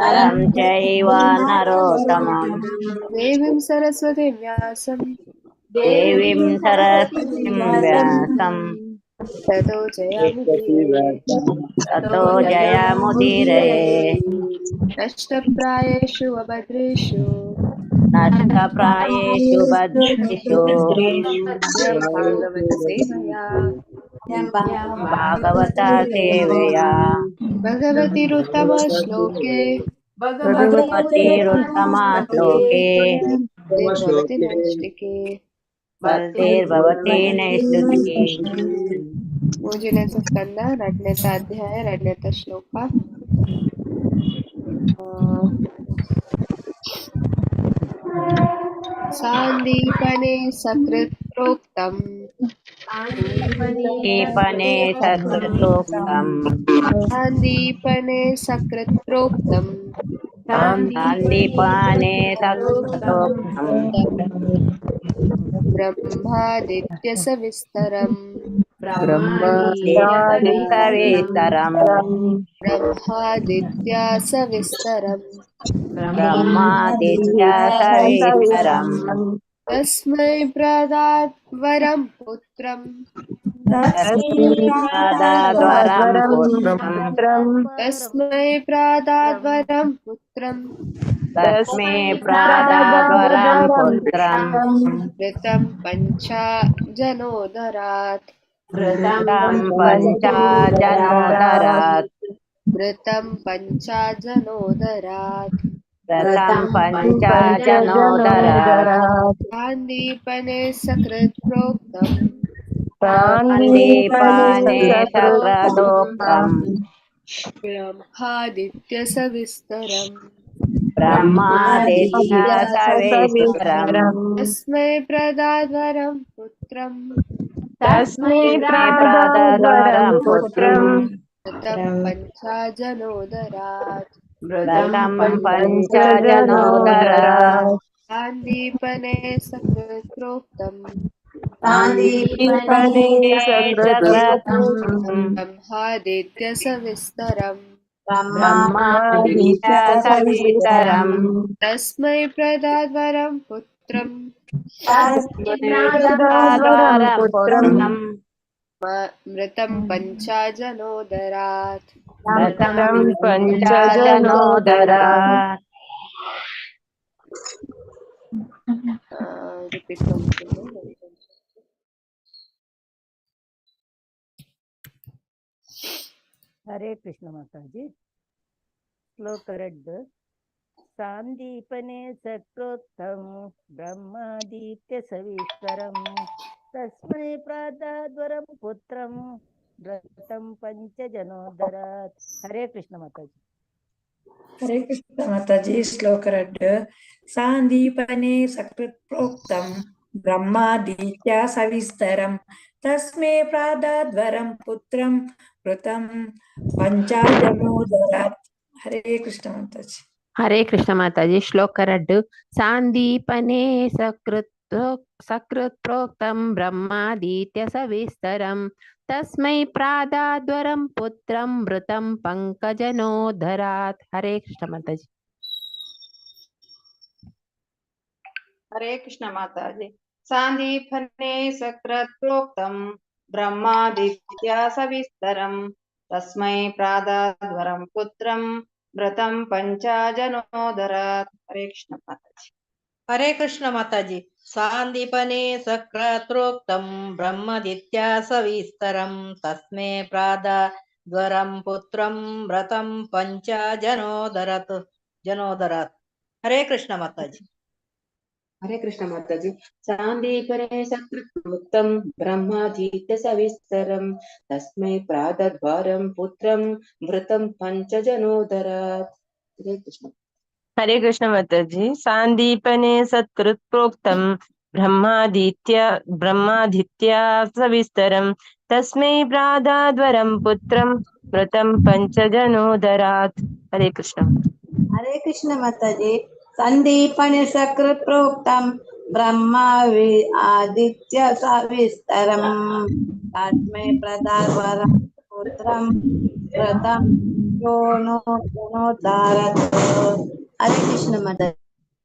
नरं चैव नरोत्तमं देवीं सरस्वतीं व्यासं देवीं सरस्वतीं व्यासं ततो जयमुदीरये। ततो जयमुदीरये। नष्टप्रायेषु अभद्रेषु नष्टप्रायेषु भद्रेषु भागवतसेवया भागवता सेवया भगवतीरुत्तमश्लोके भगवतीरुत्तमा श्लोके भवति नैष्टिके। भक्तिर्भवति नैष्ठिकी। पूजनेचा स्कंद, रटण्याचा अध्याय, रटण्याचा श्लोक. सान्दीपने सकृत् प्रोक्तम् दीपने सकृतोक्तम् सान्दीपने सकृत् प्रोक्तम् सान्दीपने सकृतोक्तम् ब्रह्मादित्यसविस्तरम् ब्रह्मादित्यसविस्तरम् ब्रह्मादित्यासविस्तरम् ब्रह्मादित्यसविस्तरम् तस्मै प्रदाद्वरं पुत्रम् तस्मादाद्वरं पुत्रम् तस्मै प्रदाद्वरं पुत्रम् तस्मै प्रादाद्वरं पुत्रम् ऋतं पञ्चा जनोदरात् तं पञ्चाजनोदरात् ऋतं पञ्चा जनोदरात् तं पञ्चाजनोदरात् सान्दीपने सकृत् प्रोक्तम् सान्दीपने सक्रतोक्तम् ब्रह्मादित्यसविस्तरम् ब्रह्मादित्यसविस्तरम् तस्मै प्रदाद्वरं पुत्रम् तस्मै प्रादाद्वरं पुत्रम् ऋतं पञ्चा जनोदरात् तं पञ्चाजनोदरात् सान्दीपने सकृत् प्रोक्तम् सक्रतोक्तम् ब्रह्मादित्यसविस्तरम् ब्रह्मादित्यसविस्तरम् तस्मै प्रदाद्वरं पुत्रम् प्रादाद्वरं पुत्रम् मृतं पञ्चा जनोदरात् तं पञ्चाजनोदरात् रिपीट ಮಾಡ್ತೀನಿ. हरे कृष्ण माताजी. श्लोक 2. सान्दीपने सकृतं ब्रह्मादित्य सविस्तरं तस्मै प्रादाद्वरं पुत्रं व्रतं पंचजनोदरात्. हरे कृष्ण माताजी. हरे कृष्ण माताजी. श्लोक 2. सान्दीपने सकृत् प्रोक्तं ब्रह्मादित्य सविस्तरं तस्मै प्रादाद्वरं पुत्रं वृतं पञ्चाजनोदरात्. हरे कृष्ण माताजी. हरे कृष्ण माताजी. श्लोक 2. सान्दीपने सकृत् प्रोक्तं ब्रह्मादित्य सविस्तरं तस्मै प्रादाद्वरं पुत्रं वृतं पंकजनोदरात्. हरे कृष्ण माताजी. हरे कृष्ण माताजी. सान्दीपने सकृत् प्रोक्तं ब्रह्मादित्या सविस्तरं तस्मै प्रादाद्वरं पुत्रं व्रतं पञ्चाजनोदरात्. हरे कृष्ण माताजी. हरे कृष्ण माताजी. सान्दीपने सक्रतोक्तं ब्रह्मादित्या सविस्तरं तस्मै प्रादाद्वरं पुत्रं व्रतं पञ्चजनोदरात्. हरे कृष्ण माताजी. हरे कृष्ण माताजी. सान्दीपने सकृत्प्रोक्तं ब्रह्मादित्य सविस्तरं तस्मै प्रादाद्वरं पुत्रं वृतं पञ्चजनोदरात्. हरे कृष्ण. हरे कृष्ण माताजी. सान्दीपने सत्कृत प्रोक्तं ब्रह्मादित्या सविस्तरं तस्मै प्रादाद्वरं पुत्रं व्रतं पंचजनोदरात्. हरे कृष्ण. हरे कृष्ण माताजी. संदीपने सकृत प्रोक्तं ब्रह्मादित्य सविस्तरं तस्मै प्रदाद्वरं पुत्रं व्रतं जनोद्धारत् हरे कृष्ण माता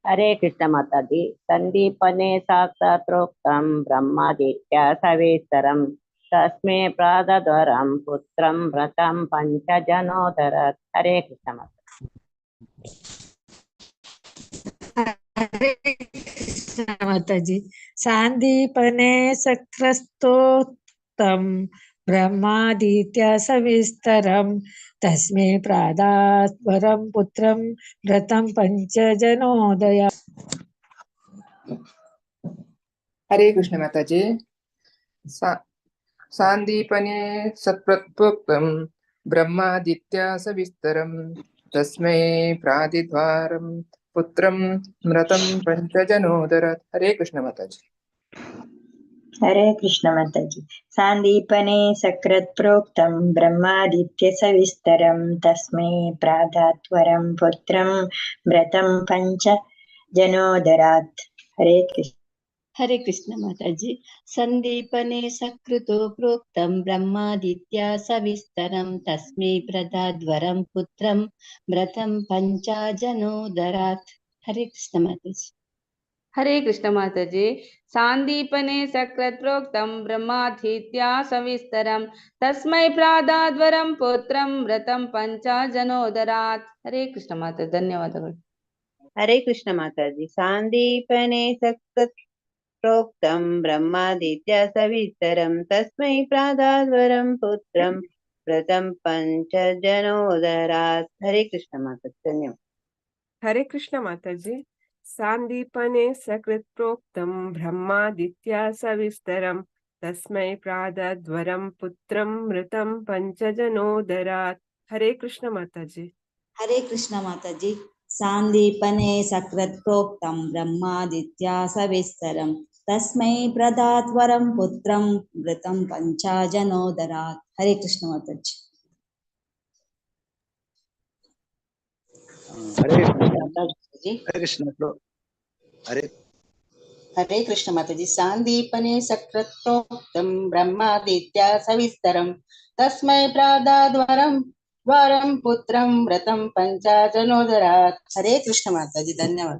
हरे कृष्ण माता जी संदीपने साक्षात्रोक्तं ब्रह्मादित्य सविस्तरं तस्मै प्रातद्वरं पुत्रं व्रतं पञ्चजनोदरत् हरे कृष्ण माता हरे कृष्ण माताजी सांदीपने सक्रस्तोत्तम ब्रह्मादित्य सविस्तरम तस्मै प्रादास्वरं पुत्रं व्रतं पंचजनोदय हरे कृष्ण माताजी सांदीपने सत्प्रत्वक्तं ब्रह्मादित्या सविस्तरं तस्मै प्रादिद्वारं पुत्रं मृतं पञ्चजनोदरत् हरे कृष्ण माताजी हरे कृष्ण माताजी सांदीपने सकृत् प्रोक्तं ब्रह्मादित्य सविस्तरं तस्मै प्रादात्वरं पुत्रं व्रतं पंच जनोदरात् हरे कृष्ण हरे कृष्ण माताजी संदीपने सकृतो प्रोक्तं ब्रह्मादित्या सविस्तरं तस्मै प्रदाद्वरं पुत्रं व्रतं पञ्चाजनोदरात् हरे कृष्ण माताजी हरे कृष्ण माताजी सांदीपने सकृत् प्रोक्तं ब्रह्मादित्या सविस्तरं तस्मै प्रादाद्वरं पुत्रं व्रतं पञ्चजनोदरात् हरे कृष्ण माता ಧನ್ಯವಾದಗಳು हरे कृष्ण माता जी सांदीपने सकृत् प्रोक्तं ब्रह्मादित्य सविस्तरं तस्मै प्रादाद्वरं पुत्रं व्रतं पञ्चजनोदरात् हरे कृष्ण माता धन्यवाद हरे कृष्ण माताजी सांदीपने सकृत् प्रोक्तं ब्रह्मादित्या सविस्तरं तस्मै प्रादद्वरं पुत्रं मृतं पञ्चजनोदरात् हरे कृष्ण माताजी हरे कृष्ण माताजी सांदीपने सकृत् प्रोक्तं ब्रह्मादित्या सविस्तरं तस्मै प्रदात्वरं पुत्रं व्रतं पञ्चाजनोदरात् हरे कृष्ण माताजी हरे जी हरे कृष्ण हरे हरे कृष्ण माताजी सांदीपने सकृत्प्रोक्तं ब्रह्मादित्या सविस्तरं तस्मै प्रादाद्वरं पुत्रं व्रतं पञ्चाजनोदरात् हरे कृष्ण माताजी धन्यवाद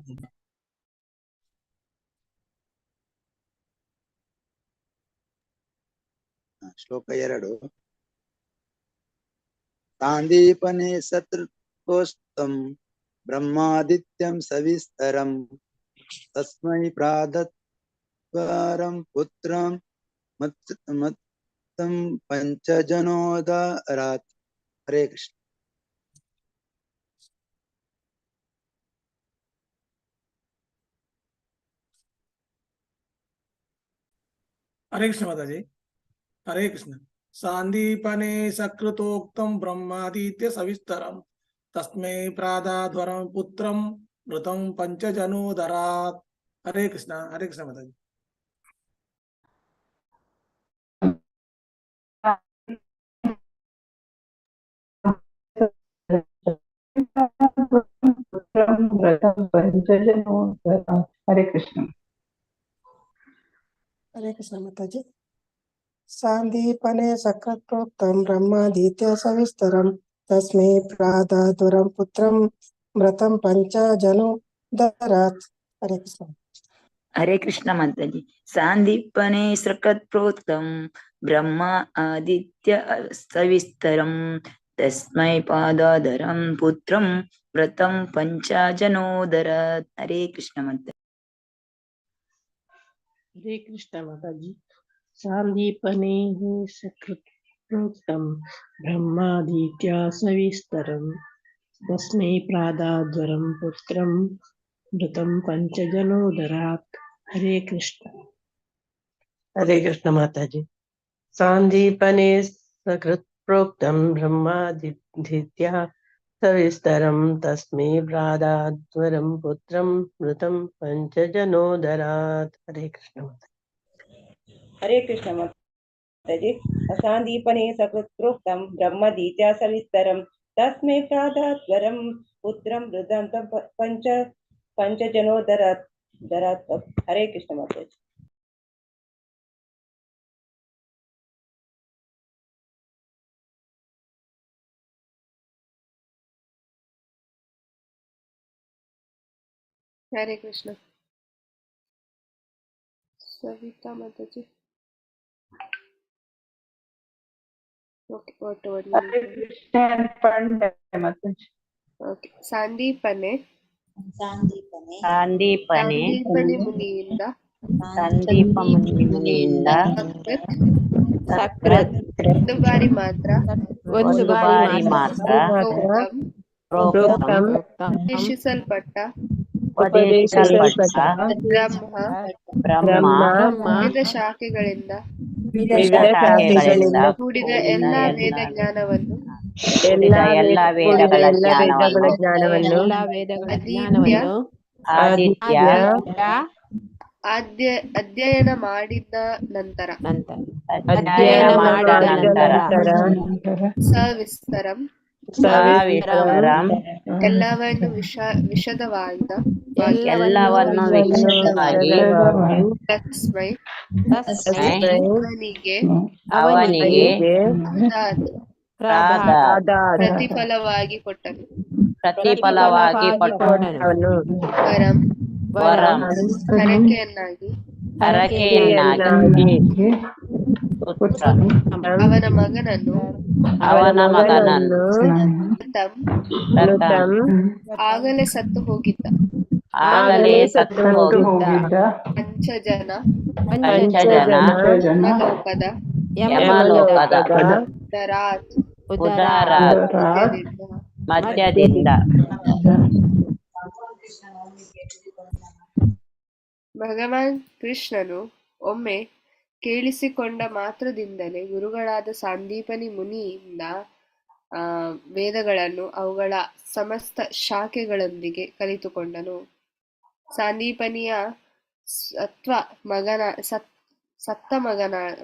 श्लोक 2 सांदीपने सत्रोस्तं ब्रह्मादित्यं सविस्तरं तस्मै प्रादत्वरं पुत्रं मत्तं पञ्चजनोदरात् हरे कृष्ण हरे कृष्ण माताजी हरे कृष्ण सांदीपने सकृतोक्तं ब्रह्मादित्य सविस्तरं तस्मै प्रादाध्वरं पुत्रं मृतं पंचजनोदरात् हरे कृष्ण माताजी हरे कृष्ण हरे कृष्ण माताजी सांदीपने सकृत्प्रोक्तं ब्रह्मादित्य सविस्तरं तस्मै प्रादाद्वरं पुत्रं व्रतं पञ्चजनोदरात् हरे कृष्ण हरे कृष्ण माताजी सांदीपने सकृत् प्रोक्तं ब्रह्मा आदित्य सविस्तरं तस्मै पादादरं पुत्रं व्रतं पंचजनोदरात् हरे कृष्ण माता हरे कृष्ण माताजी सांदीपने सकृत् प्रोक्तं ब्रह्मादित्या सविस्तरं तस्मै प्रादाद्वरं पुत्रं मृतं पञ्चजनोदरात् हरे कृष्ण माताजी सांदीपने सकृत् प्रोक्तं ब्रह्मादित्या सविस्तरं तस्मै प्रादाद्वरं पुत्रं मृतं पञ्चजनोदरात् हरे कृष्ण माताजी सांदीपने सकृत्प्रोक्तं ब्रह्मादित्या सविस्तरं तस्मै प्रादाद्वरं पुत्रं मृतं पञ्चजनोदरात् हरे कृष्ण माताजी ಹರೇ ಕೃಷ್ಣ. ಸವಿತಾ ಮಾತಾಜಿ. ಓಕೆ, ಒಟ್ಟು ಹರೇ ಕೃಷ್ಣ ಪಂಡೆ ಮಾತಾಜಿ. ಓಕೆ. ಸಂದೀಪನೆ ಸಂದೀಪನೆ ಮುನಿಯಿಂದ ಸಂದೀಪ ಮುನಿಯಿಂದ ಸಕೃತ್ ಒಂದು ಬಾರಿ ಮಾತ್ರ ಒಂದು ಬಾರಿ ಮಾತ್ರ ಪ್ರೋಕ್ತಂ ಉಪದೇಶಿಸಲ್ಪಟ್ಟ ಬ್ರಹ್ಮ ವಿವಿಧ ಶಾಖೆಗಳಿಂದ ಕೂಡಿದ ಎಲ್ಲಾ ವೇದ ಜ್ಞಾನವನ್ನು ಎಲ್ಲ ವೇದಗಳ ಜ್ಞಾನವನ್ನು ಆದಿತ್ಯ ಅಧ್ಯಯನ ಮಾಡಿದ ನಂತರ ಸವಿಸ್ತರಂ ಎಲ್ಲವನ್ನು ವಿಶದವಾಗಿ ತಸ್ಮೈ ಅವನಿಗೆ ಪ್ರತಿಫಲವಾಗಿ ಕೊಟ್ಟನು. ವರಂ ಹರಕೆಯನ್ನಾಗಿ ಅವನ ಮಗನನ್ನು ಆಗಲೇ ಸತ್ತು ಹೋಗಿದ್ದ ಪಂಚಜನ ಯಮಲೋಕದ ಉದರಾತ್ ಮಧ್ಯದಿಂದ ಭಗವಾನ್ ಕೃಷ್ಣನು ಒಮ್ಮೆ ಕೇಳಿಸಿಕೊಂಡ ಮಾತ್ರದಿಂದಲೇ ಗುರುಗಳಾದ ಸಂದೀಪನಿ ಮುನಿಯಿಂದ ವೇದಗಳನ್ನು ಅವುಗಳ ಸಮಸ್ತ ಶಾಖೆಗಳೊಂದಿಗೆ ಕಲಿತುಕೊಂಡನು. ಸಂದೀಪನಿಯ ಸತ್ತ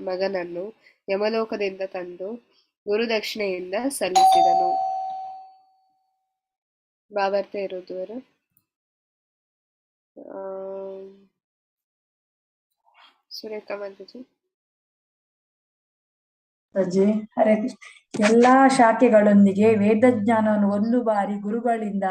ಮಗನನ್ನು ಯಮಲೋಕದಿಂದ ತಂದು ಗುರುದಕ್ಷಿಣೆಯಿಂದ ಸಲ್ಲಿಸಿದನು. ಬಾಬರ್ತೆ ಇರೋದು ಸುರೇಖಾ ಮಾತಾಜಿ. ಹರೇ ಕೃಷ್ಣ. ಎಲ್ಲಾ ಶಾಖೆಗಳೊಂದಿಗೆ ವೇದಜ್ಞಾನವನ್ನು ಒಂದು ಬಾರಿ ಗುರುಗಳಿಂದ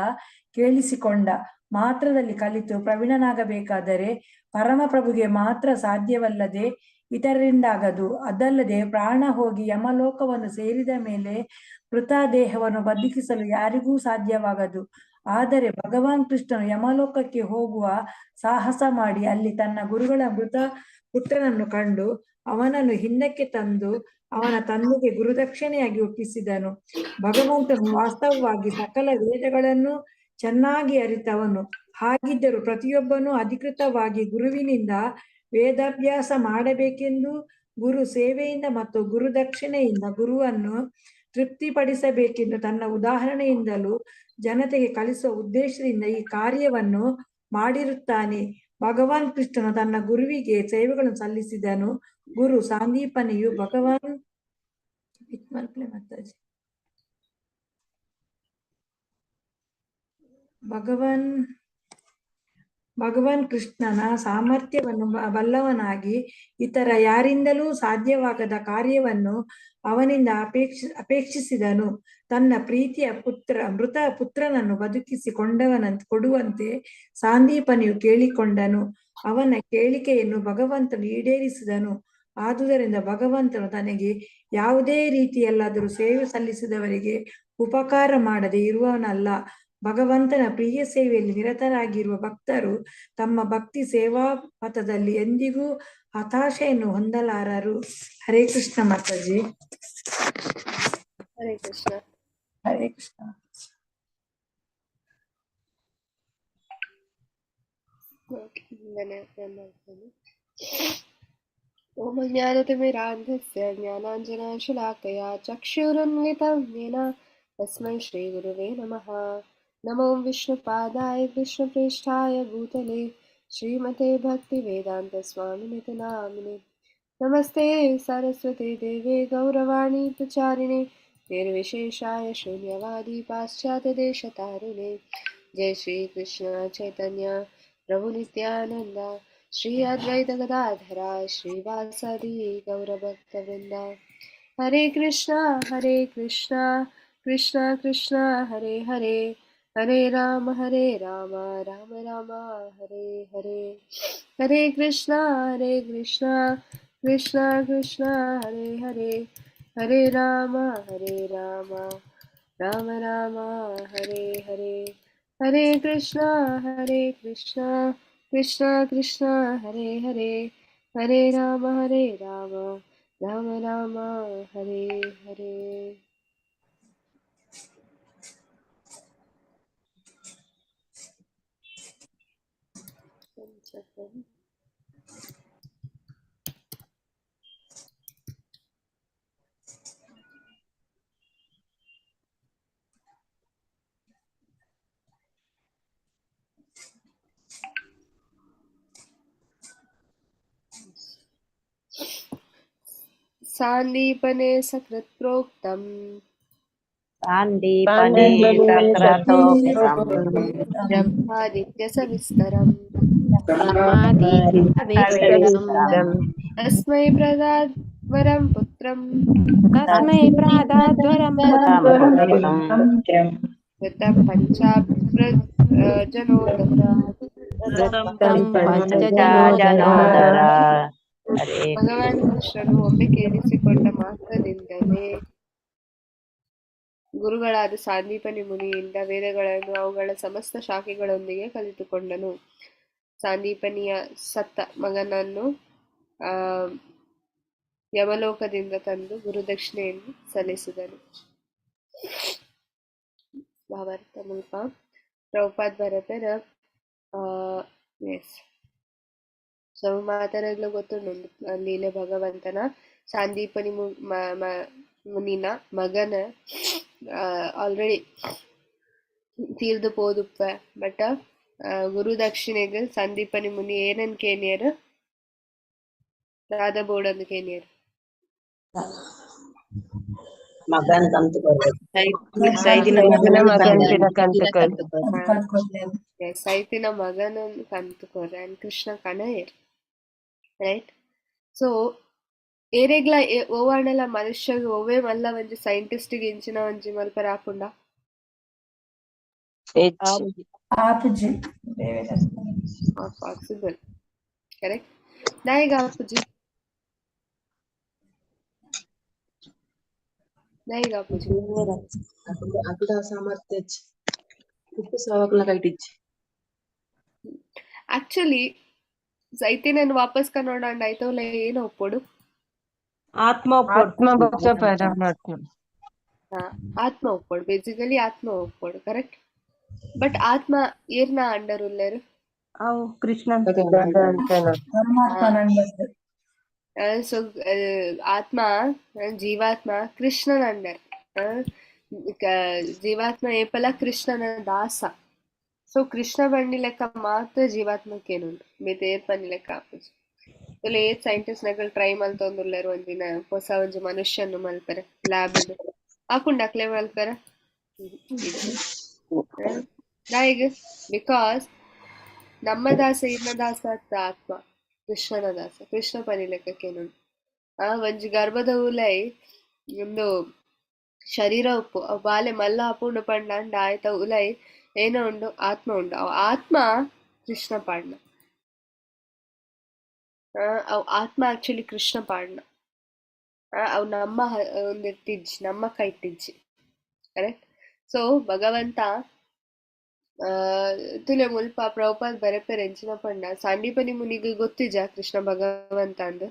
ಕೇಳಿಸಿಕೊಂಡ ಮಾತ್ರದಲ್ಲಿ ಕಲಿತು ಪ್ರವೀಣನಾಗಬೇಕಾದರೆ ಪರಮಪ್ರಭುಗೆ ಮಾತ್ರ ಸಾಧ್ಯವಲ್ಲದೆ ಇತರರಿಂದಾಗದು. ಅದಲ್ಲದೆ ಪ್ರಾಣ ಹೋಗಿ ಯಮಲೋಕವನ್ನು ಸೇರಿದ ಮೇಲೆ ಮೃತ ದೇಹವನ್ನು ಬದುಕಿಸಲು ಯಾರಿಗೂ ಸಾಧ್ಯವಾಗದು. ಆದರೆ ಭಗವಾನ್ ಕೃಷ್ಣನು ಯಮಲೋಕಕ್ಕೆ ಹೋಗುವ ಸಾಹಸ ಮಾಡಿ ಅಲ್ಲಿ ತನ್ನ ಗುರುಗಳ ಮೃತ ಪುತ್ರನನ್ನು ಕಂಡು ಅವನನ್ನು ಹಿಂದಕ್ಕೆ ತಂದು ಅವನ ತಂದೆಗೆ ಗುರುದಕ್ಷಿಣೆಯಾಗಿ ಒಪ್ಪಿಸಿದನು. ಭಗವಂತನು ವಾಸ್ತವವಾಗಿ ಸಕಲ ವೇದಗಳನ್ನು ಚೆನ್ನಾಗಿ ಅರಿತವನು. ಹಾಗಿದ್ದರೂ ಪ್ರತಿಯೊಬ್ಬನೂ ಅಧಿಕೃತವಾಗಿ ಗುರುವಿನಿಂದ ವೇದಾಭ್ಯಾಸ ಮಾಡಬೇಕೆಂದು ಗುರು ಸೇವೆಯಿಂದ ಮತ್ತು ಗುರುದಕ್ಷಿಣೆಯಿಂದ ಗುರುವನ್ನು ತೃಪ್ತಿಪಡಿಸಬೇಕೆಂದು ತನ್ನ ಉದಾಹರಣೆಯಿಂದಲೂ ಜನತೆಗೆ ಕಲಿಸುವ ಉದ್ದೇಶದಿಂದ ಈ ಕಾರ್ಯವನ್ನು ಮಾಡಿರುತ್ತಾನೆ. ಭಗವಾನ್ ಕೃಷ್ಣನು ತನ್ನ ಗುರುವಿಗೆ ಸೇವೆಗಳನ್ನು ಸಲ್ಲಿಸಿದನು. ಗುರು ಸಂದೀಪನೆಯು ಭಗವಾನ್ ಕೃಷ್ಣನ ಸಾಮರ್ಥ್ಯವನ್ನು ಬಲ್ಲವನಾಗಿ ಇತರ ಯಾರಿಂದಲೂ ಸಾಧ್ಯವಾಗದ ಕಾರ್ಯವನ್ನು ಅವನಿಂದ ಅಪೇಕ್ಷಿಸಿದನು. ತನ್ನ ಪ್ರೀತಿಯ ಮೃತ ಪುತ್ರನನ್ನು ಬದುಕಿಸಿ ಕೊಡುವಂತೆ ಸಂದೀಪನಿಯು ಕೇಳಿಕೊಂಡನು. ಅವನ ಕೇಳಿಕೆಯನ್ನು ಭಗವಂತನು ಈಡೇರಿಸಿದನು. ಆದುದರಿಂದ ಭಗವಂತನು ತನಗೆ ಯಾವುದೇ ರೀತಿಯಲ್ಲಾದರೂ ಸೇವೆ ಸಲ್ಲಿಸಿದವರಿಗೆ ಉಪಕಾರ ಮಾಡದೆ ಇರುವವನಲ್ಲ. ಭಗವಂತನ ಪ್ರಿಯ ಸೇವೆಯಲ್ಲಿ ನಿರತರಾಗಿರುವ ಭಕ್ತರು ತಮ್ಮ ಭಕ್ತಿ ಸೇವಾ ಪಥದಲ್ಲಿ ಎಂದಿಗೂ ಹತಾಶೆಯನ್ನು ಹೊಂದಲಾರರು. ಹರೇ ಕೃಷ್ಣ ಮಾತಾಜಿ. ಹರೇ ಕೃಷ್ಣ. ಹರೇ ಕೃಷ್ಣ. ಓಂ ಜ್ಞಾನತಿಮಿರಾಂಧಸ್ಯ ಜ್ಞಾನಾಂಜನಶಲಾಕಯಾ ಚಕ್ಷುರುನ್ಮಿಲಿತಂ ಯೇನ ತಸ್ಮೈ ಶ್ರೀ ಗುರುವೇ ನಮಃ. ನಮೋ ವಿಷ್ಣುಪಾದಾಯ ಕೃಷ್ಣಪ್ರೇಷ್ಠಾಯ ಭೂತಲೆ ಶ್ರೀಮತೆ ಭಕ್ತಿವೇದಾಂತ ಸ್ವಾಮಿನಿತಿ ನಾಮಿನೆ. ನಮಸ್ತೆ ಸರಸ್ವತಿ ದೇವೆ ಗೌರವಾಣಿ ಪ್ರಚಾರಿಣೆ ನಿರ್ವಿಶೇಷಾಯ ಶೂನ್ಯವಾದಿ ಪಾಶ್ಚಾತ್ಯ ದೇಶತಾರಿಣೆ. ಜಯ ಶ್ರೀ ಕೃಷ್ಣ ಚೈತನ್ಯ ಪ್ರಭು ನಿತ್ಯಾನಂದ ಶ್ರೀ ಅದ್ವೈತ ಗದಾಧರ ಶ್ರೀವಾಸದಿ ಗೌರಭಕ್ತವೃಂದ. ಹರೇ ಕೃಷ್ಣ ಕೃಷ್ಣ ಕೃಷ್ಣ ಹರೇ ಹರೇ हरे राम राम राम हरे हरे, हरे कृष्णा कृष्णा कृष्णा हरे हरे, हरे राम राम राम हरे हरे, हरे कृष्णा कृष्णा कृष्णा हरे हरे, हरे राम राम हरे हरे. सान्दीपने सकृत्प्रोक्तम् सान्दीपने सक्रतोक्तम् ब्रह्मादित्यसविस्तरम् सविस्तरम् ब्रह्मादित्यसविस्तरम् तस्मै प्रदात् वरं पुत्रम् तस्मै प्रादाद्वरं तम् पुत्रम् पुत्रम् ऋतं पञ्चाजनोदरात्. वृत्तं ಪಂಚಜನೋದರ. ಪಂಚಜನೋದರ. ಹರೇ ಭಗವಾನ್ ಕೃಷ್ಣನು ಒಮ್ಮೆ ಕೇಳಿಸಿಕೊಂಡ ಮಾತ್ರದಿಂದಲೇ ಗುರುಗಳಾದ ಸಾಂದೀಪನಿ ಮುನಿಯಿಂದ ವೇದಗಳನ್ನು ಅವುಗಳ ಸಮಸ್ತ ಶಾಖೆಗಳೊಂದಿಗೆ ಕಲಿತುಕೊಂಡನು. ಸಾಂದೀಪನಿಯ ಸತ್ತ ಮಗನನ್ನು ಯಮಲೋಕದಿಂದ ತಂದು ಗುರುದಕ್ಷಿಣೆಯನ್ನು ಸಲ್ಲಿಸಿದನು. ಭಾವಾರ್ಥ ಮುಲ್ಪ ಪ್ರಭುಪಾದ್ ಬರಪೆರ ಎಸ್ ಸ್ವಲ್ಪ ಮಾತಾಡಲು ಗೊತ್ತುಂಡು ಲೀಲೆ ಭಗವಂತನ ಸಾಂದೀಪನಿ ಮುನಿನ ಮಗನ ಆಲ್ರೆಡಿ ತೀರ್ದು ಪೋದುಪ್ಪ ಬಟ್ ಗುರು ದಕ್ಷಿಣೆಗೆ ಸಂದೀಪನಿ ಮುನಿ ಏನನ್ ಕೇನಿಯರು ರಾಧಾ ಬೋರ್ಡ್ ಕೇನಿಯರು ಮಗನ್ ಕಂತು ಸೈದಿನ ಮಗಂತಿನ ಕಂತುಕೊರ್ ಸೈತಿನ ಮಗನ ಕಂತುಕೊರ್ ಅಂಡ್ ಕೃಷ್ಣ ಕಣಯರ್ ರೈಟ್. ಸೊ ಏರೆಗ್ಲ ಓವಾಂಡಲ ಮನುಷ್ಯಗ್ ಒವ್ವೇ ಮಲ್ಲ ಒಂಜಿ ಸೈಂಟಿಸ್ಟ್ಗೆ ಇಂಚಿನ ಒಂಜಿ ಮಲ್ಪ ರಾಪುಂಡ ಪಾಸಿಬಲ್ ಕರೆಕ್ಟ್. ನಾಯಿಗ ಆಪುಜಿ ನಾಯಿಗ ಆಪುಜಿ ಅಕುಡ ಸಾಮರ್ಥ್ಯ ಉಪ್ಪು ಸಾವಕಲ ಕೈಟಿಚ್ಚಿ ಆಕ್ಚುಲಿ ಸೈತಿನನ್ನು ವಾಪಸ್ ಕನ್ನೋಡಂಡ ಆಯ್ತವಲ್ಲ ಏನು ಒಪ್ಪೋಡು ಆತ್ಮ ಭಕ್ತ ಪರಮಾತ್ಮ. ಆತ್ಮ ಒಪ್ಪೋಡು ಬೇಸಿಕಲಿ ಆತ್ಮ ಒಪ್ಪೋಡು ಕರೆಕ್ಟ್. ಬಟ್ ಆತ್ಮ ಏರ್ನ ಅಂಡರ್ ಉಲ್ಲೇರು ಅವು ಕೃಷ್ಣ ಸೊ ಆತ್ಮ ಜೀವಾತ್ಮ ಕೃಷ್ಣನ ಅಂಡರ್, ಜೀವಾತ್ಮ ಏಪಲ ಕೃಷ್ಣನ ದಾಸ. ಸೊ ಕೃಷ್ಣ ಬಂಡಿ ಲೆಕ್ಕ ಮಾತ್ರ ಜೀವಾತ್ಮಕ್ಕೇನುಂಟು ಮಿತ ಏರ್ ಪನ್ನಿ ಲೆಕ್ಕ ಆಪುಜಿ. ಏತ್ ಸೈಂಟಿಸ್ಟ್ ನಗಳು ಟ್ರೈ ಮಲ್ತೊಂದುಲ್ಲೇರು ಒಂದಿನ ಹೊಸ ಒಂಜಿ ಮನುಷ್ಯನು ಮಲ್ಪರೆ ಲ್ಯಾಬ್ ಹಾಕುಂಡಕ್ಲೆ ಮಲ್ಪರೆ ದಾಯಿಗ್ ಬಿಕಾಸ್ ನಮ್ಮ ದಾಸ ಇನ್ನ ದಾಸ ಅತ್ತ ಆತ್ಮ ಕೃಷ್ಣನ ದಾಸ. ಕೃಷ್ಣ ಪನಿ ಲೆಕ್ಕಕ್ಕೇನುಂಟು ಒಂಜಿ ಗರ್ಭದ ಉಲೈ ಒಂದು ಶರೀರ ಉಪ್ಪು ಅವು ಬಾಲೆ ಮಲ್ಲ ಹಾಪುಂಡು ಪಂಡ ಅಂಡ ಆಯ್ತ ಉಲೈ ಏನೋ ಉಂಡು ಆತ್ಮ ಉಂಡು. ಅವು ಆತ್ಮ ಕೃಷ್ಣ ಪಾಡ್ನ, ಅವು ಆತ್ಮ ಆಕ್ಚುಲಿ ಕೃಷ್ಣ ಪಾಡ್ನ. ಅವು ನಮ್ಮ ಒಂದಿರ್ತಿಜ್ಜಿ ನಮ್ಮ ಕೈಟಿಜ್ಜಿ ಕರೆಕ್ಟ್. ಸೊ ಭಗವಂತ ತುಲೆ ಮುಲ್ಪ ಪ್ರಭುಪಾದ್ ಬರೆಪೆರ್ ಎಂಚಿನ ಪಂಡ ಸಾಂದೀಪನಿ ಮುನಿಗೆ ಗೊತ್ತಿಜ ಕೃಷ್ಣ ಭಗವಂತ ಅಂದ್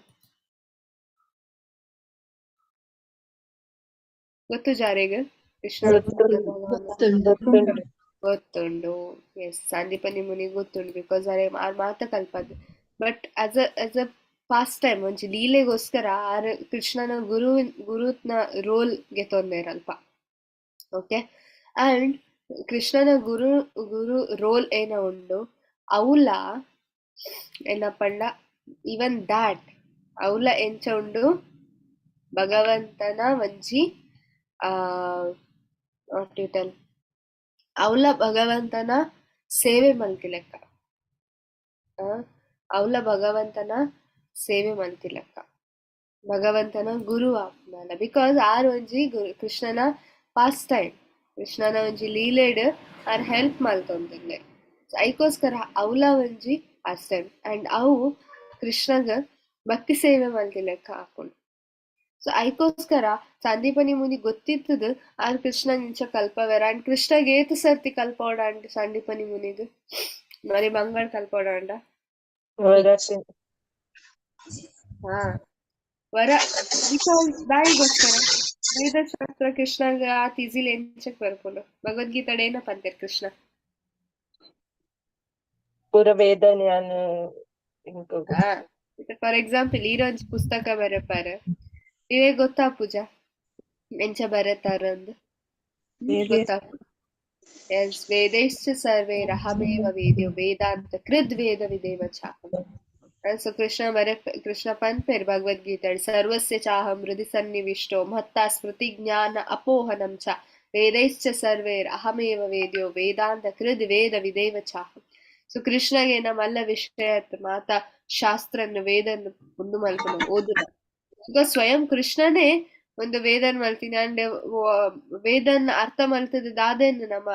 ಗೊತ್ತು ಜಾರೆಗ್ ಕೃಷ್ಣ ಗೊತ್ತುಂಡು. ಎಸ್ ಸಾಂದೀಪನಿ ಮುನಿಗೆ ಗೊತ್ತುಂಡು ಬಿಕಾಸ್ ಅರೆ ಆರ್ ಮಾತ ಕಲ್ಪದ್. But as a pastime ಒಂಜಿ ಲೀಲೆಗೋಸ್ಕರ ಆರ್ ಕೃಷ್ಣನ ಗುರುತ್ನ ರೋಲ್ ಗೆ ತೊಂದೇರಲ್ಪ. ಓಕೆ ಅಂಡ್ ಕೃಷ್ಣನ ಗುರು ರೋಲ್ ಏನ ಉಂಡು ಅವಲ ಏನ ಪಂಡ ಈವನ್ ದಾಟ್ ಅವಲ ಎಂಚ ಉಂಡು ಭಗವಂತನ ಒಂಜಿ ಅವಲ ಭಗವಂತನ ಸೇವೆ ಮಲ್ತಿಲೆಕ್ಕ, ಅವಲ ಭಗವಂತನ ಸೇವೆ ಮಲ್ತಿಲೆಕ್ಕ ಭಗವಂತನ ಗುರು ಆಪ್ನಲ್ಲ. ಬಿಕಾಸ್ ಆರ್ ಒಂಜಿ ಕೃಷ್ಣನ ಪಾಸ್ಟ್ ಟೈಮ್ ಕೃಷ್ಣನ ಒಂಜಿ ಲೀಲೆಡ್ ಆರ್ ಹೆಲ್ಪ್ ಮಲ್ತೊಂದುಲ್ಲೆ. ಐಕೋಸ್ಕರ ಅವಲ ಒಂಜಿ ಆಸ್ಟೈಮ್ ಅಂಡ್ ಅವು ಕೃಷ್ಣಗ ಭಕ್ತಿ ಸೇವೆ ಮಲ್ತಿಲೆಕ್ಕ ಹಾಕೊಂಡು. ಸೊ ಐಕೋಸ್ಕರ ಸಂದೀಪನಿ ಮುನಿ ಗೊತ್ತಿತ್ತದ ಆರ್ ಕೃಷ್ಣ ಇಂಚ ಕಲ್ಪವೇರ ಅಂಡ್ ಕೃಷ್ಣಗ್ ಏತು ಸರ್ತಿ ಕಲ್ಪೋಡ ಅಂಡ್ ಸಂದೀಪನಿ ಮುನಿಗ್ మరి ಬಂಗಾಳ್ ಕಲ್ಪೋಡ ಅಂಡ ಹಾ ವರ ದಾಯಿಗೋಸ್ಕರ ವೇದಶಾಸ್ತ್ರ ಕೃಷ್ಣಗ ಆತ್ ಈಸಿಲಿ ಎಂಚಕ್ ಬರ್ಪುಂಡು. ಭಗವದ್ಗೀತಾಡ್ ಏನ ಪಂತೇರ್ ಕೃಷ್ಣ ಪೂರ ವೇದ ಜ್ಞಾನ ಫಾರ್ ಎಕ್ಸಾಂಪಲ್ ಈರೊಂಜಿ ಪುಸ್ತಕ ಬರೆಪಾರ ಇವೇ ಗೊತ್ತಾ ಪೂಜಾ ಎಂಚ ಬರೆತಾರಂದ್ ಗೊತ್ತಾಪು. ಎಸ್ ವೇದೈಶ್ಚ ಸರ್ವೈರಹಮೇವ ವೇದ್ಯೋ ವೇದಾಂತ ಕೃದ್ ವೇದ ವಿದೇವ ಚಾಹಂ. ಸೊ ಕೃಷ್ಣ ಪಂಪೇರ್ ಭಗವದ್ಗೀತಾಡ್ ಸರ್ವಸ್ಯ ಚಾಹಂ ಹೃದಿ ಸನ್ನಿವಿಷ್ಟೋ ಮತ್ತಾ ಸ್ಮೃತಿ ಜ್ಞಾನ ಅಪೋಹನಂ ಚ ವೇದೈಶ್ಚ ಸರ್ವೈರಹಮೇವ ವೇದ್ಯೋ ವೇದಾಂತ ಕೃದ್ ವೇದ ವಿದೇವ ಚಾಹಂ. ಸೊ ಕೃಷ್ಣಗೆ ನಮ್ಮಲ್ಲ ವಿಷಯ ಮಾತಾ ಶಾಸ್ತ್ರನ್ನು ವೇದನ್ನು ಮುಂದು ಮಲ್ಕೊಂಡು ಓದುದ ಈಗ ಸ್ವಯಂ ಕೃಷ್ಣನೇ ಒಂದು ವೇದನ್ ಮಲ್ತೀನಿ ಅಂಡ್ ವೇದನ್ ಅರ್ಥ ಮಲ್ತದಾದೇನು ನಮ್ಮ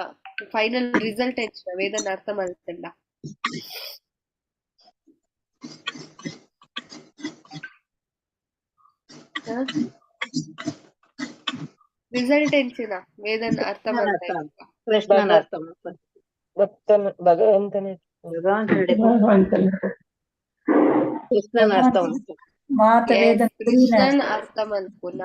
ಫೈನಲ್ ರಿಸಲ್ಟ್ ಎಂಚಿನ ವೇದನ್ ಅರ್ಥ ಮಲ್ತಂಡ ರಿಸಲ್ಟ್ ಎಂಚಿನ ವೇದನ್ ಅರ್ಥ ಮಲ್ತ ಭಗವಂತನೇ ಕೃಷ್ಣನ್ ಅರ್ಥ ಮಲ್ಪುನ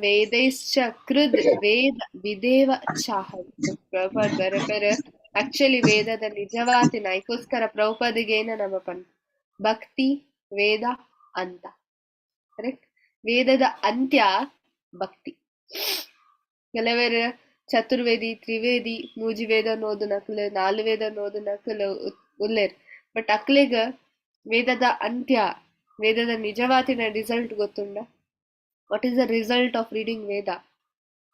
ವೇದೈಶ್ಚ ಕೃದ್ ವೇದ ವಿದೇವ ಚಾಹಂ. ಪ್ರಭುಪಾದ್ ಬರೆಪೆರ್ ಆಕ್ಚುಲಿ ವೇದದ ನಿಜವಾತಿನ ಐಕೋಸ್ಕರ ಪ್ರಭುಪಾದಿಗೆ ಏನ ನಮ್ಮ ಪನ್ ಭಕ್ತಿ ವೇದ ಅಂತ ಕರೆಕ್ಟ್. ವೇದದ ಅಂತ್ಯ ಭಕ್ತಿ. ಕೆಲವರು ಚತುರ್ವೇದಿ ತ್ರಿವೇದಿ ಮೂಜಿ ವೇದ ನೋದು ನಕಲು 4 ವೇದ ನೋದು ನಕಲು ಉಲ್ಲೇರ್. ಬಟ್ ಅಕ್ಲೆಗ ವೇದದ ಅಂತ್ಯ ವೇದದ ನಿಜವಾತಿನ ರಿಸಲ್ಟ್ ಗೊತ್ತುಂಡ. What is the result of reading Veda?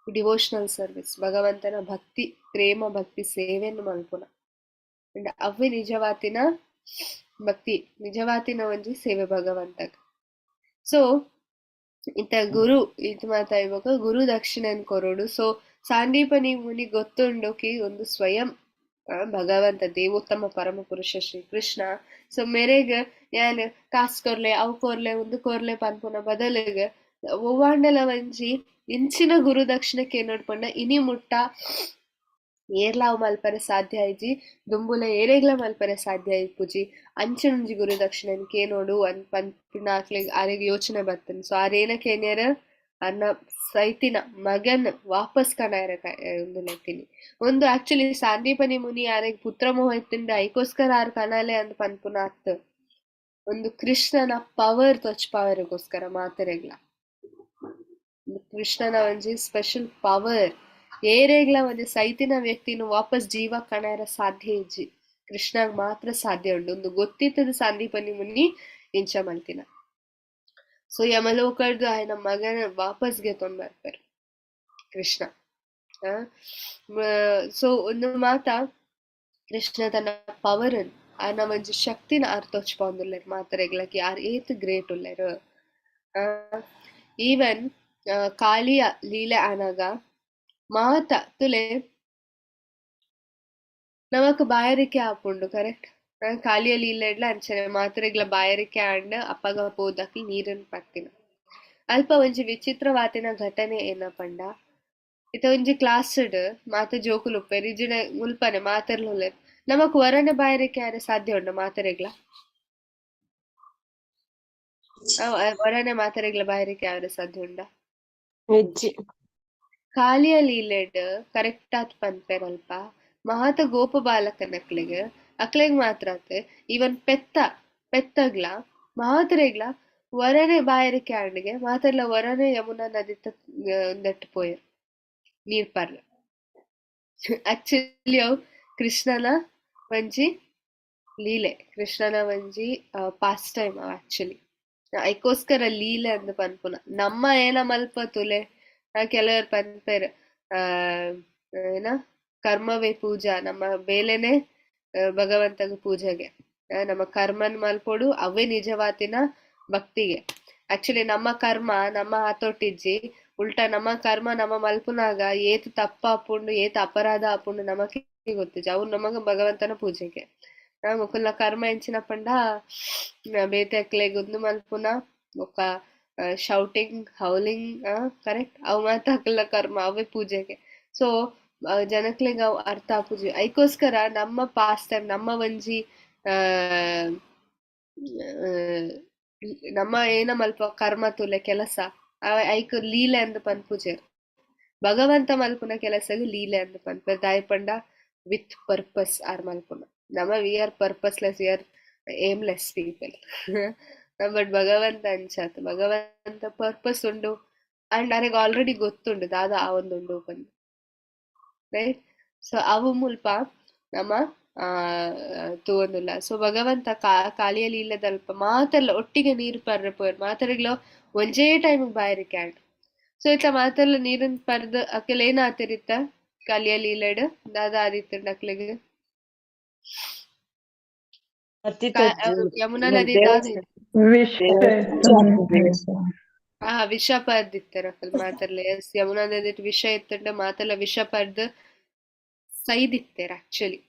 Devotional service, ಭಗವಂತನ ಭಕ್ತಿ ಪ್ರೇಮ ಭಕ್ತಿ ಸೇವೆಯನ್ನು ಮಲ್ಪುನ. ಅಂಡ್ ಅವೇ ನಿಜವಾತಿನ ಭಕ್ತಿ ನಿಜವಾತಿನ ಒಂಜಿ ಸೇವೆ ಭಗವಂತಗ. ಸೊ ಇಂತ ಗುರು ಇದು ಮಾತಾಡ್ಬೇಕು ಗುರು ದಕ್ಷಿಣನ್ ಕೊರೋಡು. ಸೊ ಸಾಂದೀಪನಿ ಮುನಿ ಗೊತ್ತುಂಡೋಕಿ ಒಂದು ಸ್ವಯಂ ಭಗವಂತ ದೇವೋತ್ತಮ ಪರಮ ಪುರುಷ ಶ್ರೀ ಕೃಷ್ಣ. ಸೊ ಮೇರೆಗ್ ಯಾನ್ ಕಾಸ್ಟ್ ಕೊರ್ಲೆ ಅವು ಕೊರ್ಲೆ ಒಂದು ಕೊರ್ಲೆ ಪನ್ಪುನ ಬದಲಿಗೆ ಒವ್ವಾಂಡಲ ಒಂಜಿ ಇಂಚಿನ ಗುರು ದಕ್ಷಿಣಕ್ಕೆ ನೋಡ್ಕೊಂಡ ಇನಿ ಮುಟ್ಟ ಏರ್ಲಾವ್ ಮಲ್ಪರೆ ಸಾಧ್ಯ ಆಯ್ಜಿ ದುಂಬುಲ ಏರೆಗ್ಲ ಮಲ್ಪರೆ ಸಾಧ್ಯ ಆಯ್ ಪೂಜಿ ಅಂಚನೊಂಜಿ ಗುರು ದಕ್ಷಿಣಕ್ಕೆ ನೋಡು ಅನ್ ಪನ್ಪಿನ ಆಕ್ಲಿಗ್ ಆರೆಗ್ ಯೋಚನೆ ಬರ್ತೇನೆ. ಸೊ ಆರೇನಕ್ಕೆ ಏನ್ಯಾರ ಅನ್ನ ಸೈತಿನ ಮಗನ್ ವಾಪಸ್ ಕಣಾರ ಒಂದು ಲೆಕ್ಕಿನಿ ಒಂದು ಆಕ್ಚುಲಿ ಸಾಂದೀಪನಿ ಮುನಿ ಯಾರಿಗೆ ಪುತ್ರ ಮೋಹ ಇತ್ತಿಂದ ಐಕೋಸ್ಕರ ಆರ್ ಕನಾಲೆ ಅಂದ್ ಪನ್ಪುನ ಅತ್ ಒಂದು ಕೃಷ್ಣನ ಪವರ್ ತೊಚ್ ಪವರ್ಗೋಸ್ಕರ ಮಾತರೆಗ್ಲ ಕೃಷ್ಣನ ಒಂಜಿ ಸ್ಪೆಷಲ್ ಪವರ್ ಏರೆಗ್ಲ ಒಂದು ಸೈತಿನ ವ್ಯಕ್ತಿನ ವಾಪಸ್ ಜೀವ ಕಣಾರ ಸಾಧ್ಯ ಇಜ್ಜಿ ಕೃಷ್ಣಗ್ ಮಾತ್ರ ಸಾಧ್ಯ ಉಂಡು. ಒಂದು ಗೊತ್ತಿತ್ತದ ಸಾಂದೀಪನಿ ಮುನಿ ಇಂಚ ಮಲ್ತಿನ. ಸೊ ಯಮಲೋಕಡ್ದು ಆಯ್ನ ಮಗನ ವಾಪಸ್ಗೆ ತೊಂಬರ್ಪರ್ ಕೃಷ್ಣ. ಸೊ ಒಂದು ಮಾತ ಕೃಷ್ಣ ತನ್ನ ಪವರ್ ಆಯ್ನ ಒಂಜಿ ಶಕ್ತಿನ ಅರ್ಥೋಚ್ಪೊಂದುಲ್ಲೆರ್ ಮಾತರೆಗ್ಲಕ್ಕೆ ಯಾರ್ ಏತ್ ಗ್ರೇಟ್ ಉಲ್ಲೆರ್. ಈವನ್ ಕಾಳಿಯ ಲೀಲೆ ಆನಾಗ ಮಾತ ತುಲೆ ನಮಕ್ ಬಾಯರಿಕೆ ಆಪುಂಡು ಕರೆಕ್ಟ್. ಕಾಳಿಯ ಲೀಲೆಡ್ಲ ಅಂಚನೆ ಮಾತರೆಗ್ಲ ಬಾಯರಿಕೆ ಆಂಡ್ ಅಪ್ಪಗ ಪೋದಕ್ಲಿ ನೀರನ್ ಪತ್ತಿನ ಅಲ್ಪ ಒಂಜಿ ವಿಚಿತ್ರವಾತಿನ ಘಟನೆ ಏನ ಪಂಡ ಇತ ಒಂಜಿ ಕ್ಲಾಸ್ಡ್ ಮಾತ ಜೋಕುಲು ಉಪ್ಪೇರ್ ಇಜಿನ ಮುಲ್ಪನೆ ಮಾತೆರ್ಲು ಉಲ್ಲೇರ್ ನಮಕ್ ವರನೆ ಬಾಯರಿಕೆ ಆರೆ ಸಾಧ್ಯ ಉಂಡ ಮಾತರೆಗ್ಲ ವರನೆ ಮಾತರೆಗ್ಲ ಬಾಯರಿಕೆ ಆರೆ ಸಾಧ್ಯ ಉಂಡ ಕಾಳಿಯ ಲೀಲೆಡ್ ಕರೆಕ್ಟ್ ಆತ್ ಪನ್ಪೇರ್ ಅಲ್ಪ ಮಹಾತ ಗೋಪ ಬಾಲಕನಕ್ಲೆಗ್ ಅಕ್ಲೆಗ್ ಮಾತ್ರ ಇವನ್ ಪೆತ್ತಗ್ಲ ಮಾತರೆಗ್ಲ ವರನೆ ಬಾಯರಿಕೆ ಆಂಡಿಗೆ ಮಾತೆರ್ಲ ವರನೆ ಯಮುನಾ ನದಿ ಒಂದೆಟ್ಟು ಪೋಯರ್ ನೀರ್ ಪರ್ಲ. ಆಕ್ಚುಲಿ ಅವು ಕೃಷ್ಣನ ಒಂಜಿ ಲೀಲೆ ಕೃಷ್ಣನ ಒಂಜಿ ಪಾಸ್ಟ್ ಟೈಮ್ ಅವ್ ಆಕ್ಚುಲಿ ಐಕೋಸ್ಕರ ಲೀಲೆ ಅಂದ್ ಪನ್ಪುನ. ನಮ್ಮ ಏನ ಮಲ್ಪ ತುಲೆ ಕೆಲವರು ಪನ್ಪೇರ್ ಏನ ಕರ್ಮವೇ ಪೂಜಾ ನಮ್ಮ ಬೇಲೆನೆ ಭಗವಂತಗ ಪೂಜೆಗೆ ನಮ್ಮ ಕರ್ಮನ್ ಮಲ್ಪೊಡು ಅವೇ ನಿಜವಾತಿನ ಭಕ್ತಿಗೆ. ಆಕ್ಚುಲಿ ನಮ್ಮ ಕರ್ಮ ನಮ್ಮ ಹತೋಟಿಜ್ಜಿ ಉಲ್ಟಾ ನಮ್ಮ ಕರ್ಮ ನಮ್ಮ ಮಲ್ಪುನಾಗ ಏತ್ ತಪ್ಪ ಆಪುಂಡು ಏತ್ ಅಪರಾಧ ಆಪುಂಡು ನಮಕ್ಕೆ ಗೊತ್ತಿಜ ಅವು ನಮಗ ಭಗವಂತನ ಪೂಜೆಗೆ ಮುಕುಲ್ನ ಕರ್ಮ ಎಂಚಿನ ಪಂಡ ಬೇತೆಕ್ಲೆ ಗುಂದು ಮಲ್ಪುನ ఒక ಶೌಟಿಂಗ್ ಹೌಲಿಂಗ್ ಕರೆಕ್ಟ್ ಅವು ಮಾತ ಅಕಲ್ನ ಕರ್ಮ ಅವೇ ಪೂಜೆಗೆ ಸೊ ಜನಕ್ಲೆಗ್ ಅವು ಅರ್ಥ ಆಪುಜಿ ಐಕೋಸ್ಕರ ನಮ್ಮ ಪಾಸ್ಟ್ ಟೈಮ್ ನಮ್ಮ ಒಂಜಿ ಆ ನಮ್ಮ ಏನ ಮಲ್ಪ ಕರ್ಮ ತುಲೆ ಕೆಲಸ ಐಕ್ ಲೀಲೆ ಅಂದ್ ಪನ್ಪುಜೆರ್ ಭಗವಂತ ಮಲ್ಪುನ ಕೆಲಸಗ್ ಲೀಲೆ ಅಂದ್ ಪನ್ಪರ್ ದಾಯಪಂಡ ವಿತ್ ಪರ್ಪಸ್ ಆರ್ ಮಲ್ಪುನ ನಮ್ಮ we are purposeless we are aimless people but ಭಗವಂತ ಅಂಚಾತ್ ಭಗವಂತ ಪರ್ಪಸ್ ಉಂಡು ಅಂಡ್ ಅರೆಗ್ ಆಲ್ರೆಡಿ ಗೊತ್ತುಂಡು ದಾದ ಆ ಒಂದುಂಡು ಪಂದ್ ರೈಟ್ ಸೊ ಅವು ಮುಲ್ಪ ನಮ್ಮ ತೂವೊಂದುಲ್ಲ ಸೊ ಭಗವಂತ ಕಾಲಿಯಲ್ಲಿ ಇಲ್ಲದಲ್ಪ ಮಾತೆಲ್ಲ ಒಟ್ಟಿಗೆ ನೀರು ಪರ್ರೆ ಪೋಯರ್ ಮಾತರೆಗ್ಲೋ ಒಂಜೇ ಟೈಮಿಗೆ ಬಾಯರಿ ಕ್ಯಾಂಡ್ ಸೊ ಇತ್ತ ಮಾತೆಲ್ಲ ನೀರಿನ ಪರ್ದು ಅಕ್ಕೆಲ್ಲ ಏನ ಆತಿರಿತ್ತ ಕಾಲಿಯಲ್ಲಿ ಇಲ್ಲಡ್ ದಾದ ಆದಿತ್ತಂಡ ಅಕ್ಲೆಗೆ ಯಮುನಾ ನದಿ ದಾದ ವಿಷ ಪರ್ದಿತ್ತರ ಮಾತೆಲ್ಲ ಎಸ್ ಯಮುನಾ ನದಿ ವಿಷ ಇತ್ತಂಡ ಮಾತೆಲ್ಲ ವಿಷ ಪರ್ದು ಸೈದಿತ್ತೇರ್ ಆಕ್ಚುಲಿ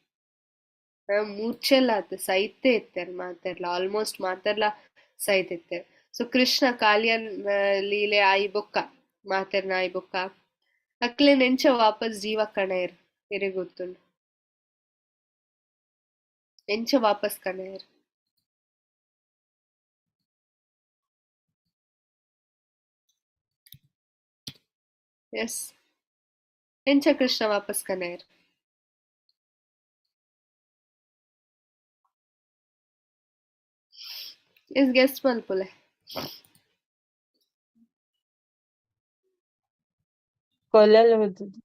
ಮೂರ್ಛೆಲ್ಲ ಆತ ಸೈತೆ ಇತ್ತೇರ್ ಮಾತೆರ್ಲ ಆಲ್ಮೋಸ್ಟ್ ಮಾತೆರ್ಲ ಸೈತಿತ್ತೇರ್ ಸೊ ಕೃಷ್ಣ ಕಾಲಿಯನ್ ಲೀಲೆ ಆಯಿ ಬೊಕ್ಕ ಮಾತೆರ್ನ ಆಯಿ ಬೊಕ್ಕ ಅಕ್ಲೆ ನೆಂಚ ವಾಪಸ್ ಜೀವ ಕಣೇರ್ ಇರಿ ಗೊತ್ತುಂಡು ಎಂಚ ವಾಪಸ್ ಕಣೇರ್ ಎಸ್ ಎಂಚ ಕೃಷ್ಣ ವಾಪಸ್ ಕಣೇರ್ ಎಸ್ ಗೆಸ್ಟ್ ಮಲ್ಪುಲೆ ಕೊಲ್ಲಲು ಹೋದದ್ದು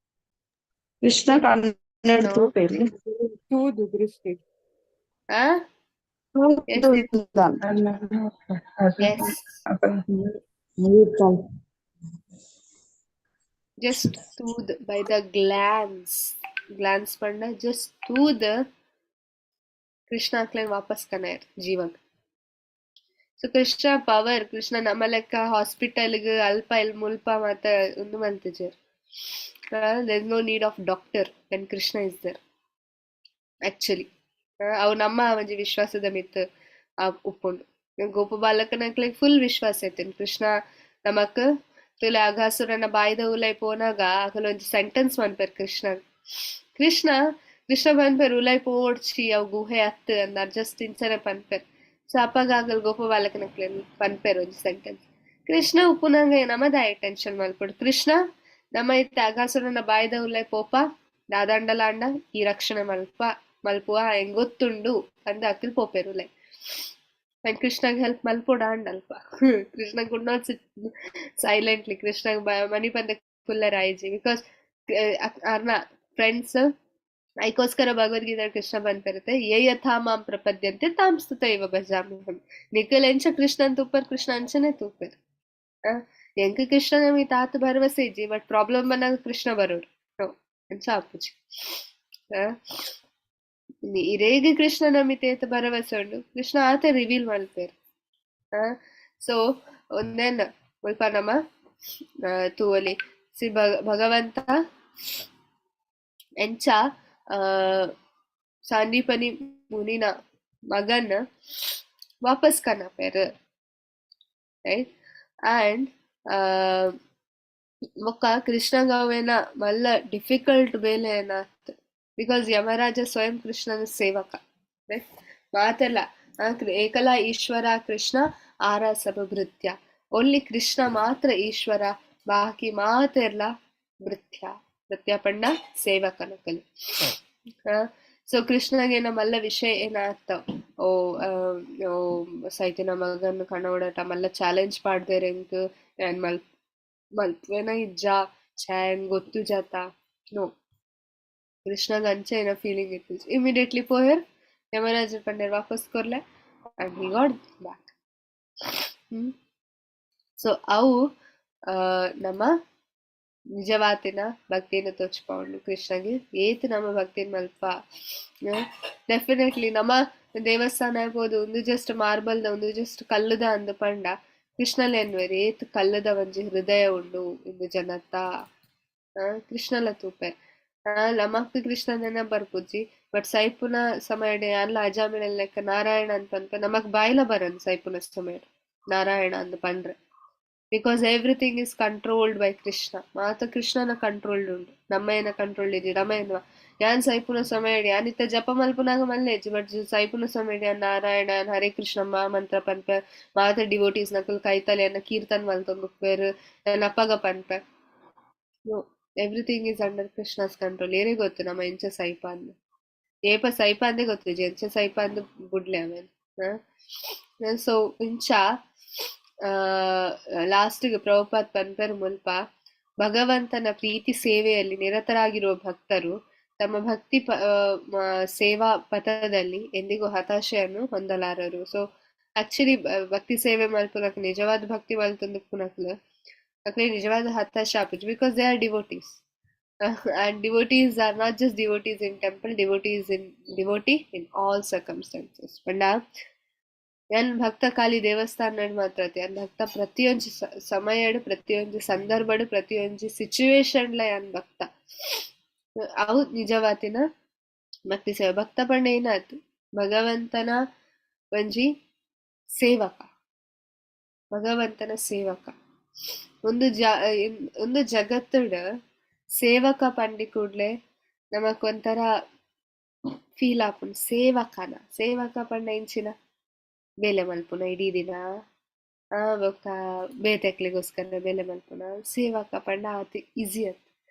ಕೃಷ್ಣ ಕನ್ನಡ ತೂಪೇರಿ ತೂದು ದೃಷ್ಟಿ just soothe by the glance panda just soothe Krishna ಅಕ್ಲೆ ವಾಪಸ್ ಕನಾಯರ್ ಜೀವನ್ ಸೊ ಕೃಷ್ಣ ಪವರ್ ಕೃಷ್ಣ ನಮ್ಮ ಲೆಕ್ಕ ಹಾಸ್ಪಿಟಲ್ಗೆ ಅಲ್ಪ ಮುಲ್ಪ ಮಾತ ಒಂದು ಮಲ್ತಿಜರ್ there is no need of doctor when Krishna is there actually ಅವು ನಮ್ಮ ಒಂಜಿ ವಿಶ್ವಾಸದ ಮಿತ್ ಉಪ್ಪುಂಡು ಗೋಪ ಬಾಲಕನಕ್ಲೆ ಫುಲ್ ವಿಶ್ವಾಸ ಐತೇನ್ ಕೃಷ್ಣ ನಮಕ್ ತುಲೆ ಅಘಾಸುರನ ಬಾಯ್ದ ಉಲೈ ಪೋನಾಗ ಅಕಲ್ ಒಂಜಿ ಸೆಂಟೆನ್ಸ್ ಮನ್ಪೇರ್ ಕೃಷ್ಣ ಪನ್ಪೇರ್ ಉಲೈ ಪೋಡ್ಚಿ ಅವು ಗುಹೆ ಅತ್ತು ಅಂದಾರ್ ಜಸ್ಟ್ ಇಂಚನೆ ಪನ್ಪೇರ್ ಸೊ ಅಪ್ಪಗ ಆಗಲ್ ಗೋಪ ಬಾಲಕನಕ್ಲೆ ಪನ್ಪೇರ್ ಒಂಜಿ ಸೆಂಟೆನ್ಸ್ ಕೃಷ್ಣ ಉಪ್ಪುನಂಗ ನಮದಾಯ ಟೆನ್ಷನ್ ಮಲ್ಪಡು ಕೃಷ್ಣ ನಮ್ಮ ಇತ್ತ ಅಘಾಸುರನ ಬಾಯ್ದ ಉಲೈ ಪೋಪ ದಾದಂಡಲಾಂಡ ಈ ರಕ್ಷಣೆ ಮಲ್ಪುವ ಹೆಂಗ್ ಗೊತ್ತುಂಡು ಅಂದ ಅಕ್ಕಿಲ್ ಪೋಪೇರುಲೆ ಅಂಡ್ ಕೃಷ್ಣಗ್ ಹೆಲ್ಪ್ ಮಲ್ಪೋಡ ಅಂಡಲ್ಪ Krishna could not sit silently ಕೃಷ್ಣಗ್ ಮನಿ ಬಂದ ಫುಲ್ಲರ್ ಆಯ್ಜಿ ಬಿಕಾಸ್ ಅರ್ನ ಫ್ರೆಂಡ್ಸ್ ಐಕೋಸ್ಕರ ಭಗವದ್ಗೀತಾ ಕೃಷ್ಣ ಬಂದಿರುತ್ತೆ ಯೇ ಯಥಾ ಮಾಂ ಪ್ರಪದ್ಯಂತೆ ತಾಂ ಸ್ತುತ ಇವ ಭಜಾಮ್ಯಹಂ ನಿಖಲ್ ಎಂಚ ಕೃಷ್ಣನ್ ತೂಪರ್ ಕೃಷ್ಣ ಅಂಚನೆ ತೂಪರ್ ಎಂಕ ಕೃಷ್ಣ ನಮಗೆ ತಾತ ಭರವಸೆ ಇಜ್ಜಿ ಬಟ್ ಪ್ರಾಬ್ಲಮ್ ಬಂದಾಗ ಕೃಷ್ಣ ಬರೋರು ಎಂಚ ಆಪುಜಿ ಇರೇಗ ಕೃಷ್ಣ ನಮಿತೇತ ಭರವಸೆ ಉಂಡು ಕೃಷ್ಣ ಆತ ರಿವೀಲ್ ಮಲ್ಪೇರು ಸೊ ಒಂದೇನ ಮುಲ್ಪ ನಮ್ಮ ತೂವಲಿ ಸಿ ಭಗವಂತ ಎಂಚ ಸಾಂದೀಪನಿ ಮುನಿನ ಮಗನ್ ವಾಪಸ್ ಕನಪೇರು ರೈಟ್ ಅಂಡ್ ಒಕ್ಕ ಕೃಷ್ಣ ಗವೇನ ಮಲ್ಲ ಡಿಫಿಕಲ್ಟ್ ಬೇಲೆ ಏನಾತ್ ಬಿಕಾಸ್ ಯಮರಾಜ ಸ್ವಯಂ ಕೃಷ್ಣನ ಸೇವಕ ರೈಟ್ ಮಾತೆಲ್ಲ ಏಕಲಾ ಈಶ್ವರ ಕೃಷ್ಣ ಆರ ಸಭೃತ್ಯ ಓನ್ಲಿ ಕೃಷ್ಣ ಮಾತ್ರ ಈಶ್ವರ ಬಾಕಿ ಮಾತೆಲ್ಲ ಭೃತ್ಯ ಪಂಡ ಸೇವಕನಕಲು ಸೊ ಕೃಷ್ಣಗೆ ನಮ್ಮಲ್ಲ ವಿಷಯ ಏನಾಗ್ತಾವ ಓ ಸೈತಿನ ಮಗನ್ ಕಣೋಡಟ ಮಲ್ಲ ಚಾಲೆಂಜ್ ಪಾಡ್ದೇರೆ ಎಂಕ್ ಮಲ್ಪೇನ ಇಜ್ಜ ಚಾಯನ್ ಗೊತ್ತು ಜಾತ ನೋ ಕೃಷ್ಣಗ್ ಅಂಚೆ ಏನೋ ಫೀಲಿಂಗ್ ಇತ್ತು ಇಮಿಡಿಯೇಟ್ಲಿ ಪೋಯರ್ ಯಮರಾಜ ಪಂಡರ್ ವಾಪಸ್ ಕೊರ್ಲೆ and he got back so ಅವು ನಮ್ಮ ನಿಜವಾತಿನ ಭಕ್ತಿಯನ್ನು ತೋಚ್ಕೊಂಡು ಕೃಷ್ಣಗೆ ಏತು ನಮ್ಮ ಭಕ್ತಿನ ಮಲ್ಪ ಡೆಫಿನೆಟ್ಲಿ ನಮ್ಮ ದೇವಸ್ಥಾನ ಆಗ್ಬೋದು ಒಂದು ಜಸ್ಟ್ ಮಾರ್ಬಲ್ದ ಒಂದು ಜಸ್ಟ್ ಕಲ್ಲುದ ಅಂದ ಪಂಡ ಕೃಷ್ಣಲ ಎನ್ನುವೆರ್ ಏತ್ ಕಲ್ಲದ ಒಂಜಿ ಹೃದಯ ಉಂಡು ಇಂದು ಜನತ ಕೃಷ್ಣಲ ತೂಪೆ ನಮಕ್ ಕೃಷ್ಣನ ಬರ್ಪುಜಿ ಬಟ್ ಸೈಪುನ ಸಮಯಡೆ ಅಲ್ಲ ಅಜಾಮಿನ ಲೆಕ್ಕ ನಾರಾಯಣ ಅಂತ ನಮಕ್ ಬಾಯ್ಲ ಬರನ್ ಸೈಪುನ ಸಮಯ ನಾರಾಯಣ ಅಂದ್ ಪಂಡ್ರೆ because everything is controlled by Krishna ಮಾತ ಕೃಷ್ಣನ ಕಂಟ್ರೋಲ್ಡ್ ಉಂಡು ನಮ್ಮ ಏನ ಕಂಟ್ರೋಲ್ ಇದ್ದಿ ನಮ್ಮ ಏನ ಯಾನ್ ಸೈಪುನ ಸಮಯ ಯಾನಿತ್ತ ಜಪ ಮಲ್ಪುನಾಗ ಮಲ್ಲೇಜ್ ಬಟ್ ಸೈಪುನ ಸಮಯ ನಾರಾಯಣ ಹರೇ ಕೃಷ್ಣ ಮಂತ್ರ ಪನ್ಪ ಮಾತ ಡಿವೋಟೀಸ್ ನಕಲ್ ಕೈತಲೆಯನ್ನ ಕೀರ್ತನ್ ಮಲ್ತೊಂದುಪ್ಪೇರು ನಪ್ಪಗ ಪನ್ಪ everything is under Krishna's control ಏನೇ ಗೊತ್ತು ನಮ್ಮ ಎಂಚ ಸೈಪ ಅಂದ್ ಏಪ ಸೈಪ ಅಂದೇ ಗೊತ್ತು ಎಂಚ ಸೈಪ ಅಂದ್ ಬುಡ್ಲೆ ಆಮೇಲೆ ಸೊ ಇಂಚ ಲಾಸ್ಟ್ಗೆ ಪ್ರಭುಪಾದ್ ಪನ್ಪರ್ ಮುಲ್ಪ ಭಗವಂತನ ಪ್ರೀತಿ ಸೇವೆಯಲ್ಲಿ ನಿರತರಾಗಿರುವ ಭಕ್ತರು ತಮ್ಮ ಭಕ್ತಿ ಸೇವಾ ಪಥದಲ್ಲಿ ಎಂದಿಗೂ ಹತಾಶೆಯನ್ನು ಹೊಂದಲಾರರು. ಸೊ ಆಕ್ಚುಲಿ ಭಕ್ತಿ ಸೇವೆ ಮಲ್ಪುನಕ್ ನಿಜವಾದ ಭಕ್ತಿ ಮಲ್ತಂದುಪುನಕ್ಲು ಅಕ್ಲೆ ನಿಜವಾದ ಹತಾಶೆ ಆಪುಜಿ because they are devotees and devotees are not just devotees in temple, devotee in all circumstances. ಪಂಡ ಯಾನ್ ಭಕ್ತ ಖಾಲಿ ದೇವಸ್ಥಾನ ಮಾತ್ರ ಯಾನ್ ಭಕ್ತ ಪ್ರತಿಯೊಂದು ಸಮಯಡ್ ಪ್ರತಿಯೊಂದು ಸಂದರ್ಭಡ್ ಪ್ರತಿಯೊಂದು ಸಿಚುವೇಶನ್ಲ ಯಾನ್ ಭಕ್ತ ಅವು ನಿಜವಾತಿನ ಭಕ್ತಿ ಸೇವೆ. ಭಕ್ತ ಪಂಡ ಏನಾಯ್ತು ಭಗವಂತನ ಒಂಜಿ ಸೇವಕ, ಭಗವಂತನ ಸೇವಕ. ಒಂದು ಜಗತ್ತುಡ್ ಸೇವಕ ಪಂಡಿ ಕೂಡ್ಲೆ ನಮಕ್ ಒಂಥರ ಫೀಲ್ ಆಪುಂಡು. ಸೇವಕ ಪಂಡ ಇಂಚಿನ ಬೇಲೆ ಮಲ್ಪುನ ಇಡೀ ದಿನ ಬೊಕ್ಕ ಬೇತೆಕ್ಲಿಗೋಸ್ಕರ ಬೇಲೆ ಮಲ್ಪುನ ಸೇವಕ ಪಂಡ ಆತಿ ಈಸಿ ಅಂತ.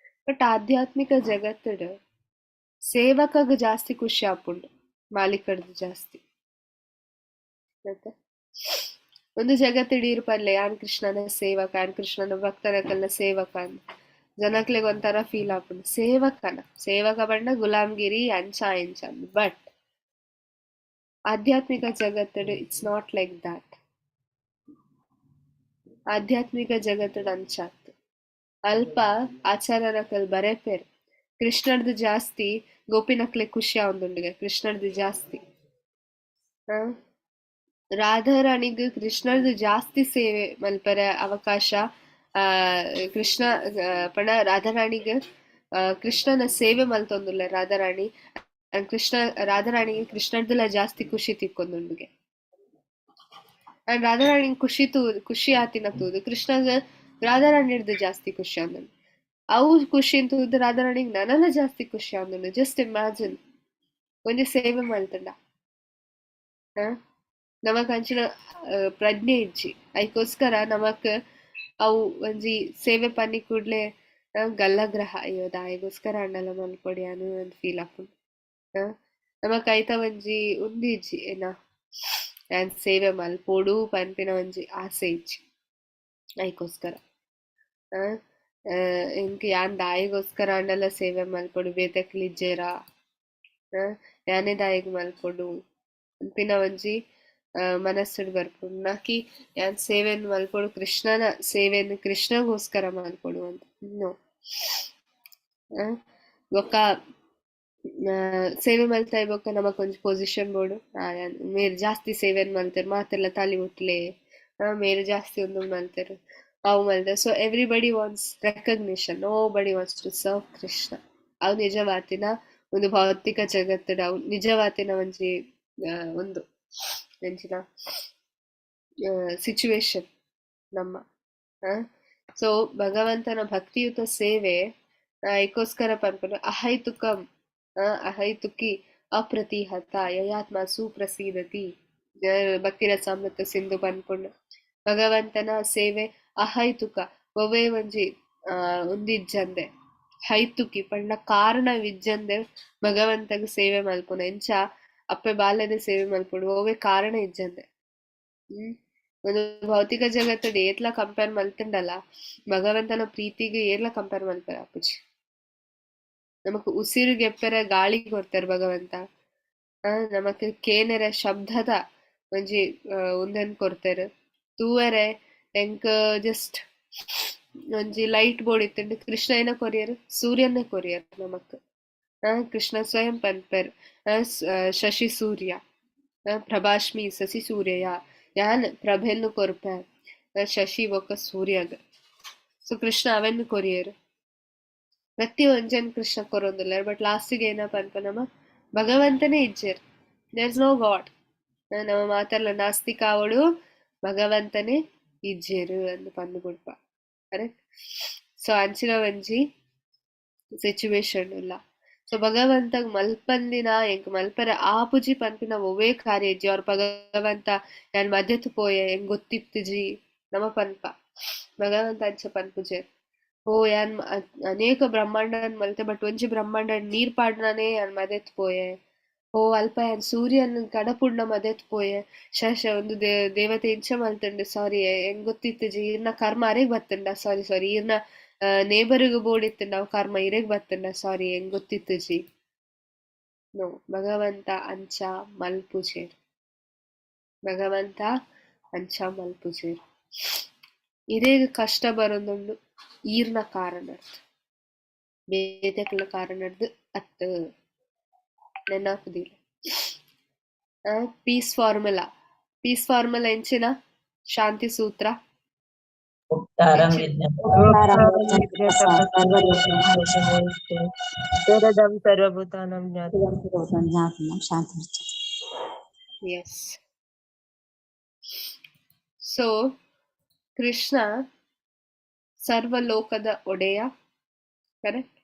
ಬಟ್ ಆಧ್ಯಾತ್ಮಿಕ ಜಗತ್ತುಡ್ ಸೇವಕಗ್ ಜಾಸ್ತಿ ಖುಷಿ ಆಪುಂಡು ಮಾಲೀಕಡ್ದು ಜಾಸ್ತಿ. ಮತ್ತೆ ಒಂದು ಜಗತ್ತಿಡೀ ಇರ್ಪಲ್ಲೆ ಯಾನ್ ಕೃಷ್ಣನ ಸೇವಕ, ಯಾನ್ ಕೃಷ್ಣನ ಭಕ್ತರಕಲ್ನ ಸೇವಕ ಅಂತ ಜನಕ್ಲೆಗ್ ಒಂಥರ ಫೀಲ್ ಆಪುಂಡು. ಸೇವಕ ಪಂಡ ಗುಲಾಮ್ಗಿರಿ ಅಂಚ ಇಂಚ. ಬಟ್ ಆಧ್ಯಾತ್ಮಿಕ ಜಗತ್ತಡ್ ಇಟ್ಸ್ ನಾಟ್ ಲೈಕ್ ದಾಟ್. ಆಧ್ಯಾತ್ಮಿಕ ಜಗತ್ತಡ್ ಅಂಚಾತ್ ಅಲ್ಪ ಆಚಾರನಕಲ್ ಬರೆಪೇರ್ ಕೃಷ್ಣರ್ದು ಜಾಸ್ತಿ ಗೋಪಿನಕ್ಲೆ ಖುಷಿ ಆವೊಂದುಂಡಿಗೆ ಕೃಷ್ಣರ್ದು ಜಾಸ್ತಿ. ರಾಧಾರಾಣಿಗ್ ಕೃಷ್ಣರ್ದು ಜಾಸ್ತಿ ಸೇವೆ ಮಲ್ಪರೆ ಅವಕಾಶ ಕೃಷ್ಣ ಪಂಡ ರಾಧಾರಾಣಿಗೆ ಕೃಷ್ಣನ ಸೇವೆ ಮಲ್ತೊಂದುಲ್ಲ ರಾಧಾರಾಣಿ ರಾಧಾರಾಣಿಗೆ ಕೃಷ್ಣರ್ದೆಲ್ಲ ಜಾಸ್ತಿ ಖುಷಿ ತಿಕ್ಕೊಂದುಂಡಿಗೆ. ಅಂಡ್ ರಾಧಾರಾಣಿ ಖುಷಿ ಆತಿನ ತೂದು ಕೃಷ್ಣಗ ರಾಧಾರಾಣಿರ್ದು ಜಾಸ್ತಿ ಖುಷಿ ಅಂದನು. ಅವು ಖುಷಿ ತೂದು ರಾಧಾರಾಣಿಗೆ ನನನ ಜಾಸ್ತಿ ಖುಷಿ ಅಂದನು. ಜಸ್ಟ್ ಇಮ್ಯಾಜಿನ್ ಒಂಜಿ ಸೇವೆ ಮಲ್ತಂಡ ನಮಕ್ ಅಂಚಿನ ಪ್ರಜ್ಞೆ ಇಜ್ಜಿ ಅದಕ್ಕೋಸ್ಕರ ನಮಕ್ ಅವು ಒಂಜಿ ಸೇವೆ ಪನ್ನಿ ಕೂಡ್ಲೆ ಗಲ್ಲಗ್ರಹ ಅಯ್ಯೋ ದಾಯಿಗೋಸ್ಕರ ಅಣ್ಣಲ ಮಲ್ಪೊಡಿ ಅನು ಒಂದು ಫೀಲ್ ಆಪುಂಡು. ನಮಕ್ ಐತ ಒಂಜಿ ಉಂದು ಇಜ್ಜಿ ಏನ ಯಾನ್ ಸೇವೆ ಮಲ್ಪೋಡು ಪನ್ಪಿನ ಒಂಜಿ ಆಸೆ ಇಜ್ಜಿ ಅದಕ್ಕೋಸ್ಕರ ಇಂಕ್ ಯಾನ್ ದಾಯಿಗೋಸ್ಕರ ಅಣ್ಣಲ ಸೇವೆ ಮಲ್ಪೊಡು ಬೇತೆಕ್ಲಿಜ್ಜೇರ ಯಾನೇ ದಾಯಿಗ್ ಮಲ್ಪೊಡು ಪನ್ಪಿನ ಒಂಜಿ ಮನಸ್ಸುಡ್ ಬರ್ಪುಂಡು. ನಾಕಿ ಯಾನ್ ಸೇವೆನ್ ಮಲ್ಪೊಡು ಕೃಷ್ಣನ ಸೇವೆನ್ ಕೃಷ್ಣಗೋಸ್ಕರ ಮಲ್ಪೊಡು ಅಂತ ನೋ. ಬೊಕ್ಕ ಸೇವೆ ಮಲ್ತಾ ಬೊಕ್ಕ ನಮಕ್ ಒಂಜಿ ಪೊಸಿಷನ್ ಬೋಡು ಮೇರು ಜಾಸ್ತಿ ಸೇವೆನ್ ಮಲ್ತೆರ್ ಮಾತೆಲ್ಲ ತಾಲಿ ಮುಟ್ಲೆ ಮೇರು ಜಾಸ್ತಿ ಒಂದು ಮಲ್ತೆರ್ ಅವು ಮಲ್ತೆರ್. So everybody wants recognition, nobody wants to serve Krishna. ಅವು ನಿಜವಾತಿನ ಒಂದು ಭೌತಿಕ ಜಗತ್ತಡ ಅವು ನಿಜವಾತಿನ ಒಂಜಿ ಒಂದು ಎಂಚಿನ ಸಿಚುವೇಶನ್ ನಮ್ಮ. ಸೊ ಭಗವಂತನ ಭಕ್ತಿಯುತ ಸೇವೆ ಇದಕ್ಕೋಸ್ಕರ ಪನ್ಪನು ಅಹೈತುಕಂ ಅಹೈತುಕಿ ಅಪ್ರತಿಹತ ಯಯಾತ್ಮ ಸುಪ್ರಸೀದತಿ ಭಕ್ತಿರಸಾಮೃತ ಸಿಂಧು ಪನ್ಪುಂಡು. ಭಗವಂತನ ಸೇವೆ ಅಹೈತುಕ ಒವೇ ಒಂಜಿ ಒಂದಿಜ್ಜಂದೆ ಹೈತುಕಿ ಪಂಡ ಕಾರಣವಿಜ್ಜಂದೆ ಭಗವಂತಗ ಸೇವೆ ಮಲ್ಪುನ ಎಂಚ ಅಪ್ಪೆ ಬಾಲ್ಯದ ಸೇವೆ ಮಲ್ಪುಡು ಒವೇ ಕಾರಣ ಇಜ್ಜಂದೆ. ಒಂದು ಭೌತಿಕ ಜಗತ್ತಡ್ ಏತ್ಲ ಕಂಪೇರ್ ಮಲ್ತಂಡಲ್ಲ ಭಗವಂತನ ಪ್ರೀತಿಗೆ ಏರ್ಲ ಕಂಪೇರ್ ಮಲ್ಪರ ಅಪ್ಪುಜಿ. ನಮಕ್ ಉಸಿರಿಗೆ ಎಪ್ಪರ ಗಾಳಿ ಕೊಡ್ತಾರ ಭಗವಂತ, ನಮಕ್ ಕೇನೆರೆ ಶಬ್ದದ ಒಂಜಿ ಉಂದನ್ ಕೊಡ್ತಾರ, ತೂವರೆ ಎಂಕ್ ಜಸ್ಟ್ ಒಂಜಿ ಲೈಟ್ ಬೋರ್ಡ್ ಇತ್ತಂಡು ಕೃಷ್ಣ ಏನ ಕೊರಿಯರ್ ಸೂರ್ಯನ್ನೇ ಕೊರಿಯರ್ ನಮಕ್. ಕೃಷ್ಣ ಸ್ವಯಂ ಪನ್ಪರ್ ಶಶಿ ಸೂರ್ಯ ಪ್ರಭಾಷ್ಮಿ ಸಸಿ ಸೂರ್ಯ ಯಾನ್ ಪ್ರಭೆನ್ನು ಕೊರ್ಪ ಶಶಿ ಬೊಕ್ಕ ಸೂರ್ಯಗ. ಸೊ ಕೃಷ್ಣ ಅವೆನ್ ಕೊರಿಯರ್ ಪ್ರತಿ ಒಂಜನ್ ಕೃಷ್ಣ ಕೊರೊಂದುಲ್ಲೆ. ಬಟ್ ಲಾಸ್ಟಿಗೆ ಏನಪ್ಪ ಅನ್ಪ ನಮ್ಮ ಭಗವಂತನೇ ಇಜ್ಜೇರ್. There is no God. ನಮ್ಮ ಮಾತಲ್ಲ ನಾಸ್ತಿಕ ಅವಳು ಭಗವಂತನೇ ಇಜ್ಜೇರು ಅಂದು ಪಂದು ಕೊಡ್ಪ ಕರೆಕ್ಟ್. ಸೊ ಅಂಚಿನ ಒಂಜಿ ಸಿಚುವೇಶನ್ ಇಲ್ಲ. ಸೊ ಭಗವಂತ ಮಲ್ಪಂದಿನ ಎಂಕ್ ಮಲ್ಪರ ಆಪುಜಿ ಪನ್ಪಿನ ಒವೇ ಕಾರ್ಯ ಇಜ್ಜಿ ಅವ್ರ ಭಗವಂತ ಯಾನ್ ಮಧ್ಯತ್ತು ಪೋಯೆ ಹೆಂಗ್ ಗೊತ್ತಿತ್ತುಜಿ ನಮ ಪನ್ಪ ಭಗವಂತ ಅಂಚ ಪನ್ಪುಜೆ. ಓ ಯಾನ್ ಅನೇಕ ಬ್ರಹ್ಮಾಂಡನ್ ಮಲ್ತೆ ಬಟ್ ಒಂಜಿ ಬ್ರಹ್ಮಾಂಡ ನೀರ್ ಪಾಡ್ನಾನೇ ಯಾನ್ ಮದೆತ್ ಪೋಯೆ. ಓ ಅಲ್ಪ ಯಾನ್ ಸೂರ್ಯನ್ ಕಡಪುಂಡ ಮದೆತ್ ಪೋಯೆ. ಶಶ ಒಂದು ದೇವತೆ ಇಂಚ ಮಲ್ತಂಡೆ ಸಾರಿ ಹೆಂಗ್ ಗೊತ್ತಿತ್ತುಜಿ ಈರ್ನ ಕರ್ಮ ಅರೆಗ್ ಬತ್ತಂಡ ಸಾರಿ ಈರ್ನ ನೇಬರ್ಗ್ ಬೋಡಿತ್ತಂಡ ಅವ್ ಕರ್ಮ ಇರೆಗ್ ಬತ್ತಂಡ ಸಾರಿ ಹೆಂಗ್ ಗೊತ್ತಿತ್ತುಜಿ. ನೋ ಭಗವಂತ ಅಂಚ ಮಲ್ಪುಜೇರ್. ಭಗವಂತ ಅಂಚ ಮಲ್ಪುಜೇರ್. ಇರೇಗ್ ಕಷ್ಟ ಬರೋದುಂಡು ಈರ್ನ ಕಾರಣ ಬೇತೆಕ್ಲ ಕಾರಣದ್ದು ಅತ್ತ ನೆನಪುದಿಲ್ಲ. ಪೀಸ್ ಫಾರ್ಮುಲಾ ಎಂಚಿನ ಶಾಂತಿ ಸೂತ್ರ ಸರ್ವಭೂತಾನಾಂ ಜ್ಞಾತಂ ಶಾಂತಿ. ಎಸ್. ಸೊ ಕೃಷ್ಣ ಸರ್ವಲೋಕದ ಒಡೆಯ ಕರೆಕ್ಟ್.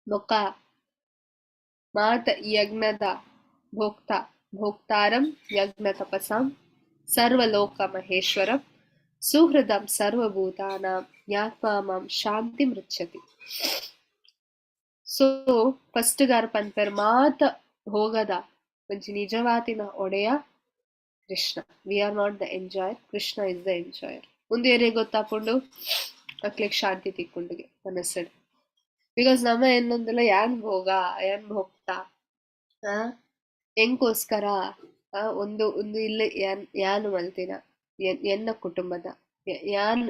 ಬೊಕ್ಕ ಮಾತ ಯಜ್ಞದ ಭೋಕ್ತಾರಂ ಯಜ್ಞ ತಪಸಾಂ ಸರ್ವಲೋಕ ಮಹೇಶ್ವರಂ ಸುಹೃದಂ ಸರ್ವಭೂತಾನಾಂ ಜ್ಞಾತ್ವಾ ಮಾಂ ಶಾಂತಿ ಮೃಚ್ಛತಿ. ಸೊ ಫಸ್ಟ್ ಗಾರ್ ಪಂಪರ್ ಮಾತ ಹೋಗದ ಒಂಜಿ ನಿಜವಾತಿನ ಒಡೆಯ Krishna. We are not the enjoyer, Krishna is the enjoyer. ಮುಂದೆ ಏರೇ ಗೊತ್ತಾಪುಂಡು ಅಕ್ಲಿಗೆ ಶಾಂತಿ ತಿಕ್ಕೊಂಡುಗೆ ಮನಸ್ಸಡು. ಬಿಕಾಸ್ ನಮ್ಮ ಏನೊಂದಿಲ್ಲ ಯಾನ್ ಭೋಗ ಯಾನ್ ಭೋಗ್ತಾ ಹೆಂಗೋಸ್ಕರ ಒಂದು ಇಲ್ಲ ಯಾನು ಮಲ್ತಿನ ಎನ್ನ ಕುಟುಂಬದ ಯಾನ್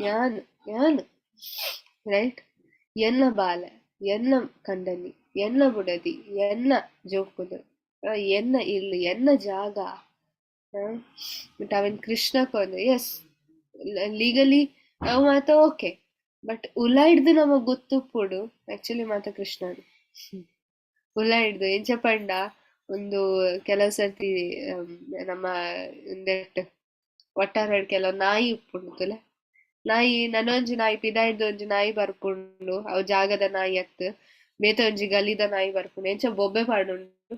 ಯಾನ್ ಯಾನ್ ರೈಟ್ ಎನ್ನ ಬಾಲೆ ಎನ್ನ ಕಂಡನಿ ಎನ್ನ ಬುಡದಿ ಎನ್ನ ಜೋಕುದು ಎನ್ನ ಇಲ್ಲಿ ಎನ್ನ ಜಾಗ. ಬಟ್ ಅವನ್ ಕೃಷ್ಣಕ್ಕೊಂದು ಎಸ್ ಲೀಗಲಿ ಅವು ಮಾತ ಓಕೆ, ಬಟ್ ಉಲಾಯ್ಡ್ದು ನಮಗ್ ಗೊತ್ತುಪ್ಪುಡು ಆಕ್ಚುಲಿ ಮಾತ ಕೃಷ್ಣನು ಉಲಾಯ್ಡ್ದು ಎಂಚ ಪಂಡ ಒಂದು ಕೆಲವು ಸರ್ತಿ ನಮ್ಮ ಒಟ್ಟಾರೆ ಕೆಲವು ನಾಯಿ ಉಪ್ಪುಂಡುತ್ತಲ್ಲ. ನಾಯಿ ನನೊಂಜಿ ನಾಯಿ ಪಿದಾಯ್ದು ಒಂಜಿ ನಾಯಿ ಬರ್ಪುಂಡು ಅವು ಜಾಗದ ನಾಯಿ ಅತ್ತು ಬೇತ ಒಂಜಿ ಗಲಿದ ನಾಯಿ ಬರ್ಪುಂಡು ಎಂಚ ಬೊಬ್ಬೆ ಪಾಡುಂಡು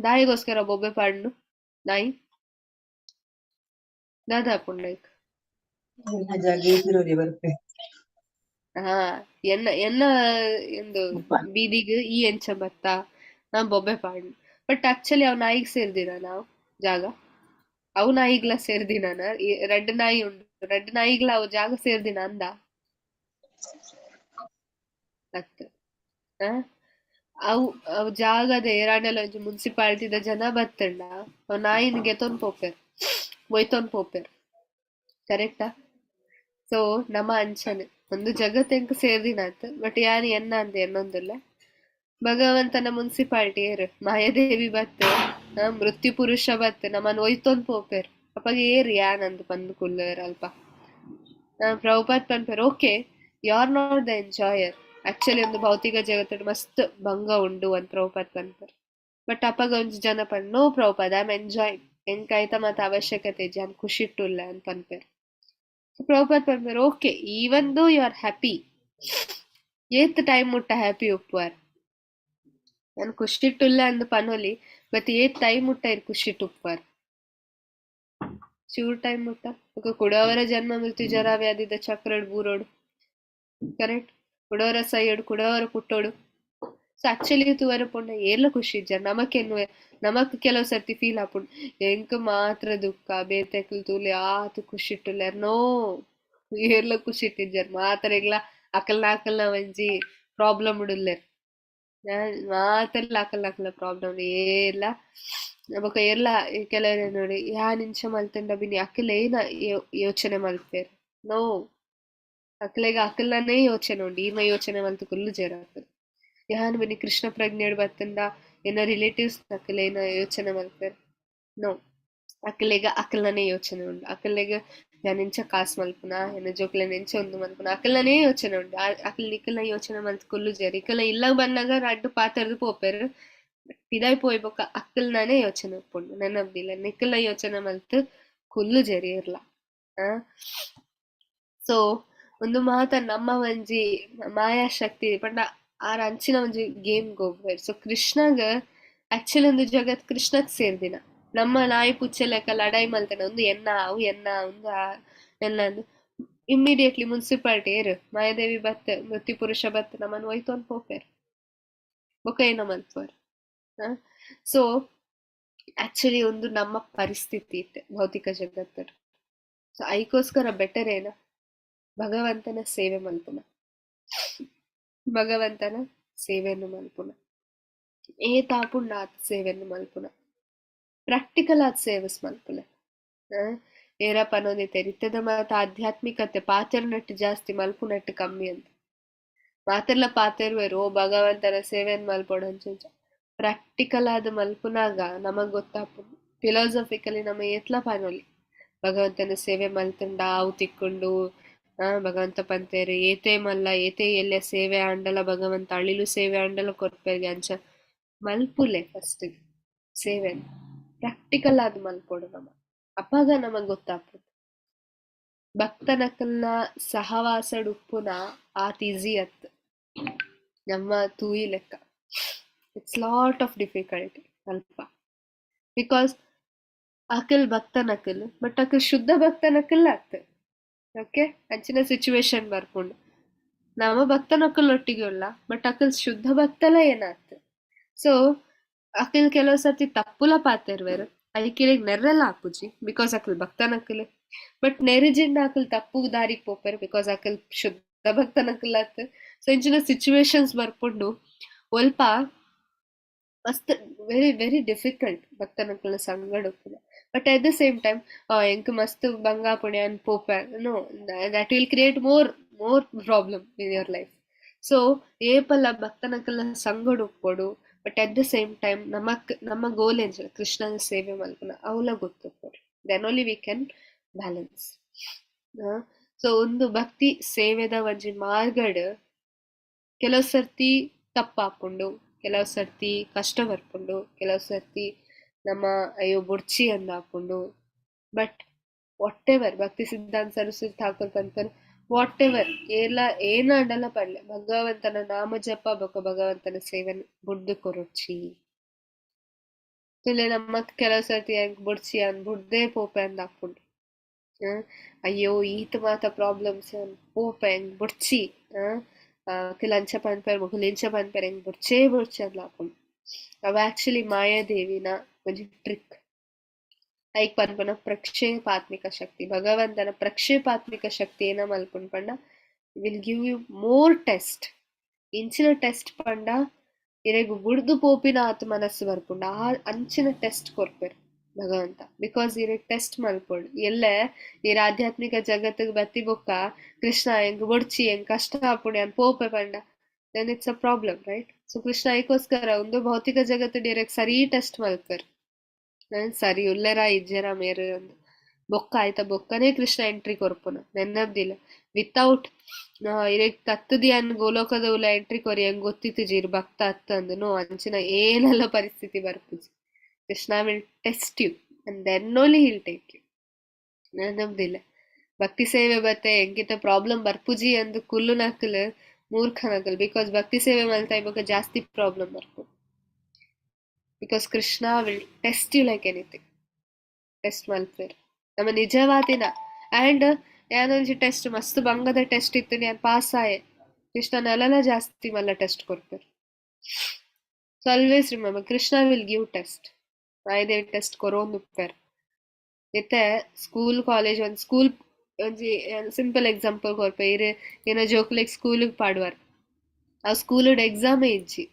ದಾಯಿಗೋಸ್ಕರ ಬೊಬ್ಬೆ ಪಾಡ್ನು ನಾಯಿ ದಾದಾಪುಂಡು. ಹಾ ಎನ್ನ ಎಂದು ಬೀದಿಗ್ ಈ ಎಂಚ ಬತ್ತ ನಾ ಬೊಬ್ಬೆ ಪಾಡ್ನು. ಬಟ್ ಆಕ್ಚುಲಿ ಅವ್ ನಾಯಿಗ್ ಸೇರ್ದಿನ ನಾವು ಜಾಗ ಅವು ನಾಯಿಗ್ಲ ಸೇರ್ದಿನ ರೆಡ್ ನಾಯಿ ಉಂಡು ರೆಡ್ ನಾಯಿಗ್ಲ ಅವು ಜಾಗ ಸೇರ್ದಿನ ಅಂದ ಅತ್ತು. ಅವು ಜಾಗದ ಏರಾಂಡೆಲ ಒಂಜಿ ಮುನ್ಸಿಪಾಲಿಟಿದ ಜನ ಬತ್ತಂಡ ಅವ್ ನಾಯಿನ್ ಗೆತೊಂದ್ ಪೋಪೆರ್ ಒಯ್ತೊಂದ್ ಪೋಪೆರ್ ಕರೆಕ್ಟಾ. ಸೊ ನಮ್ಮ ಅಂಚನೆ ಒಂದು ಜಗತ್ ಎಂಕ್ ಸೇರ್ದಿನಾತ್. ಬಟ್ ಯಾನ್ ಎನ್ನ ಅಂದೆ ಎನ್ನೊಂದಿಲ್ಲ ಭಗವಂತನ ಮುನ್ಸಿಪಾಲಿಟಿ ಏರು ಮಾಯಾದೇವಿ ಬತ್ತೆ ಮೃತ್ಯು ಪುರುಷ ಬತ್ತೆ ನಮ್ಮನ್ ಒಯ್ತೊಂದ್ ಪೋಪೆರ್ ಅಪ್ಪಗೆ ಏರ್ ಯಾನ್ ಅಂದ್ ಪಂದ್ ಕುಲ್ಲರ್ ಅಲ್ಪ ಪ್ರಭುಪಾದ್ ಪನ್ಪೇರ್ okay you are not the enjoyer. Actually ಒಂದು ಭೌತಿಕ ಜಗತ್ತು ಮಸ್ತ್ ಭಂಗ ಉಂಡು ಅಂತ ಪ್ರಭುಪಾದ್ ಪನ್ಪೇರ್. ಬಟ್ ಅಪ್ಪಗ ಒಂಜಿ ಜನ ಪಂಡ್ no Prabhupada I am enjoying ಎಂಕಾಯ್ತ ಮತ್ತ ಅವಶ್ಯಕತೆ ಜಾನ್ ಖುಷಿ ಇಟ್ಟುಲ್ಲ ಅಂತ ಪನ್ಪೇರ್. ಪ್ರಭುಪಾದ್ ಪನ್ಪೇರ್ okay even though you are happy ಏತ್ ಟೈಮ್ ಮುಟ್ಟ ಹ್ಯಾಪಿ ಉಪ್ಪುವಾರ್ ನಾನು ಖುಷಿಟ್ಟುಲ್ಲ ಅಂದ್ ಪನೊಲಿ ಬಟ್ ಏತ್ ಟೈಮ್ ಮುಟ್ಟ ಇರ್ ಖುಷಿಟ್ಟು ಉಪ್ಪುವಾರ್ ಚೂರ್ ಟೈಮ್ ಮುಟ್ಟ ಕುಡವರ ಜನ್ಮ ಮೃತ್ಯು ಜರ ವ್ಯಾಧಿದ ಚಕ್ರಡ್ ಬೂರೋಡು ಕರೆಕ್ಟ್ ಕುಡವರ ಸೈಯಡು ಕುಡವರ ಪುಟ್ಟೋಡು. ಸೊ ಆಕ್ಚುಲಿ ತೂವರ ಪುಂಡ ಏರ್ಲ ಖುಷಿ ಇಜ್ಜ ನಮಕ್ ಕೆಲವು ಸರ್ತಿ ಫೀಲ್ ಆಪುಂಡು ಎಂಕ್ ಮಾತ್ರ ದುಃಖ ಬೇತೆಕ್ಲು ತೂಲಿ ಆತು ಖುಷಿಟ್ಟುಲ್ಲಾರ ನೋ ಏರ್ಲ ಖುಷಿ ಇಟ್ಟಿಜ್ಜಾರ ಮಾತರೆಗ್ಲ ಅಕಲ್ನ ಒಂಜಿ ಪ್ರಾಬ್ಲಮ್ ಉಡುಲ್ಲೇರ್ ಮಾತೆಲ್ಲ ಅಕಲ್ನ ಪ್ರಾಬ್ಲಮ್ ಏರ್ಲ ಬೊಕ ಏರ್ಲ ಕೆಲವರೆ ನೋಡಿ ಯಾನ್ ಇಂಚ ಮಲ್ತಂಡ ಬಿನಿ ಅಕಲ್ ಏನ ಯೋಚನೆ ಮಲ್ಪೇರ್ ನೋ ಅಕ್ಲೆಗ ಅಕಲ್ನೇ ಯೋಚನೆ ಉಂಡು ಈರ್ನ ಯೋಚನೆ ಮಲ್ತು ಕುಲ್ಲು ಜೇರ ಆಗ್ತದೆ. ಯಾನ್ ಬಿನಿ ಕೃಷ್ಣ ಪ್ರಜ್ಞೆಡ್ ಬತ್ತಂಡ ಏನ ರಿಲೇಟಿವ್ಸ್ ಅಕಲ್ ಏನ ಯೋಚನೆ ಮಲ್ಪೇರ್ ನೋ ಅಕ್ಕಲಿಗೆ ಅಕ್ಕಲನೇ ಯೋಚನೆ ಉಂಡು, ಅಕ್ಕಲಿಗೆ ನಾನು ಎಂಚ ಕಾಸು ಮಲ್ಪುನ ಎನ್ನ ಜೋಕ್ಲೆನ ಎಂಚ ಒಂದು ಮಲ್ಪುನ ಅಕ್ಕಲನೇ ಯೋಚನೆ ಉಂಡು. ಅಕ್ಕಲ್ ನಿಕ್ಕಲ್ನ ಯೋಚನೆ ಮಲ್ತ್ ಕುಲ್ಲು ಜೇರಿ ಇಕ್ಕಲ ಇಲ್ಲ ಬಂದಾಗ ರಡ್ಡು ಪಾತರ್ದು ಪೋಪೆರು ಪಿದಾಯ್ ಪೋಯ್ಬೊಕ್ಕ ಅಕ್ಕಲ್ನಾನೇ ಯೋಚನೆ ಉಪ್ಪುಂಡು ನೆನಬ್ದಿಲ್ಲ ನಿಕ್ಕಲ್ನ ಯೋಚನೆ ಮಲ್ತ್ ಕುಲ್ಲು ಜೇರಿ ಇರ್ಲ. ಸೊ ಒಂದು ಮಾತ ನಮ್ಮ ಒಂಜಿ ಮಾಯಾಶಕ್ತಿ ಪಂಡ ಆರ ಅಂಚಿನ ಒಂಜಿ ಗೇಮ್ ಗೋಗ್ಬೇರು. ಸೊ ಕೃಷ್ಣಗ ಆಕ್ಚುಲಿ ಒಂದು ಜಗತ್ ಕೃಷ್ಣಗ್ ಸೇರ್ದಿನ ನಮ್ಮ ನಾಯಿ ಪುಚ್ಚೆ ಲೆಕ್ಕ ಲಡಾಯಿ ಮಲ್ತೇನೆ ಒಂದು ಅವು ಒಂದು ಎನ್ನ ಇಮ್ಮಿಡಿಯೇಟ್ಲಿ ಮುನ್ಸಿಪಾಲಿಟಿ ಏರು ಮಾಯಾದೇವಿ ಬತ್ತ ಮೃತ್ಯು ಪುರುಷ ಬತ್ತ ನಮ್ಮನ್ನು ಒಯ್ತೊಂದು ಹೋಗ್ಯಾರ ಬೊಕ ಏನೋ ಮಲ್ಪೋರು. ಸೊ ಆಕ್ಚುಲಿ ಒಂದು ನಮ್ಮ ಪರಿಸ್ಥಿತಿ ಇತ್ತೆ ಭೌತಿಕ ಜಗತ್ತರು. ಸೊ ಐಕೋಸ್ಕರ ಬೆಟರ್ ಏನ ಭಗವಂತನ ಸೇವೆ ಮಲ್ಪುನ, ಭಗವಂತನ ಸೇವೆಯನ್ನು ಮಲ್ಪುನ, ತಾಪುಂಡ ಆತ ಸೇವೆಯನ್ನು ಮಲ್ಪುನ, ಪ್ರಾಕ್ಟಿಕಲ್ ಆದ ಸೇವಸ್ ಮಲ್ಪುನ. ಏರಪ್ಪ ಅನ್ನೋದೈತೆ ರಿತ್ತದ ಮಾತ ಆಧ್ಯಾತ್ಮಿಕತೆ ಪಾತೆರ್ನಟ್ಟು ಜಾಸ್ತಿ ಮಲ್ಪುನಟ್ಟು ಕಮ್ಮಿ ಅಂತ ಮಾತೆರ್ಲ ಪಾತೆರ್ವೇರು ಓ ಭಗವಂತನ ಸೇವೆಯನ್ನು ಮಲ್ಪೋಣ ಅಂಚ ಪ್ರಾಕ್ಟಿಕಲ್ ಆದ ಮಲ್ಪುನಾಗ ನಮಗ್ ಗೊತ್ತಾಪುಂಡು. ಫಿಲಾಸಫಿಕಲಿ ನಮ್ಮ ಏತ್ಲ ಪಾನೊಲಿ ಭಗವಂತನ ಸೇವೆ ಮಲ್ತುಂಡ ಅವು ತಿಕ್ಕೊಂಡು ಭಗವಂತ ಪಂತೇರು ಏತೆ ಮಲ್ಲ ಏತೆ ಎಲ್ಲ ಸೇವೆ ಆಂಡಲ ಭಗವಂತ ಅಳಿಲು ಸೇವೆ ಆಂಡಲ ಕೊರ್ಪೆರ್ಗೆ ಅಂಚ ಮಲ್ಪುಲೆ ಫಸ್ಟ್ ಸೇವೆ ಪ್ರಾಕ್ಟಿಕಲ್ ಆದ ಮಲ್ಪೋಡು ನಮ್ಮ ಅಪ್ಪಾಗ ನಮಗ್ ಗೊತ್ತಾಗ್ತದೆ. ಭಕ್ತನಕಲ್ನ ಸಹವಾಸಡುಪ್ಪುನ ಆತ್ ಈಸಿ ಅತ್ ನಮ್ಮ ತೂಯಿ ಲೆಕ್ಕ. ಇಟ್ಸ್ ಲಾಟ್ ಆಫ್ ಡಿಫಿಕಲ್ಟಿ ಅಲ್ಪ ಬಿಕಾಸ್ ಅಕಲ್ ಭಕ್ತನಕಲ್ ಬಟ್ ಅಕಲ್ ಶುದ್ಧ ಭಕ್ತನಕಲ್ ಆತ್. ಓಕೆ ಅಂಚಿನ ಸಿಚುವೇಶನ್ ಬರ್ಕೊಂಡು ನಮ್ಮ ಭಕ್ತನಕಲ್ ಒಟ್ಟಿಗೆ ಉಳ್ಳ ಬಟ್ ಅಕಲ್ ಶುದ್ಧ ಭಕ್ತಲ ಏನಾತ್. ಸೊ ಅಕಲ್ ಕೆಲವು ಸರ್ತಿ ತಪ್ಪುಲ ಪಾತೆರ್ವೇರು ಐಕಿಲಿಗೆ ನೆರ್ರೆಲ್ಲ ಹಾಪುಜಿ ಬಿಕಾಸ್ ಅಕಲ್ ಭಕ್ತನಕಲ್ ಬಟ್ ನೆರಿಜಿಂಡ ಅಕಲ್ ತಪ್ಪು ದಾರಿಗೆ ಪೋಪೇರು ಬಿಕಾಸ್ ಅಕಲ್ ಶುದ್ಧ ಭಕ್ತನಕಲ್ ಆತ್. ಸೊ ಇಂಚಿನ ಸಿಚುವೇಶನ್ಸ್ ಬರ್ಕೊಂಡು ಒಲ್ಪ ಮಸ್ತ್ ವೆರಿ ವೆರಿ ಡಿಫಿಕಲ್ಟ್ ಭಕ್ತನಕಲ್ನ ಸಂಗಡ but at the same time ಎಂಕ್ ಮಸ್ತ್ ಬಂಗಾಪುಣೆ ಅನ್ ಪೋಪೆ no that will create more problem in your life. So ಏಪಲ್ಲ ಭಕ್ತನಕಲ್ನ ಸಂಗಡ ಉಪ್ಪೋಡು but at the same time ನಮ್ಮ ಗೋಲ್ ಏನ್ ಕೃಷ್ಣನ ಸೇವೆ ಮಲ್ಪನ ಅವಲ ಗೊತ್ತುಪ್ಪೋಡು then only we can balance. So ಒಂದು ಭಕ್ತಿ ಸೇವೆದ ಒಂಜಿ ಮಾರ್ಗಡ್ ಕೆಲವು ಸರ್ತಿ ತಪ್ಪಾಪುಂಡು, ಕೆಲವು ಸರ್ತಿ ಕಷ್ಟ ಬರ್ಪುಂಡು, ಕೆಲವು ಸರ್ತಿ ನಮ್ಮ ಅಯ್ಯೋ ಬುಡ್ಚಿ ಅಂದ ಹಾಕೊಂಡು. ಬಟ್ ವಾಟ್ ಎವರ್ ಭಕ್ತಿ ಸಿದ್ಧಾಂತ ಸರಸ್ವತಿ ಠಾಕೂರ್ ಪಂತರು ವಾಟ್ ಎವರ್ ಏನ ಅಡಲ ಪಡ್ಲೆ ಭಗವಂತನ ನಾಮ ಜಪ ಬೊಕ ಭಗವಂತನ ಸೇವೆನ್ ಬುಡ್ದು ಕೊರೊಚ್ಚಿ ತುಲೆ ನಮ್ಮ ಕೆಲವು ಸರ್ತಿ ಹೆಂಗ್ ಬುಡ್ಚಿ ಬುಡ್ದೇ ಪೋಪೆ ಅಂದ ಹಾಕೊಂಡು. ಅಯ್ಯೋ ಈತ ಮಾತ ಪ್ರಾಬ್ಲಮ್ಸ್ ಪೋಪೆ ಹೆಂಗ್ ಬುಡ್ಚಿ ಕಿಲಂಚ ಪನ್ಪೇರ್ ಮುಗುಲಿಂಚ ಪನ್ಪೇರ್ ಹೆಂಗ್ ಬುಡ್ಚೇ ಅಂದ್ ಹಾಕೊಂಡು. ಅವ ಆಕ್ಚುಲಿ ಮಾಯಾದೇವಿನ ಒಂಜಿ ಟ್ರಿಕ್ ಐಕ್ ಪನ್ಪನ ಪ್ರಕ್ಷೇಪಾತ್ಮಿಕ ಶಕ್ತಿ ಭಗವಂತನ ಪ್ರಕ್ಷೇಪಾತ್ಮಿಕ ಶಕ್ತಿ ಏನ ಮಲ್ಪುಂಡ್ ಪಂಡ will give you more test. ಇಂಚಿನ ಟೆಸ್ಟ್ ಪಂಡ ಇರೆಗು ಬುಡ್ದು ಪೋಪಿನ ಆತ ಮನಸ್ಸು ಬರ್ಪುಂಡ ಆ ಅಂಚಿನ ಟೆಸ್ಟ್ ಕೊರ್ಪೇರು ಭಗವಂತ ಬಿಕಾಸ್ ಇರೆಗ್ ಟೆಸ್ಟ್ ಮಲ್ಪೋಡು ಎಲ್ಲೆ ಇರ ಆಧ್ಯಾತ್ಮಿಕ ಜಗತ್ತಿಗೆ ಬತ್ತಿ ಬೊಕ್ಕ ಕೃಷ್ಣ ಹೆಂಗ್ ಬುಡ್ಚಿ ಹೆಂಗ್ ಕಷ್ಟ ಆಪುಣೆ ಅನ್ ಪೋಪೆ ಪಂಡ then it's a problem right. So Krishna ಐಕೋಸ್ಕರ ಒಂದು ಭೌತಿಕ ಜಗತ್ತು ಡೈರೆಕ್ಟ್ ಸರಿ ಟೆಸ್ಟ್ ಮಲ್ಪರ್ ಸರಿ ಉಲ್ಲೆರ ಇಜ್ಜೆರ ಮೇರೆ ಒಂದು ಬೊಕ್ಕ ಆಯ್ತಾ ಬೊಕ್ಕನೇ ಕೃಷ್ಣ ಎಂಟ್ರಿ ಕೊರ್ಪುನ ನೆನ್ನಬ್ದಿಲ್ಲ ವಿತೌಟ್ ಇರೆಗ್ ತತ್ತದಿ ಅನ್ ಗೋಲೋಕದ ಉಲ್ಲ ಎಂಟ್ರಿ ಕೊರಿ ಹೆಂಗ್ ಗೊತ್ತಿತ್ತು ಜೀರ್ ಭಕ್ತ ಅತ್ತಂದು ನೋ ಅಂಚಿನ ಏನೆಲ್ಲ ಪರಿಸ್ಥಿತಿ ಬರ್ಪುಜಿ. Krishna will test you and then only he'll take you. ನೆನ್ನಬ್ದಿಲ್ಲ ಭಕ್ತಿ ಸೇವೆ ಬತ್ತೆ ಎಂಕಿತ ಪ್ರಾಬ್ಲಮ್ ಬರ್ಪುಜಿ ಅಂದು ಕುಲ್ಲು ನಕಲ್ ಮೂರ್ಖನಕಲ್ ಬಿಕಾಸ್ ಭಕ್ತಿ ಸೇವೆ ಮಲ್ತಾ ಇವಾಗ ಜಾಸ್ತಿ ಪ್ರಾಬ್ಲಮ್ ಬರ್ಪು because Krishna will test you like anything test ಮಲ್ಪೇರ್ ನಮ್ಮ ನಿಜವಾದಿನ ಆ್ಯಂಡ್ ಏನೊಂಜಿ ಟೆಸ್ಟ್ ಮಸ್ತ್ ಬಂಗದ ಟೆಸ್ಟ್ ಇತ್ತು ನಾನು ಪಾಸ್ ಆಯೆ ಕೃಷ್ಣ ನೆಲಲ ಜಾಸ್ತಿ ಮಲ್ಲ ಟೆಸ್ಟ್ ಕೊಡ್ಪೇರ್. So always remember Krishna will give test Mayadevi test ಕೊರೋಂದು ಉಪ್ಪೇರ್ ಇತ್ತೆ ಸ್ಕೂಲ್ ಕಾಲೇಜ್ ಒಂದು ಸ್ಕೂಲ್ ಒಂಜಿ ಸಿಂಪಲ್ ಎಕ್ಸಾಂಪಲ್ ಕೊರ್ಪೆ ಇರೆ ಏನ ಜೋಕ್ಲೆಗ್ ಸ್ಕೂಲಿಗೆ ಪಾಡುವಾರ್ ಆ ಸ್ಕೂಲಡ್ ಎಕ್ಸಾಮೇ ಇಜ್ಜಿ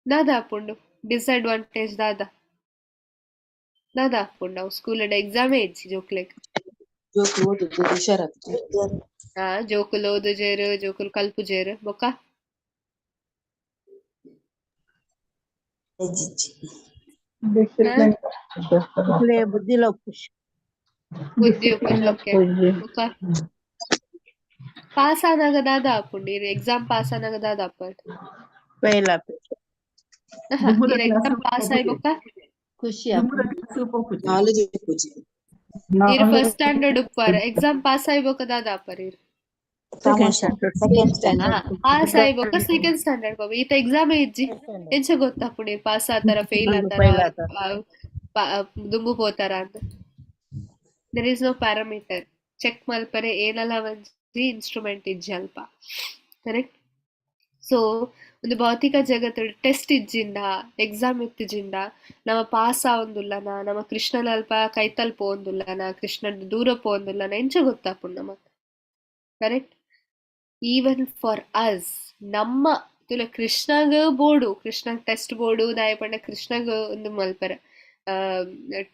ದಾದ ಹಾಪುಂಡು ಡಿಸ್ಅಡ್ವಾಂಟೇಜ್ ದಾದ ಹಾಪುಂಡು ಅವು ಸ್ಕೂಲಡ್ ಎಕ್ಸಾಮೇ ಇಜ್ಜಿ ಜೋಕ್ಲೆಗ್ ಜೋಕುಲು ಓದುಜೇರು ಜೋಕುಲು ಕಲ್ಪುಜೇರು ಬೊಕ್ಕ ಬುದ್ಧಿಲ ಖುಷಿ ಬುದ್ಧಿ ಉಪಲೋಕೆ ಪಾಸ್ ಆನಾಗದಾದ ಆಪುಂಡು ಎಕ್ಸಾಮ್ ಪಾಸ್ ಆನಾಗದಾದ ಆಪಡ್ ಪೈಲ ಇರ್ ಎಕ್ಸಾಮ್ ಪಾಸ್ ಆಯ್ಬೊಕ್ಕ ಖುಷಿ ನಾಲೆಜ್ ಖುಷಿ ಇರ್ ಫಸ್ಟ್ ಸ್ಟ್ಯಾಂಡರ್ಡ್ ಉಪ್ಪರ್ ಎಕ್ಸಾಮ್ ಪಾಸ್ ಆಯ್ಬೊಕ್ಕದಾದ ಆಪರ್ ಇರ್ ಪಾಸ್ ಆಯ್ಬೊಕ್ಕ ಸೆಕೆಂಡ್ ಸ್ಟ್ಯಾಂಡರ್ಡ್ ಬಾಬು ಈತ ಎಕ್ಸಾಮ್ ಇಜ್ಜಿ ಎಂಚ ಗೊತ್ತಾಪುಂಡು ಪಾಸ್ ಆತಾರ ಫೇಲ್ ಆತಾರ ದುಂಬು ಪೋತಾರ ಅಂತ there is no parameter check ಮಲ್ಪರೆ ಏನಲ್ಲ ಒಂಜಿ ಇನ್ಸ್ಟ್ರೂಮೆಂಟ್ ಇಜ್ಜಿ ಅಲ್ಪ ಕರೆಕ್ಟ್. ಸೊ ಒಂದು ಭೌತಿಕ ಜಗತ್ತು ಟೆಸ್ಟ್ ಇಜ್ಜಿಂಡ ಎಕ್ಸಾಮ್ ಇತ್ತಿಜಿಂಡ ನಮ್ಮ ಪಾಸ್ ಆವೊಂದುಲ್ಲನ ನಮ್ಮ ಕೃಷ್ಣನ ಅಲ್ಪ ಕೈತಲ್ ಪೋಂದುಲ್ಲನ ಕೃಷ್ಣನ್ ದೂರ ಪೋಂದುಲ್ಲನ ಎಂಚ ಗೊತ್ತಾಪುಂಡು ನಮಕ್ ಕರೆಕ್ಟ್. ಈವನ್ ಫಾರ್ ಅಸ್ ನಮ್ಮ ತುಲ ಕೃಷ್ಣಗ ಬೋರ್ಡು ಕೃಷ್ಣ ಟೆಸ್ಟ್ ಬೋರ್ಡು ದಾಯಪಂಡ ಕೃಷ್ಣಗ ಒಂದು ಮಲ್ಪರ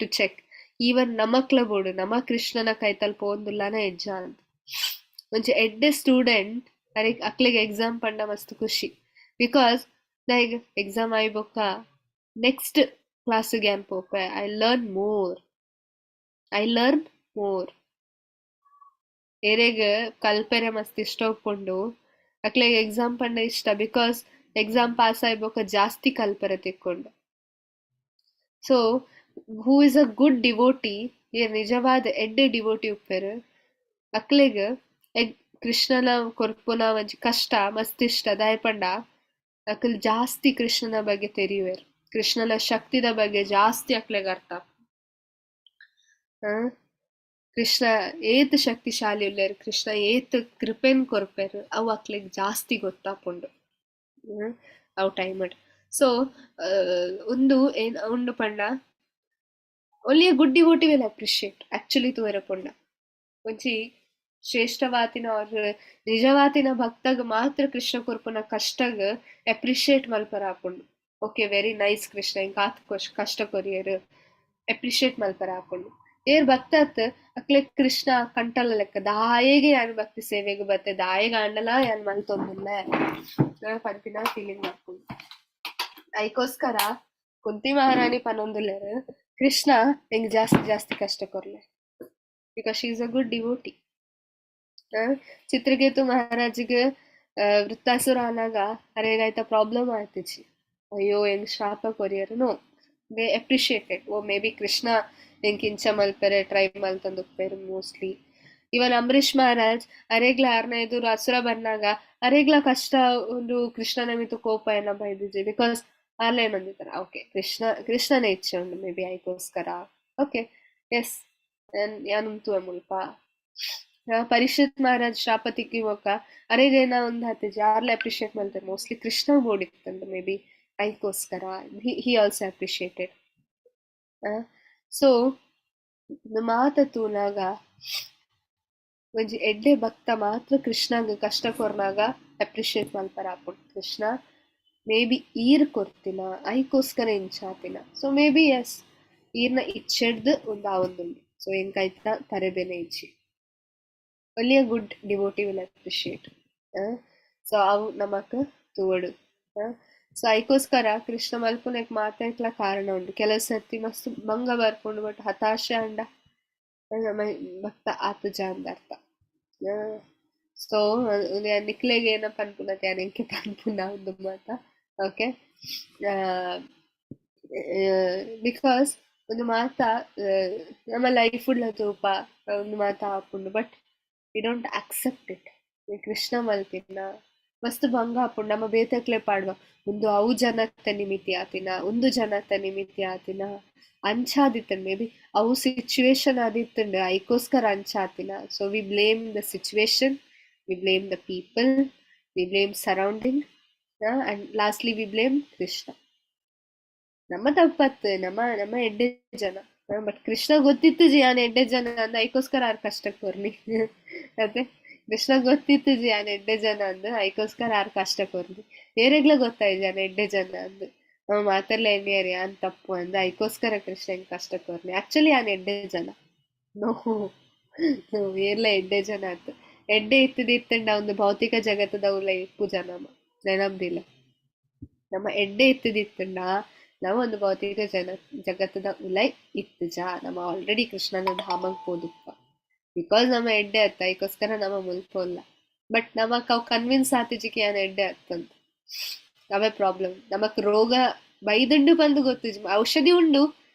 ಟು ಚೆಕ್ ಈವನ್ ನಮಕ್ಲ ಬೋರ್ಡು ನಮ್ಮ ಕೃಷ್ಣನ ಕೈತಲ್ ಪೋಂದುಲ್ಲನ ಎಜ್ಜ ಅಂತ ಒಂಚ ಎಡ್ಡೆ ಸ್ಟೂಡೆಂಟ್ ಅಕ್ಲಿಗೆ ಎಕ್ಸಾಮ್ ಪಂಡ ಮಸ್ತ್ ಖುಷಿ ಬಿಕಾಸ್ ಲೈಕ್ ಎಕ್ಸಾಮ್ ಆಯ್ಬೊಕ್ಕ ನೆಕ್ಸ್ಟ್ ಕ್ಲಾಸಿಗೆ ಏನ್ ಪೋಪೆ ಐ ಲರ್ನ್ ಮೋರ್ ಏರೆಗ್ ಕಲ್ಪೆರೆ ಮಸ್ತ್ ಇಷ್ಟ ಉಪ್ಪುಂಡು ಅಕ್ಲೆಗ್ ಎಕ್ಸಾಮ್ ಪಂಡ ಇಷ್ಟ ಬಿಕಾಸ್ ಎಕ್ಸಾಮ್ ಪಾಸ್ ಆಯ್ಬೊಕ್ಕ ಜಾಸ್ತಿ ಕಲ್ಪೆರೆ ತಿಕ್ಕೊಂಡು. So who is a good devotee ಏರ್ ನಿಜವಾದ ಎಡ್ಡೆ ಡಿವೋಟಿ ಉಪ್ಪೆರ್ ಅಕ್ಲೆಗ್ ಕೃಷ್ಣನ ಕೊರ್ಪುನ ಒಂಜಿ ಕಷ್ಟ ಮಸ್ತ್ ಇಷ್ಟ ದಾಯಪಂಡ ಅಕ್ಲ್ ಜಾಸ್ತಿ ಕೃಷ್ಣನ ಬಗ್ಗೆ ತೆರಿಯುವೆರ್ ಕೃಷ್ಣನ ಶಕ್ತಿದ ಬಗ್ಗೆ ಜಾಸ್ತಿ ಅಕ್ಲೆಗ್ ಅರ್ಥ. ಕೃಷ್ಣ ಏತ್ ಶಕ್ತಿಶಾಲಿ ಉಲ್ಲೇರ್ ಕೃಷ್ಣ ಏತ್ ಕೃಪೆನ್ ಕೊರ್ಪೆರ್ ಅವು ಅಕ್ಲೆಗ್ ಜಾಸ್ತಿ ಗೊತ್ತಾಪುಂಡು ಅವು ಟೈಮಡ್. ಸೊ ಒಂದು ಏನ್ ಉಂಡು ಪಂಡ ಒಳ್ಳೆಯ good devotee will appreciate actually ತೂವರೆ ಪುಂಡ ಒಂಜಿ ಶ್ರೇಷ್ಠವಾತಿನ ಅವ್ರ ನಿಜವಾತಿನ ಭಕ್ತಗ್ ಮಾತ್ರ ಕೃಷ್ಣ ಕೊರ್ಪುನ ಕಷ್ಟಗ್ ಅಪ್ರಿಶಿಯೇಟ್ ಮಲ್ಪರ ಆಪುಂಡು. ಓಕೆ ವೆರಿ ನೈಸ್ ಕೃಷ್ಣ ಹಿಂಗ್ ಆತ್ ಕಷ್ಟ ಕೊರಿಯರ್ ಅಪ್ರಿಶಿಯೇಟ್ ಮಲ್ಪರ ಆಪುಂಡು. ಏರ್ ಭಕ್ತತ್ ಅಕ್ಲೆ ಕೃಷ್ಣ ಕಂಟಲ ಲೆಕ್ಕ ದಾಯೆಗೆ ಯಾನ್ ಭಕ್ತಿ ಸೇವೆಗೆ ಬತ್ತೆ ದಾಯೆಗ ಅಂಡಲ ಯಾನ್ ಮಲ್ತೊಂದಿಲ್ಲ ಪಂಪಿನ ಫೀಲಿಂಗ್ ಮಾಡ್ಕೊಂಡು ಐಕೋಸ್ಕರ ಕುಂತಿ ಮಹಾರಾಣಿ ಪನೊಂದುಲ್ಲೇರ್ ಕೃಷ್ಣ ಹೆಂಗ್ ಜಾಸ್ತಿ ಕಷ್ಟ ಕೊರ್ಲೆ because she is a good devotee. Chitraketu ಮಹಾರಾಜಿಗೆ ವೃತ್ತಾಸುರ ಅನ್ನಾಗ ಅರೇಗಾಯ್ತ ಪ್ರಾಬ್ಲಮ್ ಆಯ್ತಿಜಿ ಅಯ್ಯೋ ಹೆಂಗ್ ಶಾಪ ಕೊರಿಯರ್ no they appreciated oh maybe Krishna ಹೆಂಗ್ ಕಿಂಚ ಮಲ್ಪೆರೆ ಟ್ರೈ ಮಲ್ತಂದುಪ್ಪೆರು ಮೋಸ್ಟ್ಲಿ. ಇವನ್ ಅಂಬರೀಷ್ ಮಹಾರಾಜ್ ಅರೇಗ್ಲ ಆರ್ನ ಎದುರು ಅಸುರ ಬಂದಾಗ ಅರೇಗ್ಲ ಕಷ್ಟ ಒಂದು ಕೃಷ್ಣನ ಮಿತು ಕೋಪ ಏನ ಬೈದಿಜಿ ಬಿಕಾಸ್ ಆರ್ಲೇನ್ ಬಂದಿತ್ತಾರ ಓಕೆ ಕೃಷ್ಣನ ಇಚ್ಛೆ ಉಂಡು ಮೇ ಬಿ ಐಕೋಸ್ಕರ ಓಕೆ ಎಸ್ ಯಾನುಂತು ಮುಲ್ಪ ಪರೀಕ್ಷಿತ್ ಮಹಾರಾಜ್ ಶಾಪ ತಿಕ್ಕಿವಕ್ಕ ಅರೇಗೇನ ಒಂದ್ ಹತ್ತಿಜಿ ಆರ್ಲೆ ಅಪ್ರಿಶಿಯೇಟ್ ಮಾಡ್ತಾರೆ ಮೋಸ್ಟ್ಲಿ ಕೃಷ್ಣ ಬೋಡಿತ್ತಂದು ಮೇ ಬಿ ಐಕೋಸ್ಕರ ಹಿ ಆಲ್ಸೋ ಅಪ್ರಿಶಿಯೇಟೆಡ್. ಸೊ ಮಾತ ತೂನಾಗ ಒಂಜಿ ಎಡ್ಡೆ ಭಕ್ತ ಮಾತ್ರ ಕೃಷ್ಣಂಗ ಕಷ್ಟ ಕೊರ್ನಾಗ ಅಪ್ರಿಶಿಯೇಟ್ ಮಲ್ಪರ ಆಪುಂಡು ಕೃಷ್ಣ ಮೇ ಬಿ ಈರ್ ಕೊರ್ತಿನ ಐಕೋಸ್ಕರ ಇಂಚಾತಿನ. ಸೊ ಮೇ ಬಿ ಎಸ್ ಈರ್ನ ಇಚ್ಚೆಡ್ದು ಒಂದು ಆವೊಂದುಂಡು ಸೊ ಎಂಕಾಯ್ತ ತರೆಬೇನೆ ಇಚ್ಚಿ ಒಳ್ಳೆಯ good devotee will appreciate. So ಅವು ನಮಕ್ ತೂವಡು. ಸೊ ಐಕೋಸ್ಕರ ಕೃಷ್ಣ ಮಲ್ಪುನಕ್ ಮಾತಾಡ್ಲ ಕಾರಣ ಉಂಡು ಕೆಲವು ಸರ್ತಿ ಮಸ್ತ್ ಮಂಗ ಬರ್ಪುಂಡು ಬಟ್ ಹತಾಶೆ ಅಂಡ ಭಕ್ತ ಆತುಜ ಅಂದ ಅರ್ಥ. ಸೊ ನಿಕ್ಲೆಗೆ ಏನಪ್ಪ ಅನ್ಪುನತೆ ಅನೆಂಕೆ ಪನ್ಪುನ ಒಂದು ಮಾತ ಓಕೆ ಬಿಕಾಸ್ ಒಂದು ಮಾತ ನಮ್ಮ ಲೈಫ್ ಉಳ್ಳ ತೂಪ ಒಂದು ಮಾತ ಆಪುಂಡು but we don't accept it. Krishna ಮಲ್ತಿನ ಮಸ್ತ್ ಭಂಗ ಆಪುಂಡು ನಮ್ಮ ಬೇತಕ್ಲೆ ಪಾಡುವ ಒಂದು ಅವು ಜನತ ನಿಮಿತಿ ಆತಿನ ಒಂದು ಜನತ ನಿಮಿತಿ ಆತಿನ ಅಂಚಾದಿತ್ತಂಡು ಮೇ ಬಿ ಅವು ಸಿಚುವೇಶನ್ ಆದಿತ್ತಂಡು ಐಕೋಸ್ಕರ ಅಂಚಾತಿನ. So we blame the situation, we blame the people, we blame surrounding and lastly we blame Krishna. ನಮ್ಮ ತಪ್ಪತ್ತು ನಮ್ಮ ಎಡ್ಡೆ ಜನ ಬಟ್ ಕೃಷ್ಣ ಗೊತ್ತಿತ್ತು ಜಿ ಯಾನ್ ಎಡ್ಡೆ ಜನ ಅಂದ ಐಕೋಸ್ಕರ ಆರ್ ಕಷ್ಟಕ್ಕೆ ಬರ್ಲಿ ಅದೇ ಕೃಷ್ಣ ಗೊತ್ತಿತ್ತು ಜಿ ಯಾನ್ ಎಡ್ಡೆ ಜನ ಅಂದ್ ಐಕೋಸ್ಕರ ಆರ್ ಕಷ್ಟಕ್ಕೆ ಬರ್ಲಿ ಬೇರೆಗ್ಲ ಗೊತ್ತಾಯ್ತು ಯಾನ್ ಎಡ್ಡೆ ಜನ ಅಂದ್ ನಾವು ಮಾತಲ್ಲ ಎಣ್ಣಿಯರಿ ಯಾನ್ ತಪ್ಪು ಅಂದ ಐಕೋಸ್ಕರ ಕೃಷ್ಣ ಹೆಂಗ್ ಕಷ್ಟಕ್ಕೆ ಬರ್ಲಿ ಆಕ್ಚುಲಿ ಯಾನ್ ಎಡ್ಡೆ ಜನ ನೋ ಏರ್ಲ ಎಡ್ಡೆ ಜನ ಅಂತ ಎಡ್ಡೆ ಇತ್ತಂಡ ಒಂದು ಭೌತಿಕ ಜಗತ್ತದ ಉಲ್ಲ ಇಪ್ಪು ಜನ ನೆನಪ್ದಿಲ್ಲ ನಮ್ಮ ಎಡ್ಡೆ ಇತ್ತಂಡ ನಾವು ಒಂದು ಭೌತಿಕ ಜಗತ್ತದ ಉಲೈ ಇತ್ತಜ ನಮ್ಮ ಆಲ್ರೆಡಿ ಕೃಷ್ಣನ ಧಾಮಕ್ ಹೋದಪ್ಪ ಬಿಕಾಸ್ ನಮ್ಮ ಎಡ್ಡೆ ಅತ್ತ ಈಗೋಸ್ಕರ ನಮ್ಮ ಮುಲ್ಪೋಲ್ಲ ಬಟ್ ನಮಕ್ ಅವ್ ಕನ್ವಿನ್ಸ್ ಆತಿಜಿಗೆ ಏನ್ ಎಡ್ಡೆ ಅತ್ತಂತ ಅವೇ ಪ್ರಾಬ್ಲಮ್ ನಮಕ್ ರೋಗ ಬೈದಂಡು ಬಂದು ಗೊತ್ತಿಜ್ ಔಷಧಿ ಉಂಡು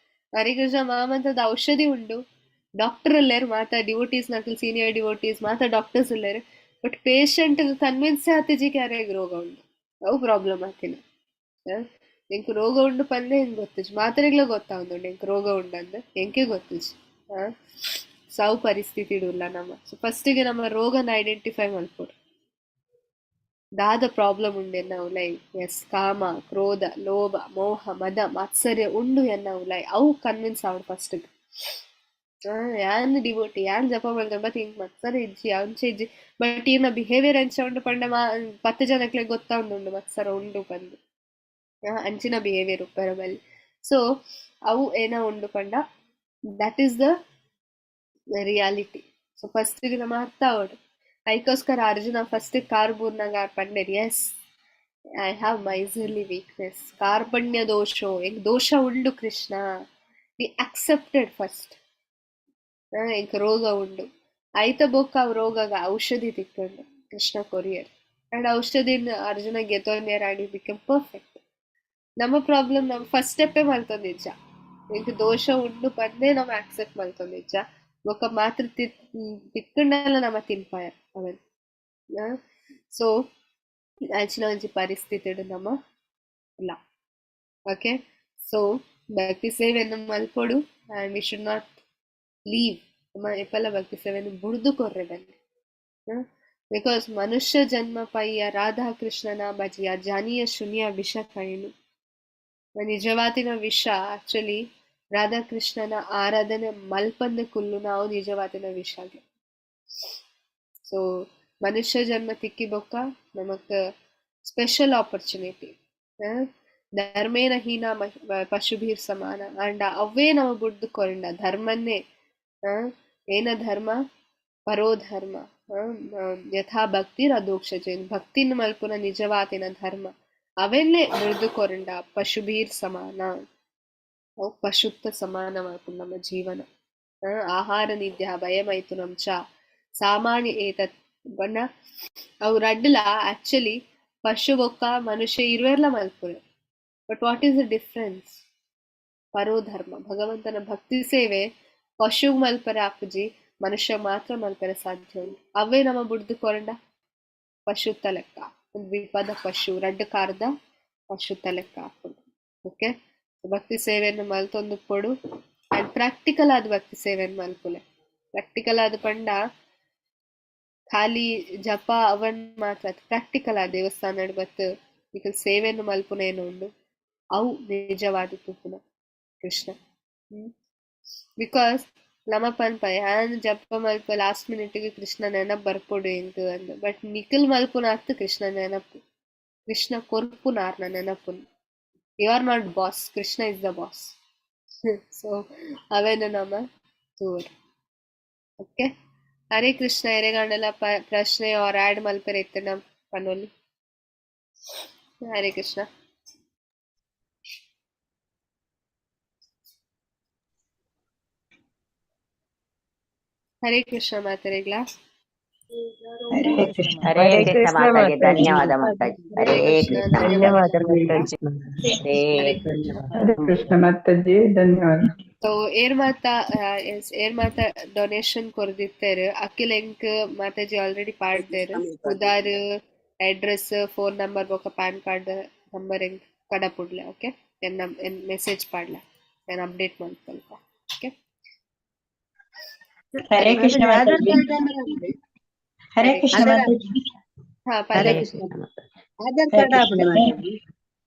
ಹರಿಕೃಷ್ಣ ಮಾಮಂತದ ಔಷಧಿ ಉಂಡು ಡಾಕ್ಟರ್ ಅಲ್ಲೇರು ಮಾತಾ ಡಿವೋಟೀಸ್ ನಕಲ್ ಸೀನಿಯರ್ ಡಿವೋಟೀಸ್ ಮಾತಾ ಡಾಕ್ಟರ್ಸ್ ಅಲ್ಲೇರು ಬಟ್ ಪೇಷಂಟ್ ಕನ್ವಿನ್ಸ್ ಆತಿಜಿಗೆ ಯಾರಿಗೆ ರೋಗ ಉಂಡು ಅವು ಪ್ರಾಬ್ಲಮ್ ಆತಿನ ಎಂಕ್ ರೋಗ ಉಂಡು ಪಂದೆ ಹೆಂಗ್ ಗೊತ್ತಿಜ್ ಮಾತ್ರೆಗ್ಲ ಗೊತ್ತಾವುಂಡು ಎಂಕ್ ರೋಗ ಉಂಡಂದು ಎಂಕೆ ಗೊತ್ತಿಜ್ ಸಾವು ಪರಿಸ್ಥಿತಿ ಇಡಲ್ಲ ನಮ್ಮ ಸೊ ಫಸ್ಟಿಗೆ ನಮ್ಮ ರೋಗನ ಐಡೆಂಟಿಫೈ ಮಾಡ್ಕೊಡು ದಾದ ಪ್ರಾಬ್ಲಮ್ ಉಂಡು ಎನ್ನ ಉಲೈ ಎಸ್ ಕಾಮ ಕ್ರೋಧ ಲೋಭ ಮೋಹ ಮದ ಮಾತ್ಸರ್ಯ ಉಂಡು ಎನ್ನ ಉಲೈ ಅವು ಕನ್ವಿನ್ಸ್ ಆವಡು ಫಸ್ಟಿಗೆ ಯಾನ್ ಡಿವೋಟಿ ಯಾನ್ ಜಪ ಮಾಡ್ತಾರೆ ಬಟ್ ಹಿಂಗ್ ಮತ್ಸರ ಇಜ್ಜಿ ಅಂಚೆ ಇಜ್ಜಿ ಬಟ್ ಈನ ಬಿಹೇವಿಯರ್ ಅಂಚ ಉಂಡು ಪಂಡ 10 ಜನಕ್ಕೆ ಗೊತ್ತಾವುಂಡು ಮತ್ಸರ ಉಂಡು ಪಂದು ಅಂಚಿನ ಬಿಹೇವಿಯರ್ ಉಪ್ಪರಬಲ್ಲಿ ಸೊ ಅವು ಏನ ಉಂಡು ಪಂಡ that is the reality so ಫಸ್ಟಿಗೆ ನಮ್ಮ ಅರ್ಥ ಅವಡು ಅದಕ್ಕೋಸ್ಕರ ಅರ್ಜುನ ಫಸ್ಟ್ ಕಾರ್ಬೂರ್ನಾಗ ಪಂಡೇರಿ yes I have miserly weakness ಕಾರ್ಪಣ್ಯ ದೋಷೋ ಎಂಗ್ ದೋಷ ಉಂಡು ಕೃಷ್ಣ ವಿ ಅಕ್ಸೆಪ್ಟೆಡ್ ಫಸ್ಟ್ ಎಂಕ್ ರೋಗ ಉಂಡು ಆಯ್ತ ಬೊಕ್ಕ ಅವ್ ರೋಗಗ ಔಷಧಿ ತಿಕ್ಕೊಂಡು ಕೃಷ್ಣ ಕೊರಿಯರ್ ಅಂಡ್ ಔಷಧಿನ ಅರ್ಜುನ ಗೆತೊಂಡ್ಯಾರ ಅಂಡ್ ಬಿಕಮ್ ಪರ್ಫೆಕ್ಟ್ ನಮ್ಮ ಪ್ರಾಬ್ಲಮ್ ನಮ್ ಫಸ್ಟ್ ಸ್ಟೆಪ್ಪೇ ಮಲ್ತೊಂದಿಜ್ಜ ಎಂಕ್ ದೋಷ ಉಂಡು ಪಂದೆ ನಮ್ ಆಕ್ಸೆಪ್ಟ್ ಮಲ್ತೊಂದಿಜ್ಜ ಬೊಕ್ಕ ಮಾತ್ರ ತಿಕ್ಕಂಡಲ್ಲ ನಮ್ಮ ತಿನ್ಪಾಯ ಅವನ್ ಸೊ ಅಂಚಿನ ಒಂಜಿ ಪರಿಸ್ಥಿತಿ ನಮ್ಮ ಇಲ್ಲ ಓಕೆ ಸೊ ಭಕ್ತಿ ಸೇವೆಯನ್ನು ಮಲ್ಪೊಡು and we should not leave ನಮ್ಮ ಎಪ್ಪಲ ಭಕ್ತಿ ಸೇವೆಯನ್ನು ಬುಡ್ದು ಕೊರ್ರೆ ಬನ್ನಿ ಬಿಕಾಸ್ ಮನುಷ್ಯ ಜನ್ಮ ಪಯ್ಯ ರಾಧಾ ಕೃಷ್ಣನ ಬಜಿಯ ಜಾನಿಯ ಶೂನ್ಯ ವಿಷ ಕೈನು ನಿಜವಾತಿನ ವಿಷ ಆಕ್ಚುಲಿ ರಾಧಾಕೃಷ್ಣನ ಆರಾಧನೆ ಮಲ್ಪಂದ ಕುಲ್ಲು ನಾವು ನಿಜವಾದಿನ ವಿಷಾಗೆ ಸೊ ಮನುಷ್ಯ ಜನ್ಮ ತಿಕ್ಕಿ ಬೊಕ್ಕ ನಮಕ್ ಸ್ಪೆಷಲ್ ಆಪರ್ಚುನಿಟಿ ಧರ್ಮೇನ ಹೀನ ಪಶುಭೀರ್ ಸಮಾನ ಅಂಡ ಅವೇ ನಾವು ಬುಡ್ದು ಕೊಂಡ ಧರ್ಮನ್ನೇ ಏನ ಧರ್ಮ ಪರೋಧರ್ಮ ಯಥಾ ಭಕ್ತಿ ರದೋಕ್ಷ ಜೈನ್ ಭಕ್ತಿನ ಮಲ್ಪುನ ನಿಜವಾತಿನ ಧರ್ಮ ಅವೆಲ್ಲೇ ಬುಡ್ದು ಕೊಂಡ ಪಶುಭೀರ್ ಸಮಾನ ಅವು ಪಶುತ್ವ ಸಮಾನ ಮಾಡ್ಕೊಂಡು ನಮ್ಮ ಜೀವನ ಆಹಾರ ನಿದ್ಯ ಭಯಮೈಥುನಂ ಚ ಸಾಮಾನ್ಯ ಏತತ್ ಬಣ್ಣ ಅವು ರಡ್ಲ ಆಕ್ಚುಲಿ ಪಶು ಬೊಕ್ಕ ಮನುಷ್ಯ ಇರುವೆಲ್ಲ ಮಲ್ಪುರೆ but what is the difference ಪರೋಧರ್ಮ ಭಗವಂತನ ಭಕ್ತಿ ಸೇವೆ ಪಶು ಮಲ್ಪರೆ ಆಪುಜಿ ಮನುಷ್ಯ ಮಾತ್ರ ಮಲ್ಪರೆ ಸಾಧ್ಯ ಉಂಟು ಅವೇ ನಮ್ಮ ಬುಡ್ದು ಕೊಂಡ ಪಶುತ್ತ ಲೆಕ್ಕ ದ್ವಿಪದ ಪಶು ರಡ್ಡು ಕಾರ್ದ ಪಶುತ್ತ ಲೆಕ್ಕ ಹಾಕೊಂಡು ಓಕೆ ಭಕ್ತಿ ಸೇವೆಯನ್ನು ಮಲ್ತೊಂದು ಕೊಡು ಅಂಡ್ ಪ್ರಾಕ್ಟಿಕಲ್ ಆದ ಭಕ್ತಿ ಸೇವೆಯನ್ನು ಮಲ್ಪುಲೆ ಪ್ರಾಕ್ಟಿಕಲ್ ಆದ ಪಂಡ ಖಾಲಿ ಜಪ ಅವನ್ ಮಾತ್ರ ಪ್ರಾಕ್ಟಿಕಲ್ ಆದ ದೇವಸ್ಥಾನ ಬತ್ತು ಈಗ ಸೇವೆಯನ್ನು ಮಲ್ಪುನ ಏನು ಉಂಡು ಅವು ನಿಜವಾದ ತುಪ್ಪುನ ಕೃಷ್ಣ ಬಿಕಾಸ್ ನಮ್ಮ ಪನ್ಪ ಯಾನ್ ಜಪ ಮಲ್ಪ ಲಾಸ್ಟ್ ಮಿನಿಟ್ಗೆ ಕೃಷ್ಣ ನೆನಪು ಬರ್ಕೊಡು ಎಂತ ಅಂದು ಬಟ್ ನಿಖಿಲ್ ಮಲ್ಪುನ ಅರ್ಥ ಕೃಷ್ಣ ನೆನಪು ಕೃಷ್ಣ ಕೊರ್ಪುನಾರ್ನ ನೆನಪುನ್ you are not boss Krishna is the boss so ಅವೇನು ನಮ್ಮ ತೂರ್ ಓಕೆ ಹರೇ ಕೃಷ್ಣ ಎರೆಗಂಡಲ ಪ್ರಶ್ನೆ और ऐड ಮಲ್ಪರೆ ಇತ್ತು ನಮ್ಮ ಪನ್ನೊಲಿ ಹರೇ ಕೃಷ್ಣ ಹರೇ ಕೃಷ್ಣ ಮಾತಾರೆಗ್ಲಾ ಹರೇ ಕೃಷ್ಣ ಮಾತಾಗೆ ಧನ್ಯವಾದ ಮಾತಾಜಿ ಹರೇ ಕೃಷ್ಣ ಧನ್ಯವಾದ ಮಾತಾಜಿ ಹರೇ ಕೃಷ್ಣ ಮಾತಾಜಿ ಧನ್ಯವಾದ ಸೊ ಏರ್ ಮಾತಾ ಡೊನೇಷನ್ ಕೊರ್ದಿತ್ತೇರು ಅಖಿಲ್ ಎಂಕ್ ಮಾತಾಜಿ ಆಲ್ರೆಡಿ ಪಾಡ್ದೇರು ಉದಾರ್ ಅಡ್ರೆಸ್ ಫೋನ್ ನಂಬರ್ ಬೊಕ ಪ್ಯಾನ್ ಕಾರ್ಡ್ ನಂಬರ್ ಎಂಕ್ ಕಡ ಪುಡ್ಲೆ ಓಕೆ ಎನ್ ಮೆಸೇಜ್ ಪಾಡ್ಲ ಎನ್ ಅಪ್ಡೇಟ್ ಮಾಡ್ಕೊಲ್ಪ ಓಕೆ ಹರೇ ಕೃಷ್ಣ ಮಾತಾಜಿ ಹರೇ ಕೃಷ್ಣ ಮಾತಾಜಿ ಹಾ ಹರೇ ಪಲ್ಲೆ ಕೃಷ್ಣ ಆಧಾರ್ ಕಾರ್ಡ್ ಆಪಣೆ ಮಾತಾಜಿ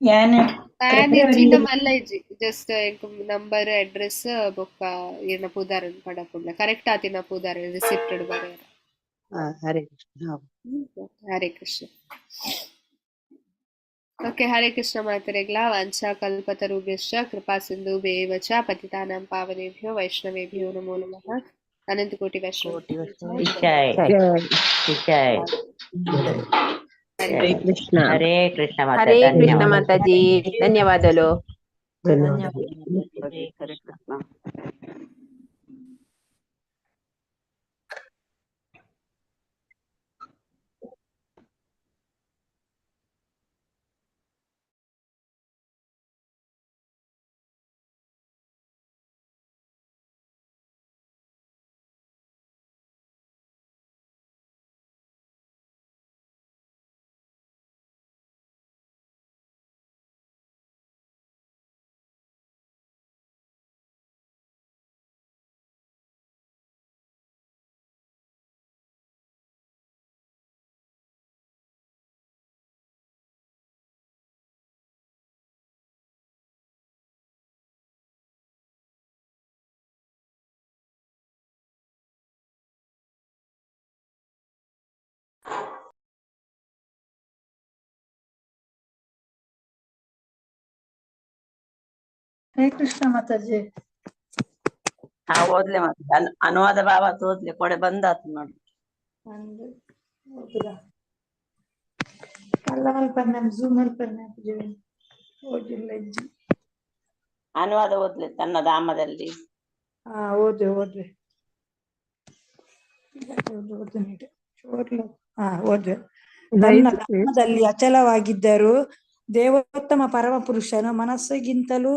ಯಾನ್ ಪ್ಯಾನ್ ಇಜ್ಜಿಂದ ಮಲ್ಲ ಇಜ್ಜಿ ಜಸ್ಟ್ ನಂಬರ್ ಅಡ್ರೆಸ್ ಬೊಕ್ಕ ಏನ ಪುದಾರನ್ ಕಡ ಪುಡ್ಲ ಕರೆಕ್ಟ್ ಆತಿನ ಪುದಾರ ರಿಸಿಪ್ಟೆಡ್ ಬರೆಯರ ಹರೇ ಕೃಷ್ಣ ಹರೇ ಕೃಷ್ಣ ಓಕೆ ಹರೇ ಕೃಷ್ಣ ಮಾತರೆಗ್ಲಾ ವಾಂಛಾ ಕಲ್ಪತರುಭ್ಯಶ್ಚ ಕೃಪಾ ಸಿಂಧುಭ್ಯೇವ ಚ ಪತಿತಾನಾಂ ಪಾವನೇಭ್ಯೋ ವೈಷ್ಣವೇಭ್ಯೋ ನಮೋ ನಮಃ ಅನಂತ ಕೋಟಿ ವೈಷ್ಣವ ಜೈ ಜೈ ಹರೇ ಕೃಷ್ಣ ಹರೇ ಕೃಷ್ಣ ಹರೇ ಮಾತಾ ಕೃಷ್ಣ ಧನ್ಯವಾದ ಮಾತಾಜಿ ಧನ್ಯವಾದಗಳು ಧನ್ಯವಾದ. ಹರೇ ಕೃಷ್ಣ. ಹರೇ ಕೃಷ್ಣ ಮಾತಾಜಿ. ಹಾ ಓದ್ಲೆ ಮಾತಾಜಿ. ಅನುವಾದ ಭಾವ ಓದ್ಲೆ ಕೊಡೆ ಬಂದಾತು ನೋಡಿ. ಅನುವಾದ ಓದ್ಲೆ ತನ್ನ ಧಾಮದಲ್ಲಿ. ಓದ್ರಿ ಓದ್ರಿ. ತನ್ನ ಧಾಮದಲ್ಲಿ ಅಚಲವಾಗಿದ್ದರು ದೇವೋತ್ತಮ ಪರಮ ಪುರುಷನು ಮನಸ್ಸಿಗಿಂತಲೂ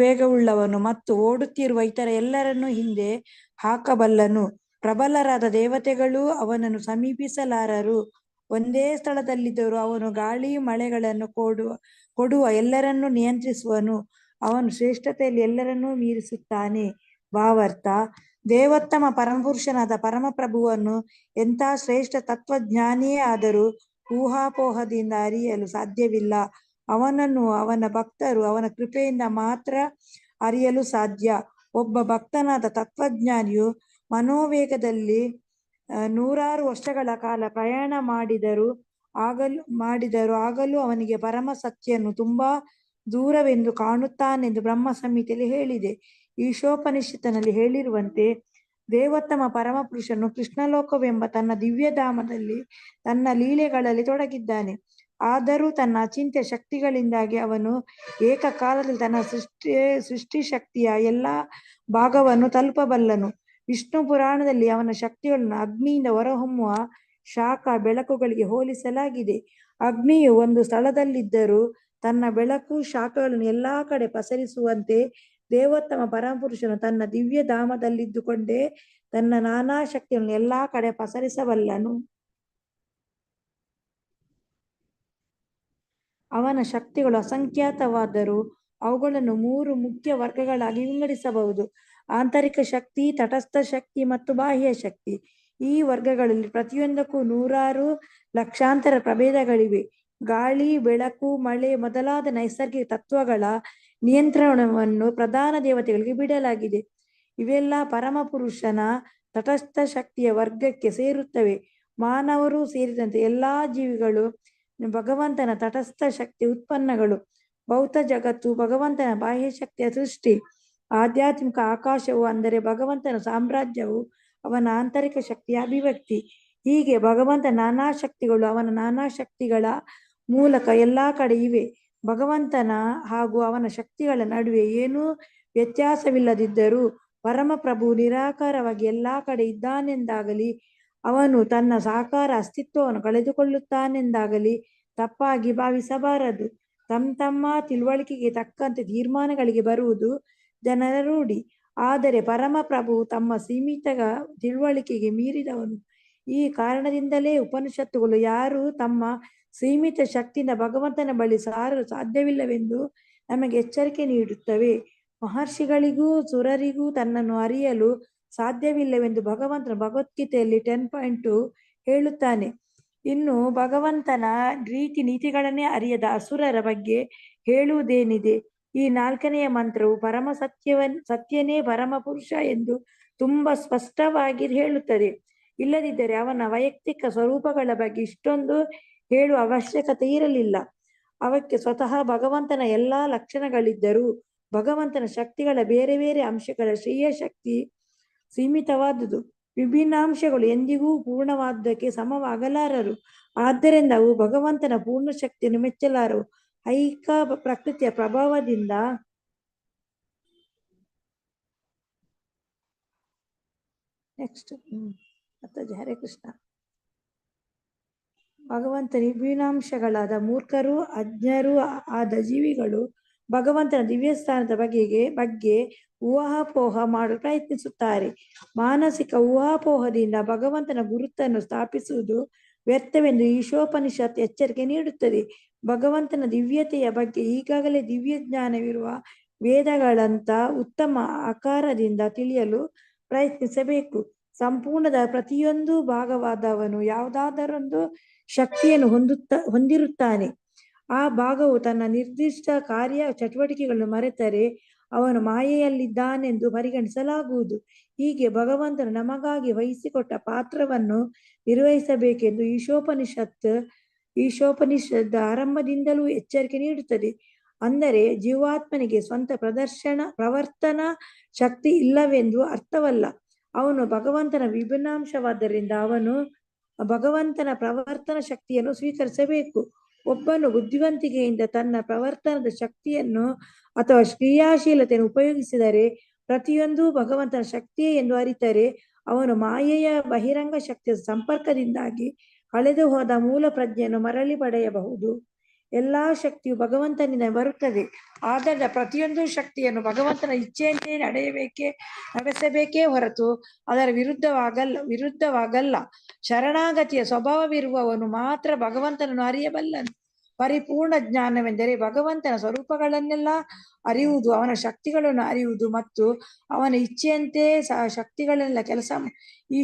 ವೇಗವುಳ್ಳವನು ಮತ್ತು ಓಡುತ್ತಿರುವ ಇತರ ಎಲ್ಲರನ್ನೂ ಹಿಂದೆ ಹಾಕಬಲ್ಲನು. ಪ್ರಬಲರಾದ ದೇವತೆಗಳು ಅವನನ್ನು ಸಮೀಪಿಸಲಾರರು. ಒಂದೇ ಸ್ಥಳದಲ್ಲಿದ್ದರೂ ಅವನು ಗಾಳಿ ಮಳೆಗಳನ್ನು ಕೊಡುವ ಎಲ್ಲರನ್ನೂ ನಿಯಂತ್ರಿಸುವನು. ಅವನು ಶ್ರೇಷ್ಠತೆಯಲ್ಲಿ ಎಲ್ಲರನ್ನೂ ಮೀರಿಸುತ್ತಾನೆ. ಭಾವಾರ್ಥ: ದೇವೋತ್ತಮ ಪರಮಪುರುಷನಾದ ಪರಮಪ್ರಭುವನ್ನು ಎಂಥ ಶ್ರೇಷ್ಠ ತತ್ವಜ್ಞಾನಿಯೇ ಆದರೂ ಊಹಾಪೋಹದಿಂದ ಅರಿಯಲು ಸಾಧ್ಯವಿಲ್ಲ. ಅವನನ್ನು ಅವನ ಭಕ್ತರು ಅವನ ಕೃಪೆಯಿಂದ ಮಾತ್ರ ಅರಿಯಲು ಸಾಧ್ಯ. ಒಬ್ಬ ಭಕ್ತನಾದ ತತ್ವಜ್ಞಾನಿಯು ಮನೋವೇಗದಲ್ಲಿ 100 ವರ್ಷಗಳ ಕಾಲ ಪ್ರಯಾಣ ಮಾಡಿದರೂ ಆಗಲೂ ಅವನಿಗೆ ಪರಮ ಸತ್ಯನು ತುಂಬಾ ದೂರವೆಂದು ಕಾಣುತ್ತಾನೆಂದು ಬ್ರಹ್ಮ ಸಂಹಿತೆಯಲ್ಲಿ ಹೇಳಿದೆ. ಈಶೋಪನಿಷತ್ತಿನಲ್ಲಿ ಹೇಳಿರುವಂತೆ ದೇವೋತ್ತಮ ಪರಮಪುರುಷನು ಕೃಷ್ಣಲೋಕವೆಂಬ ತನ್ನ ದಿವ್ಯಧಾಮದಲ್ಲಿ ತನ್ನ ಲೀಲೆಗಳಲ್ಲಿ ತೊಡಗಿದ್ದಾನೆ. ಆದರೂ ತನ್ನ ಅಚಿಂತ್ಯ ಶಕ್ತಿಗಳಿಂದಾಗಿ ಅವನು ಏಕಕಾಲದಲ್ಲಿ ತನ್ನ ಸೃಷ್ಟಿ ಶಕ್ತಿಯ ಎಲ್ಲಾ ಭಾಗವನ್ನು ತಲುಪಬಲ್ಲನು. ವಿಷ್ಣು ಪುರಾಣದಲ್ಲಿ ಅವನ ಶಕ್ತಿಗಳನ್ನು ಅಗ್ನಿಯಿಂದ ಹೊರಹೊಮ್ಮುವ ಶಾಖ ಬೆಳಕುಗಳಿಗೆ ಹೋಲಿಸಲಾಗಿದೆ. ಅಗ್ನಿಯು ಒಂದು ಸ್ಥಳದಲ್ಲಿದ್ದರೂ ತನ್ನ ಬೆಳಕು ಶಾಖಗಳನ್ನು ಎಲ್ಲಾ ಕಡೆ ಪಸರಿಸುವಂತೆ ದೇವೋತ್ತಮ ಪರಮಪುರುಷನು ತನ್ನ ದಿವ್ಯ ಧಾಮದಲ್ಲಿದ್ದುಕೊಂಡೇ ತನ್ನ ನಾನಾ ಶಕ್ತಿಗಳನ್ನು ಎಲ್ಲಾ ಕಡೆ ಪಸರಿಸಬಲ್ಲನು. ಅವನ ಶಕ್ತಿಗಳು ಅಸಂಖ್ಯಾತವಾದರೂ ಅವುಗಳನ್ನು 3 ಮುಖ್ಯ ವರ್ಗಗಳಾಗಿ ವಿಂಗಡಿಸಬಹುದು: ಆಂತರಿಕ ಶಕ್ತಿ, ತಟಸ್ಥ ಶಕ್ತಿ ಮತ್ತು ಬಾಹ್ಯ ಶಕ್ತಿ. ಈ ವರ್ಗಗಳಲ್ಲಿ ಪ್ರತಿಯೊಂದಕ್ಕೂ 100 ಲಕ್ಷಾಂತರ ಪ್ರಭೇದಗಳಿವೆ. ಗಾಳಿ, ಬೆಳಕು, ಮಳೆ ಮೊದಲಾದ ನೈಸರ್ಗಿಕ ತತ್ವಗಳ ನಿಯಂತ್ರಣವನ್ನು ಪ್ರಧಾನ ದೇವತೆಗಳಿಗೆ ಬಿಡಲಾಗಿದೆ. ಇವೆಲ್ಲ ಪರಮಪುರುಷನ ತಟಸ್ಥ ಶಕ್ತಿಯ ವರ್ಗಕ್ಕೆ ಸೇರುತ್ತವೆ. ಮಾನವರು ಸೇರಿದಂತೆ ಎಲ್ಲಾ ಜೀವಿಗಳು ಭಗವಂತನ ತಟಸ್ಥ ಶಕ್ತಿಯ ಉತ್ಪನ್ನಗಳು. ಭೌತ ಜಗತ್ತು ಭಗವಂತನ ಬಾಹ್ಯ ಶಕ್ತಿಯ ಸೃಷ್ಟಿ. ಆಧ್ಯಾತ್ಮಿಕ ಆಕಾಶವು ಅಂದರೆ ಭಗವಂತನ ಸಾಮ್ರಾಜ್ಯವು ಅವನ ಆಂತರಿಕ ಶಕ್ತಿಯ ಅಭಿವ್ಯಕ್ತಿ. ಹೀಗೆ ಭಗವಂತನ ನಾನಾ ಶಕ್ತಿಗಳು ಅವನ ನಾನಾ ಶಕ್ತಿಗಳ ಮೂಲಕ ಎಲ್ಲಾ ಕಡೆ ಇವೆ. ಭಗವಂತನ ಹಾಗೂ ಅವನ ಶಕ್ತಿಗಳ ನಡುವೆ ಏನೂ ವ್ಯತ್ಯಾಸವಿಲ್ಲದಿದ್ದರೂ ಪರಮಪ್ರಭು ನಿರಾಕಾರವಾಗಿ ಎಲ್ಲಾ ಕಡೆ ಇದ್ದಾನೆಂದಾಗಲಿ ಅವನು ತನ್ನ ಸಾಕಾರ ಅಸ್ತಿತ್ವವನ್ನು ಕಳೆದುಕೊಳ್ಳುತ್ತಾನೆಂದಾಗಲಿ ತಪ್ಪಾಗಿ ಭಾವಿಸಬಾರದು. ತಮ್ಮ ತಿಳುವಳಿಕೆಗೆ ತಕ್ಕಂತೆ ತೀರ್ಮಾನಗಳಿಗೆ ಬರುವುದು ಜನರ ರೂಢಿ. ಆದರೆ ಪರಮಪ್ರಭು ತಮ್ಮ ಸೀಮಿತ ತಿಳುವಳಿಕೆಗೆ ಮೀರಿದವನು. ಈ ಕಾರಣದಿಂದಲೇ ಉಪನಿಷತ್ತುಗಳು ಯಾರು ತಮ್ಮ ಸೀಮಿತ ಶಕ್ತಿಯಿಂದ ಭಗವಂತನ ಬಳಿ ಸಾರಲು ಸಾಧ್ಯವಿಲ್ಲವೆಂದು ನಮಗೆ ಎಚ್ಚರಿಕೆ ನೀಡುತ್ತವೆ. ಮಹರ್ಷಿಗಳಿಗೂ ಸುರರಿಗೂ ತನ್ನನ್ನು ಅರಿಯಲು ಸಾಧ್ಯವಿಲ್ಲವೆಂದು ಭಗವಂತನ ಭಗವದ್ಗೀತೆಯಲ್ಲಿ 10.2 ಹೇಳುತ್ತಾನೆ. ಇನ್ನು ಭಗವಂತನ ರೀತಿ ನೀತಿಗಳನ್ನೇ ಅರಿಯದ ಅಸುರರ ಬಗ್ಗೆ ಹೇಳುವುದೇನಿದೆ? ಈ 4ನೆಯ ಮಂತ್ರವು ಪರಮ ಸತ್ಯನೇ ಪರಮ ಪುರುಷ ಎಂದು ತುಂಬಾ ಸ್ಪಷ್ಟವಾಗಿ ಹೇಳುತ್ತದೆ. ಇಲ್ಲದಿದ್ದರೆ ಅವನ ವೈಯಕ್ತಿಕ ಸ್ವರೂಪಗಳ ಬಗ್ಗೆ ಇಷ್ಟೊಂದು ಹೇಳುವ ಅವಶ್ಯಕತೆ ಇರಲಿಲ್ಲ. ಅವಕ್ಕೆ ಸ್ವತಃ ಭಗವಂತನ ಎಲ್ಲಾ ಲಕ್ಷಣಗಳಿದ್ದರೂ ಭಗವಂತನ ಶಕ್ತಿಗಳ ಬೇರೆ ಬೇರೆ ಅಂಶಗಳ ಶ್ರೇಯ ಶಕ್ತಿ ಸೀಮಿತವಾದುದು. ವಿಭಿನ್ನಾಂಶಗಳು ಎಂದಿಗೂ ಪೂರ್ಣವಾದಕ್ಕೆ ಸಮವಾಗಲಾರರು. ಆದ್ದರಿಂದ ಅವು ಭಗವಂತನ ಪೂರ್ಣ ಶಕ್ತಿಯನ್ನು ಮೆಚ್ಚಲಾರವು. ಐಕ ಪ್ರಕೃತಿಯ ಪ್ರಭಾವದಿಂದ ನೆಕ್ಸ್ಟ್ ಹರೇ ಕೃಷ್ಣ. ಭಗವಂತನ ವಿಭಿನ್ನಾಂಶಗಳಾದ ಮೂರ್ಖರು ಅಜ್ಞರು ಆದ ಜೀವಿಗಳು ಭಗವಂತನ ದಿವ್ಯಸ್ಥಾನದ ಬಗ್ಗೆ ಊಹಾಪೋಹ ಮಾಡಲು ಪ್ರಯತ್ನಿಸುತ್ತಾರೆ. ಮಾನಸಿಕ ಊಹಾಪೋಹದಿಂದ ಭಗವಂತನ ಗುರುತನ್ನು ಸ್ಥಾಪಿಸುವುದು ವ್ಯರ್ಥವೆಂದು ಈಶೋಪನಿಷತ್ ಎಚ್ಚರಿಕೆ ನೀಡುತ್ತದೆ. ಭಗವಂತನ ದಿವ್ಯತೆಯ ಬಗ್ಗೆ ಈಗಾಗಲೇ ದಿವ್ಯ ಜ್ಞಾನವಿರುವ ವೇದಗಳಂತ ಉತ್ತಮ ಆಕಾರದಿಂದ ತಿಳಿಯಲು ಪ್ರಯತ್ನಿಸಬೇಕು. ಸಂಪೂರ್ಣದ ಪ್ರತಿಯೊಂದು ಭಾಗವಾದವನು ಯಾವುದಾದರೊಂದು ಶಕ್ತಿಯನ್ನು ಹೊಂದಿರುತ್ತಾನೆ. ಆ ಭಾಗವು ತನ್ನ ನಿರ್ದಿಷ್ಟ ಕಾರ್ಯ ಚಟುವಟಿಕೆಗಳನ್ನು ಮರೆತರೆ ಅವನು ಮಾಯೆಯಲ್ಲಿದ್ದಾನೆಂದು ಪರಿಗಣಿಸಲಾಗುವುದು. ಹೀಗೆ ಭಗವಂತನು ನಮಗಾಗಿ ವಹಿಸಿಕೊಟ್ಟ ಪಾತ್ರವನ್ನು ನಿರ್ವಹಿಸಬೇಕೆಂದು ಈಶೋಪನಿಷತ್ ಆರಂಭದಿಂದಲೂ ಎಚ್ಚರಿಕೆ ನೀಡುತ್ತದೆ. ಅಂದರೆ ಜೀವಾತ್ಮನಿಗೆ ಸ್ವಂತ ಪ್ರವರ್ತನ ಶಕ್ತಿ ಇಲ್ಲವೆಂದು ಅರ್ಥವಲ್ಲ. ಅವನು ಭಗವಂತನ ವಿಭಿನ್ನಾಂಶವಾದ್ದರಿಂದ ಅವನು ಭಗವಂತನ ಪ್ರವರ್ತನ ಶಕ್ತಿಯನ್ನು ಸ್ವೀಕರಿಸಬೇಕು. ಒಬ್ಬನು ಬುದ್ಧಿವಂತಿಕೆಯಿಂದ ತನ್ನ ಪ್ರವರ್ತನದ ಶಕ್ತಿಯನ್ನು ಅಥವಾ ಕ್ರಿಯಾಶೀಲತೆಯನ್ನು ಉಪಯೋಗಿಸಿದರೆ ಪ್ರತಿಯೊಂದು ಭಗವಂತನ ಶಕ್ತಿಯೇ ಎಂದು ಅರಿತರೆ ಅವನು ಮಾಯೆಯ ಬಹಿರಂಗ ಶಕ್ತಿಯ ಸಂಪರ್ಕದಿಂದಾಗಿ ಕಳೆದು ಹೋದ ಮೂಲ ಪ್ರಜ್ಞೆಯನ್ನು ಮರಳಿ ಪಡೆಯಬಹುದು. ಎಲ್ಲಾ ಶಕ್ತಿಯು ಭಗವಂತನಿಂದ ಬರುತ್ತದೆ. ಆದ್ದರಿಂದ ಪ್ರತಿಯೊಂದು ಶಕ್ತಿಯನ್ನು ಭಗವಂತನ ಇಚ್ಛೆಯಂತೆ ನಡೆಸಬೇಕೇ ಹೊರತು ಅದರ ವಿರುದ್ಧವಾಗಲ್ಲ. ಶರಣಾಗತಿಯ ಸ್ವಭಾವವಿರುವವನು ಮಾತ್ರ ಭಗವಂತನನ್ನು ಅರಿಯಬಲ್ಲನು. ಪರಿಪೂರ್ಣ ಜ್ಞಾನವೆಂದರೆ ಭಗವಂತನ ಸ್ವರೂಪಗಳನ್ನೆಲ್ಲ ಅರಿಯುವುದು, ಅವನ ಶಕ್ತಿಗಳನ್ನು ಅರಿಯುವುದು ಮತ್ತು ಅವನ ಇಚ್ಛೆಯಂತೆ ಈ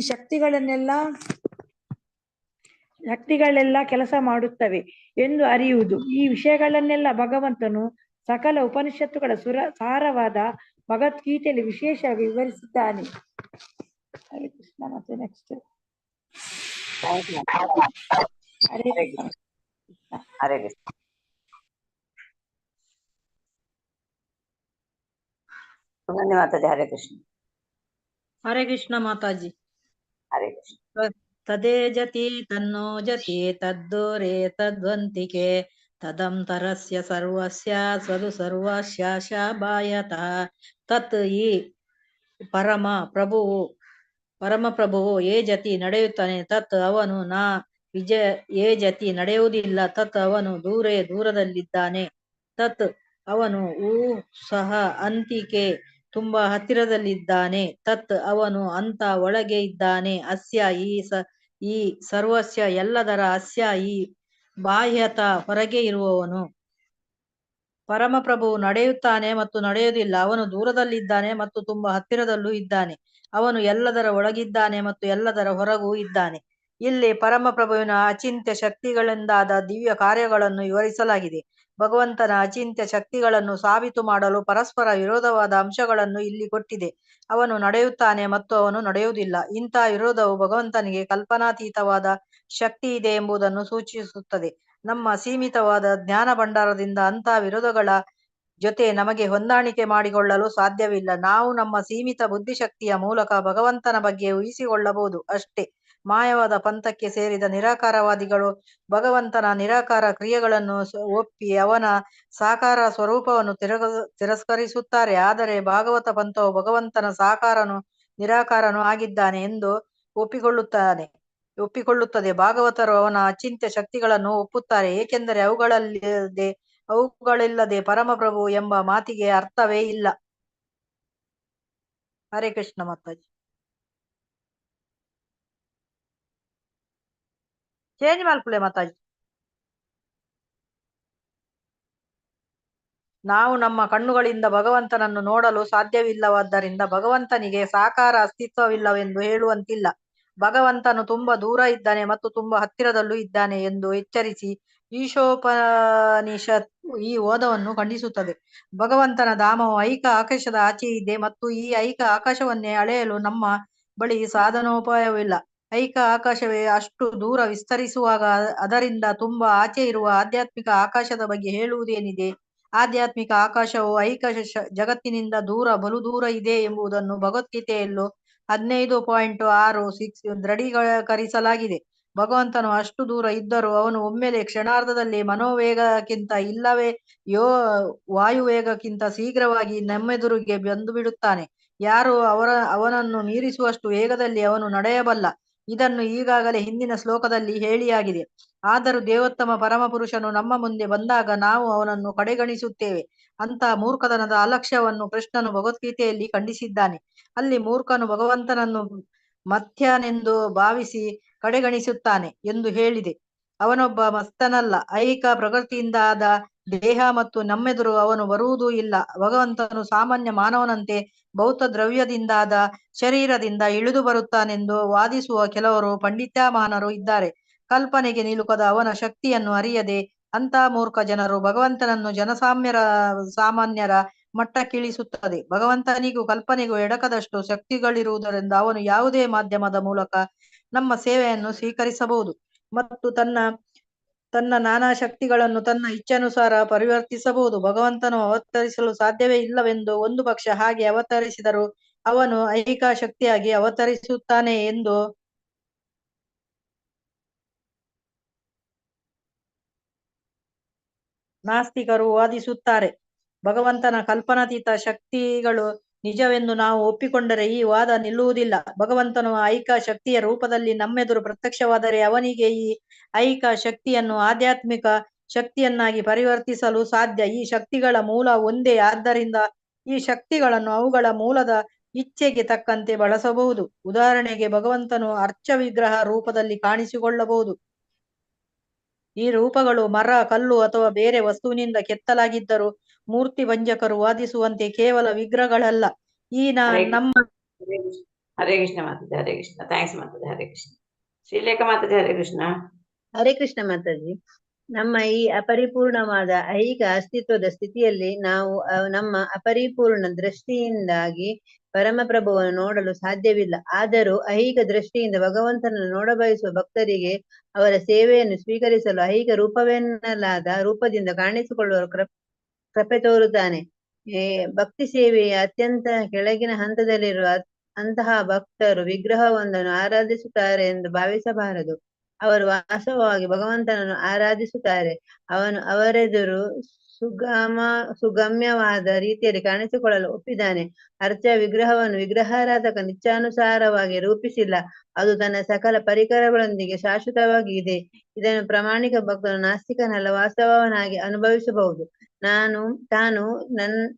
ಶಕ್ತಿಗಳೆಲ್ಲ ಕೆಲಸ ಮಾಡುತ್ತವೆ ಎಂದು ಅರಿಯುವುದು. ಈ ವಿಷಯಗಳನ್ನೆಲ್ಲ ಭಗವಂತನು ಸಕಲ ಉಪನಿಷತ್ತುಗಳ ಸಾರವಾದ ಭಗವದ್ಗೀತೆಯಲ್ಲಿ ವಿಶೇಷವಾಗಿ ವಿವರಿಸಿದ್ದಾನೆ. ಹರೇ ಕೃಷ್ಣ. ಮತ್ತೆ ನೆಕ್ಸ್ಟ್ ಹರೇ ಕೃಷ್ಣ. ಸುಗಂಧಿ ಮಾತಾಜಿ ಹರೇ ಕೃಷ್ಣ. ಹರೇ ಕೃಷ್ಣ ಮಾತಾಜಿ. ಹರೇ ಕೃಷ್ಣ. ತದೇ ಜತಿ ತನ್ನೋ ಜತಿ ತದ್ದೋರೆ ತದ್ವಂತಿಕೆ ತದಂತರಸ್ಯ ಸರ್ವಸ್ಯ ಸ್ವದು ಸರ್ವಸ್ಯ ಶಾಭಾಯತಃ ತತ್ ಈ ಪರಮ ಪ್ರಭುವು ಏ ಜತಿ ನಡೆಯುತ್ತಾನೆ ತತ್ ಅವನು ಏ ಜತಿ ನಡೆಯುವುದಿಲ್ಲ ತತ್ ಅವನು ದೂರದಲ್ಲಿದ್ದಾನೆ ತತ್ ಅವನು ಸಹ ಅಂತಿಕೆ ತುಂಬಾ ಹತ್ತಿರದಲ್ಲಿದ್ದಾನೆ ತತ್ ಅವನು ಅಂತ ಒಳಗೆ ಇದ್ದಾನೆ ಅಸ್ಯ ಈ ಸರ್ವಸ್ಯ ಎಲ್ಲದರ ಅಸ್ಯ ಈ ಬಾಹ್ಯತ ಹೊರಗೆ ಇರುವವನು. ಪರಮಪ್ರಭುವು ನಡೆಯುತ್ತಾನೆ ಮತ್ತು ನಡೆಯುವುದಿಲ್ಲ. ಅವನು ದೂರದಲ್ಲಿದ್ದಾನೆ ಮತ್ತು ತುಂಬಾ ಹತ್ತಿರದಲ್ಲೂ ಇದ್ದಾನೆ. ಅವನು ಎಲ್ಲದರ ಒಳಗಿದ್ದಾನೆ ಮತ್ತು ಎಲ್ಲದರ ಹೊರಗೂ ಇದ್ದಾನೆ. ಇಲ್ಲಿ ಪರಮಪ್ರಭುವಿನ ಅಚಿಂತ್ಯ ಶಕ್ತಿಗಳಿಂದಾದ ದಿವ್ಯ ಕಾರ್ಯಗಳನ್ನು ವಿವರಿಸಲಾಗಿದೆ. ಭಗವಂತನ ಅಚಿಂತ್ಯ ಶಕ್ತಿಗಳನ್ನು ಸಾಬೀತು ಮಾಡಲು ಪರಸ್ಪರ ವಿರೋಧವಾದ ಅಂಶಗಳನ್ನು ಇಲ್ಲಿ ಕೊಟ್ಟಿದೆ. ಅವನು ನಡೆಯುತ್ತಾನೆ ಮತ್ತು ಅವನು ನಡೆಯುವುದಿಲ್ಲ. ಇಂಥ ವಿರೋಧವು ಭಗವಂತನಿಗೆ ಕಲ್ಪನಾತೀತವಾದ ಶಕ್ತಿ ಇದೆ ಎಂಬುದನ್ನು ಸೂಚಿಸುತ್ತದೆ. ನಮ್ಮ ಸೀಮಿತವಾದ ಜ್ಞಾನ ಭಂಡಾರದಿಂದ ಅಂಥ ವಿರೋಧಗಳ ಜೊತೆ ನಮಗೆ ಹೊಂದಾಣಿಕೆ ಮಾಡಿಕೊಳ್ಳಲು ಸಾಧ್ಯವಿಲ್ಲ. ನಾವು ನಮ್ಮ ಸೀಮಿತ ಬುದ್ಧಿಶಕ್ತಿಯ ಮೂಲಕ ಭಗವಂತನ ಬಗ್ಗೆ ಊಹಿಸಿಕೊಳ್ಳಬಹುದು ಅಷ್ಟೇ. ಮಾಯವಾದ ಪಂಥಕ್ಕೆ ಸೇರಿದ ನಿರಾಕಾರವಾದಿಗಳು ಭಗವಂತನ ನಿರಾಕಾರ ಕ್ರಿಯೆಗಳನ್ನು ಒಪ್ಪಿ ಅವನ ಸಾಕಾರ ಸ್ವರೂಪವನ್ನು ತಿರಸ್ಕರಿಸುತ್ತಾರೆ. ಆದರೆ ಭಾಗವತ ಪಂಥವು ಭಗವಂತನ ಸಾಕಾರನು ನಿರಾಕಾರನು ಆಗಿದ್ದಾನೆ ಎಂದು ಒಪ್ಪಿಕೊಳ್ಳುತ್ತದೆ. ಭಾಗವತರು ಅವನ ಅಚಿಂತ್ಯ ಶಕ್ತಿಗಳನ್ನು ಒಪ್ಪುತ್ತಾರೆ, ಏಕೆಂದರೆ ಅವುಗಳಿಲ್ಲದೆ ಪರಮಪ್ರಭು ಎಂಬ ಮಾತಿಗೆ ಅರ್ಥವೇ ಇಲ್ಲ. ಹರೇ ಕೃಷ್ಣ ಮಾತಾಜಿ. ಚೇಂಜ್ ಮಾಡ್ಕೊಳ್ಳಿ ಮಾತಾಜಿ. ನಾವು ನಮ್ಮ ಕಣ್ಣುಗಳಿಂದ ಭಗವಂತನನ್ನು ನೋಡಲು ಸಾಧ್ಯವಿಲ್ಲವಾದ್ದರಿಂದ ಭಗವಂತನಿಗೆ ಸಾಕಾರ ಅಸ್ತಿತ್ವವಿಲ್ಲವೆಂದು ಹೇಳುವಂತಿಲ್ಲ. ಭಗವಂತನು ತುಂಬಾ ದೂರ ಇದ್ದಾನೆ ಮತ್ತು ತುಂಬಾ ಹತ್ತಿರದಲ್ಲೂ ಇದ್ದಾನೆ ಎಂದು ಎಚ್ಚರಿಸಿ ಈಶೋಪನಿಷತ್ ಈ ವಾದವನ್ನು ಖಂಡಿಸುತ್ತದೆ. ಭಗವಂತನ ಧಾಮವು ಐಕ ಆಕಾಶದ ಆಚೆ ಇದೆ ಮತ್ತು ಈ ಐಕ ಆಕಾಶವನ್ನೇ ಅಳೆಯಲು ನಮ್ಮ ಬಳಿ ಸಾಧನೋಪಾಯವಿಲ್ಲ. ಐಕ ಆಕಾಶವೇ ಅಷ್ಟು ದೂರ ವಿಸ್ತರಿಸುವಾಗ ಅದರಿಂದ ತುಂಬಾ ಆಚೆ ಇರುವ ಆಧ್ಯಾತ್ಮಿಕ ಆಕಾಶದ ಬಗ್ಗೆ ಹೇಳುವುದೇನಿದೆ? ಆಧ್ಯಾತ್ಮಿಕ ಆಕಾಶವು ಐಕ ಜಗತ್ತಿನಿಂದ ಬಲು ದೂರ ಇದೆ ಎಂಬುದನ್ನು ಭಗವದ್ಗೀತೆಯಲ್ಲೂ 15.6 ದೃಢೀಕರಿಸಲಾಗಿದೆ. ಭಗವಂತನು ಅಷ್ಟು ದೂರ ಇದ್ದರೂ ಅವನು ಒಮ್ಮೆಲೆ ಕ್ಷಣಾರ್ಧದಲ್ಲಿ ಮನೋವೇಗಕ್ಕಿಂತ ಇಲ್ಲವೇ ವಾಯುವೇಗಕ್ಕಿಂತ ಶೀಘ್ರವಾಗಿ ನಮ್ಮೆದುರಿಗೆ ಬಂದು ಬಿಡುತ್ತಾನೆ. ಯಾರು ಅವನನ್ನು ಮೀರಿಸುವಷ್ಟು ವೇಗದಲ್ಲಿ ಅವನು ನಡೆಯಬಲ್ಲ. ಇದನ್ನು ಈಗಾಗಲೇ ಹಿಂದಿನ ಶ್ಲೋಕದಲ್ಲಿ ಹೇಳಿಯಾಗಿದೆ. ಆದರೂ ದೇವೋತ್ತಮ ಪರಮಪುರುಷನು ನಮ್ಮ ಮುಂದೆ ಬಂದಾಗ ನಾವು ಅವನನ್ನು ಕಡೆಗಣಿಸುತ್ತೇವೆ. ಅಂತಹ ಮೂರ್ಖತನದ ಅಲಕ್ಷ್ಯವನ್ನು ಕೃಷ್ಣನು ಭಗವದ್ಗೀತೆಯಲ್ಲಿ ಖಂಡಿಸಿದ್ದಾನೆ. ಅಲ್ಲಿ ಮೂರ್ಖನು ಭಗವಂತನನ್ನು ಮಥ್ಯನೆಂದು ಭಾವಿಸಿ ಕಡೆಗಣಿಸುತ್ತಾನೆ ಎಂದು ಹೇಳಿದೆ. ಅವನೊಬ್ಬ ಮಸ್ತನಲ್ಲ, ಐಹಿಕ ಪ್ರಕೃತಿಯಿಂದಾದ ದೇಹ ಮತ್ತು ನಮ್ಮೆದುರು ಅವನು ಬರುವುದೂ ಇಲ್ಲ. ಭಗವಂತನು ಸಾಮಾನ್ಯ ಮಾನವನಂತೆ ಭೌತ ದ್ರವ್ಯದಿಂದಾದ ಶರೀರದಿಂದ ಇಳಿದು ಬರುತ್ತಾನೆಂದು ವಾದಿಸುವ ಕೆಲವರು ಪಂಡಿತ್ಯಮಾನರು ಇದ್ದಾರೆ. ಕಲ್ಪನೆಗೆ ನಿಲುಕದ ಅವನ ಶಕ್ತಿಯನ್ನು ಅರಿಯದೆ ಅಂತಹ ಮೂರ್ಖ ಜನರು ಭಗವಂತನನ್ನು ಸಾಮಾನ್ಯರ ಮಟ್ಟಕ್ಕಿಳಿಸುತ್ತದೆ. ಭಗವಂತನಿಗೂ ಕಲ್ಪನೆಗೂ ಎಡಕದಷ್ಟು ಶಕ್ತಿಗಳಿರುವುದರಿಂದ ಅವನು ಯಾವುದೇ ಮಾಧ್ಯಮದ ಮೂಲಕ ನಮ್ಮ ಸೇವೆಯನ್ನು ಸ್ವೀಕರಿಸಬಹುದು ಮತ್ತು ತನ್ನ ನಾನಾ ಶಕ್ತಿಗಳನ್ನು ತನ್ನ ಇಚ್ಛಾನುಸಾರ ಪರಿವರ್ತಿಸಬಹುದು. ಭಗವಂತನು ಅವತರಿಸಲು ಸಾಧ್ಯವೇ ಇಲ್ಲವೆಂದು ಒಂದು ಪಕ್ಷ ಹಾಗೆ ಅವತರಿಸಿದರೂ ಅವನು ಐಹಿಕ ಶಕ್ತಿಯಾಗಿ ಅವತರಿಸುತ್ತಾನೆ ಎಂದು ನಾಸ್ತಿಕರು ವಾದಿಸುತ್ತಾರೆ. ಭಗವಂತನ ಕಲ್ಪನಾತೀತ ಶಕ್ತಿಗಳು ನಿಜವೆಂದು ನಾವು ಒಪ್ಪಿಕೊಂಡರೆ ಈ ವಾದ ನಿಲ್ಲುವುದಿಲ್ಲ. ಭಗವಂತನು ಐಹಿಕ ಶಕ್ತಿಯ ರೂಪದಲ್ಲಿ ನಮ್ಮೆದುರು ಪ್ರತ್ಯಕ್ಷವಾದರೆ ಅವನಿಗೆ ಈ ಐಹಿಕ ಶಕ್ತಿಯನ್ನು ಆಧ್ಯಾತ್ಮಿಕ ಶಕ್ತಿಯನ್ನಾಗಿ ಪರಿವರ್ತಿಸಲು ಸಾಧ್ಯ. ಈ ಶಕ್ತಿಗಳ ಮೂಲ ಒಂದೇ, ಆದ್ದರಿಂದ ಈ ಶಕ್ತಿಗಳನ್ನು ಅವುಗಳ ಮೂಲದ ಇಚ್ಛೆಗೆ ತಕ್ಕಂತೆ ಬಳಸಬಹುದು. ಉದಾಹರಣೆಗೆ ಭಗವಂತನು ಅರ್ಚ ವಿಗ್ರಹ ರೂಪದಲ್ಲಿ ಕಾಣಿಸಿಕೊಳ್ಳಬಹುದು. ಈ ರೂಪಗಳು ಮರ, ಕಲ್ಲು ಅಥವಾ ಬೇರೆ ವಸ್ತುವಿನಿಂದ ಕೆತ್ತಲಾಗಿದ್ದರೂ ಮೂರ್ತಿ ಭಂಜಕರು ವಾದಿಸುವಂತೆ ಕೇವಲ ವಿಗ್ರಹಗಳಲ್ಲ. ಈ ನಮ್ಮ ಹರೇ ಕೃಷ್ಣ ಮಾತಾಜಿ, ಹರೇ ಕೃಷ್ಣ. ಥ್ಯಾಂಕ್ಸ್ ಮಾತಾಜಿ, ಹರೇ ಕೃಷ್ಣ. ಶ್ರೀಲೇಖ ಮಾತಾಜಿ, ಹರೇ ಕೃಷ್ಣ. ಹರೇ ಕೃಷ್ಣ ಮಾತಾಜಿ. ನಮ್ಮ ಈ ಅಪರಿಪೂರ್ಣವಾದ ಐಹಿಕ ಅಸ್ತಿತ್ವದ ಸ್ಥಿತಿಯಲ್ಲಿ ನಾವು ನಮ್ಮ ಅಪರಿಪೂರ್ಣ ದೃಷ್ಟಿಯಿಂದಾಗಿ ಪರಮಪ್ರಭುವನ್ನು ನೋಡಲು ಸಾಧ್ಯವಿಲ್ಲ. ಆದರೂ ಐಹಿಕ ದೃಷ್ಟಿಯಿಂದ ಭಗವಂತನನ್ನು ನೋಡಬಯಸುವ ಭಕ್ತರಿಗೆ ಅವರ ಸೇವೆಯನ್ನು ಸ್ವೀಕರಿಸಲು ಐಹಿಕ ರೂಪವೆನ್ನಲಾದ ರೂಪದಿಂದ ಕಾಣಿಸಿಕೊಳ್ಳುವ ಕೃಪೆ ತೋರುತ್ತಾನೆ. ಭಕ್ತಿ ಸೇವೆಯ ಅತ್ಯಂತ ಕೆಳಗಿನ ಹಂತದಲ್ಲಿರುವ ಅಂತಹ ಭಕ್ತರು ವಿಗ್ರಹವೊಂದನ್ನು ಆರಾಧಿಸುತ್ತಾರೆ ಎಂದು ಭಾವಿಸಬಾರದು. ಅವರು ವಾಸ್ತವವಾಗಿ ಭಗವಂತನನ್ನು ಆರಾಧಿಸುತ್ತಾರೆ. ಅವನು ಅವರೆದುರು ಸುಗಮ್ಯವಾದ ರೀತಿಯಲ್ಲಿ ಕಾಣಿಸಿಕೊಳ್ಳಲು ಒಪ್ಪಿದ್ದಾನೆ. ಅರ್ಚ ವಿಗ್ರಹವನ್ನು ವಿಗ್ರಹಾರಾಧಕ ನಿಚ್ಛಾನುಸಾರವಾಗಿ ರೂಪಿಸಿಲ್ಲ. ಅದು ತನ್ನ ಸಕಲ ಪರಿಕರಗಳೊಂದಿಗೆ ಶಾಶ್ವತವಾಗಿ ಇದೆ. ಇದನ್ನು ಪ್ರಾಮಾಣಿಕ ಭಕ್ತನು ನಾಸ್ತಿಕನಲ್ಲ, ವಾಸ್ತವನಾಗಿ ಅನುಭವಿಸಬಹುದು.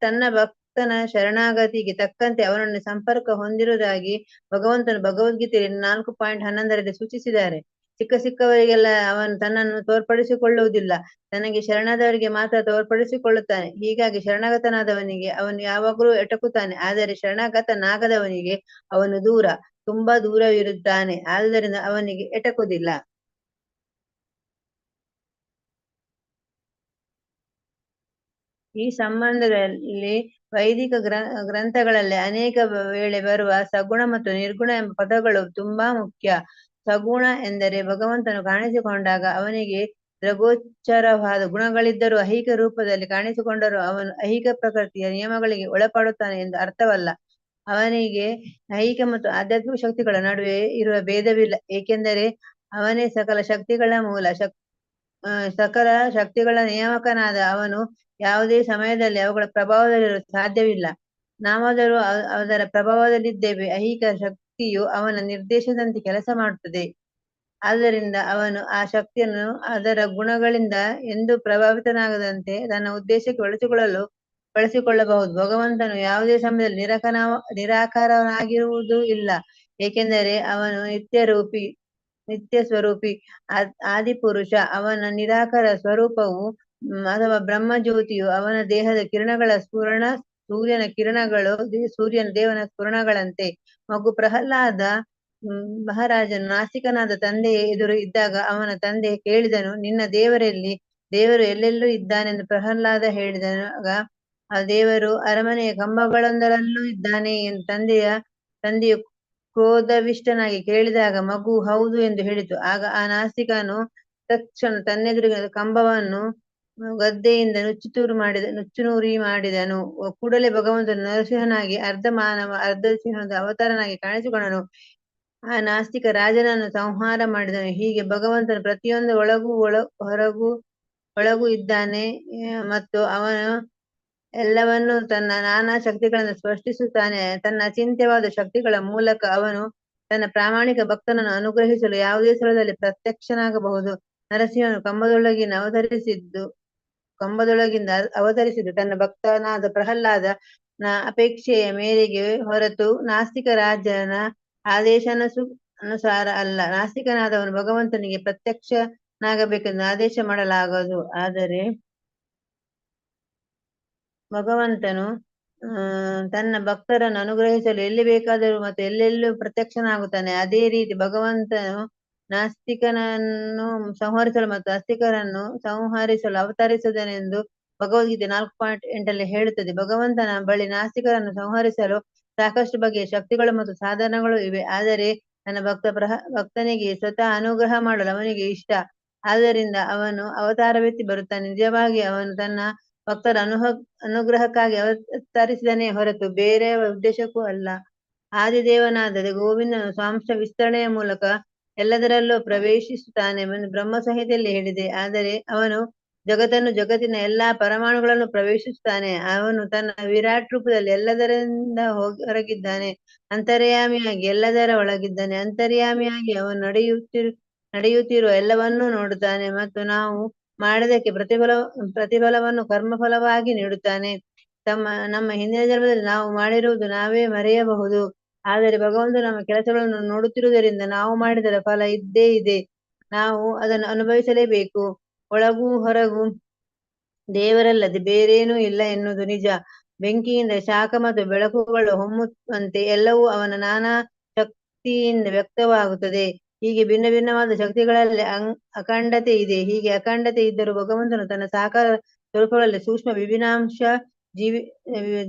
ತನ್ನ ಭಕ್ತನ ಶರಣಾಗತಿಗೆ ತಕ್ಕಂತೆ ಅವನನ್ನು ಸಂಪರ್ಕ ಹೊಂದಿರುವುದಾಗಿ ಭಗವಂತನು ಭಗವದ್ಗೀತೆಯಲ್ಲಿ 4.11 ಸೂಚಿಸಿದ್ದಾರೆ. ಚಿಕ್ಕವರಿಗೆಲ್ಲ ಅವನು ತನ್ನನ್ನು ತೋರ್ಪಡಿಸಿಕೊಳ್ಳುವುದಿಲ್ಲ, ತನಗೆ ಶರಣಾದವರಿಗೆ ಮಾತ್ರ ತೋರ್ಪಡಿಸಿಕೊಳ್ಳುತ್ತಾನೆ. ಹೀಗಾಗಿ ಶರಣಾಗತನಾದವನಿಗೆ ಅವನು ಯಾವಾಗಲೂ ಎಟಕುತ್ತಾನೆ, ಆದರೆ ಶರಣಾಗತನಾಗದವನಿಗೆ ಅವನು ತುಂಬಾ ದೂರವಿರುತ್ತಾನೆ, ಆದುದರಿಂದ ಅವನಿಗೆ ಎಟಕುವುದಿಲ್ಲ. ಈ ಸಂಬಂಧದಲ್ಲಿ ವೈದಿಕ ಗ್ರಂಥಗಳಲ್ಲಿ ಅನೇಕ ವೇಳೆ ಬರುವ ಸಗುಣ ಮತ್ತು ನಿರ್ಗುಣ ಎಂಬ ಪದಗಳು ತುಂಬಾ ಮುಖ್ಯ. ಸಗುಣ ಎಂದರೆ ಭಗವಂತನು ಕಾಣಿಸಿಕೊಂಡಾಗ ಅವನಿಗೆ ದೃಗೋಚರವಾದ ಗುಣಗಳಿದ್ದರೂ ಐಹಿಕ ರೂಪದಲ್ಲಿ ಕಾಣಿಸಿಕೊಂಡರೂ ಅವನು ಐಹಿಕ ಪ್ರಕೃತಿಯ ನಿಯಮಗಳಿಗೆ ಒಳಪಡುತ್ತಾನೆ ಎಂದು ಅರ್ಥವಲ್ಲ. ಅವನಿಗೆ ಐಹಿಕ ಮತ್ತು ಆಧ್ಯಾತ್ಮಿಕ ಶಕ್ತಿಗಳ ನಡುವೆ ಇರುವ ಭೇದವಿಲ್ಲ, ಏಕೆಂದರೆ ಅವನೇ ಸಕಲ ಶಕ್ತಿಗಳ ಮೂಲ, ಸಕಲ ಶಕ್ತಿಗಳ ನಿಯಾಮಕನಾದ ಅವನು ಯಾವುದೇ ಸಮಯದಲ್ಲಿ ಅವುಗಳ ಪ್ರಭಾವದಲ್ಲಿರಲು ಸಾಧ್ಯವಿಲ್ಲ. ನಾವಾದರೂ ಅದರ ಪ್ರಭಾವದಲ್ಲಿದ್ದೇವೆ. ಐಹಿಕ ಶಕ್ತಿಯು ಅವನ ನಿರ್ದೇಶನದಂತೆ ಕೆಲಸ ಮಾಡುತ್ತದೆ. ಆದ್ದರಿಂದ ಅವನು ಆ ಶಕ್ತಿಯನ್ನು ಅದರ ಗುಣಗಳಿಂದ ಎಂದು ಪ್ರಭಾವಿತನಾಗದಂತೆ ತನ್ನ ಉದ್ದೇಶಕ್ಕೆ ಬಳಸಿಕೊಳ್ಳಬಹುದು. ಭಗವಂತನು ಯಾವುದೇ ಸಮಯದಲ್ಲಿ ನಿರಾಕಾರನಾಗಿರುವುದೂ ಇಲ್ಲ, ಏಕೆಂದರೆ ಅವನು ನಿತ್ಯ ಸ್ವರೂಪಿ ಆದಿಪುರುಷ. ಅವನ ನಿರಾಕಾರ ಸ್ವರೂಪವು ಅಥವಾ ಬ್ರಹ್ಮಜ್ಯೋತಿಯು ಅವನ ದೇಹದ ಕಿರಣಗಳ ಸೂರ್ಯನ ಕಿರಣಗಳು ಸೂರ್ಯನ ದೇವನ ಸ್ಫುರಣಗಳಂತೆ. ಮಗು ಪ್ರಹ್ಲಾದ ಮಹಾರಾಜನು ನಾಸ್ತಿಕನಾದ ತಂದೆಯ ಎದುರು ಇದ್ದಾಗ ಅವನ ತಂದೆ ಕೇಳಿದನು, ನಿನ್ನ ದೇವರು ಎಲ್ಲೆಲ್ಲೂ ಇದ್ದಾನೆಂದು ಪ್ರಹ್ಲಾದ ಹೇಳಿದಾಗ, ಆ ದೇವರು ಅರಮನೆಯ ಕಂಬಗಳೊಂದರಲ್ಲೂ ಇದ್ದಾನೆ ಎಂದು ತಂದೆಯು ಕ್ರೋಧವಿಷ್ಟನಾಗಿ ಕೇಳಿದಾಗ ಮಗು ಹೌದು ಎಂದು ಹೇಳಿತು. ಆಗ ಆ ನಾಸ್ತಿಕನು ತಕ್ಷಣ ತನ್ನೆದುರಿಗೆ ಕಂಬವನ್ನು ಗದ್ದೆಯಿಂದ ನುಚ್ಚುನೂರಿ ಮಾಡಿದನು. ಕೂಡಲೇ ಭಗವಂತನು ನರಸಿಂಹನಾಗಿ ಅರ್ಧ ಮಾನವ ಅರ್ಧ ಸಿಂಹದ ಅವತಾರನಾಗಿ ಕಾಣಿಸಿಕೊಂಡನು. ಆ ನಾಸ್ತಿಕ ರಾಜನನ್ನು ಸಂಹಾರ ಮಾಡಿದನು. ಹೀಗೆ ಭಗವಂತನು ಪ್ರತಿಯೊಂದು ಒಳಗೂ ಇದ್ದಾನೆ ಮತ್ತು ಅವನು ಎಲ್ಲವನ್ನು ತನ್ನ ನಾನಾ ಶಕ್ತಿಗಳನ್ನು ಸ್ಪಷ್ಟಿಸುತ್ತಾನೆ. ತನ್ನ ಅಚಿಂತ್ಯವಾದ ಶಕ್ತಿಗಳ ಮೂಲಕ ಅವನು ತನ್ನ ಪ್ರಾಮಾಣಿಕ ಭಕ್ತನನ್ನು ಅನುಗ್ರಹಿಸಲು ಯಾವುದೇ ಸ್ಥಳದಲ್ಲಿ ಪ್ರತ್ಯಕ್ಷನಾಗಬಹುದು. ನರಸಿಂಹನು ಕಂಬದೊಳಗಿಂದ ಅವತರಿಸಿದ್ದು ತನ್ನ ಭಕ್ತನಾದ ಪ್ರಹ್ಲಾದನ ಅಪೇಕ್ಷೆಯ ಮೇರೆಗೆ ಹೊರತು ನಾಸ್ತಿಕ ರಾಜನ ಅನುಸಾರ ಅಲ್ಲ. ನಾಸ್ತಿಕನಾದವನು ಭಗವಂತನಿಗೆ ಪ್ರತ್ಯಕ್ಷನಾಗಬೇಕೆಂದು ಆದೇಶ ಮಾಡಲಾಗದು. ಆದರೆ ಭಗವಂತನು ತನ್ನ ಭಕ್ತರನ್ನು ಅನುಗ್ರಹಿಸಲು ಎಲ್ಲಿ ಬೇಕಾದರೂ ಮತ್ತು ಎಲ್ಲೆಲ್ಲೂ ಪ್ರತ್ಯಕ್ಷನಾಗುತ್ತಾನೆ. ಅದೇ ರೀತಿ ಭಗವಂತನು ನಾಸ್ತಿಕನನ್ನು ಸಂಹರಿಸಲು ಮತ್ತು ಆಸ್ತಿಕರನ್ನು ಸಂಹರಿಸಲು ಅವತರಿಸಿದನೆಂದು ಭಗವದ್ಗೀತೆ 4.8 ಹೇಳುತ್ತದೆ. ಭಗವಂತನ ಬಳಿ ನಾಸ್ತಿಕರನ್ನು ಸಂಹರಿಸಲು ಸಾಕಷ್ಟು ಬಗೆಯ ಶಕ್ತಿಗಳು ಮತ್ತು ಸಾಧನಗಳು ಇವೆ. ಆದರೆ ತನ್ನ ಭಕ್ತನಿಗೆ ಸ್ವತಃ ಅನುಗ್ರಹ ಮಾಡಲು ಅವನಿಗೆ ಇಷ್ಟ. ಆದ್ದರಿಂದ ಅವನು ಅವತಾರವೆತ್ತಿ ಬರುತ್ತಾನೆ. ನಿಜವಾಗಿ ಅವನು ತನ್ನ ಭಕ್ತರ ಅನುಗ್ರಹಕ್ಕಾಗಿ ಅವತರಿಸಿದನೇ ಹೊರತು ಬೇರೆ ಉದ್ದೇಶಕ್ಕೂ ಅಲ್ಲ. ಆದಿದೇವನಾದ ಗೋವಿಂದನು ಸ್ವಾಂಶ ವಿಸ್ತರಣೆಯ ಮೂಲಕ ಎಲ್ಲದರಲ್ಲೂ ಪ್ರವೇಶಿಸುತ್ತಾನೆ ಎಂದು ಬ್ರಹ್ಮ ಸಂಹಿತೆಯಲ್ಲಿ ಹೇಳಿದೆ. ಆದರೆ ಅವನು ಜಗತ್ತಿನ ಎಲ್ಲಾ ಪರಮಾಣುಗಳನ್ನು ಪ್ರವೇಶಿಸುತ್ತಾನೆ. ಅವನು ತನ್ನ ವಿರಾಟ್ ರೂಪದಲ್ಲಿ ಎಲ್ಲದರಿಂದ ಹೊರಗಿದ್ದಾನೆ. ಅಂತರ್ಯಾಮಿಯಾಗಿ ಎಲ್ಲದರ ಒಳಗಿದ್ದಾನೆ. ಅಂತರ್ಯಾಮಿಯಾಗಿ ಅವನು ನಡೆಯುತ್ತಿರುವ ಎಲ್ಲವನ್ನೂ ನೋಡುತ್ತಾನೆ ಮತ್ತು ನಾವು ಮಾಡಿದಕ್ಕೆ ಪ್ರತಿಫಲವನ್ನು ಕರ್ಮಫಲವಾಗಿ ನೀಡುತ್ತಾನೆ. ನಮ್ಮ ಹಿಂದಿನ ಜನ್ಮದಲ್ಲಿ ನಾವು ಮಾಡಿರುವುದು ನಾವೇ ಮರೆಯಬಹುದು. ಆದರೆ ಭಗವಂತನು ನಮ್ಮ ಕೆಲಸಗಳನ್ನು ನೋಡುತ್ತಿರುವುದರಿಂದ ನಾವು ಮಾಡಿದರ ಫಲ ಇದ್ದೇ ಇದೆ. ನಾವು ಅದನ್ನು ಅನುಭವಿಸಲೇಬೇಕು. ಒಳಗೂ ಹೊರಗೂ ದೇವರಲ್ಲದೆ ಬೇರೇನೂ ಇಲ್ಲ ಎನ್ನುವುದು ನಿಜ. ಬೆಂಕಿಯಿಂದ ಶಾಖ ಮತ್ತು ಬೆಳಕುಗಳು ಹೊಮ್ಮುವಂತೆ ಎಲ್ಲವೂ ಅವನ ನಾನಾ ಶಕ್ತಿಯಿಂದ ವ್ಯಕ್ತವಾಗುತ್ತದೆ. ಹೀಗೆ ಭಿನ್ನ ಭಿನ್ನವಾದ ಶಕ್ತಿಗಳಲ್ಲಿ ಅಖಂಡತೆ ಇದೆ. ಹೀಗೆ ಅಖಂಡತೆ ಇದ್ದರೂ ಭಗವಂತನು ತನ್ನ ಸಾಕಾರ ಸ್ವರೂಪಗಳಲ್ಲಿ ಸೂಕ್ಷ್ಮ ವಿಭಿನ್ನಾಂಶ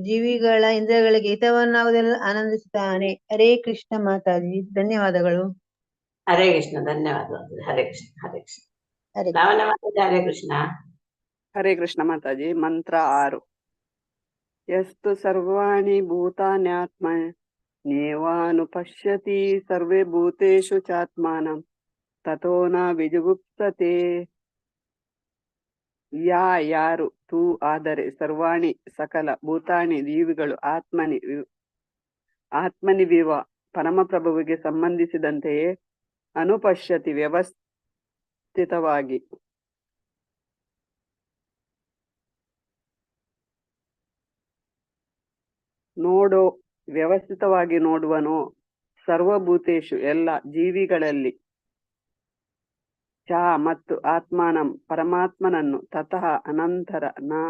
ಜೀವಿಗಳ ಇಂದ್ರಿಯಗಳಿಗೆ ಹಿತವನ್ನಾಗುವುದೆಲ್ಲ ಆನಂದಿಸುತ್ತಾನೆ. ಹರೇ ಕೃಷ್ಣ ಮಾತಾಜಿ. ಧನ್ಯವಾದಗಳು. ಹರೇ ಕೃಷ್ಣ. ಧನ್ಯವಾದಗಳು. ಹರೇ ಕೃಷ್ಣ. ಹರೇ ಕೃಷ್ಣ. ಹರೇ ಲಾವಣ್ಯ ಮಾತಾಜಿ. ಹರೇ ಕೃಷ್ಣ. ಹರೇ ಕೃಷ್ಣ ಮಾತಾಜಿ. ಮಂತ್ರ 6. ಯಸ್ತು ಸರ್ವಾಣಿ ಭೂತಾನ್ಯಾತ್ಮನ್ಯೇವಾನುಪಶ್ಯತಿ ಸರ್ವೇ ಭೂತೇಷು ಚಾತ್ಮಾನಂ ತಥೋ ನ ವಿಜುಗುಪ್ಸತೆ. ಯಾರು ತೂ ಆದರೆ ಸರ್ವಾಣಿ ಸಕಲ ಭೂತಾಣಿ ಜೀವಿಗಳು ಆತ್ಮನಿವಿವ ಪರಮಪ್ರಭುವಿಗೆ ಸಂಬಂಧಿಸಿದಂತೆಯೇ ಅನುಪಶ್ಯತಿ ವ್ಯವಸ್ಥಿತವಾಗಿ ವ್ಯವಸ್ಥಿತವಾಗಿ ನೋಡುವನೋ ಸರ್ವಭೂತೇಶು ಎಲ್ಲ ಜೀವಿಗಳಲ್ಲಿ ಚ ಮತ್ತು ಆತ್ಮಾನಂ ಪರಮಾತ್ಮನನ್ನು ತತಃ ಅನಂತರ ನಾ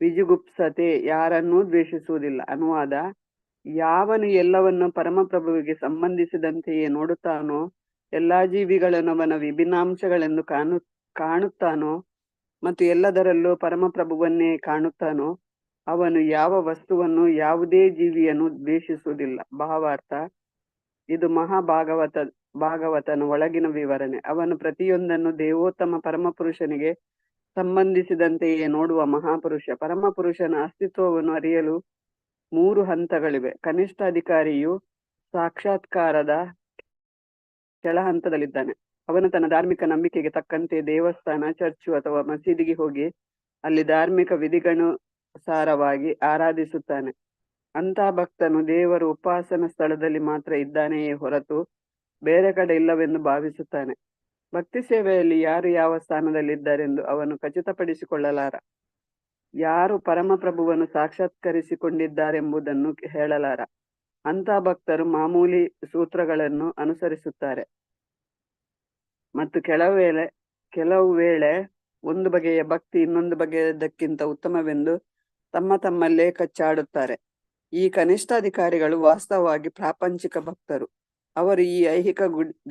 ವಿಜುಗುಪ್ಸತೆ ಯಾರನ್ನೂ ದ್ವೇಷಿಸುವುದಿಲ್ಲ. ಅನುವಾದ: ಯಾವನು ಎಲ್ಲವನ್ನು ಪರಮಪ್ರಭುವಿಗೆ ಸಂಬಂಧಿಸಿದಂತೆಯೇ ನೋಡುತ್ತಾನೋ, ಎಲ್ಲಾ ಜೀವಿಗಳನ್ನು ಅವನ ವಿಭಿನ್ನಾಂಶಗಳೆಂದು ಕಾಣುತ್ತಾನೋ ಮತ್ತು ಎಲ್ಲದರಲ್ಲೂ ಪರಮಪ್ರಭುವನ್ನೇ ಕಾಣುತ್ತಾನೋ, ಅವನು ಯಾವ ವಸ್ತುವನ್ನು ಯಾವುದೇ ಜೀವಿಯನ್ನು ದ್ವೇಷಿಸುವುದಿಲ್ಲ. ಭಾವಾರ್ಥ: ಇದು ಭಾಗವತನ ಒಳಗಿನ ವಿವರಣೆ. ಅವನು ಪ್ರತಿಯೊಂದನ್ನು ದೇವೋತ್ತಮ ಪರಮಪುರುಷನಿಗೆ ಸಂಬಂಧಿಸಿದಂತೆಯೇ ನೋಡುವ ಮಹಾಪುರುಷ. ಪರಮಪುರುಷನ ಅಸ್ತಿತ್ವವನ್ನು ಅರಿಯಲು 3 ಹಂತಗಳಿವೆ. ಕನಿಷ್ಠ ಅಧಿಕಾರಿಯು ಸಾಕ್ಷಾತ್ಕಾರದ ಕೆಳ ಹಂತದಲ್ಲಿದ್ದಾನೆ. ಅವನು ತನ್ನ ಧಾರ್ಮಿಕ ನಂಬಿಕೆಗೆ ತಕ್ಕಂತೆ ದೇವಸ್ಥಾನ, ಚರ್ಚು ಅಥವಾ ಮಸೀದಿಗೆ ಹೋಗಿ ಅಲ್ಲಿ ಧಾರ್ಮಿಕ ವಿಧಿಗನುಸಾರವಾಗಿ ಆರಾಧಿಸುತ್ತಾನೆ. ಅಂತಹ ಭಕ್ತನು ದೇವರು ಉಪಾಸನ ಸ್ಥಳದಲ್ಲಿ ಮಾತ್ರ ಇದ್ದಾನೆಯೇ ಹೊರತು ಬೇರೆ ಕಡೆ ಇಲ್ಲವೆಂದು ಭಾವಿಸುತ್ತಾನೆ. ಭಕ್ತಿ ಸೇವೆಯಲ್ಲಿ ಯಾರು ಯಾವ ಸ್ಥಾನದಲ್ಲಿದ್ದಾರೆಂದು ಅವನು ಖಚಿತಪಡಿಸಿಕೊಳ್ಳಲಾರ. ಯಾರು ಪರಮಪ್ರಭುವನ್ನು ಸಾಕ್ಷಾತ್ಕರಿಸಿಕೊಂಡಿದ್ದಾರೆಂಬುದನ್ನು ಹೇಳಲಾರ. ಅಂತಹ ಭಕ್ತರು ಮಾಮೂಲಿ ಸೂತ್ರಗಳನ್ನು ಅನುಸರಿಸುತ್ತಾರೆ ಮತ್ತು ಕೆಲವು ವೇಳೆ ಒಂದು ಬಗೆಯ ಭಕ್ತಿ ಇನ್ನೊಂದು ಬಗೆಯದಕ್ಕಿಂತ ಉತ್ತಮವೆಂದು ತಮ್ಮಲ್ಲೇ ಕಚ್ಚಾಡುತ್ತಾರೆ. ಈ ಕನಿಷ್ಠ ಅಧಿಕಾರಿಗಳು ವಾಸ್ತವವಾಗಿ ಪ್ರಾಪಂಚಿಕ ಭಕ್ತರು. ಅವರು ಈ ಐಹಿಕ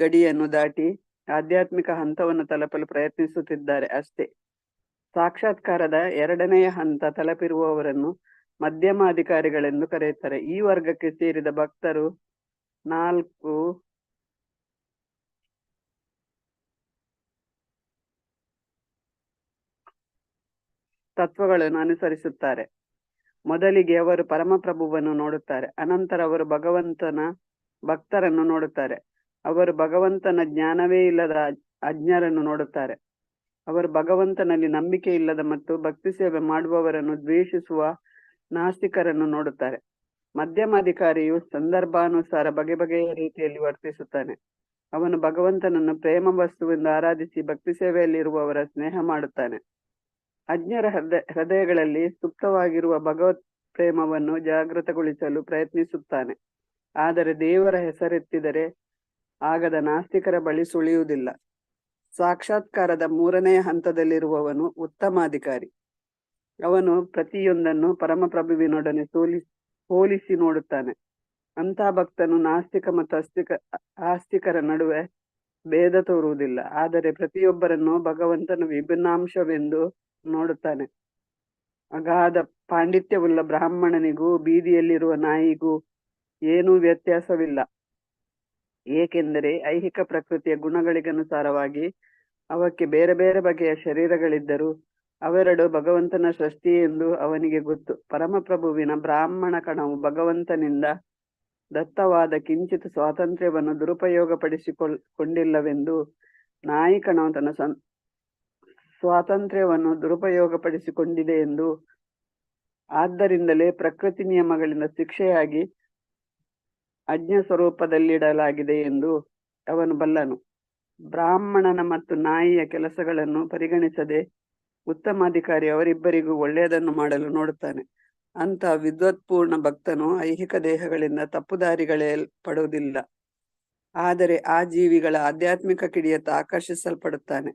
ಗಡಿಯನ್ನು ದಾಟಿ ಆಧ್ಯಾತ್ಮಿಕ ಹಂತವನ್ನು ತಲುಪಲು ಪ್ರಯತ್ನಿಸುತ್ತಿದ್ದಾರೆ ಅಷ್ಟೇ. ಸಾಕ್ಷಾತ್ಕಾರದ 2ನೇ ಹಂತ ತಲುಪಿರುವವರನ್ನು ಮಧ್ಯಮಾಧಿಕಾರಿಗಳೆಂದು ಕರೆಯುತ್ತಾರೆ. ಈ ವರ್ಗಕ್ಕೆ ಸೇರಿದ ಭಕ್ತರು 4 ತತ್ವಗಳನ್ನು ಅನುಸರಿಸುತ್ತಾರೆ. ಮೊದಲಿಗೆ ಅವರು ಪರಮಪ್ರಭುವನ್ನು ನೋಡುತ್ತಾರೆ, ಅನಂತರ ಅವರು ಭಗವಂತನ ಭಕ್ತರನ್ನು ನೋಡುತ್ತಾರೆ. ಅವರು ಭಗವಂತನ ಜ್ಞಾನವೇ ಇಲ್ಲದ ಅಜ್ಞರನ್ನು ನೋಡುತ್ತಾರೆ. ಅವರು ಭಗವಂತನಲ್ಲಿ ನಂಬಿಕೆ ಇಲ್ಲದ ಮತ್ತು ಭಕ್ತಿ ಸೇವೆ ಮಾಡುವವರನ್ನು ದ್ವೇಷಿಸುವ ನಾಸ್ತಿಕರನ್ನು ನೋಡುತ್ತಾರೆ. ಮಧ್ಯಮಾಧಿಕಾರಿಯು ಸಂದರ್ಭಾನುಸಾರ ಬಗೆ ಬಗೆಯ ರೀತಿಯಲ್ಲಿ ವರ್ತಿಸುತ್ತಾನೆ. ಅವನು ಭಗವಂತನನ್ನು ಪ್ರೇಮ ವಸ್ತುವೆಂದು ಆರಾಧಿಸಿ ಭಕ್ತಿ ಸೇವೆಯಲ್ಲಿರುವವರ ಸ್ನೇಹ ಮಾಡುತ್ತಾನೆ. ಅಜ್ಞರ ಹೃದಯಗಳಲ್ಲಿ ಸುಪ್ತವಾಗಿರುವ ಭಗವತ್ ಪ್ರೇಮವನ್ನು ಜಾಗೃತಗೊಳಿಸಲು ಪ್ರಯತ್ನಿಸುತ್ತಾನೆ. ಆದರೆ ದೇವರ ಹೆಸರೆತ್ತಿದರೆ ಆಗದ ನಾಸ್ತಿಕರ ಬಳಿ ಸುಳಿಯುವುದಿಲ್ಲ. ಸಾಕ್ಷಾತ್ಕಾರದ 3ನೇ ಹಂತದಲ್ಲಿರುವವನು ಉತ್ತಮಾಧಿಕಾರಿ. ಅವನು ಪ್ರತಿಯೊಂದನ್ನು ಪರಮಪ್ರಭುವಿನೊಡನೆ ಹೋಲಿಸಿ ನೋಡುತ್ತಾನೆ. ಅಂತಹ ಭಕ್ತನು ನಾಸ್ತಿಕ ಮತ್ತು ಆಸ್ತಿಕರ ನಡುವೆ ಭೇದ ತೋರುವುದಿಲ್ಲ, ಆದರೆ ಪ್ರತಿಯೊಬ್ಬರನ್ನು ಭಗವಂತನ ವಿಭಿನ್ನಾಂಶವೆಂದು ನೋಡುತ್ತಾನೆ. ಅಗಾಧ ಪಾಂಡಿತ್ಯವುಳ್ಳ ಬ್ರಾಹ್ಮಣನಿಗೂ ಬೀದಿಯಲ್ಲಿರುವ ನಾಯಿಗೂ ಏನೂ ವ್ಯತ್ಯಾಸವಿಲ್ಲ, ಏಕೆಂದರೆ ಐಹಿಕ ಪ್ರಕೃತಿಯ ಗುಣಗಳಿಗನುಸಾರವಾಗಿ ಅವಕ್ಕೆ ಬೇರೆ ಬೇರೆ ಬಗೆಯ ಶರೀರಗಳಿದ್ದರೂ ಅವೆರಡು ಭಗವಂತನ ಸೃಷ್ಟಿ ಎಂದು ಅವನಿಗೆ ಗೊತ್ತು. ಪರಮಪ್ರಭುವಿನ ಬ್ರಾಹ್ಮಣ ಕಣವು ಭಗವಂತನಿಂದ ದತ್ತವಾದ ಕಿಂಚಿತ್ ಸ್ವಾತಂತ್ರ್ಯವನ್ನು ದುರುಪಯೋಗಪಡಿಸಿಕೊಂಡಿಲ್ಲವೆಂದು, ನಾಯಿ ಕಣವು ತನ್ನ ಸ್ವಾತಂತ್ರ್ಯವನ್ನು ದುರುಪಯೋಗಪಡಿಸಿಕೊಂಡಿದೆ ಎಂದು, ಆದ್ದರಿಂದಲೇ ಪ್ರಕೃತಿ ನಿಯಮಗಳಿಂದ ಶಿಕ್ಷೆಯಾಗಿ ಅಜ್ಞ ಸ್ವರೂಪದಲ್ಲಿಡಲಾಗಿದೆ ಎಂದು ಅವನು ಬಲ್ಲನು. ಬ್ರಾಹ್ಮಣನ ಮತ್ತು ನಾಯಿಯ ಕೆಲಸಗಳನ್ನು ಪರಿಗಣಿಸದೆ ಉತ್ತಮಾಧಿಕಾರಿ ಅವರಿಬ್ಬರಿಗೂ ಒಳ್ಳೆಯದನ್ನು ಮಾಡಲು ನೋಡುತ್ತಾನೆ. ಅಂತ ವಿದ್ವತ್ಪೂರ್ಣ ಭಕ್ತನು ಐಹಿಕ ದೇಹಗಳಿಂದ ತಪ್ಪುದಾರಿಗಳೆಲ್ಪಡುವುದಿಲ್ಲ, ಆದರೆ ಆ ಜೀವಿಗಳ ಆಧ್ಯಾತ್ಮಿಕ ಕಿಡಿಯತ್ತ ಆಕರ್ಷಿಸಲ್ಪಡುತ್ತಾನೆ.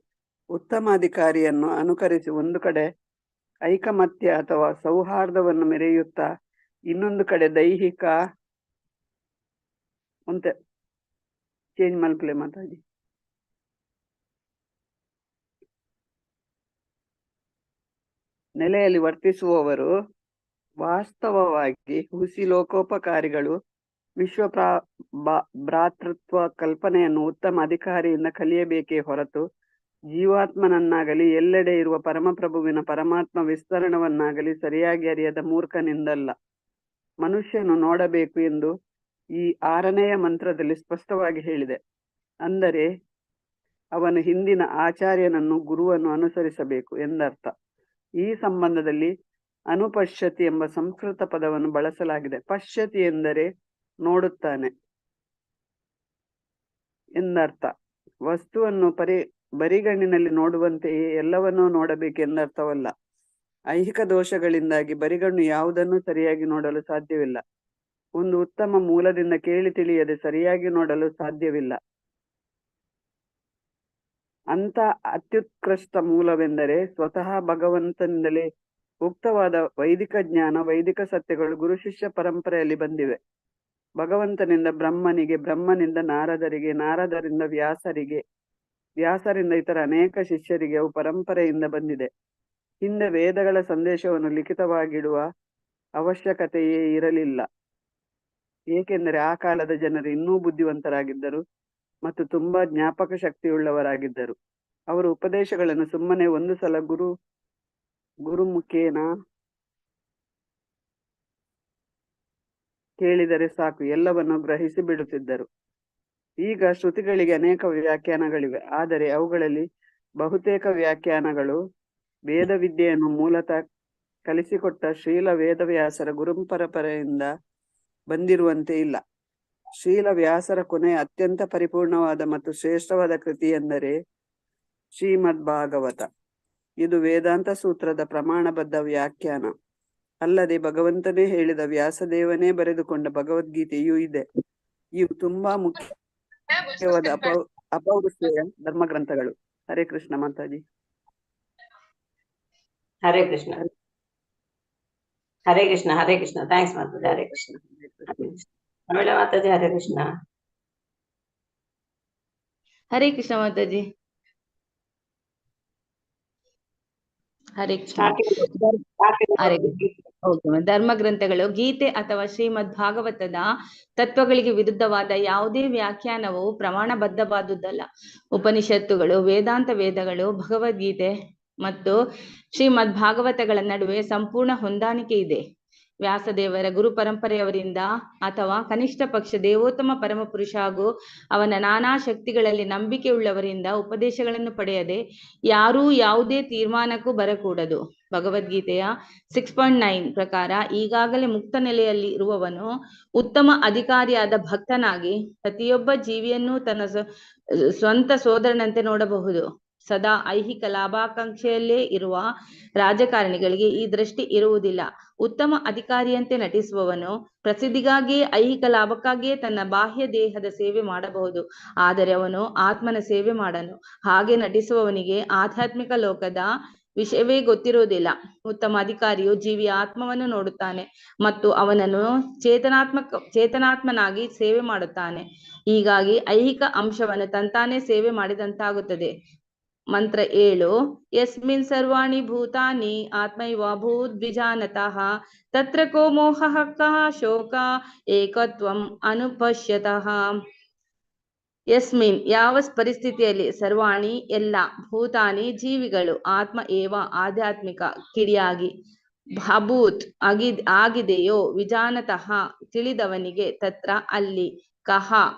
ಉತ್ತಮಾಧಿಕಾರಿಯನ್ನು ಅನುಕರಿಸಿ ಒಂದು ಕಡೆ ಐಕಮತ್ಯ ಅಥವಾ ಸೌಹಾರ್ದವನ್ನು ಮೆರೆಯುತ್ತಾ ಇನ್ನೊಂದು ಕಡೆ ದೈಹಿಕ ಚೇಂಜ್ ಮಲ್ಪಲೆ ಮಾತಾಡಿ ನೆಲೆಯಲ್ಲಿ ವರ್ತಿಸುವವರು ವಾಸ್ತವವಾಗಿ ಹುಸಿ ಲೋಕೋಪಕಾರಿಗಳು. ಭ್ರಾತೃತ್ವ ಕಲ್ಪನೆಯನ್ನು ಉತ್ತಮ ಅಧಿಕಾರಿಯಿಂದ ಕಲಿಯಬೇಕೇ ಹೊರತು ಜೀವಾತ್ಮನನ್ನಾಗಲಿ ಎಲ್ಲೆಡೆ ಇರುವ ಪರಮಪ್ರಭುವಿನ ಪರಮಾತ್ಮ ವಿಸ್ತರಣವನ್ನಾಗಲಿ ಸರಿಯಾಗಿ ಅರಿಯದ ಮೂರ್ಖನಿಂದಲ್ಲ. ಮನುಷ್ಯನು ನೋಡಬೇಕು ಎಂದು ಈ 6ನೆಯ ಮಂತ್ರದಲ್ಲಿ ಸ್ಪಷ್ಟವಾಗಿ ಹೇಳಿದೆ. ಅಂದರೆ ಅವನು ಹಿಂದಿನ ಆಚಾರ್ಯನನ್ನು ಗುರುವನ್ನು ಅನುಸರಿಸಬೇಕು ಎಂದರ್ಥ. ಈ ಸಂಬಂಧದಲ್ಲಿ ಅನುಪಶ್ಯತಿ ಎಂಬ ಸಂಸ್ಕೃತ ಪದವನ್ನು ಬಳಸಲಾಗಿದೆ. ಪಶ್ಯತಿ ಎಂದರೆ ನೋಡುತ್ತಾನೆ ಎಂದರ್ಥ. ವಸ್ತುವನ್ನು ಬರಿಗಣ್ಣಿನಲ್ಲಿ ನೋಡುವಂತೆಯೇ ಎಲ್ಲವನ್ನೂ ನೋಡಬೇಕೆಂದರ್ಥವಲ್ಲ. ಐಹಿಕ ದೋಷಗಳಿಂದಾಗಿ ಬರಿಗಣ್ಣು ಯಾವುದನ್ನು ಸರಿಯಾಗಿ ನೋಡಲು ಸಾಧ್ಯವಿಲ್ಲ. ಒಂದು ಉತ್ತಮ ಮೂಲದಿಂದ ಕೇಳಿ ತಿಳಿಯದೆ ಸರಿಯಾಗಿ ನೋಡಲು ಸಾಧ್ಯವಿಲ್ಲ. ಅಂತ ಅತ್ಯುತ್ಕೃಷ್ಟ ಮೂಲವೆಂದರೆ ಸ್ವತಃ ಭಗವಂತನಿಂದಲೇ ಉಕ್ತವಾದ ವೈದಿಕ ಜ್ಞಾನ, ವೈದಿಕ ಸತ್ಯಗಳು ಗುರು ಶಿಷ್ಯ ಪರಂಪರೆಯಲ್ಲಿ ಬಂದಿವೆ. ಭಗವಂತನಿಂದ ಬ್ರಹ್ಮನಿಗೆ, ಬ್ರಹ್ಮನಿಂದ ನಾರದರಿಗೆ, ನಾರದರಿಂದ ವ್ಯಾಸರಿಗೆ, ವ್ಯಾಸರಿಂದ ಇತರ ಅನೇಕ ಶಿಷ್ಯರಿಗೆ ಅವು ಪರಂಪರೆಯಿಂದ ಬಂದಿದೆ. ಹಿಂದೆ ವೇದಗಳ ಸಂದೇಶವನ್ನು ಲಿಖಿತವಾಗಿಡುವ ಅವಶ್ಯಕತೆಯೇ ಇರಲಿಲ್ಲ, ಏಕೆಂದರೆ ಆ ಕಾಲದ ಜನರು ಇನ್ನೂ ಬುದ್ಧಿವಂತರಾಗಿದ್ದರು ಮತ್ತು ತುಂಬಾ ಜ್ಞಾಪಕ ಶಕ್ತಿಯುಳ್ಳವರಾಗಿದ್ದರು. ಅವರ ಉಪದೇಶಗಳನ್ನು ಸುಮ್ಮನೆ ಒಂದು ಸಲ ಗುರುಮುಖೇನ ಕೇಳಿದರೆ ಸಾಕು, ಎಲ್ಲವನ್ನು ಗ್ರಹಿಸಿ ಬಿಡುತ್ತಿದ್ದರು. ಈಗ ಶ್ರುತಿಗಳಿಗೆ ಅನೇಕ ವ್ಯಾಖ್ಯಾನಗಳಿವೆ, ಆದರೆ ಅವುಗಳಲ್ಲಿ ಬಹುತೇಕ ವ್ಯಾಖ್ಯಾನಗಳು ವೇದ ವಿದ್ಯೆಯನ್ನು ಮೂಲತಃ ಕಲಿಸಿಕೊಟ್ಟ ಶ್ರೀಲ ವೇದವ್ಯಾಸರ ಗುರುಪರಂಪರೆಯಿಂದ ಬಂದಿರುವಂತೆ ಇಲ್ಲ. ಶ್ರೀಲ ವ್ಯಾಸರ ಕೊನೆಯ ಅತ್ಯಂತ ಪರಿಪೂರ್ಣವಾದ ಮತ್ತು ಶ್ರೇಷ್ಠವಾದ ಕೃತಿ ಎಂದರೆ ಶ್ರೀಮದ್ ಭಾಗವತ. ಇದು ವೇದಾಂತ ಸೂತ್ರದ ಪ್ರಮಾಣಬದ್ಧ ವ್ಯಾಖ್ಯಾನ. ಅಲ್ಲದೆ ಭಗವಂತನೇ ಹೇಳಿದ, ವ್ಯಾಸದೇವನೇ ಬರೆದುಕೊಂಡ ಭಗವದ್ಗೀತೆಯೂ ಇದೆ. ಇವು ತುಂಬಾ ಮುಖ್ಯವಾದ ಅಪೌರುಷೇಯ ಧರ್ಮ ಗ್ರಂಥಗಳು. ಹರೇ ಕೃಷ್ಣ ಮಾತಾಜಿ. ಹರೇ ಕೃಷ್ಣ. ಹರೇ ಕೃಷ್ಣ. ಹರೇ ಕೃಷ್ಣ. ಥ್ಯಾಂಕ್ಸ್ ಮಾತಾಜಿ. ಹರೇ ಕೃಷ್ಣ. ಪ್ರಮೀಳಾ ಮಾತಾಜಿ. ಹರೇ ಕೃಷ್ಣ. ಹರೇ ಕೃಷ್ಣ ಮಾತಾಜಿ. ಹರೇ ಕೃಷ್ಣ. ಧರ್ಮ ಗ್ರಂಥಗಳು ಗೀತೆ ಅಥವಾ ಶ್ರೀಮದ್ ಭಾಗವತದ ತತ್ವಗಳಿಗೆ ವಿರುದ್ಧವಾದ ಯಾವುದೇ ವ್ಯಾಖ್ಯಾನವು ಪ್ರಮಾಣಬದ್ಧವಾದುದಲ್ಲ. ಉಪನಿಷತ್ತುಗಳು, ವೇದಾಂತ ವೇದಗಳು, ಭಗವದ್ಗೀತೆ ಮತ್ತು ಶ್ರೀಮದ್ ಭಾಗವತಗಳ ನಡುವೆ ಸಂಪೂರ್ಣ ಹೊಂದಾಣಿಕೆ ಇದೆ. ವ್ಯಾಸದೇವರ ಗುರು ಪರಂಪರೆಯವರಿಂದ ಅಥವಾ ಕನಿಷ್ಠ ಪಕ್ಷ ದೇವೋತ್ತಮ ಪರಮಪುರುಷ ಹಾಗೂ ಅವನ ನಾನಾ ಶಕ್ತಿಗಳಲ್ಲಿ ನಂಬಿಕೆಯುಳ್ಳವರಿಂದ ಉಪದೇಶಗಳನ್ನು ಪಡೆಯದೆ ಯಾರೂ ಯಾವುದೇ ತೀರ್ಮಾನಕ್ಕೂ ಬರಕೂಡದು. ಭಗವದ್ಗೀತೆಯ 6.9 ಪ್ರಕಾರ ಈಗಾಗಲೇ ಮುಕ್ತ ನೆಲೆಯಲ್ಲಿ ಇರುವವನು ಉತ್ತಮ ಅಧಿಕಾರಿಯಾದ ಭಕ್ತನಾಗಿ ಪ್ರತಿಯೊಬ್ಬ ಜೀವಿಯನ್ನು ತನ್ನ ಸ್ವಂತ ಸೋದರನಂತೆ ನೋಡಬಹುದು. ಸದಾ ಐಹಿಕ ಲಾಭಾಕಾಂಕ್ಷೆಯಲ್ಲೇ ಇರುವ ರಾಜಕಾರಣಿಗಳಿಗೆ ಈ ದೃಷ್ಟಿ ಇರುವುದಿಲ್ಲ. ಉತ್ತಮ ಅಧಿಕಾರಿಯಂತೆ ನಟಿಸುವವನು ಪ್ರಸಿದ್ಧಿಗಾಗಿಯೇ ಐಹಿಕ ಲಾಭಕ್ಕಾಗಿಯೇ ತನ್ನ ಬಾಹ್ಯ ದೇಹದ ಸೇವೆ ಮಾಡಬಹುದು, ಆದರೆ ಅವನು ಆತ್ಮನ ಸೇವೆ ಮಾಡನು. ಹಾಗೆ ನಟಿಸುವವನಿಗೆ ಆಧ್ಯಾತ್ಮಿಕ ಲೋಕದ ವಿಷಯವೇ ಗೊತ್ತಿರುವುದಿಲ್ಲ. ಉತ್ತಮ ಅಧಿಕಾರಿಯು ಜೀವಿಯ ಆತ್ಮವನ್ನು ನೋಡುತ್ತಾನೆ ಮತ್ತು ಅವನನ್ನು ಚೇತನಾತ್ಮನಾಗಿ ಸೇವೆ ಮಾಡುತ್ತಾನೆ. ಹೀಗಾಗಿ ಐಹಿಕ ಅಂಶವನ್ನು ತಂತಾನೇ ಸೇವೆ ಮಾಡಿದಂತಾಗುತ್ತದೆ. ಮಂತ್ರ 7 ಯಸ್ಮಿನ್ ಸರ್ವಾಣಿ ಭೂತಾನಿ ಆತ್ಮೈವ ಭೂದ್ವಿಜಾನತಃ ತತ್ರ ಕೋ ಮೋಹಃ ಕಃ ಶೋಕ ಏಕತ್ವಂ ಅನುಪಶ್ಯತಃ. ಯಸ್ಮಿನ್ ಯಾವ ಪರಿಸ್ಥಿತಿಯಲ್ಲಿ, ಸರ್ವಾಣಿ ಎಲ್ಲ, ಭೂತಾನಿ ಜೀವಿಗಳು, ಆತ್ಮ ಏವ ಆಧ್ಯಾತ್ಮಿಕ ಕಿಡಿಯಾಗಿ, ಅಭೂತ್ ಆಗಿದೆಯೋ, ವಿಜಾನತಃ ತಿಳಿದವನಿಗೆ, ತತ್ರ ಅಲ್ಲಿ, ಕಹ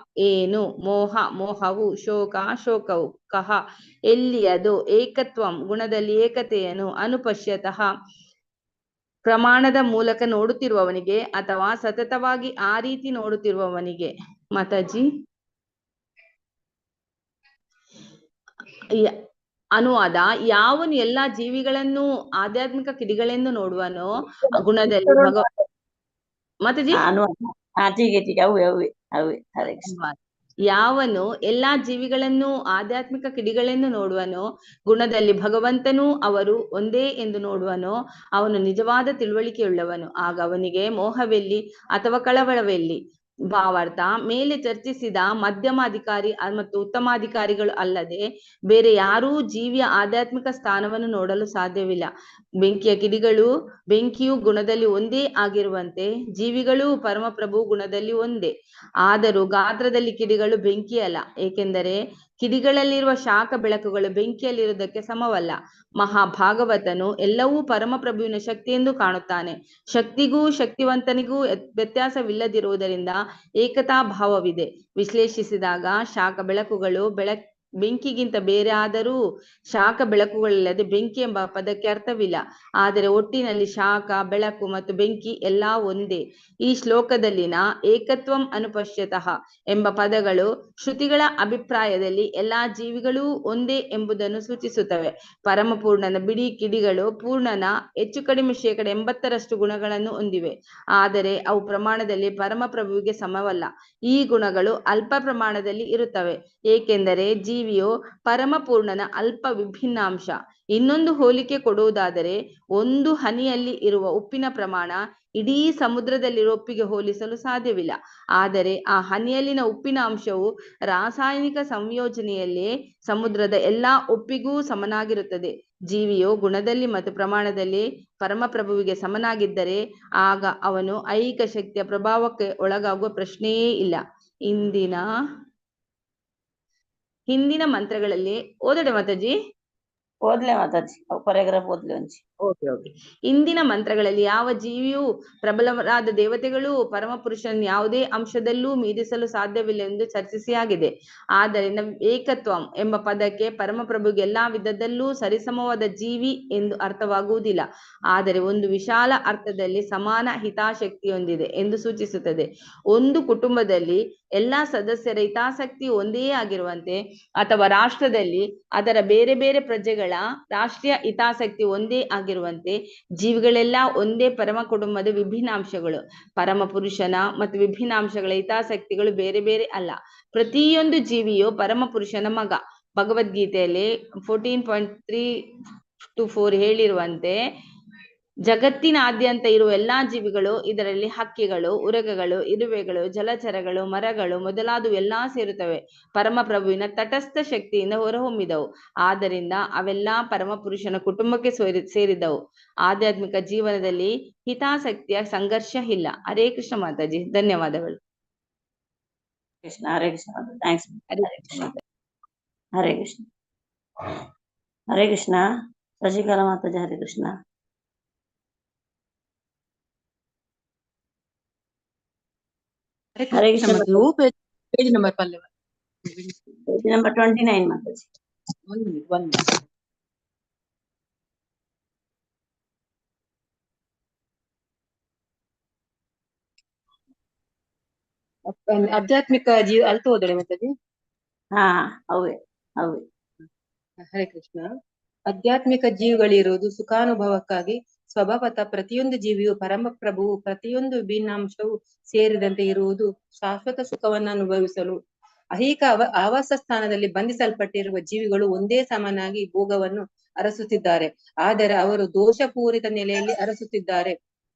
ಏನು, ಮೋಹ ಮೋಹವು, ಶೋಕ ಶೋಕವು, ಕಹ ಎಲ್ಲಿಯದು, ಏಕತ್ವಂ ಗುಣದಲ್ಲಿ ಏಕತೆಯನ್ನು, ಅನುಪಶ್ಯತಃ ಪ್ರಮಾಣದ ಮೂಲಕ ನೋಡುತ್ತಿರುವವನಿಗೆ ಅಥವಾ ಸತತವಾಗಿ ಆ ರೀತಿ ನೋಡುತ್ತಿರುವವನಿಗೆ. ಮಾತಾಜಿ ಅನುವಾದ: ಯಾವನು ಎಲ್ಲಾ ಜೀವಿಗಳನ್ನು ಆಧ್ಯಾತ್ಮಿಕ ಕಿಡಿಗಳೆಂದು ನೋಡುವನೋ ಗುಣದಲ್ಲಿ ಮಾತಾಜಿ ಯಾವನು ಎಲ್ಲಾ ಜೀವಿಗಳನ್ನು ಆಧ್ಯಾತ್ಮಿಕ ಕಿಡಿಗಳೆಂದು ನೋಡುವನೋ ಗುಣದಲ್ಲಿ ಭಗವಂತನೂ ಅವರು ಒಂದೇ ಎಂದು ನೋಡುವನೋ ಅವನು ನಿಜವಾದ ತಿಳುವಳಿಕೆಯುಳ್ಳವನು. ಆಗ ಅವನಿಗೆ ಮೋಹವೆಲ್ಲಿ ಅಥವಾ ಕಳವಳವೆಲ್ಲಿ? ಭಾವಾರ್ಥ: ಮೇಲೆ ಚರ್ಚಿಸಿದ ಮಧ್ಯಮ ಅಧಿಕಾರಿ ಮತ್ತು ಉತ್ತಮಾಧಿಕಾರಿಗಳು ಅಲ್ಲದೆ ಬೇರೆ ಯಾರೂ ಜೀವಿಯ ಆಧ್ಯಾತ್ಮಿಕ ಸ್ಥಾನವನ್ನು ನೋಡಲು ಸಾಧ್ಯವಿಲ್ಲ. ಬೆಂಕಿಯು ಗುಣದಲ್ಲಿ ಒಂದೇ ಆಗಿರುವಂತೆ ಜೀವಿಗಳೂ ಪರಮಪ್ರಭು ಗುಣದಲ್ಲಿ ಒಂದೇ. ಆದರೂ ಗಾತ್ರದಲ್ಲಿ ಕಿಡಿಗಳು ಬೆಂಕಿಯಲ್ಲ, ಏಕೆಂದರೆ ಕಿಡಿಗಳಲ್ಲಿರುವ ಶಾಖ ಬೆಳಕುಗಳು ಬೆಂಕಿಯಲ್ಲಿರುವುದಕ್ಕೆ ಸಮವಲ್ಲ. ಮಹಾಭಾಗವತನು ಎಲ್ಲವೂ ಪರಮಪ್ರಭುವಿನ ಶಕ್ತಿ ಎಂದು ಕಾಣುತ್ತಾನೆ. ಶಕ್ತಿಗೂ ಶಕ್ತಿವಂತನಿಗೂ ವ್ಯತ್ಯಾಸವಿಲ್ಲದಿರುವುದರಿಂದ ಏಕತಾ ಭಾವವಿದೆ. ವಿಶ್ಲೇಷಿಸಿದಾಗ ಶಾಖ ಬೆಳಕುಗಳು ಬೆಂಕಿಗಿಂತ ಬೇರೆ ಆದರೂ ಶಾಖ ಬೆಳಕುಗಳಿಲ್ಲದೆ ಬೆಂಕಿ ಎಂಬ ಪದಕ್ಕೆ ಅರ್ಥವಿಲ್ಲ. ಆದರೆ ಒಟ್ಟಿನಲ್ಲಿ ಶಾಖ, ಬೆಳಕು ಮತ್ತು ಬೆಂಕಿ ಎಲ್ಲಾ ಒಂದೇ. ಈ ಶ್ಲೋಕದಲ್ಲಿನ ಏಕತ್ವಂ ಅನುಪಶ್ಯತಃ ಎಂಬ ಪದಗಳು ಶ್ರುತಿಗಳ ಅಭಿಪ್ರಾಯದಲ್ಲಿ ಎಲ್ಲಾ ಜೀವಿಗಳೂ ಒಂದೇ ಎಂಬುದನ್ನು ಸೂಚಿಸುತ್ತವೆ. ಪರಮಪೂರ್ಣನ ಬಿಡಿ ಕಿಡಿಗಳು ಪೂರ್ಣನ ಹೆಚ್ಚು ಕಡಿಮೆ 80% ಗುಣಗಳನ್ನು ಹೊಂದಿವೆ, ಆದರೆ ಅವು ಪ್ರಮಾಣದಲ್ಲಿ ಪರಮಪ್ರಭುವಿಗೆ ಸಮವಲ್ಲ. ಈ ಗುಣಗಳು ಅಲ್ಪ ಪ್ರಮಾಣದಲ್ಲಿ ಇರುತ್ತವೆ, ಏಕೆಂದರೆ ಜೀವಿಯು ಪರಮಪೂರ್ಣನ ಅಲ್ಪ ವಿಭಿನ್ನಾಂಶ. ಇನ್ನೊಂದು ಹೋಲಿಕೆ ಕೊಡುವುದಾದರೆ, ಒಂದು ಹನಿಯಲ್ಲಿ ಇರುವ ಉಪ್ಪಿನ ಪ್ರಮಾಣ ಇಡೀ ಸಮುದ್ರದಲ್ಲಿರುವ ಉಪ್ಪಿಗೆ ಹೋಲಿಸಲು ಸಾಧ್ಯವಿಲ್ಲ. ಆದರೆ ಆ ಹನಿಯಲ್ಲಿನ ಉಪ್ಪಿನ ಅಂಶವು ರಾಸಾಯನಿಕ ಸಂಯೋಜನೆಯಲ್ಲೇ ಸಮುದ್ರದ ಎಲ್ಲಾ ಉಪ್ಪಿಗೂ ಸಮನಾಗಿರುತ್ತದೆ. ಜೀವಿಯು ಗುಣದಲ್ಲಿ ಮತ್ತು ಪ್ರಮಾಣದಲ್ಲಿ ಪರಮಪ್ರಭುವಿಗೆ ಸಮನಾಗಿದ್ದರೆ ಆಗ ಅವನು ಐಹಿಕ ಶಕ್ತಿಯ ಪ್ರಭಾವಕ್ಕೆ ಒಳಗಾಗುವ ಪ್ರಶ್ನೆಯೇ ಇಲ್ಲ. ಹಿಂದಿನ ಮಂತ್ರಗಳಲ್ಲಿ ಓದಡೆ ಮಾತಾಜಿ ಓದ್ಲೆ ಮಾತಾಜಿ ಪ್ಯಾರಾಗ್ರಾಫ್ ಓದ್ಲೆ ಒಂಚಿ. ಇಂದಿನ ಮಂತ್ರಗಳಲ್ಲಿ ಯಾವ ಜೀವಿಯೂ ಪ್ರಬಲರಾದ ದೇವತೆಗಳು ಪರಮಪುರುಷನ ಯಾವುದೇ ಅಂಶದಲ್ಲೂ ಮೀರಿಸಲು ಸಾಧ್ಯವಿಲ್ಲ ಎಂದು ಚರ್ಚಿಸಿಯಾಗಿದೆ. ಆದ್ದರಿಂದ ಏಕತ್ವಂ ಎಂಬ ಪದಕ್ಕೆ ಪರಮಪ್ರಭುಗೆ ಎಲ್ಲಾ ವಿಧದಲ್ಲೂ ಸರಿಸಮವಾದ ಜೀವಿ ಎಂದು ಅರ್ಥವಾಗುವುದಿಲ್ಲ, ಆದರೆ ಒಂದು ವಿಶಾಲ ಅರ್ಥದಲ್ಲಿ ಸಮಾನ ಹಿತಾಸಕ್ತಿ ಹೊಂದಿದೆ ಎಂದು ಸೂಚಿಸುತ್ತದೆ. ಒಂದು ಕುಟುಂಬದಲ್ಲಿ ಎಲ್ಲಾ ಸದಸ್ಯರ ಹಿತಾಸಕ್ತಿ ಒಂದೇ ಆಗಿರುವಂತೆ ಅಥವಾ ರಾಷ್ಟ್ರದಲ್ಲಿ ಅದರ ಬೇರೆ ಬೇರೆ ಪ್ರಜೆಗಳ ರಾಷ್ಟ್ರೀಯ ಹಿತಾಸಕ್ತಿ ಒಂದೇ ಆಗಿರುವಂತೆ ಜೀವಿಗಳೆಲ್ಲ ಒಂದೇ ಪರಮ ಕುಟುಂಬದ ವಿಭಿನ್ನಾಂಶಗಳು. ಪರಮ ಪುರುಷನ ಮತ್ತು ವಿಭಿನ್ನಾಂಶಗಳ ಹಿತಾಸಕ್ತಿಗಳು ಬೇರೆ ಬೇರೆ ಅಲ್ಲ. ಪ್ರತಿಯೊಂದು ಜೀವಿಯು ಪರಮ ಪುರುಷನ ಮಗ. ಭಗವದ್ಗೀತೆಯಲ್ಲಿ 14.3-4 ಹೇಳಿರುವಂತೆ ಜಗತ್ತಿನಾದ್ಯಂತ ಇರುವ ಎಲ್ಲಾ ಜೀವಿಗಳು, ಇದರಲ್ಲಿ ಹಕ್ಕಿಗಳು, ಉರಗಗಳು, ಇರುವೆಗಳು, ಜಲಚರಗಳು, ಮರಗಳು ಮೊದಲಾದವು ಎಲ್ಲಾ ಸೇರುತ್ತವೆ, ಪರಮಪ್ರಭುವಿನ ತಟಸ್ಥ ಶಕ್ತಿಯಿಂದ ಹೊರಹೊಮ್ಮಿದವು. ಆದ್ದರಿಂದ ಅವೆಲ್ಲಾ ಪರಮಪುರುಷನ ಕುಟುಂಬಕ್ಕೆ ಸೇರಿದವು. ಆಧ್ಯಾತ್ಮಿಕ ಜೀವನದಲ್ಲಿ ಹಿತಾಸಕ್ತಿಯ ಸಂಘರ್ಷ ಇಲ್ಲ. ಹರೇ ಕೃಷ್ಣ ಮಾತಾಜಿ, ಧನ್ಯವಾದಗಳು. ಕೃಷ್ಣ ಹರೇ ಕೃಷ್ಣ ಥ್ಯಾಂಕ್ಸ್. ಹರೇ ಕೃಷ್ಣ ಹರೇ ಕೃಷ್ಣ ಹರೇ ಕೃಷ್ಣ. ಶಶಿಕಲಾ ಮಾತಾಜಿ ಹರೇ ಕೃಷ್ಣ. ಹರೇ ಕೃಷ್ಣ ಮಾತಾಜಿ. ಪೇಜ್ ನಂಬರ್ ಪಲ್ಲೆ ಪೇಜ್ ನಂಬರ್ 29 ಮಾತಾಜಿ. ಒಂದು ಆಧ್ಯಾತ್ಮಿಕ ಜೀವ ಅಲ್ತ ಹೋದಳೆ ಮಾತಾಜಿ. ಹಾ ಅವೇ ಅವೇ. ಹರೇ ಕೃಷ್ಣ. ಆಧ್ಯಾತ್ಮಿಕ ಜೀವಿಗಳಿರುವುದು ಸುಖಾನುಭವಕ್ಕಾಗಿ. ಸ್ವಭಾವತಃ ಪ್ರತಿಯೊಂದು ಜೀವಿಯು ಪರಮಪ್ರಭುವು ಪ್ರತಿಯೊಂದು ಭಿನ್ನಾಂಶವು ಸೇರಿದಂತೆ ಇರುವುದು ಶಾಶ್ವತ ಸುಖವನ್ನು ಅನುಭವಿಸಲು. ಐಹಿಕ ಆವಾಸ ಸ್ಥಾನದಲ್ಲಿ ಬಂಧಿಸಲ್ಪಟ್ಟಿರುವ ಜೀವಿಗಳು ಒಂದೇ ಸಮನಾಗಿ ಭೋಗವನ್ನು ಅರಸುತ್ತಿದ್ದಾರೆ. ಆದರೆ ಅವರು ದೋಷಪೂರಿತ ನೆಲೆಯಲ್ಲಿ ಅರಸುತ್ತಿದ್ದಾರೆ.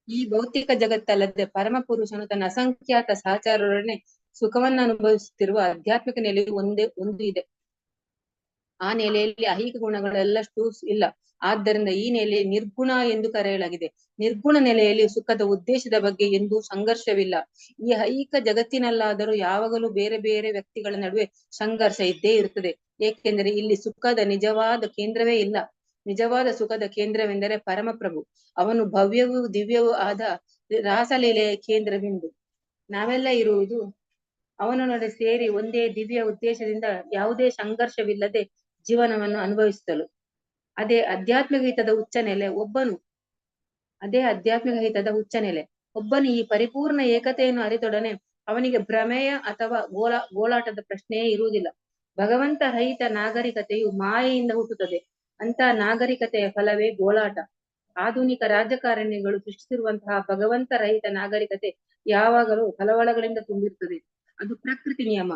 ಈ ಭೌತಿಕ ಜಗತ್ತಲ್ಲದೆ ಪರಮ ಪುರುಷನು ತನ್ನ ಅಸಂಖ್ಯಾತ ಸಹಚಾರರೊಡನೆ ಸುಖವನ್ನು ಅನುಭವಿಸುತ್ತಿರುವ ಆಧ್ಯಾತ್ಮಿಕ ನೆಲೆಯು ಒಂದು ಇದೆ. ಆ ನೆಲೆಯಲ್ಲಿ ಐಹಿಕ ಗುಣಗಳೆಲ್ಲಷ್ಟು ಇಲ್ಲ. ಆದ್ದರಿಂದ ಈ ನೆಲೆ ನಿರ್ಗುಣ ಎಂದು ಕರೆಯಲಾಗಿದೆ. ನಿರ್ಗುಣ ನೆಲೆಯಲ್ಲಿ ಸುಖದ ಉದ್ದೇಶದ ಬಗ್ಗೆ ಎಂದೂ ಸಂಘರ್ಷವಿಲ್ಲ. ಈ ಐಹಿಕ ಜಗತ್ತಿನಲ್ಲಾದರೂ ಯಾವಾಗಲೂ ಬೇರೆ ಬೇರೆ ವ್ಯಕ್ತಿಗಳ ನಡುವೆ ಸಂಘರ್ಷ ಇದ್ದೇ ಇರುತ್ತದೆ. ಏಕೆಂದರೆ ಇಲ್ಲಿ ಸುಖದ ನಿಜವಾದ ಕೇಂದ್ರವೇ ಇಲ್ಲ. ನಿಜವಾದ ಸುಖದ ಕೇಂದ್ರವೆಂದರೆ ಪರಮಪ್ರಭು. ಅವನು ಭವ್ಯವೂ ದಿವ್ಯವೂ ಆದ ರಾಸಲೀಲೆಯ ಕೇಂದ್ರಬಿಂದು. ನಾವೆಲ್ಲ ಇರುವುದು ಅವನೊಡನೆ ಸೇರಿ ಒಂದೇ ದಿವ್ಯ ಉದ್ದೇಶದಿಂದ ಯಾವುದೇ ಸಂಘರ್ಷವಿಲ್ಲದೆ ಜೀವನವನ್ನು ಅನುಭವಿಸಲು. ಅದೇ ಆಧ್ಯಾತ್ಮಿಕ ಹಿತದ ಉಚ್ಚ ನೆಲೆ. ಒಬ್ಬನು ಈ ಪರಿಪೂರ್ಣ ಏಕತೆಯನ್ನು ಅರಿತೊಡನೆ ಅವನಿಗೆ ಭ್ರಮೆಯ ಅಥವಾ ಗೋಳಾಟದ ಪ್ರಶ್ನೆಯೇ ಇರುವುದಿಲ್ಲ. ಭಗವಂತ ರಹಿತ ನಾಗರಿಕತೆಯು ಮಾಯೆಯಿಂದ ಹುಟ್ಟುತ್ತದೆ. ಅಂತ ನಾಗರಿಕತೆಯ ಫಲವೇ ಗೋಳಾಟ. ಆಧುನಿಕ ರಾಜಕಾರಣಿಗಳು ಸೃಷ್ಟಿಸಿರುವಂತಹ ಭಗವಂತ ರಹಿತ ನಾಗರಿಕತೆ ಯಾವಾಗಲೂ ಕಳವಳಗಳಿಂದ ತುಂಬಿರುತ್ತದೆ. ಅದು ಪ್ರಕೃತಿ ನಿಯಮ.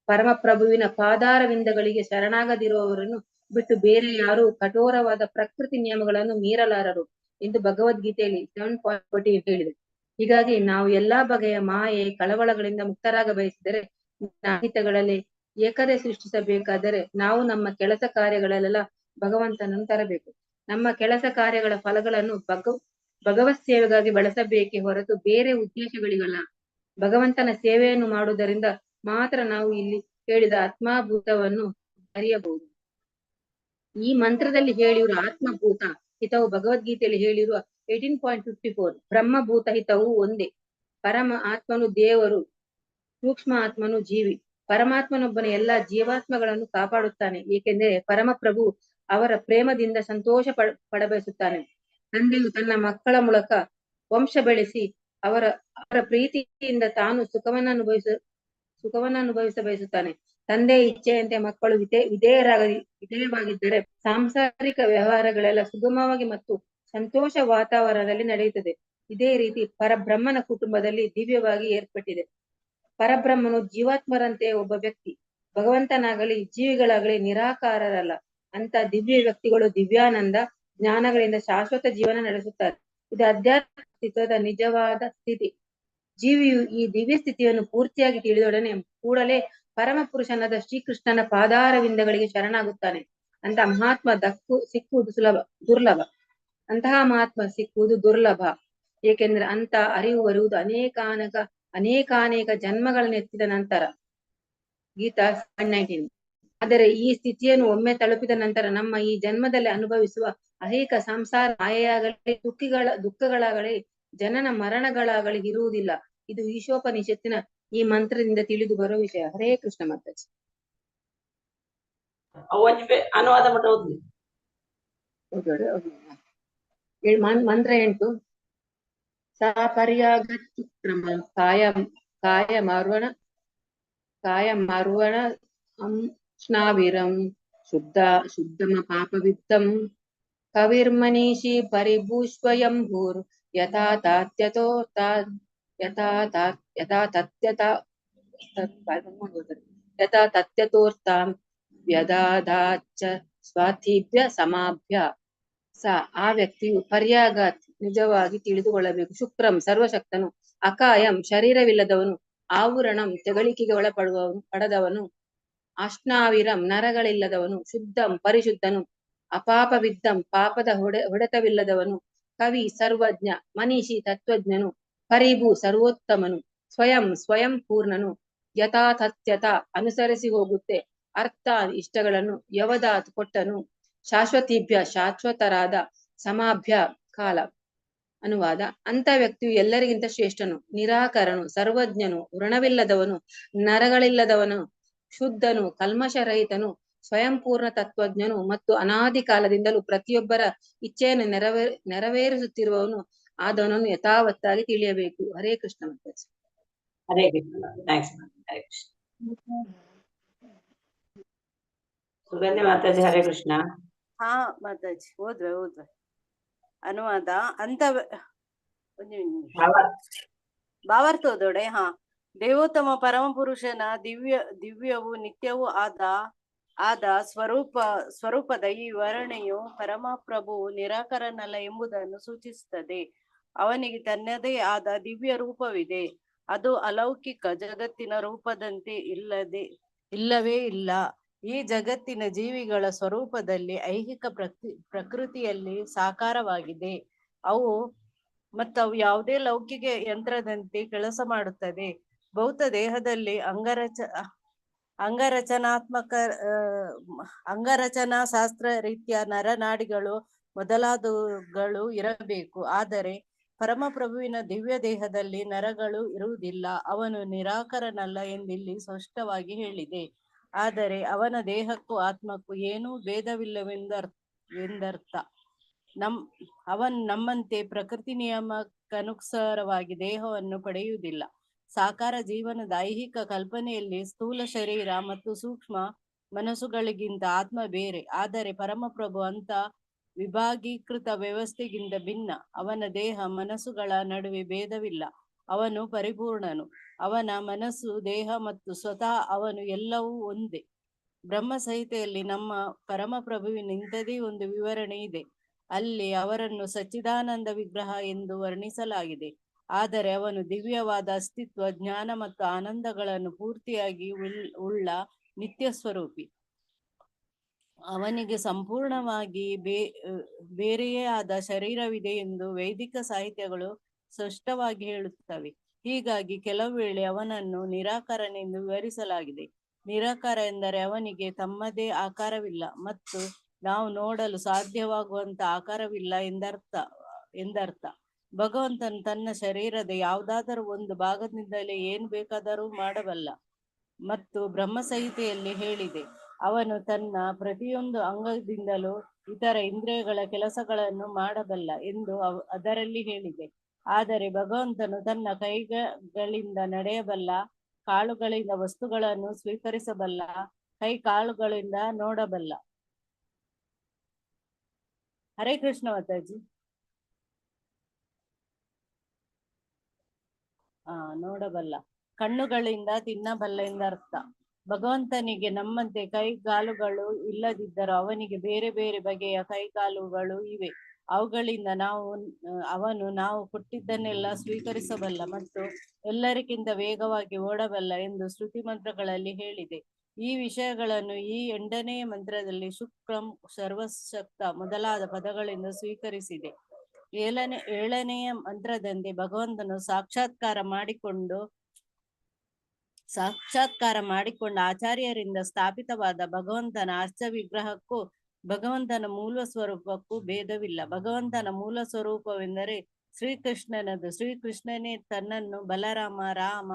ಪರಮಪ್ರಭುವಿನ ಪಾದಾರವಿಂದಗಳಿಗೆ ಶರಣಾಗದಿರುವವರನ್ನು ಬಿಟ್ಟು ಬೇರೆ ಯಾರೂ ಕಠೋರವಾದ ಪ್ರಕೃತಿ ನಿಯಮಗಳನ್ನು ಮೀರಲಾರರು ಎಂದು ಭಗವದ್ಗೀತೆಯಲ್ಲಿ 7.14 ಹೇಳಿದೆ. ಹೀಗಾಗಿ ನಾವು ಎಲ್ಲಾ ಬಗೆಯ ಮಾಯೆ ಕಳವಳಗಳಿಂದ ಮುಕ್ತರಾಗ ಬಯಸಿದರೆ ಹಿತಗಳಲ್ಲಿ ಏಕತೆ ಸೃಷ್ಟಿಸಬೇಕಾದರೆ ನಾವು ನಮ್ಮ ಕೆಲಸ ಕಾರ್ಯಗಳಲ್ಲೆಲ್ಲ ಭಗವಂತನನ್ನು ತರಬೇಕು. ನಮ್ಮ ಕೆಲಸ ಕಾರ್ಯಗಳ ಫಲಗಳನ್ನು ಭಗವತ್ ಸೇವೆಗಾಗಿ ಬಳಸಬೇಕೇ ಹೊರತು ಬೇರೆ ಉದ್ದೇಶಗಳಿಗಲ್ಲ. ಭಗವಂತನ ಸೇವೆಯನ್ನು ಮಾಡುವುದರಿಂದ ಮಾತ್ರ ನಾವು ಇಲ್ಲಿ ಹೇಳಿದ ಆತ್ಮಭೂತವನ್ನು ಅರಿಯಬಹುದು. ಈ ಮಂತ್ರದಲ್ಲಿ ಹೇಳಿರುವ ಆತ್ಮಭೂತ ಹಿತವು ಭಗವದ್ಗೀತೆಯಲ್ಲಿ ಹೇಳಿರುವ 18.54 ಬ್ರಹ್ಮಭೂತ ಹಿತವು ಒಂದೇ. ಪರಮ ಆತ್ಮನು ದೇವರು, ಸೂಕ್ಷ್ಮ ಆತ್ಮನು ಜೀವಿ. ಪರಮಾತ್ಮನೊಬ್ಬನ ಎಲ್ಲಾ ಜೀವಾತ್ಮಗಳನ್ನು ಕಾಪಾಡುತ್ತಾನೆ. ಏಕೆಂದರೆ ಪರಮಪ್ರಭು ಅವರ ಪ್ರೇಮದಿಂದ ಸಂತೋಷ ಪಡಬಯಸುತ್ತಾನೆ. ತಂದೆಯು ತನ್ನ ಮಕ್ಕಳ ಮೂಲಕ ವಂಶ ಬೆಳೆಸಿ ಅವರ ಪ್ರೀತಿಯಿಂದ ತಾನು ಸುಖವನ್ನು ಅನುಭವಿಸ ಬಯಸುತ್ತಾನೆ. ತಂದೆಯ ಇಚ್ಛೆಯಂತೆ ಮಕ್ಕಳು ವಿಧೇಯವಾಗಿದ್ದರೆ ಸಾಂಸಾರಿಕ ವ್ಯವಹಾರಗಳೆಲ್ಲ ಸುಗಮವಾಗಿ ಮತ್ತು ಸಂತೋಷ ವಾತಾವರಣದಲ್ಲಿ ನಡೆಯುತ್ತದೆ. ಇದೇ ರೀತಿ ಪರಬ್ರಹ್ಮನ ಕುಟುಂಬದಲ್ಲಿ ದಿವ್ಯವಾಗಿ ಏರ್ಪಟ್ಟಿದೆ. ಪರಬ್ರಹ್ಮನು ಜೀವಾತ್ಮರಂತೆ ಒಬ್ಬ ವ್ಯಕ್ತಿ. ಭಗವಂತನಾಗಲಿ ಜೀವಿಗಳಾಗಲಿ ನಿರಾಕಾರರಲ್ಲ. ಅಂತ ದಿವ್ಯ ವ್ಯಕ್ತಿಗಳು ದಿವ್ಯಾನಂದ ಜ್ಞಾನಗಳಿಂದ ಶಾಶ್ವತ ಜೀವನ ನಡೆಸುತ್ತಾರೆ. ಇದು ಅಧ್ಯಾತ್ಮದ ನಿಜವಾದ ಸ್ಥಿತಿ. ಜೀವಿಯು ಈ ದಿವ್ಯ ಸ್ಥಿತಿಯನ್ನು ಪೂರ್ತಿಯಾಗಿ ತಿಳಿದೊಡನೆ ಕೂಡಲೇ ಪರಮ ಪುರುಷನಾದ ಶ್ರೀಕೃಷ್ಣನ ಪಾದಾರವಿಂದಗಳಿಗೆ ಶರಣಾಗುತ್ತಾನೆ. ಅಂತಹ ಮಹಾತ್ಮ ದುರ್ಲಭ. ಅಂತಹ ಮಹಾತ್ಮ ಸಿಕ್ಕುವುದು ದುರ್ಲಭ. ಏಕೆಂದ್ರೆ ಅಂತ ಅರಿವು ಬರುವುದು ಅನೇಕಾನೇಕ ಜನ್ಮಗಳನ್ನು ಎತ್ತಿದ ನಂತರ. ಗೀತಾ 19. ಆದರೆ ಈ ಸ್ಥಿತಿಯನ್ನು ಒಮ್ಮೆ ತಲುಪಿದ ನಂತರ ನಮ್ಮ ಈ ಜನ್ಮದಲ್ಲಿ ಅನುಭವಿಸುವ ಅನೇಕ ಸಂಸಾರ ಮಾಯೆಯಾಗಲಿ ದುಃಖಗಳಾಗಲಿ ಜನನ ಮರಣಗಳಾಗಲಿ ಇರುವುದಿಲ್ಲ. ಇದು ಈಶೋಪನಿಷತ್ತಿನ ಈ ಮಂತ್ರದಿಂದ ತಿಳಿದು ಬರುವ ವಿಷಯ. ಹರೇ ಕೃಷ್ಣ ಮಾತಾಜಿ. ಅನುವಾದ ಮಾಡಿ ಮಂತ್ರ 8. ಸಾಪರ್ಯಾಗಚ್ಚಿಕ್ರಮ ಕಾಯ ಮಾರ್ವಣ ಸ್ನಾವಿರಂ ಶುದ್ಧಮ ಪಾಪವಿತ್ತಂ ಕವಿರ್ಮನೀಷಿ ಪರಿಭೂಷ್ವಯಂಭೂರ್ ಯಥಾ ತತ್ಯತೋರ್ತಾಂ ವ್ಯದಾದಾಚ ಸ್ವಾತಿಭ್ಯ ಸಮಾಭ್ಯ. ಆ ವ್ಯಕ್ತಿಯು ಪರ್ಯಾಗಾತ್ ನಿಜವಾಗಿ ತಿಳಿದುಕೊಳ್ಳಬೇಕು. ಶುಕ್ರಂ ಸರ್ವಶಕ್ತನು, ಅಕಾಯಂ ಶರೀರವಿಲ್ಲದವನು, ಆವರಣಂ ತೆಗಳಿಕೆಗೆ ಪಡದವನು, ಅಶ್ನಾವಿರಂ ನರಗಳಿಲ್ಲದವನು, ಶುದ್ಧಂ ಪರಿಶುದ್ಧನು, ಅಪಾಪವಿದ್ದಂ ಪಾಪದ ಹೊಡೆತವಿಲ್ಲದವನು, ಕವಿ ಸರ್ವಜ್ಞ, ಮನೀಷಿ ತತ್ವಜ್ಞನು, ಪರಿಭೂ ಸರ್ವೋತ್ತಮನು, ಸ್ವಯಂ ಪೂರ್ಣನು, ಯಥಾತಥ್ಯತ ಅನುಸರಿಸಿ ಹೋಗುತ್ತೆ, ಅರ್ಥ ಇಷ್ಟಗಳನ್ನು ಯವದಾತ್ ಕೊಟ್ಟನು, ಶಾಶ್ವತರಾದ ಸಮಾಭ್ಯ ಕಾಲ. ಅನುವಾದ: ಅಂತ ವ್ಯಕ್ತಿಯು ಎಲ್ಲರಿಗಿಂತ ಶ್ರೇಷ್ಠನು, ನಿರಾಕರನು, ಸರ್ವಜ್ಞನು, ಋಣವಿಲ್ಲದವನು, ನರಗಳಿಲ್ಲದವನು, ಶುದ್ಧನು, ಕಲ್ಮಶರಹಿತನು, ಸ್ವಯಂಪೂರ್ಣ ತತ್ವಜ್ಞನು ಮತ್ತು ಅನಾದಿ ಕಾಲದಿಂದಲೂ ಪ್ರತಿಯೊಬ್ಬರ ಇಚ್ಛೆಯನ್ನು ನೆರವೇರಿಸುತ್ತಿರುವವನು ಆದವನನ್ನು ಯಥಾವತ್ತಾಗಿ ತಿಳಿಯಬೇಕು. ಹರೇ ಕೃಷ್ಣ ಮಾತಾಜಿ. ಹರೇ ಕೃಷ್ಣ. ಥ್ಯಾಂಕ್ಸ್. ಹರೇ ಕೃಷ್ಣ. ಸುಗಂಧಿ ಮಾತಾಜಿ. ಹರೇ ಕೃಷ್ಣ. ಹಾ ಮಾತಾಜಿ, ಹೋದ್ವೆ ಅನುವಾದ ಅಂತ ಭಾವಾರ್ಥ ಓದೋಡೆ. ಹಾ, ದೇವೋತ್ತಮ ಪರಮ ಪುರುಷನ ದಿವ್ಯವೂ ನಿತ್ಯವೂ ಆದ ಸ್ವರೂಪದ ಈ ವಿವರಣೆಯು ಪರಮಪ್ರಭು ನಿರಾಕರನಲ್ಲ ಎಂಬುದನ್ನು ಸೂಚಿಸುತ್ತದೆ. ಅವನಿಗೆ ತನ್ನದೇ ಆದ ದಿವ್ಯ ರೂಪವಿದೆ. ಅದು ಅಲೌಕಿಕ ಜಗತ್ತಿನ ರೂಪದಂತೆ ಇಲ್ಲವೇ ಇಲ್ಲ. ಈ ಜಗತ್ತಿನ ಜೀವಿಗಳ ಸ್ವರೂಪದಲ್ಲಿ ಐಹಿಕ ಪ್ರಕೃತಿಯಲ್ಲಿ ಸಾಕಾರವಾಗಿದೆ. ಅವು ಯಾವುದೇ ಲೌಕಿಕ ಯಂತ್ರದಂತೆ ಕೆಲಸ ಮಾಡುತ್ತದೆ. ಭೌತ ದೇಹದಲ್ಲಿ ಅಂಗರಚನಾ ಶಾಸ್ತ್ರ ರೀತಿಯ ನರನಾಡಿಗಳು ಮೊದಲಾದವುಗಳು ಇರಬೇಕು. ಆದರೆ ಪರಮಪ್ರಭುವಿನ ದಿವ್ಯ ದೇಹದಲ್ಲಿ ನರಗಳು ಇರುವುದಿಲ್ಲ. ಅವನು ನಿರಾಕರನಲ್ಲ ಎಂದಿಲ್ಲಿ ಸ್ಪಷ್ಟವಾಗಿ ಹೇಳಿದೆ. ಆದರೆ ಅವನ ದೇಹಕ್ಕೂ ಆತ್ಮಕ್ಕೂ ಏನೂ ಭೇದವಿಲ್ಲವೆಂದರ್ಥ. ಅವನು ನಮ್ಮಂತೆ ಪ್ರಕೃತಿ ನಿಯಮಕ್ಕನುಸಾರವಾಗಿ ದೇಹವನ್ನು ಪಡೆಯುವುದಿಲ್ಲ. ಸಾಕಾರ ಜೀವನದ ಐಹಿಕ ಕಲ್ಪನೆಯಲ್ಲಿ ಸ್ಥೂಲ ಶರೀರ ಮತ್ತು ಸೂಕ್ಷ್ಮ ಮನಸ್ಸುಗಳಿಗಿಂತ ಆತ್ಮ ಬೇರೆ. ಆದರೆ ಪರಮಪ್ರಭು ಅಂತ ವಿಭಾಗೀಕೃತ ವ್ಯವಸ್ಥೆಗಿಂತ ಭಿನ್ನ. ಅವನ ದೇಹ ಮನಸ್ಸುಗಳ ನಡುವೆ ಭೇದವಿಲ್ಲ. ಅವನು ಪರಿಪೂರ್ಣನು. ಅವನ ಮನಸ್ಸು, ದೇಹ ಮತ್ತು ಸ್ವತಃ ಅವನು ಎಲ್ಲವೂ ಒಂದೇ. ಬ್ರಹ್ಮ ಸಂಹಿತೆಯಲ್ಲಿ ನಮ್ಮ ಪರಮಪ್ರಭುವಿನ ಇಂಥದೇ ಒಂದು ವಿವರಣೆ ಇದೆ. ಅಲ್ಲಿ ಅವರನ್ನು ಸಚ್ಚಿದಾನಂದ ವಿಗ್ರಹ ಎಂದು ವರ್ಣಿಸಲಾಗಿದೆ. ಆದರೆ ಅವನು ದಿವ್ಯವಾದ ಅಸ್ತಿತ್ವ, ಜ್ಞಾನ ಮತ್ತು ಆನಂದಗಳನ್ನು ಪೂರ್ತಿಯಾಗಿ ಉಳ್ಳ ನಿತ್ಯ ಸ್ವರೂಪಿ. ಅವನಿಗೆ ಸಂಪೂರ್ಣವಾಗಿ ಬೇರೆಯೇ ಆದ ಶರೀರವಿದೆ ಎಂದು ವೈದಿಕ ಸಾಹಿತ್ಯಗಳು ಸ್ಪಷ್ಟವಾಗಿ ಹೇಳುತ್ತವೆ. ಹೀಗಾಗಿ ಕೆಲವು ವೇಳೆ ಅವನನ್ನು ನಿರಾಕರನೆಂದು ವಿವರಿಸಲಾಗಿದೆ. ನಿರಾಕಾರ ಎಂದರೆ ಅವನಿಗೆ ತಮ್ಮದೇ ಆಕಾರವಿಲ್ಲ ಮತ್ತು ನಾವು ನೋಡಲು ಸಾಧ್ಯವಾಗುವಂತ ಆಕಾರವಿಲ್ಲ ಎಂದರ್ಥ. ಭಗವಂತನು ತನ್ನ ಶರೀರದ ಯಾವುದಾದರೂ ಒಂದು ಭಾಗದಿಂದಲೇ ಏನು ಬೇಕಾದರೂ ಮಾಡಬಲ್ಲ ಮತ್ತು ಬ್ರಹ್ಮ ಸಂಹಿತೆಯಲ್ಲಿ ಹೇಳಿದೆ, ಅವನು ತನ್ನ ಪ್ರತಿಯೊಂದು ಅಂಗದಿಂದಲೂ ಇತರ ಇಂದ್ರಿಯಗಳ ಕೆಲಸಗಳನ್ನು ಮಾಡಬಲ್ಲ ಎಂದು ಅದರಲ್ಲಿ ಹೇಳಿದೆ. ಆದರೆ ಭಗವಂತನು ತನ್ನ ಕೈಗಳಿಂದ ನಡೆಯಬಲ್ಲ, ಕಾಲುಗಳಿಂದ ವಸ್ತುಗಳನ್ನು ಸ್ವೀಕರಿಸಬಲ್ಲ, ಕೈ ಕಾಲುಗಳಿಂದ ನೋಡಬಲ್ಲ. ಹರೇ ಕೃಷ್ಣ ಮಾತಾಜಿ. ನೋಡಬಲ್ಲ, ಕಣ್ಣುಗಳಿಂದ ತಿನ್ನಬಲ್ಲ ಎಂದರ್ಥ. ಭಗವಂತನಿಗೆ ನಮ್ಮಂತೆ ಕೈಗಾಲುಗಳು ಇಲ್ಲದಿದ್ದರೂ ಅವನಿಗೆ ಬೇರೆ ಬೇರೆ ಬಗೆಯ ಕೈಗಾಲುಗಳು ಇವೆ. ಅವುಗಳಿಂದ ಅವನು ನಾವು ಕೊಟ್ಟಿದ್ದನ್ನೆಲ್ಲ ಸ್ವೀಕರಿಸಬಲ್ಲ ಮತ್ತು ಎಲ್ಲರಿಗಿಂತ ವೇಗವಾಗಿ ಓಡಬಲ್ಲ ಎಂದು ಶ್ರುತಿ ಮಂತ್ರಗಳಲ್ಲಿ ಹೇಳಿದೆ. ಈ ವಿಷಯಗಳನ್ನು ಈ 8ನೇ ಮಂತ್ರದಲ್ಲಿ ಶುಕ್ರಂ, ಸರ್ವಶಕ್ತ ಮೊದಲಾದ ಪದಗಳಿಂದ ಸ್ವೀಕರಿಸಿದೆ. 7ನೆಯ ಮಂತ್ರದಂತೆ ಭಗವಂತನು ಸಾಕ್ಷಾತ್ಕಾರ ಮಾಡಿಕೊಂಡ ಆಚಾರ್ಯರಿಂದ ಸ್ಥಾಪಿತವಾದ ಭಗವಂತನ ಅರ್ಚ ವಿಗ್ರಹಕ್ಕೂ ಭಗವಂತನ ಮೂಲ ಸ್ವರೂಪಕ್ಕೂ ಭೇದವಿಲ್ಲ. ಭಗವಂತನ ಮೂಲ ಸ್ವರೂಪವೆಂದರೆ ಶ್ರೀಕೃಷ್ಣನದು. ಶ್ರೀಕೃಷ್ಣನೇ ತನ್ನನ್ನು ಬಲರಾಮ, ರಾಮ,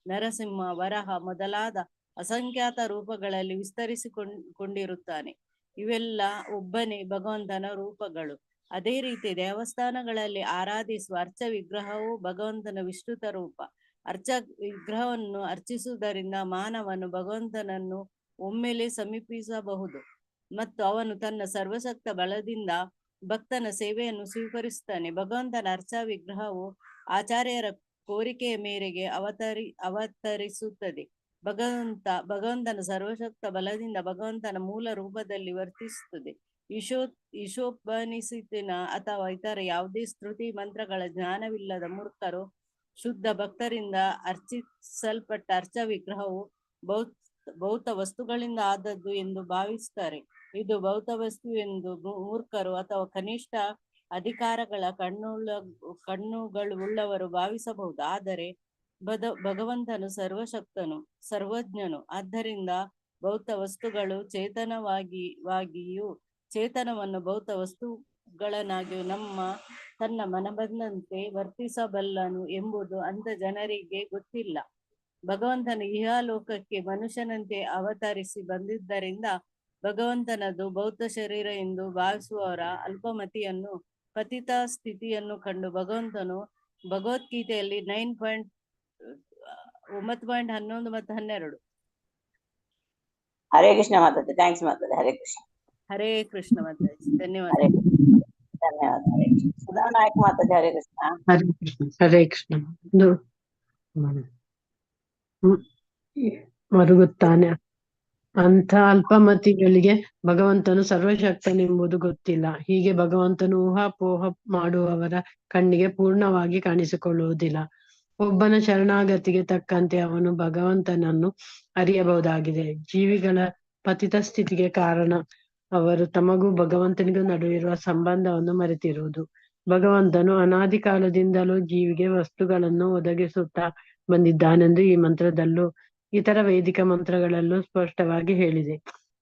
ನರಸಿಂಹ, ವರಹ ಮೊದಲಾದ ಅಸಂಖ್ಯಾತ ರೂಪಗಳಲ್ಲಿ ವಿಸ್ತರಿಸಿಕೊಂಡಿರುತ್ತಾನೆ. ಇವೆಲ್ಲ ಒಬ್ಬನೇ ಭಗವಂತನ ರೂಪಗಳು. ಅದೇ ರೀತಿ ದೇವಸ್ಥಾನಗಳಲ್ಲಿ ಆರಾಧಿಸುವ ಅರ್ಚ ವಿಗ್ರಹವು ಭಗವಂತನ ವಿಸ್ತೃತ ರೂಪ. ಅರ್ಚ ವಿಗ್ರಹವನ್ನು ಅರ್ಚಿಸುವುದರಿಂದ ಮಾನವನು ಭಗವಂತನನ್ನು ಒಮ್ಮೆಲೆ ಸಮೀಪಿಸಬಹುದು ಮತ್ತು ಅವನು ತನ್ನ ಸರ್ವಶಕ್ತ ಬಲದಿಂದ ಭಕ್ತನ ಸೇವೆಯನ್ನು ಸ್ವೀಕರಿಸುತ್ತಾನೆ. ಭಗವಂತನ ಅರ್ಚ ವಿಗ್ರಹವು ಆಚಾರ್ಯರ ಕೋರಿಕೆಯ ಮೇರೆಗೆ ಅವತರಿಸುತ್ತದೆ. ಭಗವಂತನ ಸರ್ವಶಕ್ತ ಬಲದಿಂದ ಭಗವಂತನ ಮೂಲ ರೂಪದಲ್ಲಿ ವರ್ತಿಸುತ್ತದೆ. ಈಶೋಪನಿಷತ್ತಿನ ಅಥವಾ ಇತರ ಯಾವುದೇ ಸ್ತುತಿ ಮಂತ್ರಗಳ ಜ್ಞಾನವಿಲ್ಲದ ಮೂರ್ಖರು ಶುದ್ಧ ಭಕ್ತರಿಂದ ಅರ್ಚಿಸಲ್ಪಟ್ಟ ಅರ್ಚ ವಿಗ್ರಹವು ಭೌತ ವಸ್ತುಗಳಿಂದ ಆದದ್ದು ಎಂದು ಭಾವಿಸುತ್ತಾರೆ. ಇದು ಭೌತ ವಸ್ತು ಎಂದು ಮೂರ್ಖರು ಅಥವಾ ಕನಿಷ್ಠ ಅಧಿಕಾರಗಳ ಕಣ್ಣುಗಳುಳ್ಳವರು ಭಾವಿಸಬಹುದು. ಆದರೆ ಭಗವಂತನು ಸರ್ವಶಕ್ತನು, ಸರ್ವಜ್ಞನು. ಆದ್ದರಿಂದ ಭೌತ ವಸ್ತುಗಳು ಚೇತನವಾಗಿಯೂ ಚೇತನವನ್ನು ಭೌತ ವಸ್ತುಗಳನ್ನಾಗಿ ತನ್ನ ಮನಬಂದಂತೆ ವರ್ತಿಸಬಲ್ಲನು ಎಂಬುದು ಅಂಥ ಜನರಿಗೆ ಗೊತ್ತಿಲ್ಲ. ಭಗವಂತನು ಇಹಲೋಕಕ್ಕೆ ಮನುಷ್ಯನಂತೆ ಅವತರಿಸಿ ಬಂದಿದ್ದರಿಂದ ಭಗವಂತನದು ಭೌತ ಶರೀರ ಎಂದು ಭಾವಿಸುವವರ ಅಲ್ಪಮತಿಯನ್ನು ಪತಿತ ಸ್ಥಿತಿಯನ್ನು ಕಂಡು ಭಗವಂತನು ಭಗವದ್ಗೀತೆಯಲ್ಲಿ 9.11 ಮತ್ತು 12. ಹರೇ ಕೃಷ್ಣ ಮಾತಾಡ್ತೇನೆ. ಥ್ಯಾಂಕ್ಸ್ ಮಾತಾಡ್ತೇನೆ. ಹರೇ ಕೃಷ್ಣ. ಹರೇ ಕೃಷ್ಣ ಮಾತಾಡಿ. ಧನ್ಯವಾದ. ಧನ್ಯವಾದ. ಹರೇ ಕೃಷ್ಣ. ಸುಧಾ ನಾಯಕ್ ಮಾತಾಡಿ. ಹರೇ ಕೃಷ್ಣ. ಹರೇ ಕೃಷ್ಣ. ಹರೇ ಕೃಷ್ಣ. ಮರುಗುತ್ತಾನೆ. ಅಂಥ ಅಲ್ಪಮತಿಗಳಿಗೆ ಭಗವಂತನು ಸರ್ವಶಕ್ತನೆಂಬುದು ಗೊತ್ತಿಲ್ಲ. ಹೀಗೆ ಭಗವಂತನು ಊಹಾಪೋಹ ಮಾಡುವವರ ಕಣ್ಣಿಗೆ ಪೂರ್ಣವಾಗಿ ಕಾಣಿಸಿಕೊಳ್ಳುವುದಿಲ್ಲ. ಒಬ್ಬನ ಶರಣಾಗತಿಗೆ ತಕ್ಕಂತೆ ಅವನು ಭಗವಂತನನ್ನು ಅರಿಯಬಹುದಾಗಿದೆ. ಜೀವಿಗಳ ಪತಿತ ಸ್ಥಿತಿಗೆ ಕಾರಣ ಅವರು ತಮಗೂ ಭಗವಂತನಿಗೂ ನಡುವಿರುವ ಸಂಬಂಧವನ್ನು ಮರೆತಿರುವುದು. ಭಗವಂತನು ಅನಾದಿ ಕಾಲದಿಂದಲೂ ಜೀವಿಗೆ ವಸ್ತುಗಳನ್ನು ಒದಗಿಸುತ್ತಾ ಬಂದಿದ್ದಾನೆಂದು ಈ ಮಂತ್ರದಲ್ಲೂ ಇತರ ವೇದಿಕ ಮಂತ್ರಗಳಲ್ಲೂ ಸ್ಪಷ್ಟವಾಗಿ ಹೇಳಿದೆ.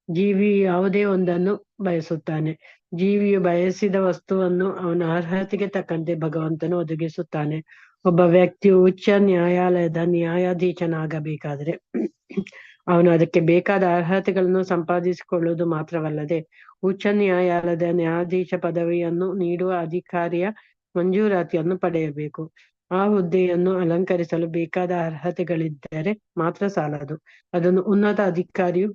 ಜೀವಿ ಯಾವುದೇ ಒಂದನ್ನು ಬಯಸುತ್ತಾನೆ. ಜೀವಿಯು ಬಯಸಿದ ವಸ್ತುವನ್ನು ಅವನ ಅರ್ಹತೆಗೆ ತಕ್ಕಂತೆ ಭಗವಂತನು ಒದಗಿಸುತ್ತಾನೆ. ಒಬ್ಬ ವ್ಯಕ್ತಿಯು ಉಚ್ಚ ನ್ಯಾಯಾಲಯದ ನ್ಯಾಯಾಧೀಶನಾಗಬೇಕಾದ್ರೆ ಅವನು ಅದಕ್ಕೆ ಬೇಕಾದ ಅರ್ಹತೆಗಳನ್ನು ಸಂಪಾದಿಸಿಕೊಳ್ಳುವುದು ಮಾತ್ರವಲ್ಲದೆ ಉಚ್ಚ ನ್ಯಾಯಾಲಯದ ನ್ಯಾಯಾಧೀಶ ಪದವಿಯನ್ನು ನೀಡುವ ಅಧಿಕಾರಿಯ ಮಂಜೂರಾತಿಯನ್ನು ಪಡೆಯಬೇಕು. ಆ ಹುದ್ದೆಯನ್ನು ಅಲಂಕರಿಸಲು ಬೇಕಾದ ಅರ್ಹತೆಗಳಿದ್ದರೆ ಮಾತ್ರ ಸಾಲದು, ಅದನ್ನು ಉನ್ನತ ಅಧಿಕಾರಿಯು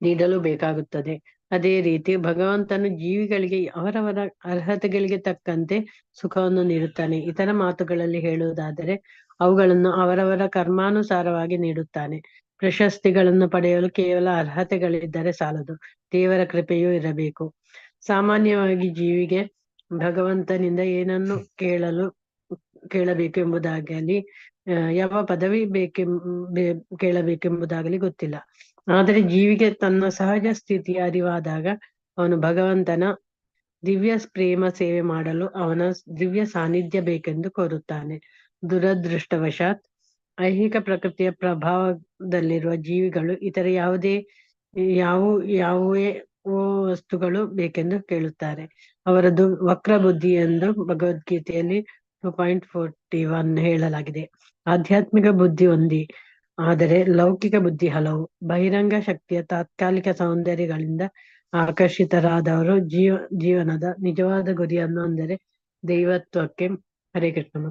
ನೀಡಲು ಬೇಕಾಗುತ್ತದೆ. ಅದೇ ರೀತಿ ಭಗವಂತನು ಜೀವಿಗಳಿಗೆ ಅವರವರ ಅರ್ಹತೆಗಳಿಗೆ ತಕ್ಕಂತೆ ಸುಖವನ್ನು ನೀಡುತ್ತಾನೆ. ಇತರ ಮಾತುಗಳಲ್ಲಿ ಹೇಳುವುದಾದರೆ ಅವುಗಳನ್ನು ಅವರವರ ಕರ್ಮಾನುಸಾರವಾಗಿ ನೀಡುತ್ತಾನೆ. ಪ್ರಶಸ್ತಿಗಳನ್ನು ಪಡೆಯಲು ಕೇವಲ ಅರ್ಹತೆಗಳಿದ್ದರೆ ಸಾಲದು, ದೇವರ ಕೃಪೆಯೂ ಇರಬೇಕು. ಸಾಮಾನ್ಯವಾಗಿ ಜೀವಿಗೆ ಭಗವಂತನಿಂದ ಏನನ್ನು ಕೇಳಬೇಕು ಎಂಬುದಾಗಲಿ ಯಾವ ಪದವಿ ಕೇಳಬೇಕೆಂಬುದಾಗಲಿ ಗೊತ್ತಿಲ್ಲ. ಆದರೆ ಜೀವಿಗೆ ತನ್ನ ಸಹಜ ಸ್ಥಿತಿಯ ಅರಿವಾದಾಗ ಅವನು ಭಗವಂತನ ದಿವ್ಯ ಪ್ರೇಮ ಸೇವೆ ಮಾಡಲು ಅವನ ದಿವ್ಯ ಸಾನ್ನಿಧ್ಯ ಬೇಕೆಂದು ಕೋರುತ್ತಾನೆ. ದುರದೃಷ್ಟವಶಾತ್ ಐಹಿಕ ಪ್ರಕೃತಿಯ ಪ್ರಭಾವದಲ್ಲಿರುವ ಜೀವಿಗಳು ಇತರ ಯಾವುವೇ ವಸ್ತುಗಳು ಬೇಕೆಂದು ಕೇಳುತ್ತಾರೆ. ಅವರದ್ದು ವಕ್ರ ಬುದ್ಧಿ ಎಂದು ಭಗವದ್ಗೀತೆಯಲ್ಲಿ 2.41 ಹೇಳಲಾಗಿದೆ. ಆಧ್ಯಾತ್ಮಿಕ ಬುದ್ಧಿ ಒಂದೇ, ಆದರೆ ಲೌಕಿಕ ಬುದ್ಧಿ ಹಲವು. ಬಹಿರಂಗ ಶಕ್ತಿಯ ತಾತ್ಕಾಲಿಕ ಸೌಂದರ್ಯಗಳಿಂದ ಆಕರ್ಷಿತರಾದವರು ಜೀವನದ ನಿಜವಾದ ಗುರಿಯನ್ನು ಅಂದರೆ ದೈವತ್ವಕ್ಕೆ ಹರೇ ಕೃಷ್ಣ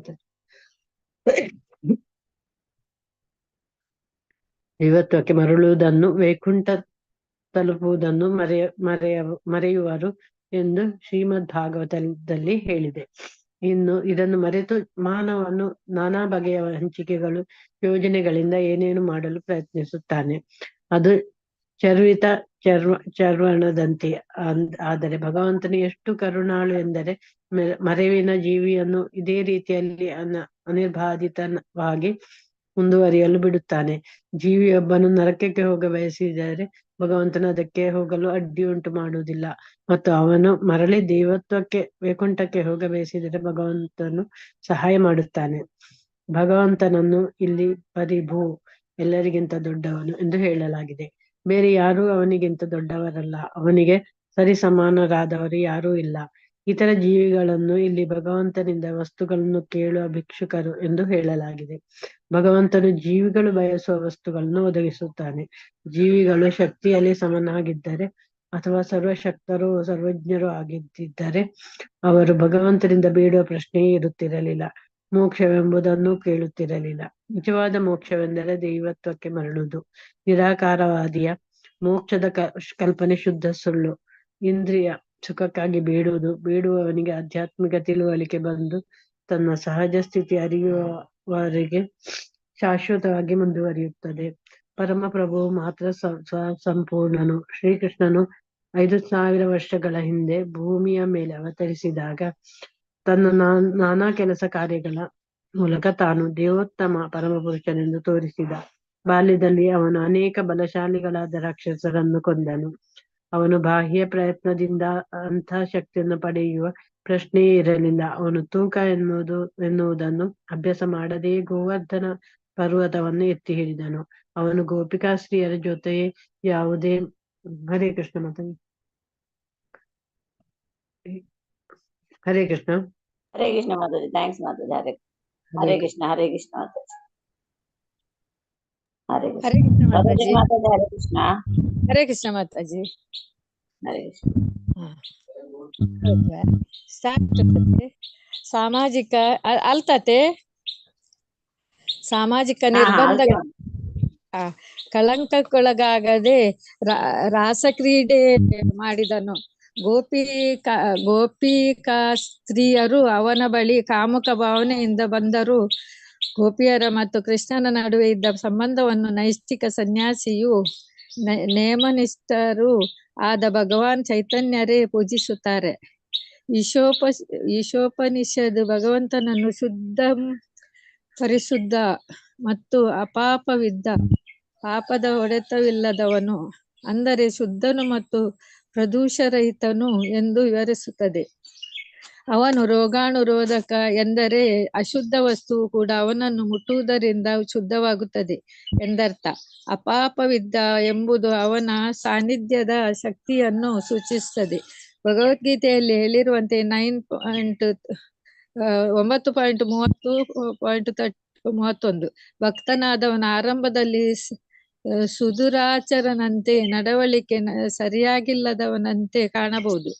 ದೈವತ್ವಕ್ಕೆ ಮರಳುವುದನ್ನು, ವೈಕುಂಠ ತಲುಪುವುದನ್ನು ಮರೆಯುವರು ಎಂದು ಶ್ರೀಮದ್ ಭಾಗವತದಲ್ಲಿ ಹೇಳಿದೆ. ಇನ್ನು ಇದನ್ನು ಮರೆತು ಮಾನವನು ನಾನಾ ಬಗೆಯ ಹಂಚಿಕೆಗಳು ಯೋಜನೆಗಳಿಂದ ಏನೇನು ಮಾಡಲು ಪ್ರಯತ್ನಿಸುತ್ತಾನೆ. ಅದು ಚರ್ವಣದಂತೆ. ಆದರೆ ಭಗವಂತನು ಎಷ್ಟು ಕರುಣಾಳು ಎಂದರೆ ಮರೆವಿನ ಜೀವಿಯನ್ನು ಇದೇ ರೀತಿಯಲ್ಲಿ ಅನಿರ್ಬಾಧಿತವಾಗಿ ಮುಂದುವರಿಯಲು ಬಿಡುತ್ತಾನೆ. ಜೀವಿಯೊಬ್ಬನು ನರಕಕ್ಕೆ ಹೋಗ ಬಯಸಿದರೆ ಭಗವಂತನು ಅದಕ್ಕೆ ಹೋಗಲು ಅಡ್ಡಿಯುಂಟು ಮಾಡುವುದಿಲ್ಲ, ಮತ್ತು ಅವನು ಮರಳಿ ದೈವತ್ವಕ್ಕೆ ವೈಕುಂಠಕ್ಕೆ ಹೋಗ ಬಯಸಿದರೆ ಭಗವಂತನು ಸಹಾಯ ಮಾಡುತ್ತಾನೆ. ಭಗವಂತನನ್ನು ಇಲ್ಲಿ ಪರಿಭೂ, ಎಲ್ಲರಿಗಿಂತ ದೊಡ್ಡವನು ಎಂದು ಹೇಳಲಾಗಿದೆ. ಬೇರೆ ಯಾರೂ ಅವನಿಗಿಂತ ದೊಡ್ಡವರಲ್ಲ, ಅವನಿಗೆ ಸರಿ ಸಮಾನರಾದವರು ಯಾರೂ ಇಲ್ಲ. ಇತರ ಜೀವಿಗಳನ್ನು ಇಲ್ಲಿ ಭಗವಂತನಿಂದ ವಸ್ತುಗಳನ್ನು ಕೇಳುವ ಭಿಕ್ಷುಕರು ಎಂದು ಹೇಳಲಾಗಿದೆ. ಭಗವಂತನು ಜೀವಿಗಳು ಬಯಸುವ ವಸ್ತುಗಳನ್ನು ಒದಗಿಸುತ್ತಾನೆ. ಜೀವಿಗಳು ಶಕ್ತಿಯಲ್ಲಿ ಸಮನಾಗಿದ್ದರೆ ಅಥವಾ ಸರ್ವಶಕ್ತರು ಸರ್ವಜ್ಞರು ಆಗಿದ್ದರೆ ಅವರು ಭಗವಂತನಿಂದ ಬೇಡುವ ಪ್ರಶ್ನೆಯೇ ಇರುತ್ತಿರಲಿಲ್ಲ, ಮೋಕ್ಷವೆಂಬುದನ್ನು ಕೇಳುತ್ತಿರಲಿಲ್ಲ. ನಿಜವಾದ ಮೋಕ್ಷವೆಂದರೆ ದೈವತ್ವಕ್ಕೆ ಮರಳುವುದು. ನಿರಾಕಾರವಾದಿಯ ಮೋಕ್ಷದ ಕಲ್ಪನೆ ಶುದ್ಧ ಸುಳ್ಳು. ಇಂದ್ರಿಯ ಸುಖಕ್ಕಾಗಿ ಬೇಡುವವನಿಗೆ ಆಧ್ಯಾತ್ಮಿಕ ತಿಳುವಳಿಕೆ ಬಂದು ತನ್ನ ಸಹಜ ಸ್ಥಿತಿ ಅರಿಯುವವರೆಗೆ ಶಾಶ್ವತವಾಗಿ ಮುಂದುವರಿಯುತ್ತದೆ. ಪರಮಪ್ರಭುವು ಮಾತ್ರ ಸಂಪೂರ್ಣನು. ಶ್ರೀಕೃಷ್ಣನು 5000 ವರ್ಷಗಳ ಹಿಂದೆ ಭೂಮಿಯ ಮೇಲೆ ಅವತರಿಸಿದಾಗ ತನ್ನ ನಾನಾ ಕೆಲಸ ಕಾರ್ಯಗಳ ಮೂಲಕ ತಾನು ದೇವೋತ್ತಮ ಪರಮಪುರುಷನೆಂದು ತೋರಿಸಿದ. ಬಾಲ್ಯದಲ್ಲಿ ಅವನು ಅನೇಕ ಬಲಶಾಲಿಗಳಾದ ರಾಕ್ಷಸರನ್ನು ಕೊಂದನು. ಅವನು ಬಾಹ್ಯ ಪ್ರಯತ್ನದಿಂದ ಅಂಥ ಶಕ್ತಿಯನ್ನು ಪಡೆಯುವ ಪ್ರಶ್ನೆಯೇ ಇರಲಿಲ್ಲ. ಅವನು ತೂಕ ಎನ್ನುವುದನ್ನು ಅಭ್ಯಾಸ ಮಾಡದೇ ಗೋವರ್ಧನ ಪರ್ವತವನ್ನು ಎತ್ತಿ ಹಿಡಿದನು. ಅವನು ಗೋಪಿಕಾಸ್ತ್ರೀಯರ ಜೊತೆ ಯಾವುದೇ ಹರೇ ಕೃಷ್ಣ ಮಾತಾಡಿ ಹರೇ ಕೃಷ್ಣ. ಹರೇ ಕೃಷ್ಣ ಮಾತಾಜಿ. ಥ್ಯಾಂಕ್ಸ್ ಮಾತಾಜಿ. ಹರೇ ಹರೇ ಕೃಷ್ಣ. ಹರೇ ಕೃಷ್ಣ ಮಾತಾಜಿ. ಹರೇ ಕೃಷ್ಣ. ಹರೇ ಕೃಷ್ಣ ಮಾತಾಜಿ ಮಾತಾಜಿ. ಮಾತಾಜಿ. ಹರೇ ಕೃಷ್ಣ. ಹರೇ ಕೃಷ್ಣ ಮಾತಾಜಿ. ಹರೇ ಕೃಷ್ಣ. ಸ್ಟಾರ್ಟ್. ಸಾಮಾಜಿಕ ಅಲ್ತತೆ ಸಾಮಾಜಿಕ ನಿರ್ಬಂಧ ಕಳಂಕಕ್ಕೊಳಗಾಗದೆ ರಾಸಕ್ರೀಡೆ ಮಾಡಿದನು. ಗೋಪಿಕಾ ಸ್ತ್ರೀಯರು ಅವನ ಬಳಿ ಕಾಮುಕ ಭಾವನೆಯಿಂದ ಬಂದರು. ಗೋಪಿಯರ ಮತ್ತು ಕೃಷ್ಣನ ನಡುವೆ ಇದ್ದ ಸಂಬಂಧವನ್ನು ನೈಷ್ಠಿಕ ಸನ್ಯಾಸಿಯು ನೇಮನಿಷ್ಠರು ಆದ ಭಗವಾನ್ ಚೈತನ್ಯರೇ ಪೂಜಿಸುತ್ತಾರೆ. ಈಶೋಪನಿಷದ್ ಭಗವಂತನನ್ನು ಪರಿಶುದ್ಧ ಮತ್ತು ಅಪಾಪವಿದ್ದ ಪಾಪದ ಹೊಡೆತವಿಲ್ಲದವನು, ಅಂದರೆ ಶುದ್ಧನು ಮತ್ತು ಪ್ರದೂಷರಹಿತನು ಎಂದು ವಿವರಿಸುತ್ತದೆ. ಅವನು ರೋಗಾಣುರೋಧಕ, ಎಂದರೆ ಅಶುದ್ಧ ವಸ್ತುವು ಕೂಡ ಅವನನ್ನು ಮುಟ್ಟುವುದರಿಂದ ಶುದ್ಧವಾಗುತ್ತದೆ ಎಂದರ್ಥ. ಅಪಾಪವಿದ್ದ ಎಂಬುದು ಅವನ ಸಾನ್ನಿಧ್ಯದ ಶಕ್ತಿಯನ್ನು ಸೂಚಿಸುತ್ತದೆ. ಭಗವದ್ಗೀತೆಯಲ್ಲಿ ಹೇಳಿರುವಂತೆ 9.30.31 ಭಕ್ತನಾದವನ ಆರಂಭದಲ್ಲಿ ಸುದುರಾಚಾರನಂತೆ, ನಡವಳಿಕೆ ಸರಿಯಾಗಿಲ್ಲದವನಂತೆ ಕಾಣಬಹುದು.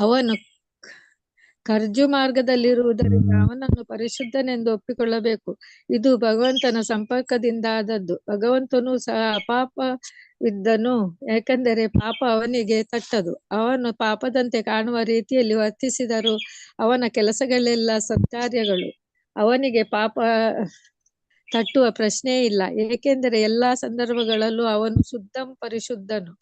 ಅವನು ಕರ್ಜು ಮಾರ್ಗದಲ್ಲಿರುವುದರಿಂದ ಅವನನ್ನು ಪರಿಶುದ್ಧನೆಂದು ಒಪ್ಪಿಕೊಳ್ಳಬೇಕು. ಇದು ಭಗವಂತನ ಸಂಪರ್ಕದಿಂದ ಆದದ್ದು. ಭಗವಂತನು ಸಹ ಅಪಾಪವಿದ್ದನು, ಏಕೆಂದರೆ ಪಾಪ ಅವನಿಗೆ ತಟ್ಟದು. ಅವನು ಪಾಪದಂತೆ ಕಾಣುವ ರೀತಿಯಲ್ಲಿ ವರ್ತಿಸಿದರೂ ಅವನ ಕೆಲಸಗಳೆಲ್ಲ ಸತ್ಕಾರ್ಯಗಳು. ಅವನಿಗೆ ಪಾಪ ತಟ್ಟುವ ಪ್ರಶ್ನೆ ಇಲ್ಲ, ಏಕೆಂದರೆ ಎಲ್ಲಾ ಸಂದರ್ಭಗಳಲ್ಲೂ ಅವನು ಪರಿಶುದ್ಧನು.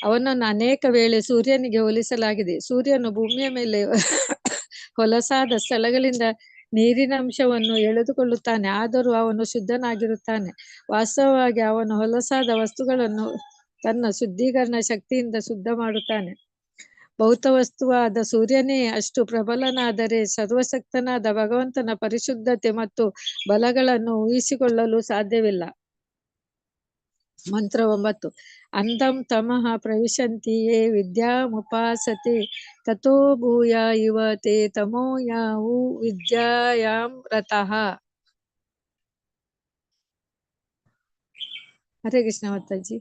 ಅವನನ್ನು ಅನೇಕ ವೇಳೆ ಸೂರ್ಯನಿಗೆ ಹೋಲಿಸಲಾಗಿದೆ. ಸೂರ್ಯನು ಭೂಮಿಯ ಮೇಲೆ ಹೊಲಸಾದ ಸ್ಥಳಗಳಿಂದ ನೀರಿನಂಶವನ್ನು ಎಳೆದುಕೊಳ್ಳುತ್ತಾನೆ, ಆದರೂ ಅವನು ಶುದ್ಧನಾಗಿರುತ್ತಾನೆ. ವಾಸ್ತವವಾಗಿ ಅವನು ಹೊಲಸಾದ ವಸ್ತುಗಳನ್ನು ತನ್ನ ಶುದ್ಧೀಕರಣ ಶಕ್ತಿಯಿಂದ ಶುದ್ಧ ಮಾಡುತ್ತಾನೆ. ಭೌತ ವಸ್ತುವಾದ ಸೂರ್ಯನೇ ಅಷ್ಟು ಪ್ರಬಲನಾದರೆ ಸರ್ವಶಕ್ತನಾದ ಭಗವಂತನ ಪರಿಶುದ್ಧತೆ ಮತ್ತು ಬಲಗಳನ್ನು ಊಹಿಸಿಕೊಳ್ಳಲು ಸಾಧ್ಯವಿಲ್ಲ. ಮಂತ್ರ 9. ಅಂಧಂ ತಮಃ ಪ್ರವಿಶಂತಿ ಯೇ ವಿದ್ಯಾಮುಪಾಸತೆ ತಥೋ ಭೂಯ ಇವ ತೇ ತಮೋ ಯಾವು ವಿದ್ಯಾಯಾಂ ರತಃ. ಹರೇ ಕೃಷ್ಣ ಮಾತಾಜಿ.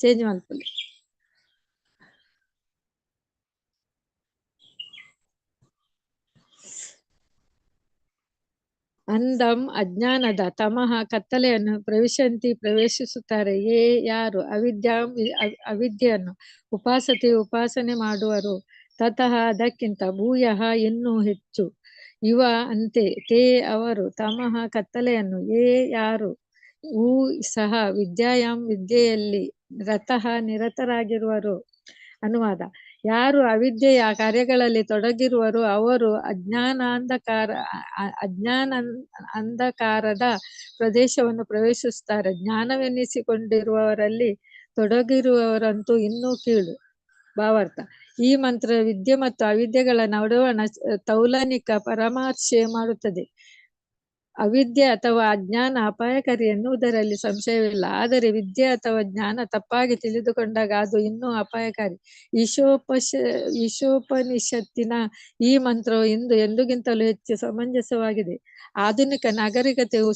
ಚೇಂಜ್ ಮಾಡ್ಕೊಳ್ಳಿ. ಅಂಧಂ ಅಜ್ಞಾನದ, ತಮಃ ಕತ್ತಲೆಯನ್ನು, ಪ್ರವೇಶಿಸುತ್ತಾರೆ. ಯಾರು ಅವಿದ್ಯೆಯನ್ನು ಉಪಾಸನೆ ಮಾಡುವರು. ತತಃ ಅದಕ್ಕಿಂತ, ಭೂಯಃ ಇನ್ನೂ ಹೆಚ್ಚು, ಇವ ಅಂತೆ, ತೇ ಅವರು, ತಮಃ ಕತ್ತಲೆಯನ್ನು, ಯಾರು ಸಹ, ವಿದ್ಯೆಯಲ್ಲಿ ರತಃ ನಿರತರಾಗಿರುವರು. ಅನುವಾದ: ಯಾರು ಅವಿದ್ಯೆಯ ಕಾರ್ಯಗಳಲ್ಲಿ ತೊಡಗಿರುವರು ಅವರು ಅಂಧಕಾರದ ಪ್ರದೇಶವನ್ನು ಪ್ರವೇಶಿಸುತ್ತಾರೆ. ಜ್ಞಾನವೆನ್ನಿಸಿಕೊಂಡಿರುವವರಲ್ಲಿ ತೊಡಗಿರುವವರಂತೂ ಇನ್ನೂ ಕೀಳು. ಭಾವಾರ್ಥ: ಈ ಮಂತ್ರ ವಿದ್ಯೆ ಮತ್ತು ಅವಿದ್ಯೆಗಳ ನಡುವಣ ತೌಲನಿಕ ಪರಾಮರ್ಶೆ ಮಾಡುತ್ತದೆ. ಅವಿದ್ಯೆ ಅಥವಾ ಅಜ್ಞಾನ ಅಪಾಯಕಾರಿ ಎನ್ನುವುದರಲ್ಲಿ ಸಂಶಯವಿಲ್ಲ, ಆದರೆ ವಿದ್ಯೆ ಅಥವಾ ಜ್ಞಾನ ತಪ್ಪಾಗಿ ತಿಳಿದುಕೊಂಡಾಗ ಅದು ಇನ್ನೂ ಅಪಾಯಕಾರಿ. ಈಶೋಪನಿಷತ್ತಿನ ಈ ಮಂತ್ರವು ಇಂದು ಎಂದಿಗಿಂತಲೂ ಹೆಚ್ಚು ಸಮಂಜಸವಾಗಿದೆ. ಆಧುನಿಕ ನಾಗರಿಕತೆಯು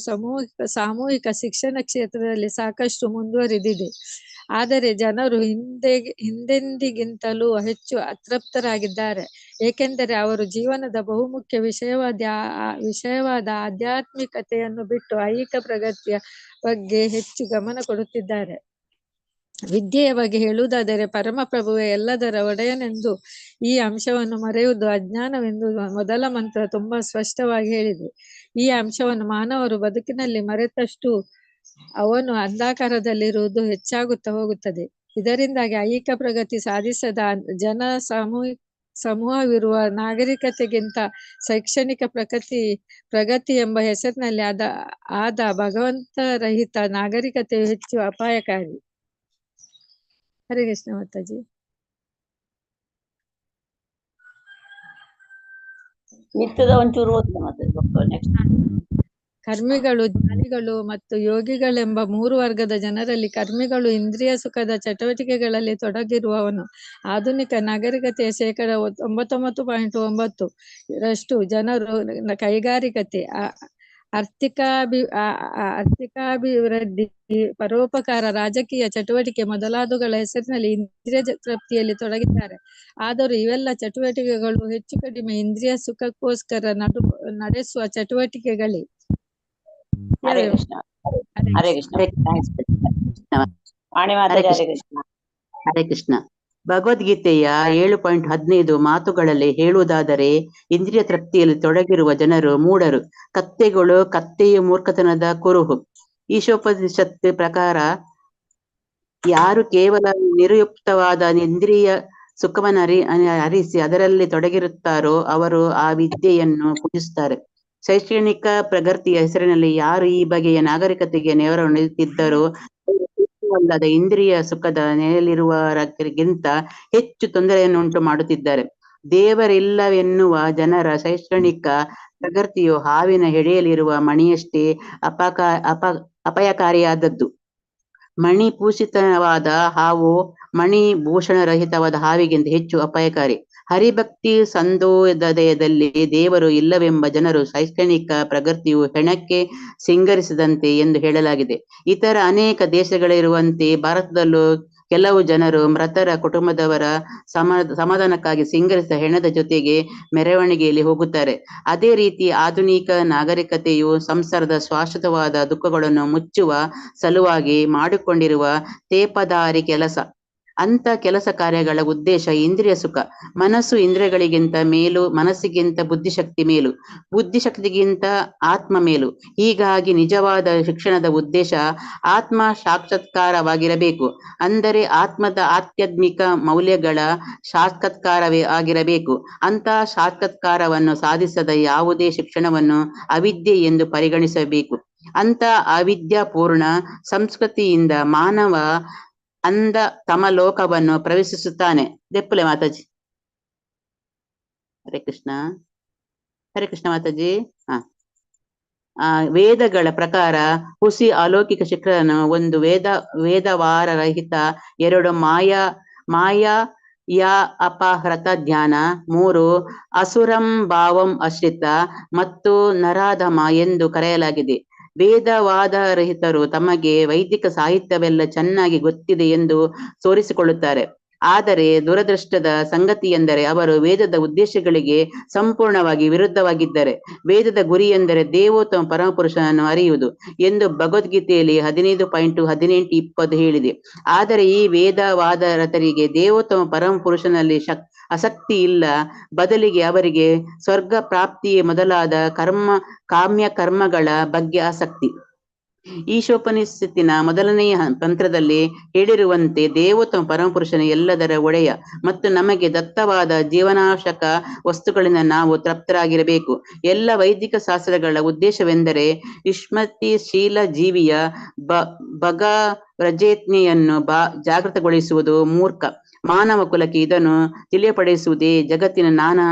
ಸಾಮೂಹಿಕ ಶಿಕ್ಷಣ ಕ್ಷೇತ್ರದಲ್ಲಿ ಸಾಕಷ್ಟು ಮುಂದುವರಿದಿದೆ, ಆದರೆ ಜನರು ಹಿಂದೆಂದಿಗಿಂತಲೂ ಹೆಚ್ಚು ಅತೃಪ್ತರಾಗಿದ್ದಾರೆ, ಏಕೆಂದರೆ ಅವರು ಜೀವನದ ಬಹುಮುಖ್ಯ ವಿಷಯವಾದ ಆಧ್ಯಾತ್ಮಿಕತೆಯನ್ನು ಬಿಟ್ಟು ಐಹಿಕ ಪ್ರಗತಿಯ ಬಗ್ಗೆ ಹೆಚ್ಚು ಗಮನ ಕೊಡುತ್ತಿದ್ದಾರೆ. ವಿದ್ಯೆಯ ಬಗ್ಗೆ ಹೇಳುವುದಾದರೆ, ಪರಮಪ್ರಭುವೇ ಎಲ್ಲದರ ಒಡೆಯನೆಂದು ಈ ಅಂಶವನ್ನು ಮರೆಯುವುದು ಅಜ್ಞಾನವೆಂದು ಮೊದಲ ಮಂತ್ರ ತುಂಬಾ ಸ್ಪಷ್ಟವಾಗಿ ಹೇಳಿದೆ. ಈ ಅಂಶವನ್ನು ಮಾನವರು ಬದುಕಿನಲ್ಲಿ ಮರೆತಷ್ಟು ಅವನು ಅಂಧಕಾರದಲ್ಲಿರುವುದು ಹೆಚ್ಚಾಗುತ್ತಾ ಹೋಗುತ್ತದೆ. ಇದರಿಂದಾಗಿ ಐಹಿಕ ಪ್ರಗತಿ ಸಾಧಿಸದ ಸಮೂಹವಿರುವ ನಾಗರಿಕತೆಗಿಂತ ಶೈಕ್ಷಣಿಕ ಪ್ರಗತಿ ಎಂಬ ಹೆಸರಿನಲ್ಲಿ ಆದ ಭಗವಂತರಹಿತ ನಾಗರಿಕತೆಯು ಹೆಚ್ಚು ಅಪಾಯಕಾರಿ. ಹರೇ ಕೃಷ್ಣ ಮಾತಾಜಿ. ಮಿತ್ತದ ಒಂಚೂರು ಓದ್ತಾ ಮಾತಾಡಿ. ನೆಕ್ಸ್ಟ್ ಕರ್ಮಿಗಳು, ಜ್ಞಾನಿಗಳು ಮತ್ತು ಯೋಗಿಗಳೆಂಬ 3 ವರ್ಗದ ಜನರಲ್ಲಿ ಕರ್ಮಿಗಳು ಇಂದ್ರಿಯ ಸುಖದ ಚಟುವಟಿಕೆಗಳಲ್ಲಿ ತೊಡಗಿರುವವನು. ಆಧುನಿಕ ನಾಗರಿಕತೆಯ 99.9% ರಷ್ಟು ಜನರು ಕೈಗಾರಿಕತೆ, ಆರ್ಥಿಕಾಭಿವೃದ್ಧಿ, ಪರೋಪಕಾರ, ರಾಜಕೀಯ ಚಟುವಟಿಕೆ ಮೊದಲಾದವುಗಳ ಹೆಸರಿನಲ್ಲಿ ಇಂದ್ರಿಯ ತೃಪ್ತಿಯಲ್ಲಿ ತೊಡಗಿದ್ದಾರೆ. ಆದರೂ ಇವೆಲ್ಲ ಚಟುವಟಿಕೆಗಳು ಹೆಚ್ಚು ಕಡಿಮೆ ಇಂದ್ರಿಯ ಸುಖಕ್ಕೋಸ್ಕರ ನಡೆಸುವ ಚಟುವಟಿಕೆಗಳೇ. ಹರೇ ಕೃಷ್ಣ. ಹರೇ ಕೃಷ್ಣ. ವಾಣಿ ಮಾತಾಜಿ ಹರೇ ಕೃಷ್ಣ. ಹರೇ ಕೃಷ್ಣ. ಭಗವದ್ಗೀತೆಯ 7.15 ಮಾತುಗಳಲ್ಲಿ ಹೇಳುವುದಾದರೆ, ಇಂದ್ರಿಯ ತೃಪ್ತಿಯಲ್ಲಿ ತೊಡಗಿರುವ ಜನರು ಮೂಢರು, ಕತ್ತೆಗಳು, ಕತ್ತೆಯು ಮೂರ್ಖತನದ ಕುರುಹು. ಈಶೋಪನಿಷತ್ ಪ್ರಕಾರ ಯಾರು ಕೇವಲ ನಿರುಪಯುಕ್ತವಾದ ಇಂದ್ರಿಯ ಸುಖವನ್ನು ಅರಿಸಿ ಅದರಲ್ಲಿ ತೊಡಗಿರುತ್ತಾರೋ ಅವರು ಆ ವಿದ್ಯೆಯನ್ನು ಪೂಜಿಸುತ್ತಾರೆ. ಶೈಕ್ಷಣಿಕ ಪ್ರಗತಿಯ ಹೆಸರಿನಲ್ಲಿ ಯಾರು ಈ ಬಗೆಯ ನಾಗರಿಕತೆಗೆ ನೆರವೇರುತ್ತಿದ್ದಾರೋ ಅಲ್ಲದ ಇಂದ್ರಿಯ ಸುಖದ ನೆಲೆಯಲ್ಲಿರುವವರಿಗಿಂತ ಹೆಚ್ಚು ತೊಂದರೆಯನ್ನುಂಟು ಮಾಡುತ್ತಿದ್ದಾರೆ. ದೇವರಿಲ್ಲವೆನ್ನುವ ಜನರ ಶೈಕ್ಷಣಿಕ ಪ್ರಗತಿಯು ಹಾವಿನ ಹೆಡೆಯಲ್ಲಿರುವ ಮಣಿಯಷ್ಟೇ ಅಪಾಯಕಾರಿಯಾದದ್ದು. ಮಣಿ ಭೂಷಿತವಾದ ಹಾವು ಮಣಿ ಭೂಷಣರಹಿತವಾದ ಹಾವಿಗಿಂತ ಹೆಚ್ಚು ಅಪಾಯಕಾರಿ. ಹರಿಭಕ್ತಿ ಸಂದೋದಯದಲ್ಲಿ ದೇವರು ಇಲ್ಲವೆಂಬ ಜನರು ಶೈಕ್ಷಣಿಕ ಪ್ರಗತಿಯು ಹೆಣಕ್ಕೆ ಸಿಂಗರಿಸಿದಂತೆ ಎಂದು ಹೇಳಲಾಗಿದೆ. ಇತರ ಅನೇಕ ದೇಶಗಳಿರುವಂತೆ ಭಾರತದಲ್ಲೂ ಕೆಲವು ಜನರು ಮೃತರ ಕುಟುಂಬದವರ ಸಮಾಧಾನಕ್ಕಾಗಿ ಸಿಂಗರಿಸಿದ ಹೆಣದ ಜೊತೆಗೆ ಮೆರವಣಿಗೆಯಲ್ಲಿ ಹೋಗುತ್ತಾರೆ. ಅದೇ ರೀತಿ ಆಧುನಿಕ ನಾಗರಿಕತೆಯು ಸಂಸಾರದ ಶಾಶ್ವತವಾದ ದುಃಖಗಳನ್ನು ಮುಚ್ಚುವ ಸಲುವಾಗಿ ಮಾಡಿಕೊಂಡಿರುವ ತೇಪದಾರಿ ಕೆಲಸ. ಅಂತ ಕೆಲಸ ಕಾರ್ಯಗಳ ಉದ್ದೇಶ ಇಂದ್ರಿಯ ಸುಖ. ಮನಸ್ಸು ಇಂದ್ರಿಯಗಳಿಗಿಂತ ಮೇಲು, ಮನಸ್ಸಿಗಿಂತ ಬುದ್ಧಿಶಕ್ತಿ ಮೇಲು, ಬುದ್ಧಿಶಕ್ತಿಗಿಂತ ಆತ್ಮ ಮೇಲು. ಹೀಗಾಗಿ ನಿಜವಾದ ಶಿಕ್ಷಣದ ಉದ್ದೇಶ ಆತ್ಮ ಸಾಕ್ಷಾತ್ಕಾರವಾಗಿರಬೇಕು. ಅಂದರೆ ಆತ್ಮದ ಆಧ್ಯಾತ್ಮಿಕ ಮೌಲ್ಯಗಳ ಸಾಕ್ಷಾತ್ಕಾರವೇ ಆಗಿರಬೇಕು. ಅಂತಹ ಸಾಕ್ಷಾತ್ಕಾರವನ್ನು ಸಾಧಿಸದ ಯಾವುದೇ ಶಿಕ್ಷಣವನ್ನು ಅವಿದ್ಯೆ ಎಂದು ಪರಿಗಣಿಸಬೇಕು. ಅಂತ ಅವಿದ್ಯಾಪೂರ್ಣ ಸಂಸ್ಕೃತಿಯಿಂದ ಮಾನವ ಅಂದ ತಮ ಲೋಕವನ್ನು ಪ್ರವೇಶಿಸುತ್ತಾನೆ. ದೆಪ್ಪಲೆ ಮಾತಾಜಿ. ಹರೇ ಕೃಷ್ಣ. ಹರೇ ಕೃಷ್ಣ ಮಾತಾಜಿ. ವೇದಗಳ ಪ್ರಕಾರ ಹುಸಿ ಅಲೌಕಿಕ ಶಿಖರನು 1 ವೇದವಾರರಹಿತ, 2 ಮಾಯಾ ಅಪಹೃತ ಧ್ಯಾನ, 3 ಅಸುರಂ ಭಾವಂ ಆಶ್ರಿತ ಮತ್ತು ನರಾಧಮ ಎಂದು ಕರೆಯಲಾಗಿದೆ. ವೇದವಾದರಹಿತರು ತಮಗೆ ವೈದಿಕ ಸಾಹಿತ್ಯವೆಲ್ಲ ಚೆನ್ನಾಗಿ ಗೊತ್ತಿದೆ ಎಂದು ತೋರಿಸಿಕೊಳ್ಳುತ್ತಾರೆ. ಆದರೆ ದುರದೃಷ್ಟದ ಸಂಗತಿ ಎಂದರೆ ಅವರು ವೇದದ ಉದ್ದೇಶಗಳಿಗೆ ಸಂಪೂರ್ಣವಾಗಿ ವಿರುದ್ಧವಾಗಿದ್ದಾರೆ. ವೇದದ ಗುರಿ ಎಂದರೆ ದೇವೋತ್ತಮ ಪರಮಪುರುಷನನ್ನು ಅರಿಯುವುದು ಎಂದು ಭಗವದ್ಗೀತೆಯಲ್ಲಿ 15.18-20 ಹೇಳಿದೆ. ಆದರೆ ಈ ವೇದವಾದರತರಿಗೆ ದೇವೋತ್ತಮ ಪರಮಪುರುಷನಲ್ಲಿ ಆಸಕ್ತಿ ಇಲ್ಲ. ಬದಲಿಗೆ ಅವರಿಗೆ ಸ್ವರ್ಗ ಪ್ರಾಪ್ತಿಯೇ ಮೊದಲಾದ ಕಾಮ್ಯ ಕರ್ಮಗಳ ಬಗ್ಗೆ ಆಸಕ್ತಿ. ಈಶೋಪನಿಷತ್ತಿನ ಮೊದಲನೆಯ ಮಂತ್ರದಲ್ಲಿ ಹೇಳಿರುವಂತೆ ದೇವೋತ್ತಮ ಪರಮಪುರುಷನ ಎಲ್ಲದರ ಒಡೆಯ ಮತ್ತು ನಮಗೆ ದತ್ತವಾದ ಜೀವನಾವಶ್ಯಕ ವಸ್ತುಗಳಿಂದ ನಾವು ತೃಪ್ತರಾಗಿರಬೇಕು. ಎಲ್ಲ ವೈದಿಕ ಶಾಸ್ತ್ರಗಳ ಉದ್ದೇಶವೆಂದರೆ ವಿಸ್ಮೃತಿಶೀಲ ಜೀವಿಯ ಭಗವ್ರಜೇಜ್ಞೆಯನ್ನು ಜಾಗೃತಗೊಳಿಸುವುದು. ಮೂರ್ಖ ಮಾನವ ಕುಲಕ್ಕೆ ಇದನ್ನು ತಿಳಿಯಪಡಿಸುವುದೇ ಜಗತ್ತಿನ ನಾನಾ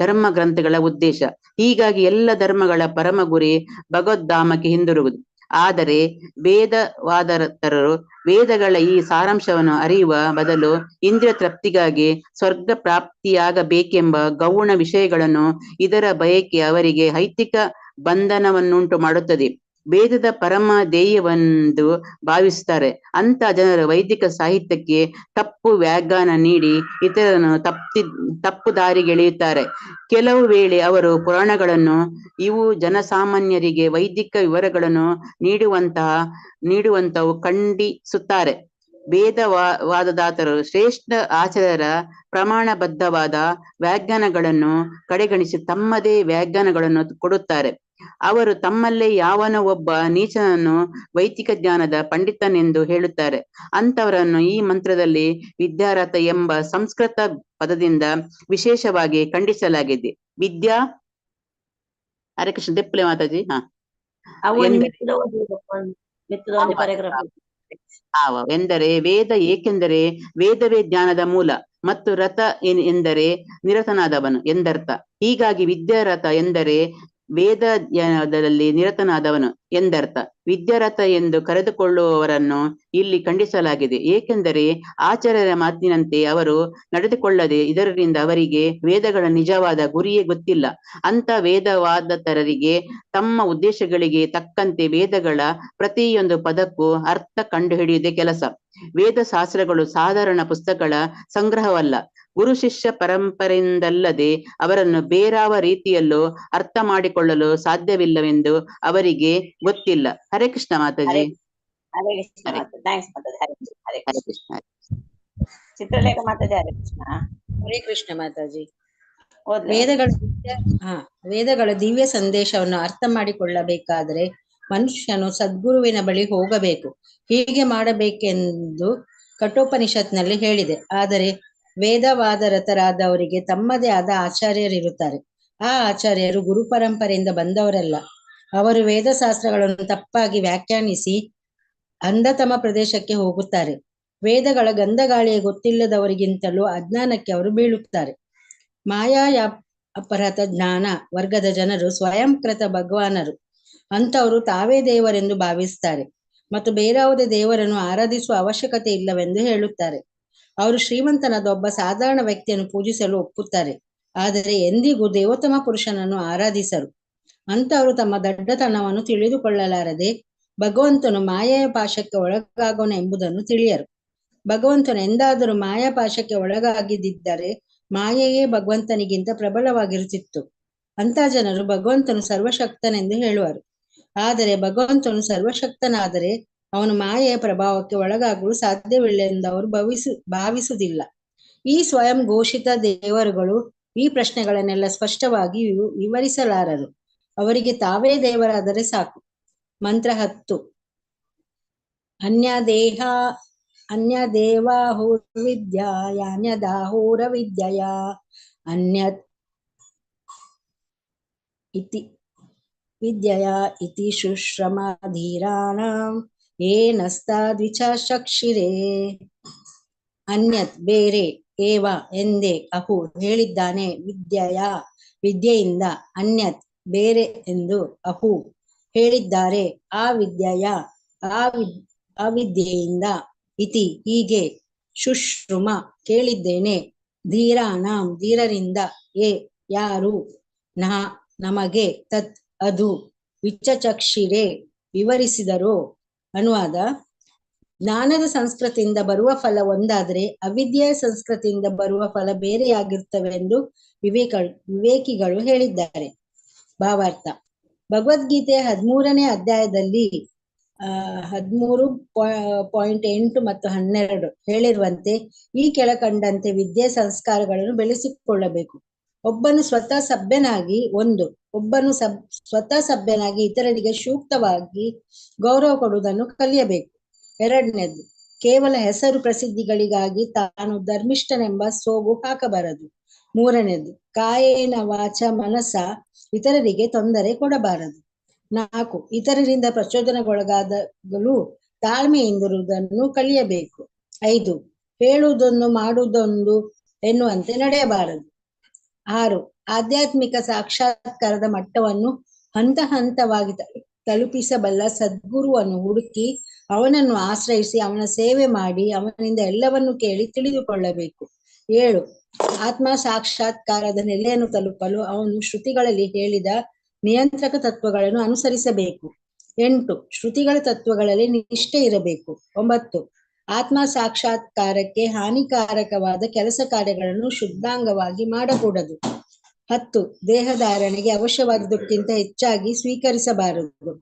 ಧರ್ಮ ಗ್ರಂಥಗಳ ಉದ್ದೇಶ. ಹೀಗಾಗಿ ಎಲ್ಲ ಧರ್ಮಗಳ ಪರಮ ಗುರಿ ಭಗವದ್ಧಾಮಕ್ಕೆ ಹಿಂದಿರುಗುವುದು. ಆದರೆ ವೇದವಾದರತರು ವೇದಗಳ ಈ ಸಾರಾಂಶವನ್ನು ಅರಿಯುವ ಬದಲು ಇಂದ್ರಿಯ ತೃಪ್ತಿಗಾಗಿ ಸ್ವರ್ಗ ಪ್ರಾಪ್ತಿಯಾಗಬೇಕೆಂಬ ಗೌಣ ವಿಷಯಗಳನ್ನು ಇದರ ಬಯಕೆ ಅವರಿಗೆ ಐಹಿಕ ಬಂಧನವನ್ನುಂಟು ಮಾಡುತ್ತದೆ. ವೇದದ ಪರಮ ಧ್ಯೇಯವೆಂದು ಭಾವಿಸುತ್ತಾರೆ. ಅಂತ ಜನರು ವೈದಿಕ ಸಾಹಿತ್ಯಕ್ಕೆ ತಪ್ಪು ವ್ಯಾಖ್ಯಾನ ನೀಡಿ ಇತರರನ್ನು ತಪ್ಪು ದಾರಿಗೆಳೆಯುತ್ತಾರೆ. ಕೆಲವು ವೇಳೆ ಅವರು ಪುರಾಣಗಳನ್ನು ಇವು ಜನಸಾಮಾನ್ಯರಿಗೆ ವೈದಿಕ ವಿವರಗಳನ್ನು ನೀಡುವಂತವು ಖಂಡಿಸುತ್ತಾರೆ. ವೇದವಾದದಾತರು ಶ್ರೇಷ್ಠ ಆಚಾರ್ಯರ ಪ್ರಮಾಣಬದ್ಧವಾದ ವ್ಯಾಖ್ಯಾನಗಳನ್ನು ಕಡೆಗಣಿಸಿ ತಮ್ಮದೇ ವ್ಯಾಖ್ಯಾನಗಳನ್ನು ಕೊಡುತ್ತಾರೆ. ಅವರು ತಮ್ಮಲ್ಲೇ ಯಾವನೋ ಒಬ್ಬ ನೀಚನನ್ನು ವೈದಿಕ ಜ್ಞಾನದ ಪಂಡಿತನೆಂದು ಹೇಳುತ್ತಾರೆ. ಅಂತವರನ್ನು ಈ ಮಂತ್ರದಲ್ಲಿ ವಿದ್ಯಾರಥ ಎಂಬ ಸಂಸ್ಕೃತ ಪದದಿಂದ ವಿಶೇಷವಾಗಿ ಖಂಡಿಸಲಾಗಿದೆ. ವಿದ್ಯಾ. ಹರೇ ಕೃಷ್ಣ. ದೆಪ್ಪಲೆ ಮಾತಾಜಿ. ಎಂದರೆ ವೇದ ಏಕೆಂದರೆ ವೇದವೇ ಜ್ಞಾನದ ಮೂಲ ಮತ್ತು ರಥ ಎಂದರೆ ನಿರತನಾದವನು ಎಂದರ್ಥ. ಹೀಗಾಗಿ ವಿದ್ಯಾರಥ ಎಂದರೆ ವೇದದಲ್ಲಿ ನಿರತನಾದವನು ಎಂದರ್ಥ. ವಿದ್ಯಾರಥ ಎಂದು ಕರೆದುಕೊಳ್ಳುವವರನ್ನು ಇಲ್ಲಿ ಖಂಡಿಸಲಾಗಿದೆ. ಏಕೆಂದರೆ ಆಚಾರ್ಯರ ಮಾತಿನಂತೆ ಅವರು ನಡೆದುಕೊಳ್ಳದೆ ಇದರಿಂದ ಅವರಿಗೆ ವೇದಗಳ ನಿಜವಾದ ಗುರಿಯೇ ಗೊತ್ತಿಲ್ಲ. ಅಂತ ವೇದವಾದತರರಿಗೆ ತಮ್ಮ ಉದ್ದೇಶಗಳಿಗೆ ತಕ್ಕಂತೆ ವೇದಗಳ ಪ್ರತಿಯೊಂದು ಪದಕ್ಕೂ ಅರ್ಥ ಕಂಡುಹಿಡಿಯುವುದೇ ಕೆಲಸ. ವೇದ ಶಾಸ್ತ್ರಗಳು ಸಾಧಾರಣ ಪುಸ್ತಕಗಳ ಸಂಗ್ರಹವಲ್ಲ. ಗುರು ಶಿಷ್ಯ ಪರಂಪರೆಯಿಂದಲ್ಲದೆ ಅವರನ್ನು ಬೇರಾವ ರೀತಿಯಲ್ಲೂ ಅರ್ಥ ಮಾಡಿಕೊಳ್ಳಲು ಸಾಧ್ಯವಿಲ್ಲವೆಂದು ಅವರಿಗೆ ಗೊತ್ತಿಲ್ಲ. ಹರೇ ಕೃಷ್ಣ ಮಾತಾಜಿ. ಹರೇ ಕೃಷ್ಣ ಮಾತಾಜಿ. ಥ್ಯಾಂಕ್ಸ್ ಮಾತಾಜಿ. ಹರೇ ಕೃಷ್ಣ. ಚಿತ್ರಲೇಖ ಮಾತಾಜಿ. ಹರೇ ಕೃಷ್ಣ. ಹರೇ ಕೃಷ್ಣ ಮಾತಾಜಿ. ವೇದಗಳ ವೇದಗಳ ದಿವ್ಯ ಸಂದೇಶವನ್ನು ಅರ್ಥ ಮಾಡಿಕೊಳ್ಳಬೇಕಾದರೆ ಮನುಷ್ಯನು ಸದ್ಗುರುವಿನ ಬಳಿ ಹೋಗಬೇಕು. ಹೀಗೆ ಮಾಡಬೇಕೆಂದು ಕಠೋಪನಿಷತ್ನಲ್ಲಿ ಹೇಳಿದೆ. ಆದರೆ ವೇದವಾದರತರಾದವರಿಗೆ ತಮ್ಮದೇ ಆದ ಆಚಾರ್ಯರಿರುತ್ತಾರೆ. ಆ ಆಚಾರ್ಯರು ಗುರು ಪರಂಪರೆಯಿಂದ ಬಂದವರಲ್ಲ. ಅವರು ವೇದಶಾಸ್ತ್ರಗಳನ್ನು ತಪ್ಪಾಗಿ ವ್ಯಾಖ್ಯಾನಿಸಿ ಅಂಧತಮ ಪ್ರದೇಶಕ್ಕೆ ಹೋಗುತ್ತಾರೆ. ವೇದಗಳ ಗಂಧಗಾಳಿಯ ಗೊತ್ತಿಲ್ಲದವರಿಗಿಂತಲೂ ಅಜ್ಞಾನಕ್ಕೆ ಅವರು ಬೀಳುತ್ತಾರೆ. ಅಪರತ ಜ್ಞಾನ ವರ್ಗದ ಜನರು ಸ್ವಯಂಕೃತ ಭಗವಾನರು. ಅಂತವರು ತಾವೇ ದೇವರೆಂದು ಭಾವಿಸುತ್ತಾರೆ ಮತ್ತು ಬೇರಾವುದೇ ದೇವರನ್ನು ಆರಾಧಿಸುವ ಅವಶ್ಯಕತೆ ಇಲ್ಲವೆಂದು ಹೇಳುತ್ತಾರೆ. ಅವರು ಶ್ರೀಮಂತನಾದ ಒಬ್ಬ ಸಾಧಾರಣ ವ್ಯಕ್ತಿಯನ್ನು ಪೂಜಿಸಲು ಒಪ್ಪುತ್ತಾರೆ, ಆದರೆ ಎಂದಿಗೂ ದೇವೋತ್ತಮ ಪುರುಷನನ್ನು ಆರಾಧಿಸರು. ಅಂತವರು ತಮ್ಮ ದಡ್ಡತನವನ್ನು ತಿಳಿದುಕೊಳ್ಳಲಾರದೆ ಭಗವಂತನು ಮಾಯೆಯ ಪಾಶಕ್ಕೆ ಒಳಗಾಗೋಣ ಎಂಬುದನ್ನು ತಿಳಿಯರು. ಭಗವಂತನು ಎಂದಾದರೂ ಮಾಯಾ ಪಾಶಕ್ಕೆ ಒಳಗಾಗಿದ್ದರೆ ಮಾಯೆಯೇ ಭಗವಂತನಿಗಿಂತ ಪ್ರಬಲವಾಗಿರುತ್ತಿತ್ತು. ಅಂತ ಜನರು ಭಗವಂತನು ಸರ್ವಶಕ್ತನೆಂದು ಹೇಳುವರು. ಆದರೆ ಭಗವಂತನು ಸರ್ವಶಕ್ತನಾದರೆ ಅವನು ಮಾಯೆಯ ಪ್ರಭಾವಕ್ಕೆ ಒಳಗಾಗಲು ಸಾಧ್ಯವಿಲ್ಲ ಅವರು ಭಾವಿಸುವುದಿಲ್ಲ. ಈ ಸ್ವಯಂ ಘೋಷಿತ ದೇವರುಗಳು ಈ ಪ್ರಶ್ನೆಗಳನ್ನೆಲ್ಲ ಸ್ಪಷ್ಟವಾಗಿ ವಿವರಿಸಲಾರರು. ಅವರಿಗೆ ತಾವೇ ದೇವರಾದರೆ ಸಾಕು. ಮಂತ್ರ 10. ಅನ್ಯದೇವಾಹುರ್ವಿದ್ಯಾನ್ಯದಾಹುರ ವಿದ್ಯಯ ಅನ್ಯತ್ ಇತಿ ವಿದ್ಯಯ ಇತಿ ಶುಶ್ರಮಧೀರಾಣಂ ಏನಸ್ತಾದ್ವಿಚಕ್ಷಿರೇ. ಅನ್ಯತ್ ಬೇರೆ, ಏವ ಎಂದೇ, ಅಹು ಹೇಳಿದ್ದಾನೆ, ವಿದ್ಯೆಯ ವಿದ್ಯೆಯಿಂದ, ಅನ್ಯತ್ ಬೇರೆ ಎಂದು, ಅಹು ಹೇಳಿದ್ದಾರೆ, ಆ ವಿದ್ಯೆಯ ಅವಿದ್ಯೆಯಿಂದ, ಇತಿ ಹೀಗೆ, ಶುಶ್ರುಮ ಕೇಳಿದ್ದೇನೆ, ಧೀರಾಣಂ ಧೀರರಿಂದ, ಏ ಯಾರು, ನಮಗೆ, ತತ್ ಅದು, ವಿಚಕ್ಷಿರೆ ವಿವರಿಸಿದರೋ. ಅನುವಾದ: ಜ್ಞಾನದ ಸಂಸ್ಕೃತಿಯಿಂದ ಬರುವ ಫಲ ಒಂದಾದರೆ ಅವಿದ್ಯೆಯ ಸಂಸ್ಕೃತಿಯಿಂದ ಬರುವ ಫಲ ಬೇರೆಯಾಗಿರುತ್ತವೆ ಎಂದು ವಿವೇಕಿಗಳು ಹೇಳಿದ್ದಾರೆ. ಭಾವಾರ್ಥ: ಭಗವದ್ಗೀತೆಯ 13ನೇ ಅಧ್ಯಾಯದಲ್ಲಿ 13.8 ಮತ್ತು 12 ಹೇಳಿರುವಂತೆ ಈ ಕೆಳಕಂಡಂತೆ ವಿದ್ಯೆ ಸಂಸ್ಕಾರಗಳನ್ನು ಬೆಳೆಸಿಕೊಳ್ಳಬೇಕು. ಒಬ್ಬನು ಸ್ವತಃ ಸಭ್ಯನಾಗಿ ಇತರರಿಗೆ ಸೂಕ್ತವಾಗಿ ಗೌರವ ಕೊಡುವುದನ್ನು ಕಲಿಯಬೇಕು. 2ನೇದು, ಕೇವಲ ಹೆಸರು ಪ್ರಸಿದ್ಧಿಗಳಿಗಾಗಿ ತಾನು ಧರ್ಮಿಷ್ಠನೆಂಬ ಸೋಗು ಹಾಕಬಾರದು. 3ನೇದು, ಕಾಯೇನ ವಾಚ ಮನಸ ಇತರರಿಗೆ ತೊಂದರೆ ಕೊಡಬಾರದು. 4, ಇತರರಿಂದ ಪ್ರಚೋದನೆಗೊಳಗಾದಗಳು ತಾಳ್ಮೆಯಿಂದಿರುವುದನ್ನು ಕಲಿಯಬೇಕು. 5, ಹೇಳುವುದೊಂದು ಮಾಡುವುದೊಂದು ಎನ್ನುವಂತೆ ನಡೆಯಬಾರದು. 6, ಆಧ್ಯಾತ್ಮಿಕ ಸಾಕ್ಷಾತ್ಕಾರದ ಮಟ್ಟವನ್ನು ಹಂತ ಹಂತವಾಗಿ ತಲುಪಿಸಬಲ್ಲ ಸದ್ಗುರುವನ್ನು ಹುಡುಕಿ ಅವನನ್ನು ಆಶ್ರಯಿಸಿ ಅವನ ಸೇವೆ ಮಾಡಿ ಅವನಿಂದ ಎಲ್ಲವನ್ನು ಕೇಳಿ ತಿಳಿದುಕೊಳ್ಳಬೇಕು. 7, ಆತ್ಮ ಸಾಕ್ಷಾತ್ಕಾರದ ನೆಲೆಯನ್ನು ತಲುಪಲು ಅವನು ಶ್ರುತಿಗಳಲ್ಲಿ ಹೇಳಿದ ನಿಯಂತ್ರಕ ತತ್ವಗಳನ್ನು ಅನುಸರಿಸಬೇಕು. 8, ಶ್ರುತಿಗಳ ತತ್ವಗಳಲ್ಲಿ ನಿಷ್ಠೆ ಇರಬೇಕು. 9, ಆತ್ಮ ಸಾಕ್ಷಾತ್ಕಾರಕ್ಕೆ ಹಾನಿಕಾರಕವಾದ ಕೆಲಸ ಕಾರ್ಯಗಳನ್ನು ಶುದ್ಧಾಂಗವಾಗಿ ಮಾಡಕೂಡದು. 10, ದೇಹಧಾರಣೆಗೆ ಅವಶ್ಯವಾದುದಕ್ಕಿಂತ ಹೆಚ್ಚಾಗಿ ಸ್ವೀಕರಿಸಬಾರದು.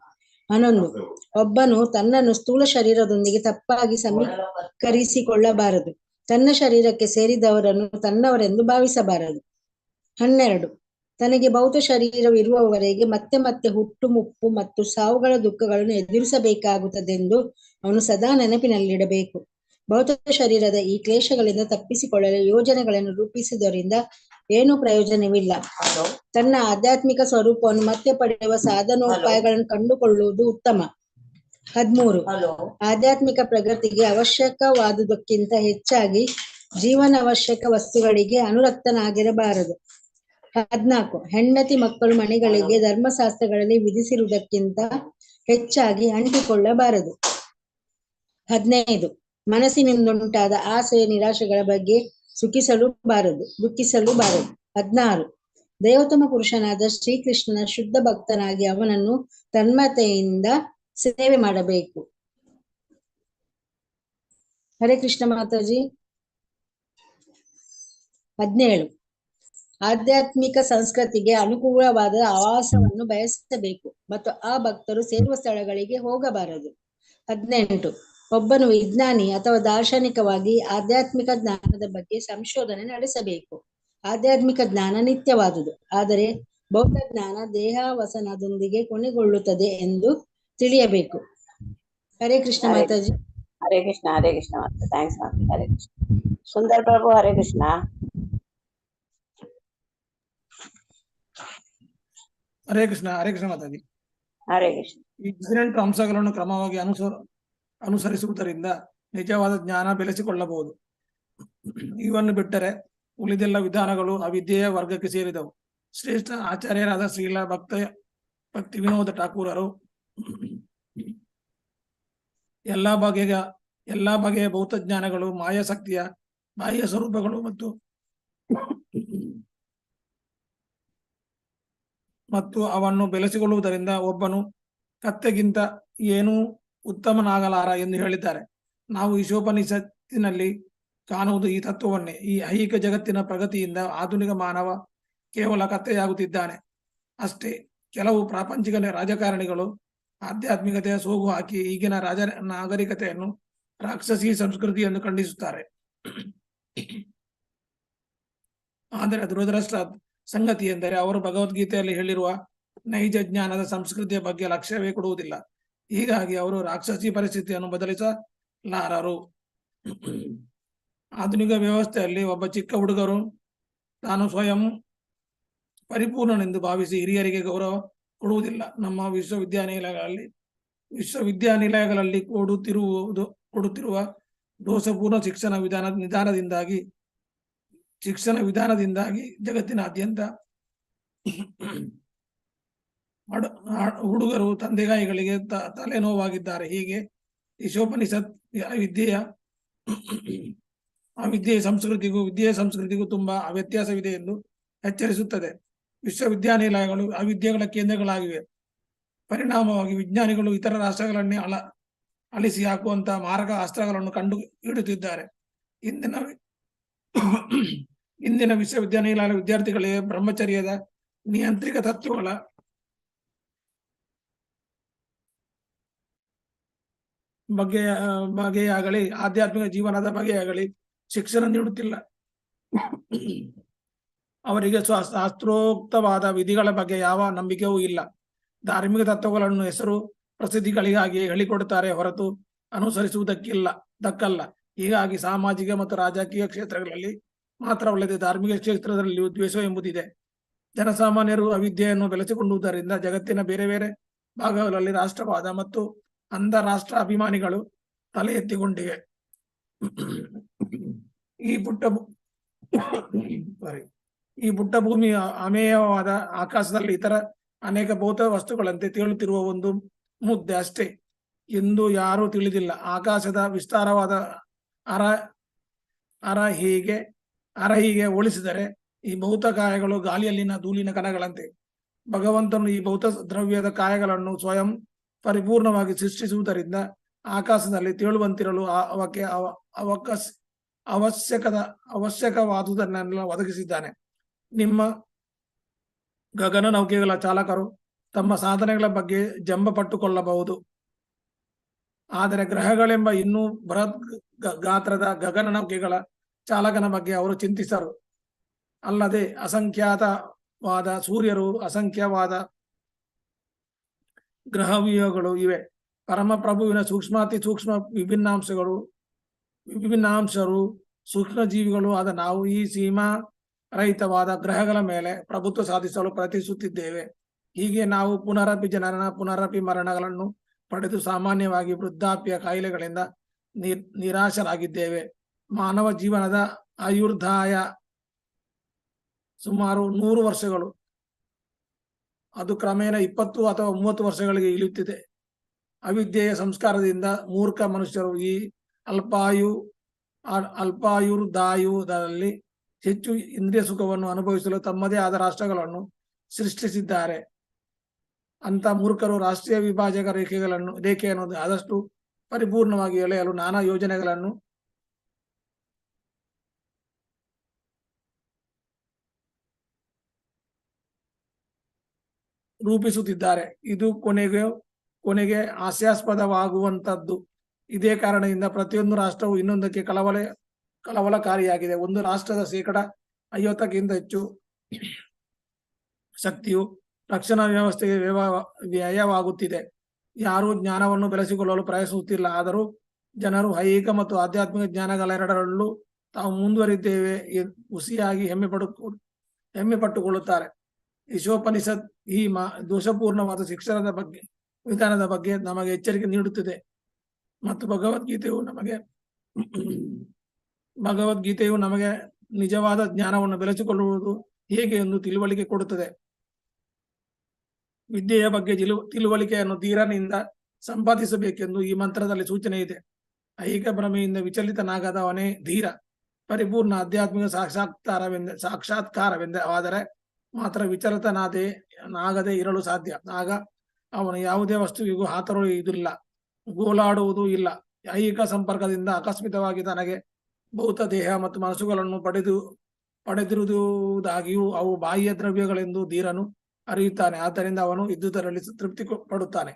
11, ಒಬ್ಬನು ತನ್ನನ್ನು ಸ್ಥೂಲ ಶರೀರದೊಂದಿಗೆ ತಪ್ಪಾಗಿ ಸಮೀಕರಿಸಿಕೊಳ್ಳಬಾರದು. ತನ್ನ ಶರೀರಕ್ಕೆ ಸೇರಿದವರನ್ನು ತನ್ನವರೆಂದು ಭಾವಿಸಬಾರದು. 12, ತನಗೆ ಭೌತ ಶರೀರವಿರುವವರೆಗೆ ಮತ್ತೆ ಮತ್ತೆ ಹುಟ್ಟು ಮುಪ್ಪು ಮತ್ತು ಸಾವುಗಳ ದುಃಖಗಳನ್ನು ಎದುರಿಸಬೇಕಾಗುತ್ತದೆಂದು ಅವನು ಸದಾ ನೆನಪಿನಲ್ಲಿಡಬೇಕು. ಭೌತ ಶರೀರದ ಈ ಕ್ಲೇಶಗಳಿಂದ ತಪ್ಪಿಸಿಕೊಳ್ಳಲು ಯೋಜನೆಗಳನ್ನು ರೂಪಿಸುವುದರಿಂದ ಏನೂ ಪ್ರಯೋಜನವಿಲ್ಲ. ತನ್ನ ಆಧ್ಯಾತ್ಮಿಕ ಸ್ವರೂಪವನ್ನು ಮತ್ತೆ ಪಡೆಯುವ ಸಾಧನೋಪಾಯಗಳನ್ನು ಕಂಡುಕೊಳ್ಳುವುದು ಉತ್ತಮ. 13, ಆಧ್ಯಾತ್ಮಿಕ ಪ್ರಗತಿಗೆ ಅವಶ್ಯಕವಾದುದಕ್ಕಿಂತ ಹೆಚ್ಚಾಗಿ ಜೀವನ ಅವಶ್ಯಕ ವಸ್ತುಗಳಿಗೆ ಅನುರಕ್ತನಾಗಿರಬಾರದು. 14 ಹೆಂಡತಿ ಮಕ್ಕಳು ಮನೆಗಳಿಗೆ ಧರ್ಮಶಾಸ್ತ್ರಗಳಲ್ಲಿ ವಿಧಿಸಿರುವುದಕ್ಕಿಂತ ಹೆಚ್ಚಾಗಿ ಅಂಟಿಕೊಳ್ಳಬಾರದು. 15 ಮನಸ್ಸಿನಿಂದುಂಟಾದ ಆಸೆ ನಿರಾಶೆಗಳ ಬಗ್ಗೆ ದುಃಖಿಸಲೂಬಾರದು. 16 ದೇವೋತ್ತಮ ಪುರುಷನಾದ ಶ್ರೀಕೃಷ್ಣನ ಶುದ್ಧ ಭಕ್ತನಾಗಿ ಅವನನ್ನು ತನ್ಮಯತೆಯಿಂದ ಸೇವೆ ಮಾಡಬೇಕು. ಹರೇ ಕೃಷ್ಣ ಮಾತಾಜಿ. 17 ಆಧ್ಯಾತ್ಮಿಕ ಸಂಸ್ಕೃತಿಗೆ ಅನುಕೂಲವಾದ ಆವಾಸವನ್ನು ಬಯಸಬೇಕು ಮತ್ತು ಆ ಭಕ್ತರು ಸೇರುವ ಸ್ಥಳಗಳಿಗೆ ಹೋಗಬಾರದು. 18 ಒಬ್ಬನು ವಿಜ್ಞಾನಿ ಅಥವಾ ದಾರ್ಶನಿಕವಾಗಿ ಆಧ್ಯಾತ್ಮಿಕ ಜ್ಞಾನದ ಬಗ್ಗೆ ಸಂಶೋಧನೆ ನಡೆಸಬೇಕು. ಆಧ್ಯಾತ್ಮಿಕ ಜ್ಞಾನ ನಿತ್ಯವಾದುದು, ಆದರೆ ಬೌದ್ಧ ಜ್ಞಾನ ದೇಹಾವಸನದೊಂದಿಗೆ ಕೊನೆಗೊಳ್ಳುತ್ತದೆ ಎಂದು ತಿಳಿಯಬೇಕು. ಹರೇ ಕೃಷ್ಣ ಮಾತಾಜಿ. ಹರೇ ಕೃಷ್ಣ ಮಾತಾ. ಥ್ಯಾಂಕ್ಸ್ ಮಾತಾ. ಹರೇ ಕೃಷ್ಣ. ಸುಂದರ್ ಪ್ರಭು ಹರೇ ಕೃಷ್ಣ. ಹರೇ ಕೃಷ್ಣ ಮಾತಾಜಿ. ಹರೇ ಕೃಷ್ಣ. ಈ 18 ಅಂಶಗಳನ್ನು ಕ್ರಮವಾಗಿ ಅನುಸರಿಸುವುದರಿಂದ ನಿಜವಾದ ಜ್ಞಾನ ಬೆಳೆಸಿಕೊಳ್ಳಬಹುದು. ಇವನ್ನು ಬಿಟ್ಟರೆ ಉಳಿದೆಲ್ಲ ವಿಧಾನಗಳು ಅವಿದ್ಯೆಯ ವರ್ಗಕ್ಕೆ ಸೇರಿದವು. ಶ್ರೇಷ್ಠ ಆಚಾರ್ಯರಾದ ಶ್ರೀಲ ಭಕ್ತಿ ವಿನೋದ ಠಾಕೂರರು ಎಲ್ಲಾ ಬಗೆಯ ಭೌತ ಜ್ಞಾನಗಳು ಮಾಯಾಶಕ್ತಿಯ ಬಾಹ್ಯ ಸ್ವರೂಪಗಳು ಮತ್ತು ಅವನ್ನು ಬೆಳೆಸಿಕೊಳ್ಳುವುದರಿಂದ ಒಬ್ಬನು ಕತ್ತೆಗಿಂತ ಏನೂ ಉತ್ತಮನಾಗಲಾರ ಎಂದು ಹೇಳಿದ್ದಾರೆ. ನಾವು ಈಶೋಪನಿಷತ್ತಿನಲ್ಲಿ ಕಾಣುವುದು ಈ ತತ್ವವನ್ನೇ. ಈ ಐಹಿಕ ಜಗತ್ತಿನ ಪ್ರಗತಿಯಿಂದ ಆಧುನಿಕ ಮಾನವ ಕೇವಲ ಕತ್ತೆಯಾಗುತ್ತಿದ್ದಾನೆ ಅಷ್ಟೇ. ಕೆಲವು ಪ್ರಾಪಂಚಿಕ ರಾಜಕಾರಣಿಗಳು ಆಧ್ಯಾತ್ಮಿಕತೆಯ ಸೋಗು ಹಾಕಿ ಈಗಿನ ನಾಗರಿಕತೆಯನ್ನು ರಾಕ್ಷಸಿ ಸಂಸ್ಕೃತಿ ಎಂದು ಖಂಡಿಸುತ್ತಾರೆ. ಆದರೆ ದುರದೃಷ್ಟ ಸಂಗತಿ ಎಂದರೆ ಅವರು ಭಗವದ್ಗೀತೆಯಲ್ಲಿ ಹೇಳಿರುವ ನೈಜ ಜ್ಞಾನದ ಸಂಸ್ಕೃತಿಯ ಬಗ್ಗೆ ಲಕ್ಷ್ಯವೇ ಕೊಡುವುದಿಲ್ಲ. ಹೀಗಾಗಿ ಅವರು ರಾಕ್ಷಸಿ ಪರಿಸ್ಥಿತಿಯನ್ನು ಬದಲಿಸಲಾರರು. ಆಧುನಿಕ ವ್ಯವಸ್ಥೆಯಲ್ಲಿ ಒಬ್ಬ ಚಿಕ್ಕ ಹುಡುಗರು ತಾನು ಸ್ವಯಂ ಪರಿಪೂರ್ಣನೆಂದು ಭಾವಿಸಿ ಹಿರಿಯರಿಗೆ ಗೌರವ ಕೊಡುವುದಿಲ್ಲ. ನಮ್ಮ ವಿಶ್ವವಿದ್ಯಾನಿಲಯಗಳಲ್ಲಿ ಕೊಡುತ್ತಿರುವ ದೋಷಪೂರ್ಣ ಶಿಕ್ಷಣ ವಿಧಾನದಿಂದಾಗಿ ಜಗತ್ತಿನಾದ್ಯಂತ ಹುಡುಗರು ತಂದೆಗಾಯಿಗಳಿಗೆ ತಲೆನೋವಾಗಿದ್ದಾರೆ. ಹೀಗೆ ಈಶೋಪನಿಷತ್ ವಿದ್ಯೆಯ ಸಂಸ್ಕೃತಿಗೂ ತುಂಬಾ ವ್ಯತ್ಯಾಸವಿದೆ ಎಂದು ಎಚ್ಚರಿಸುತ್ತದೆ. ವಿಶ್ವವಿದ್ಯಾನಿಲಯಗಳು ಅವಿದ್ಯೆಗಳ ಕೇಂದ್ರಗಳಾಗಿವೆ. ಪರಿಣಾಮವಾಗಿ ವಿಜ್ಞಾನಿಗಳು ಇತರ ರಾಷ್ಟ್ರಗಳನ್ನೇ ಅಳಿಸಿ ಹಾಕುವಂತಹ ಮಾರಕ ಅಸ್ತ್ರಗಳನ್ನು ಕಂಡು ಹಿಡುತ್ತಿದ್ದಾರೆ. ಇಂದಿನ ವಿಶ್ವವಿದ್ಯಾನಿಲಯ ವಿದ್ಯಾರ್ಥಿಗಳಿಗೆ ಬ್ರಹ್ಮಚರ್ಯದ ನಿಯಂತ್ರಿತ ತತ್ವಗಳ ಬಗೆಯಾಗಲಿ ಆಧ್ಯಾತ್ಮಿಕ ಜೀವನದ ಬಗೆಯಾಗಲಿ ಶಿಕ್ಷಣ ನೀಡುತ್ತಿಲ್ಲ. ಅವರಿಗೆ ಶಾಸ್ತ್ರೋಕ್ತವಾದ ವಿಧಿಗಳ ಬಗ್ಗೆ ಯಾವ ನಂಬಿಕೆಯೂ ಇಲ್ಲ. ಧಾರ್ಮಿಕ ತತ್ವಗಳನ್ನು ಹೆಸರು ಪ್ರಸಿದ್ಧಿಗಳಿಗಾಗಿ ಹೇಳಿಕೊಡುತ್ತಾರೆ ಹೊರತು ದಕ್ಕಲ್ಲ. ಹೀಗಾಗಿ ಸಾಮಾಜಿಕ ಮತ್ತು ರಾಜಕೀಯ ಕ್ಷೇತ್ರಗಳಲ್ಲಿ ಮಾತ್ರವಲ್ಲದೆ ಧಾರ್ಮಿಕ ಕ್ಷೇತ್ರದಲ್ಲಿಯೂ ದ್ವೇಷ ಎಂಬುದಿದೆ. ಜನಸಾಮಾನ್ಯರು ಅವಿದ್ಯೆಯನ್ನು ಬೆಳೆಸಿಕೊಳ್ಳುವುದರಿಂದ ಜಗತ್ತಿನ ಬೇರೆ ಬೇರೆ ಭಾಗಗಳಲ್ಲಿ ರಾಷ್ಟ್ರವಾದ ಮತ್ತು ಅಂತಾರಾಷ್ಟ್ರ ಅಭಿಮಾನಿಗಳು ತಲೆ ಎತ್ತಿಕೊಂಡಿವೆ. ಈ ಪುಟ್ಟ ಭೂಮಿ ಅಮೇಯವಾದ ಆಕಾಶದಲ್ಲಿ ಇತರ ಅನೇಕ ಭೌತ ವಸ್ತುಗಳಂತೆ ತೇಲುತ್ತಿರುವ ಒಂದು ಮುದ್ದೆ ಅಷ್ಟೇ ಎಂದು ಯಾರೂ ತಿಳಿದಿಲ್ಲ. ಆಕಾಶದ ವಿಸ್ತಾರವಾದ ಅರ ಹೀಗೆ ಹೋಲಿಸಿದರೆ ಈ ಭೌತ ಕಾಯಗಳು ಗಾಳಿಯಲ್ಲಿನ ಧೂಳಿನ ಕಣಗಳಂತೆ. ಭಗವಂತನು ಈ ಭೌತ ದ್ರವ್ಯದ ಕಾಯಗಳನ್ನು ಸ್ವಯಂ ಪರಿಪೂರ್ಣವಾಗಿ ಸೃಷ್ಟಿಸುವುದರಿಂದ ಆಕಾಶದಲ್ಲಿ ತೇಳುವಂತಿರಲು ಅವಕ್ಕೆ ಅವಶ್ಯಕವಾದುದನ್ನೆಲ್ಲ ಒದಗಿಸಿದ್ದಾನೆ. ನಿಮ್ಮ ಗಗನ ನೌಕೆಗಳ ಚಾಲಕರು ತಮ್ಮ ಸಾಧನೆಗಳ ಬಗ್ಗೆ ಜಂಬ ಪಟ್ಟುಕೊಳ್ಳಬಹುದು, ಆದರೆ ಗ್ರಹಗಳೆಂಬ ಇನ್ನೂ ಬೃಹತ್ ಗಾತ್ರದ ಗಗನ ನೌಕೆಗಳ ಚಾಲಕನ ಬಗ್ಗೆ ಅವರು ಚಿಂತಿಸರು. ಅಲ್ಲದೆ ಅಸಂಖ್ಯಾತವಾದ ಸೂರ್ಯರು, ಅಸಂಖ್ಯವಾದ ಗ್ರಹವ್ಯೂಹಗಳು ಇವೆ. ಪರಮಪ್ರಭುವಿನ ಸೂಕ್ಷ್ಮಾತಿ ಸೂಕ್ಷ್ಮ ವಿಭಿನ್ನಾಂಶರು ಸೂಕ್ಷ್ಮ ಜೀವಿಗಳು ಆದ ನಾವು ಈ ಸೀಮಾ ರಹಿತವಾದ ಗ್ರಹಗಳ ಮೇಲೆ ಪ್ರಭುತ್ವ ಸಾಧಿಸಲು ಪ್ರಯತ್ನಿಸುತ್ತಿದ್ದೇವೆ. ಹೀಗೆ ನಾವು ಪುನರಪಿ ಜನನ ಪುನರಪಿ ಮರಣಗಳನ್ನು ಪಡೆದು ಸಾಮಾನ್ಯವಾಗಿ ವೃದ್ಧಾಪ್ಯ ಕಾಯಿಲೆಗಳಿಂದ ನಿರಾಶರಾಗಿದ್ದೇವೆ. ಮಾನವ ಜೀವನದ ಆಯುರ್ದಾಯ ಸುಮಾರು 100 ವರ್ಷಗಳು, ಅದು ಕ್ರಮೇಣ 20 ಅಥವಾ 30 ವರ್ಷಗಳಿಗೆ ಇಳಿಯುತ್ತಿದೆ. ಅವಿದ್ಯೆಯ ಸಂಸ್ಕಾರದಿಂದ ಮೂರ್ಖ ಮನುಷ್ಯರು ಈ ಅಲ್ಪಾಯುರ್ದಾಯುದಲ್ಲಿ ಹೆಚ್ಚು ಇಂದ್ರಿಯ ಸುಖವನ್ನು ಅನುಭವಿಸಲು ತಮ್ಮದೇ ಆದ ರಾಷ್ಟ್ರಗಳನ್ನು ಸೃಷ್ಟಿಸಿದ್ದಾರೆ. ಅಂತ ಮೂರ್ಖರು ರಾಷ್ಟ್ರೀಯ ವಿಭಾಜಕ ರೇಖೆಯನ್ನು ಆದಷ್ಟು ಪರಿಪೂರ್ಣವಾಗಿ ಎಳೆಯಲು ನಾನಾ ಯೋಜನೆಗಳನ್ನು ರೂಪಿಸುತ್ತಿದ್ದಾರೆ. ಇದು ಕೊನೆಗೆ ಹಾಸ್ಯಾಸ್ಪದವಾಗುವಂತದ್ದು. ಇದೇ ಕಾರಣದಿಂದ ಪ್ರತಿಯೊಂದು ರಾಷ್ಟ್ರವು ಇನ್ನೊಂದಕ್ಕೆ ಕಳವಳಕಾರಿಯಾಗಿದೆ. ಒಂದು ರಾಷ್ಟ್ರದ 50%ಕ್ಕಿಂತ ಹೆಚ್ಚು ಶಕ್ತಿಯು ರಕ್ಷಣಾ ವ್ಯವಸ್ಥೆಗೆ ವ್ಯಯವಾಗುತ್ತಿದೆ. ಯಾರೂ ಜ್ಞಾನವನ್ನು ಬೆಳೆಸಿಕೊಳ್ಳಲು ಪ್ರಯತ್ನಿಸುತ್ತಿಲ್ಲ. ಆದರೂ ಜನರು ಐಹಿಕ ಮತ್ತು ಆಧ್ಯಾತ್ಮಿಕ ಜ್ಞಾನಗಳೆರಡರಲ್ಲೂ ತಾವು ಮುಂದುವರಿದ್ದೇವೆ ಹುಸಿಯಾಗಿ ಹೆಮ್ಮೆ ಪಟ್ಟುಕೊಳ್ಳುತ್ತಾರೆ. ಈಶೋಪನಿಷತ್ ಈ ದೋಷಪೂರ್ಣವಾದ ಶಿಕ್ಷಣದ ವಿಧಾನದ ಬಗ್ಗೆ ನಮಗೆ ಎಚ್ಚರಿಕೆ ನೀಡುತ್ತಿದೆ ಮತ್ತು ಭಗವದ್ಗೀತೆಯು ನಮಗೆ ನಿಜವಾದ ಜ್ಞಾನವನ್ನು ಬೆಳೆಸಿಕೊಳ್ಳುವುದು ಹೇಗೆ ಎಂದು ತಿಳುವಳಿಕೆ ಕೊಡುತ್ತದೆ. ವಿದ್ಯೆಯ ಬಗ್ಗೆ ತಿಳುವಳಿಕೆಯನ್ನು ಧೀರನಿಂದ ಸಂಪಾದಿಸಬೇಕೆಂದು ಈ ಮಂತ್ರದಲ್ಲಿ ಸೂಚನೆ ಇದೆ. ಐಹಿಕ ಭ್ರಮೆಯಿಂದ ವಿಚಲಿತನಾಗದವನೇ ಧೀರ. ಪರಿಪೂರ್ಣ ಆಧ್ಯಾತ್ಮಿಕ ಸಾಕ್ಷಾತ್ಕಾರವೆಂದಾದರೆ ಮಾತ್ರ ವಿಚಲಿತನಾಗದೆ ಇರಲು ಸಾಧ್ಯ. ಆಗ ಅವನು ಯಾವುದೇ ವಸ್ತುವಿಗೂ ಹಾತೊರೆಯುವುದಿಲ್ಲ, ಗೋಲಾಡುವುದೂ ಇಲ್ಲ. ಐಹಿಕ ಸಂಪರ್ಕದಿಂದ ಆಕಸ್ಮಿಕವಾಗಿ ತನಗೆ ಭೌತ ದೇಹ ಮತ್ತು ಮನಸ್ಸುಗಳನ್ನು ಪಡೆದಿರುವುದಾಗಿಯೂ ಅವು ಬಾಹ್ಯ ದ್ರವ್ಯಗಳೆಂದು ಧೀರನು ಅರಿಯುತ್ತಾನೆ. ಆದ್ದರಿಂದ ಅವನು ಇದ್ದುದರಲ್ಲಿ ತೃಪ್ತಿ ಪಡುತ್ತಾನೆ.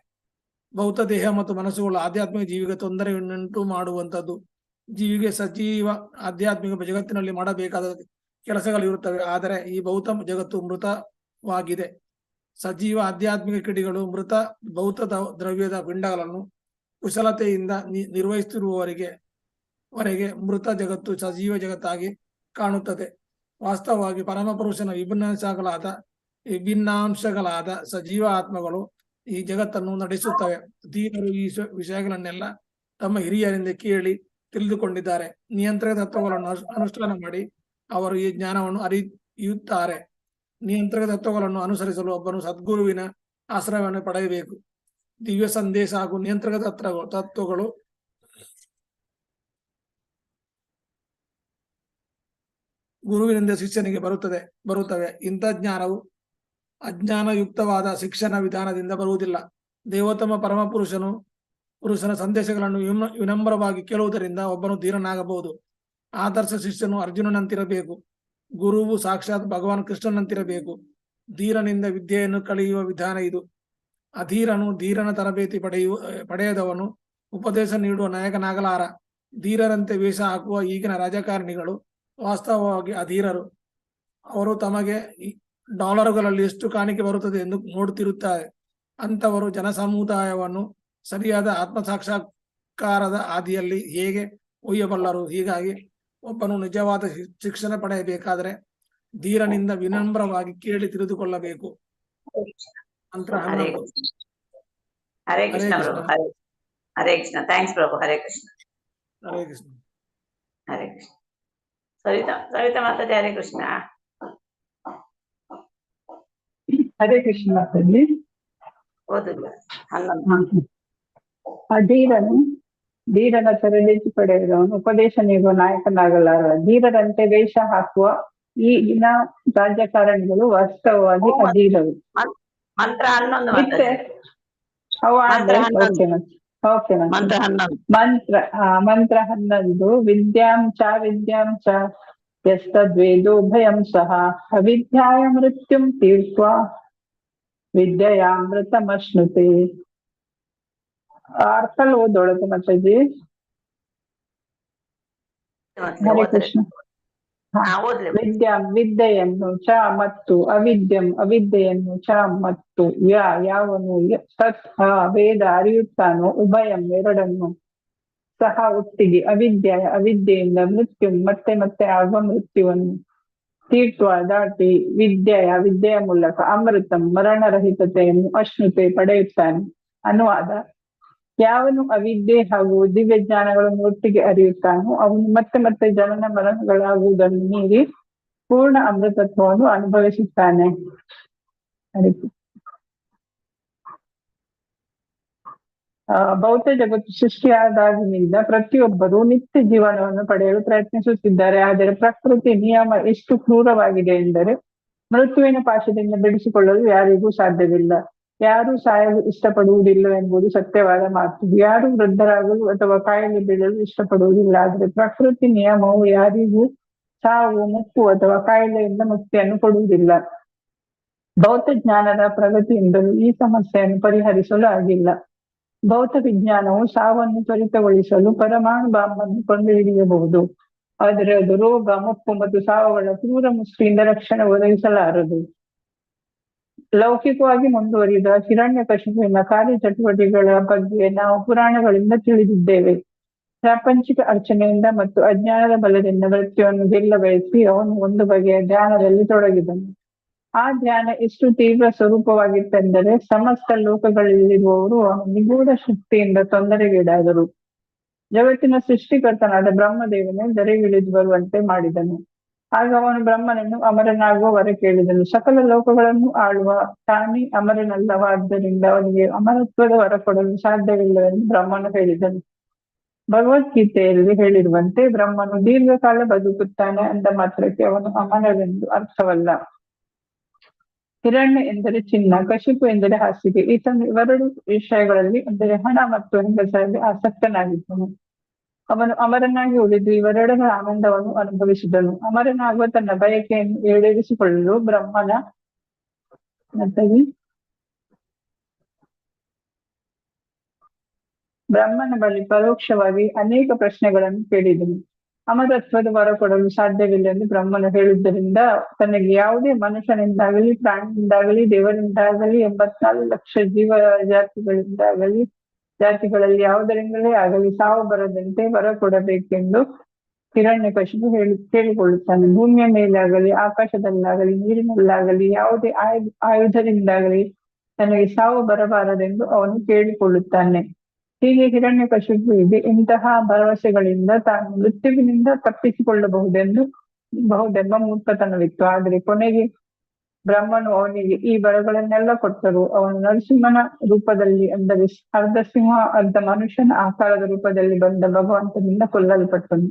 ಭೌತ ದೇಹ ಮತ್ತು ಮನಸ್ಸುಗಳು ಆಧ್ಯಾತ್ಮಿಕ ಜೀವಿಗೆ ತೊಂದರೆಯನ್ನುಂಟು ಮಾಡುವಂಥದ್ದು. ಜೀವಿಗೆ ಸಜೀವ ಆಧ್ಯಾತ್ಮಿಕ ಜಗತ್ತಿನಲ್ಲಿ ಮಾಡಬೇಕಾದ ಕೆಲಸಗಳಿರುತ್ತವೆ. ಆದರೆ ಈ ಭೌತ ಜಗತ್ತು ಮೃತವಾಗಿದೆ. ಸಜೀವ ಆಧ್ಯಾತ್ಮಿಕ ಕಿಡಿಗಳು ಮೃತ ಭೌತ ದ್ರವ್ಯದ ಪಿಂಡಗಳನ್ನು ಕುಶಲತೆಯಿಂದ ನಿರ್ವಹಿಸುತ್ತಿರುವವರೆಗೆ ಮೃತ ಜಗತ್ತು ಸಜೀವ ಜಗತ್ತಾಗಿ ಕಾಣುತ್ತದೆ. ವಾಸ್ತವವಾಗಿ ಪರಮಪುರುಷನ ವಿಭಿನ್ನಾಂಶಗಳಾದ ಸಜೀವ ಆತ್ಮಗಳು ಈ ಜಗತ್ತನ್ನು ನಡೆಸುತ್ತವೆ. ಧೀರರು ಈ ವಿಷಯಗಳನ್ನೆಲ್ಲ ತಮ್ಮ ಹಿರಿಯರಿಂದ ಕೇಳಿ ತಿಳಿದುಕೊಂಡಿದ್ದಾರೆ. ನಿಯಂತ್ರಕ ತತ್ವಗಳನ್ನು ಅನುಷ್ಠಾನ ಮಾಡಿ ಅವರು ಈ ಜ್ಞಾನವನ್ನು ಅರಿಯುತ್ತಾರೆ. ನಿಯಂತ್ರಕ ತತ್ವಗಳನ್ನು ಅನುಸರಿಸಲು ಒಬ್ಬನು ಸದ್ಗುರುವಿನ ಆಶ್ರಯವನ್ನು ಪಡೆಯಬೇಕು. ದಿವ್ಯ ಸಂದೇಶ ಹಾಗೂ ನಿಯಂತ್ರಕ ತತ್ವಗಳು ಗುರುವಿನಿಂದ ಶಿಷ್ಯನಿಗೆ ಬರುತ್ತವೆ. ಇಂಥ ಜ್ಞಾನವು ಅಜ್ಞಾನಯುಕ್ತವಾದ ಶಿಕ್ಷಣ ವಿಧಾನದಿಂದ ಬರುವುದಿಲ್ಲ. ದೇವೋತ್ತಮ ಪುರುಷನ ಸಂದೇಶಗಳನ್ನು ವಿನಮ್ರವಾಗಿ ಕೇಳುವುದರಿಂದ ಒಬ್ಬನು ಧೀರನಾಗಬಹುದು. ಆದರ್ಶ ಶಿಷ್ಯನು ಅರ್ಜುನನಂತಿರಬೇಕು. ಗುರುವು ಸಾಕ್ಷಾತ್ ಭಗವಾನ್ ಕೃಷ್ಣನಂತಿರಬೇಕು. ಧೀರನಿಂದ ವಿದ್ಯೆಯನ್ನು ಕಲಿಯುವ ವಿಧಾನ ಇದು. ಅಧೀರನು ಧೀರನ ತರಬೇತಿ ಪಡೆಯದವನು ಉಪದೇಶ ನೀಡುವ ನಾಯಕನಾಗಲಾರ. ಧೀರರಂತೆ ವೇಷ ಹಾಕುವ ಈಗಿನ ರಾಜಕಾರಣಿಗಳು ವಾಸ್ತವವಾಗಿ ಅಧೀರರು. ಅವರು ತಮಗೆ ಡಾಲರುಗಳಲ್ಲಿ ಎಷ್ಟು ಕಾಣಿಕೆ ಬರುತ್ತದೆ ಎಂದು ನೋಡುತ್ತಿರುತ್ತಾರೆ. ಅಂತವರು ಜನಸಮುದಾಯವನ್ನು ಸರಿಯಾದ ಆತ್ಮಸಾಕ್ಷಾತ್ಕಾರದ ಹಾದಿಯಲ್ಲಿ ಹೇಗೆ ಒಯ್ಯಬಲ್ಲರು? ಹೀಗಾಗಿ ಒಬ್ಬನು ನಿಜವಾದ ಶಿಕ್ಷಣ ಪಡೆಯಬೇಕಾದರೆ ಧೀರನಿಂದ ವಿನಮ್ರವಾಗಿ ಕೇಳಿ ತಿಳಿದುಕೊಳ್ಳಬೇಕು. ಮಂತ್ರ 11. ಹರೇ ಕೃಷ್ಣ ಪ್ರಭು. ಹರೇ ಕೃಷ್ಣ. ಥ್ಯಾಂಕ್ಸ್ ಪ್ರಭು. ಹರೇ ಕೃಷ್ಣ. ಹರೇ ಕೃಷ್ಣ. ಹರೇ ಕೃಷ್ಣ. ಸವಿತಾ ಮಾತಾಜಿ. ಹರೇ ಕೃಷ್ಣ. ಹರೇ ಕೃಷ್ಣ ಮಾತಾಜಿ. ಓದಿಲ್ಲ 11. ಧೀರನ ತರಬೇತಿ ಪಡೆಯುವವನು ಉಪದೇಶ ನೀಡುವ ನಾಯಕನಾಗಲಾರ. ಧೀರರಂತೆ ವೇಷ ಹಾಕುವ ಈಗಿನ ರಾಜಕಾರಣಿಗಳು ವಾಸ್ತವವಾಗಿ ಅಧೀರರು. ಮಂತ್ರ 11. ಮಂತ್ರ 11. ವಿದ್ಯಾಂ ಚ ಯಸ್ತದ್ವೇದೋ ಭಯಂ ಸಹ ಅವಿದ್ಯಾಯ ಮೃತ್ಯುಂ ತೀರ್ತ್ವಾ ವಿದ್ಯೆಯಾಮೃತಮಶ್ನುತೆ. ಅರ್ಥ ಓದೊಳಗೆ ಮಾತಾಜಿ. ಹರೇ ಕೃಷ್ಣ. ವಿದ್ಯೆಯನ್ನು ಚ ಮತ್ತು ಅವಿದ್ಯೆಯನ್ನು ಚ ಮತ್ತು ಯಾವನು ಸತ್ ವೇದ ಅರಿಯುತ್ತಾನೋ ಉಭಯಂ ಎರಡನ್ನು ಸಹ ಒಟ್ಟಿಗೆ ಅವಿದ್ಯೆಯಿಂದ ಮೃತ್ಯು ಮತ್ತೆ ಆಗುವ ಮೃತ್ಯುವನ್ನು ತೀರ್ತ್ವ ದಾಟಿ ವಿದ್ಯೆಯ ಮೂಲಕ ಅಮೃತಂ ಮರಣರಹಿತತೆಯನ್ನು ಅಶ್ನುತೆ ಪಡೆಯುತ್ತಾನೆ. ಅನುವಾದ: ಯಾವನು ಅವಿದ್ಯೆ ಹಾಗೂ ದಿವ್ಯ ಜ್ಞಾನಗಳನ್ನು ಒಟ್ಟಿಗೆ ಅರಿಯುತ್ತಾನೋ ಅವನು ಮತ್ತೆ ಜನನ ಮರಣಗಳಾಗುವುದನ್ನು ಮೀರಿ ಪೂರ್ಣ ಅಮೃತತ್ವವನ್ನು ಅನುಭವಿಸುತ್ತಾನೆ. ಭೌತ ಜಗತ್ತು ಸೃಷ್ಟಿಯಾದಾಗಿನಿಂದ ಪ್ರತಿಯೊಬ್ಬರು ನಿತ್ಯ ಜೀವನವನ್ನು ಪಡೆಯಲು ಪ್ರಯತ್ನಿಸುತ್ತಿದ್ದಾರೆ. ಆದರೆ ಪ್ರಕೃತಿ ನಿಯಮ ಎಷ್ಟು ಕ್ರೂರವಾಗಿದೆ ಎಂದರೆ ಮೃತ್ಯುವಿನ ಪಾಶದಿಂದ ಬಿಡಿಸಿಕೊಳ್ಳಲು ಯಾರಿಗೂ ಸಾಧ್ಯವಿಲ್ಲ. ಯಾರು ಸಾಯಲು ಇಷ್ಟಪಡುವುದಿಲ್ಲ ಎಂಬುದು ಸತ್ಯವಾದ ಮಾತು. ಯಾರು ವೃದ್ಧರಾಗಲು ಅಥವಾ ಕಾಯಿಲೆ ಬೀಳಲು ಇಷ್ಟಪಡುವುದಿಲ್ಲ. ಆದರೆ ಪ್ರಕೃತಿ ನಿಯಮವು ಯಾರಿಗೂ ಸಾವು, ಮುಪ್ಪು ಅಥವಾ ಕಾಯಿಲೆಯಿಂದ ಮುಕ್ತಿಯನ್ನು ಕೊಡುವುದಿಲ್ಲ. ಭೌತ ಜ್ಞಾನದ ಪ್ರಗತಿಯಿಂದಲೂ ಈ ಸಮಸ್ಯೆಯನ್ನು ಪರಿಹರಿಸಲು ಆಗಿಲ್ಲ. ಭೌತ ವಿಜ್ಞಾನವು ಸಾವನ್ನು ತ್ವರಿತಗೊಳಿಸಲು ಪರಮಾಣು ಬಾಂಬನ್ನು ಕಂಡುಹಿಡಿಯಬಹುದು. ಆದರೆ ಅದು ರೋಗ, ಮುಪ್ಪು ಮತ್ತು ಸಾವುಗಳ ಕ್ರೂರ ಮುಷ್ಟಿಯಿಂದ ರಕ್ಷಣೆ ಒದಗಿಸಲಾರದು. ಲೌಕಿಕವಾಗಿ ಮುಂದುವರಿದ ಹಿರಣ್ಯಕಶಿಪುವಿನ ಕಾರ್ಯಚಟುವಟಿಕೆಗಳ ಬಗ್ಗೆ ನಾವು ಪುರಾಣಗಳಿಂದ ತಿಳಿದಿದ್ದೇವೆ. ಪ್ರಾಪಂಚಿಕ ಅರ್ಚನೆಯಿಂದ ಮತ್ತು ಅಜ್ಞಾನದ ಬಲದಿಂದ ಮೃತ್ಯುವನ್ನು ಗೆಲ್ಲ ಬಯಸಿ ಅವನು ಒಂದು ಬಗೆಯ ಧ್ಯಾನದಲ್ಲಿ ತೊಡಗಿದನು. ಆ ಧ್ಯಾನ ಎಷ್ಟು ತೀವ್ರ ಸ್ವರೂಪವಾಗಿತ್ತೆಂದರೆ ಸಮಸ್ತ ಲೋಕಗಳಲ್ಲಿರುವವರು ಅವನ ನಿಗೂಢ ಶಕ್ತಿಯಿಂದ ತೊಂದರೆಗೀಡಾದರು. ಜಗತ್ತಿನ ಸೃಷ್ಟಿಕರ್ತನಾದ ಬ್ರಹ್ಮದೇವನೇ ಧರೆಗಿಳಿದು ಬರುವಂತೆ ಮಾಡಿದನು. ಆಗ ಅವನು ಬ್ರಹ್ಮನನ್ನು ಅಮರನಾಗುವ ವರ ಕೇಳಿದನು. ಸಕಲ ಲೋಕಗಳನ್ನು ಆಳುವ ತಾನೇ ಅಮರನಲ್ಲವಾದ್ದರಿಂದ ಅವನಿಗೆ ಅಮರತ್ವದ ವರ ಕೊಡಲು ಸಾಧ್ಯವಿಲ್ಲವೆಂದು ಬ್ರಹ್ಮನು ಹೇಳಿದನು. ಭಗವದ್ಗೀತೆಯಲ್ಲಿ ಹೇಳಿರುವಂತೆ ಬ್ರಹ್ಮನು ದೀರ್ಘಕಾಲ ಬದುಕುತ್ತಾನೆ ಅಂದ ಮಾತ್ರಕ್ಕೆ ಅವನು ಅಮರವೆಂದು ಅರ್ಥವಲ್ಲ. ಹಿರಣ್ಯ ಎಂದರೆ ಚಿನ್ನ, ಕಶಿಪು ಎಂದರೆ ಹಾಸಿಗೆ. ಈತನು ಇವೆರಡು ವಿಷಯಗಳಲ್ಲಿ ಅಂದರೆ ಹಣ ಮತ್ತು ಹೆಂಗಸರಲ್ಲಿ ಆಸಕ್ತನಾಗಿದ್ದನು. ಅವನು ಅಮರನಾಗಿ ಉಳಿದು ಇವೆರಡರ ಆನಂದವನ್ನು ಅನುಭವಿಸಿದನು. ಅಮರನಾಗುವ ತನ್ನ ಬಯಕೆಯನ್ನು ಈಡೇರಿಸಿಕೊಳ್ಳಲು ಬ್ರಹ್ಮನ ಬಳಿ ಪರೋಕ್ಷವಾಗಿ ಅನೇಕ ಪ್ರಶ್ನೆಗಳನ್ನು ಕೇಳಿದನು. ಅಮರತ್ವದ ವರ ಕೊಡಲು ಸಾಧ್ಯವಿಲ್ಲ ಎಂದು ಬ್ರಹ್ಮನು ಹೇಳಿದ್ದರಿಂದ ತನಗೆ ಯಾವುದೇ ಮನುಷ್ಯನಿಂದಾಗಲಿ, ಪ್ರಾಣಿಯಿಂದಾಗಲಿ, ದೇವರಿಂದಾಗಲಿ, 84 ಲಕ್ಷ ಜೀವ ಜಾತಿಗಳಲ್ಲಿ ಯಾವುದರಿಂದಲೇ ಆಗಲಿ ಸಾವು ಬರದಂತೆ ವರ ಕೊಡಬೇಕೆಂದು ಹಿರಣ್ಯಕಶಿಪು ಕೇಳಿಕೊಳ್ಳುತ್ತಾನೆ. ಭೂಮಿಯ ಮೇಲಾಗಲಿ, ಆಕಾಶದಲ್ಲಾಗಲಿ, ನೀರಿನಲ್ಲಾಗಲಿ ಯಾವುದೇ ಆಯುಧದಿಂದಾಗಲಿ ತನಗೆ ಸಾವು ಬರಬಾರದೆಂದು ಅವನು ಕೇಳಿಕೊಳ್ಳುತ್ತಾನೆ. ಹೀಗೆ ಹಿರಣ್ಯಕಶಿಪುವಿಗೆ ಇಂತಹ ಭರವಸೆಗಳಿಂದ ತಾನು ಮೃತ್ಯುವಿನಿಂದ ತಪ್ಪಿಸಿಕೊಳ್ಳಬಹುದೆಂಬ ಮೂರ್ಖತನವಿತ್ತು. ಆದರೆ ಕೊನೆಗೆ ಬ್ರಹ್ಮನು ಅವನಿಗೆ ಈ ವರಗಳನ್ನೆಲ್ಲ ಕೊಟ್ಟರು. ಅವನು ನರಸಿಂಹನ ರೂಪದಲ್ಲಿ ಅಂದರೆ ಅರ್ಧ ಸಿಂಹ ಅರ್ಧ ಮನುಷ್ಯನ ಆಕಾರದ ರೂಪದಲ್ಲಿ ಬಂದ ಭಗವಂತನಿಂದ ಕೊಲ್ಲಲ್ಪಟ್ಟನು.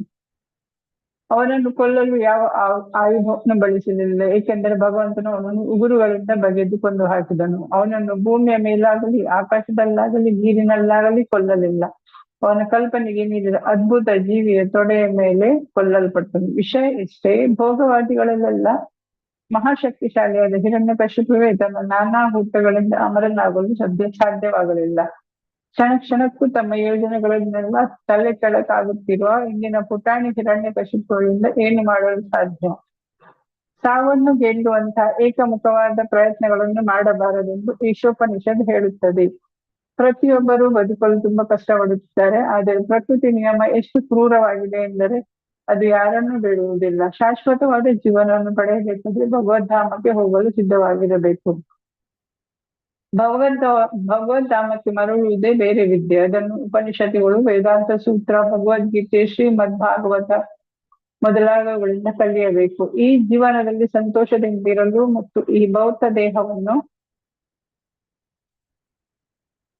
ಅವನನ್ನು ಕೊಲ್ಲಲು ಯಾವ ಆಯುಧವನ್ನು ಬಳಸಲಿಲ್ಲ, ಏಕೆಂದರೆ ಭಗವಂತನು ಅವನನ್ನು ಉಗುರುಗಳಿಂದ ಬಗೆದು ಕೊಂದು ಹಾಕಿದನು. ಅವನನ್ನು ಭೂಮಿಯ ಮೇಲಾಗಲಿ, ಆಕಾಶದಲ್ಲಾಗಲಿ, ನೀರಿನಲ್ಲಾಗಲಿ ಕೊಲ್ಲಲಿಲ್ಲ. ಅವನ ಕಲ್ಪನೆಗೆ ಮೀರಿದ ಅದ್ಭುತ ಜೀವಿಯ ತೊಡೆಯ ಮೇಲೆ ಕೊಲ್ಲಲ್ಪಟ್ಟನು. ವಿಷಯ ಇಷ್ಟೇ, ಭೋಗವಾದಿಗಳಲ್ಲೆಲ್ಲ ಮಹಾಶಕ್ತಿಶಾಲಿಯಾದ ಹಿರಣ್ಯಕಶಿಪುವೇ ತನ್ನ ನಾನಾ ಹುಟ್ಟಗಳಿಂದ ಅಮರನಾಗಲು ಸಾಧ್ಯವಾಗಲಿಲ್ಲ. ಕ್ಷಣ ಕ್ಷಣಕ್ಕೂ ತಮ್ಮ ಯೋಜನೆಗಳನ್ನೆಲ್ಲ ತಲೆ ಕೆಳಕಾಗುತ್ತಿರುವ ಇಂದಿನ ಪುಟಾಣಿ ಹಿರಣ್ಯಕಶಿಪುವಿಂದ ಏನು ಮಾಡಲು ಸಾಧ್ಯ? ಸಾವನ್ನು ಗೆಲ್ಲುವಂತಹ ಏಕಮುಖವಾದ ಪ್ರಯತ್ನಗಳನ್ನು ಮಾಡಬಾರದೆಂದು ಈಶೋಪನಿಷತ್ ಹೇಳುತ್ತದೆ. ಪ್ರತಿಯೊಬ್ಬರೂ ಬದುಕಲು ತುಂಬಾ ಕಷ್ಟಪಡುತ್ತಿದ್ದಾರೆ. ಆದರೆ ಪ್ರಕೃತಿ ನಿಯಮ ಎಷ್ಟು ಕ್ರೂರವಾಗಿದೆ ಎಂದರೆ ಅದು ಯಾರನ್ನೂ ಬಿಡುವುದಿಲ್ಲ. ಶಾಶ್ವತವಾದ ಜೀವನವನ್ನು ಪಡೆಯಬೇಕಾದರೆ ಭಗವದ್ಧಾಮಕ್ಕೆ ಹೋಗಲು ಸಿದ್ಧವಾಗಿರಬೇಕು. ಭಗವದ್ಧಾಮಕ್ಕೆ ಮರಳುವುದೇ ಬೇರೆ ವಿದ್ಯೆ. ಅದನ್ನು ಉಪನಿಷತ್ತುಗಳು, ವೇದಾಂತ ಸೂತ್ರ, ಭಗವದ್ಗೀತೆ, ಶ್ರೀಮದ್ ಭಾಗವತ ಮೊದಲಾದವುಗಳಿಂದ ಕಲಿಯಬೇಕು. ಈ ಜೀವನದಲ್ಲಿ ಸಂತೋಷದಿಂದಿರಲು ಮತ್ತು ಈ ಭೌತ ದೇಹವನ್ನು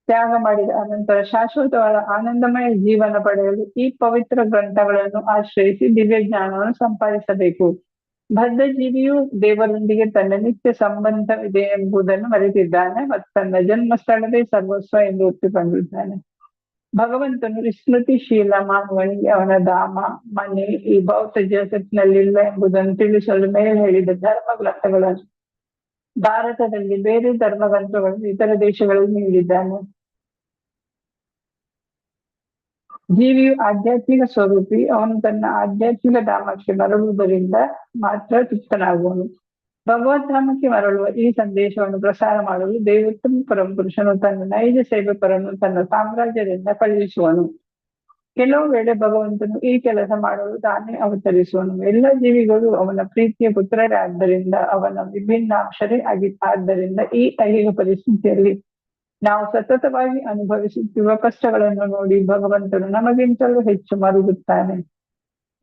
ತ್ಯಾಗ ಮಾಡಿದ ಅನಂತರ ಶಾಶ್ವತವಾದ ಆನಂದಮಯ ಜೀವನ ಪಡೆಯಲು ಈ ಪವಿತ್ರ ಗ್ರಂಥಗಳನ್ನು ಆಶ್ರಯಿಸಿ ದಿವ್ಯ ಜ್ಞಾನವನ್ನು ಸಂಪಾದಿಸಬೇಕು. ಬದ್ಧಜೀವಿಯು ದೇವರೊಂದಿಗೆ ತನ್ನ ನಿತ್ಯ ಸಂಬಂಧವಿದೆ ಎಂಬುದನ್ನು ಮರೆತಿದ್ದಾನೆ ಮತ್ತು ತನ್ನ ಜನ್ಮ ಸ್ಥಳವೇ ಸರ್ವಸ್ವ ಎಂದು ಒಪ್ಪಿಕೊಂಡಿದ್ದಾನೆ. ಭಗವಂತನು ವಿಸ್ಮೃತಿಶೀಲ ಮಾನವನಿಗೆ ಅವನ ಧಾಮ, ಮನೆ ಈ ಭೌತ ಜಗತ್ತಿನಲ್ಲಿಲ್ಲ ಎಂಬುದನ್ನು ತಿಳಿಸಲು ಮೇಲೆ ಹೇಳಿದ ಧರ್ಮ ಗ್ರಂಥಗಳನ್ನು ಭಾರತದಲ್ಲಿ ಬೇರೆ ಧರ್ಮ ಗ್ರಂಥಗಳನ್ನು ಇತರ ದೇಶಗಳಲ್ಲಿ ನೀಡಿದ್ದಾನೆ. ಜೀವಿಯು ಆಧ್ಯಾತ್ಮಿಕ ಸ್ವರೂಪಿ. ಅವನು ತನ್ನ ಆಧ್ಯಾತ್ಮಿಕ ಧಾಮಕ್ಕೆ ಮರಳುವುದರಿಂದ ಮಾತ್ರ ತೃಪ್ತನಾಗುವನು. ಭಗವದ್ಧಾಮಕ್ಕೆ ಮರಳುವ ಈ ಸಂದೇಶವನ್ನು ಪ್ರಸಾರ ಮಾಡಲು ದೇವೋತ್ತಮ ಪರಮಪುರುಷನು ತನ್ನ ನೈಜ ಸೇವಕರನ್ನು ತನ್ನ ಸಾಮ್ರಾಜ್ಯದಿಂದ ಕಳುಹಿಸುವನು. ಕೆಲವು ವೇಳೆ ಭಗವಂತನು ಈ ಕೆಲಸ ಮಾಡಲು ತಾನೇ ಅವತರಿಸುವನು. ಎಲ್ಲ ಜೀವಿಗಳು ಅವನ ಪ್ರೀತಿಯ ಪುತ್ರರೇ ಆದ್ದರಿಂದ ಅವನ ವಿಭಿನ್ನಾಂಶರೇ ಆದ್ದರಿಂದ ಈ ಐಹಿಕ ಪರಿಸ್ಥಿತಿಯಲ್ಲಿ ನಾವು ಸತತವಾಗಿ ಅನುಭವಿಸುತ್ತಿರುವ ಕಷ್ಟಗಳನ್ನು ನೋಡಿ ಭಗವಂತನು ನಮಗಿಂತಲೂ ಹೆಚ್ಚು ಮರುಗುತ್ತಾನೆ.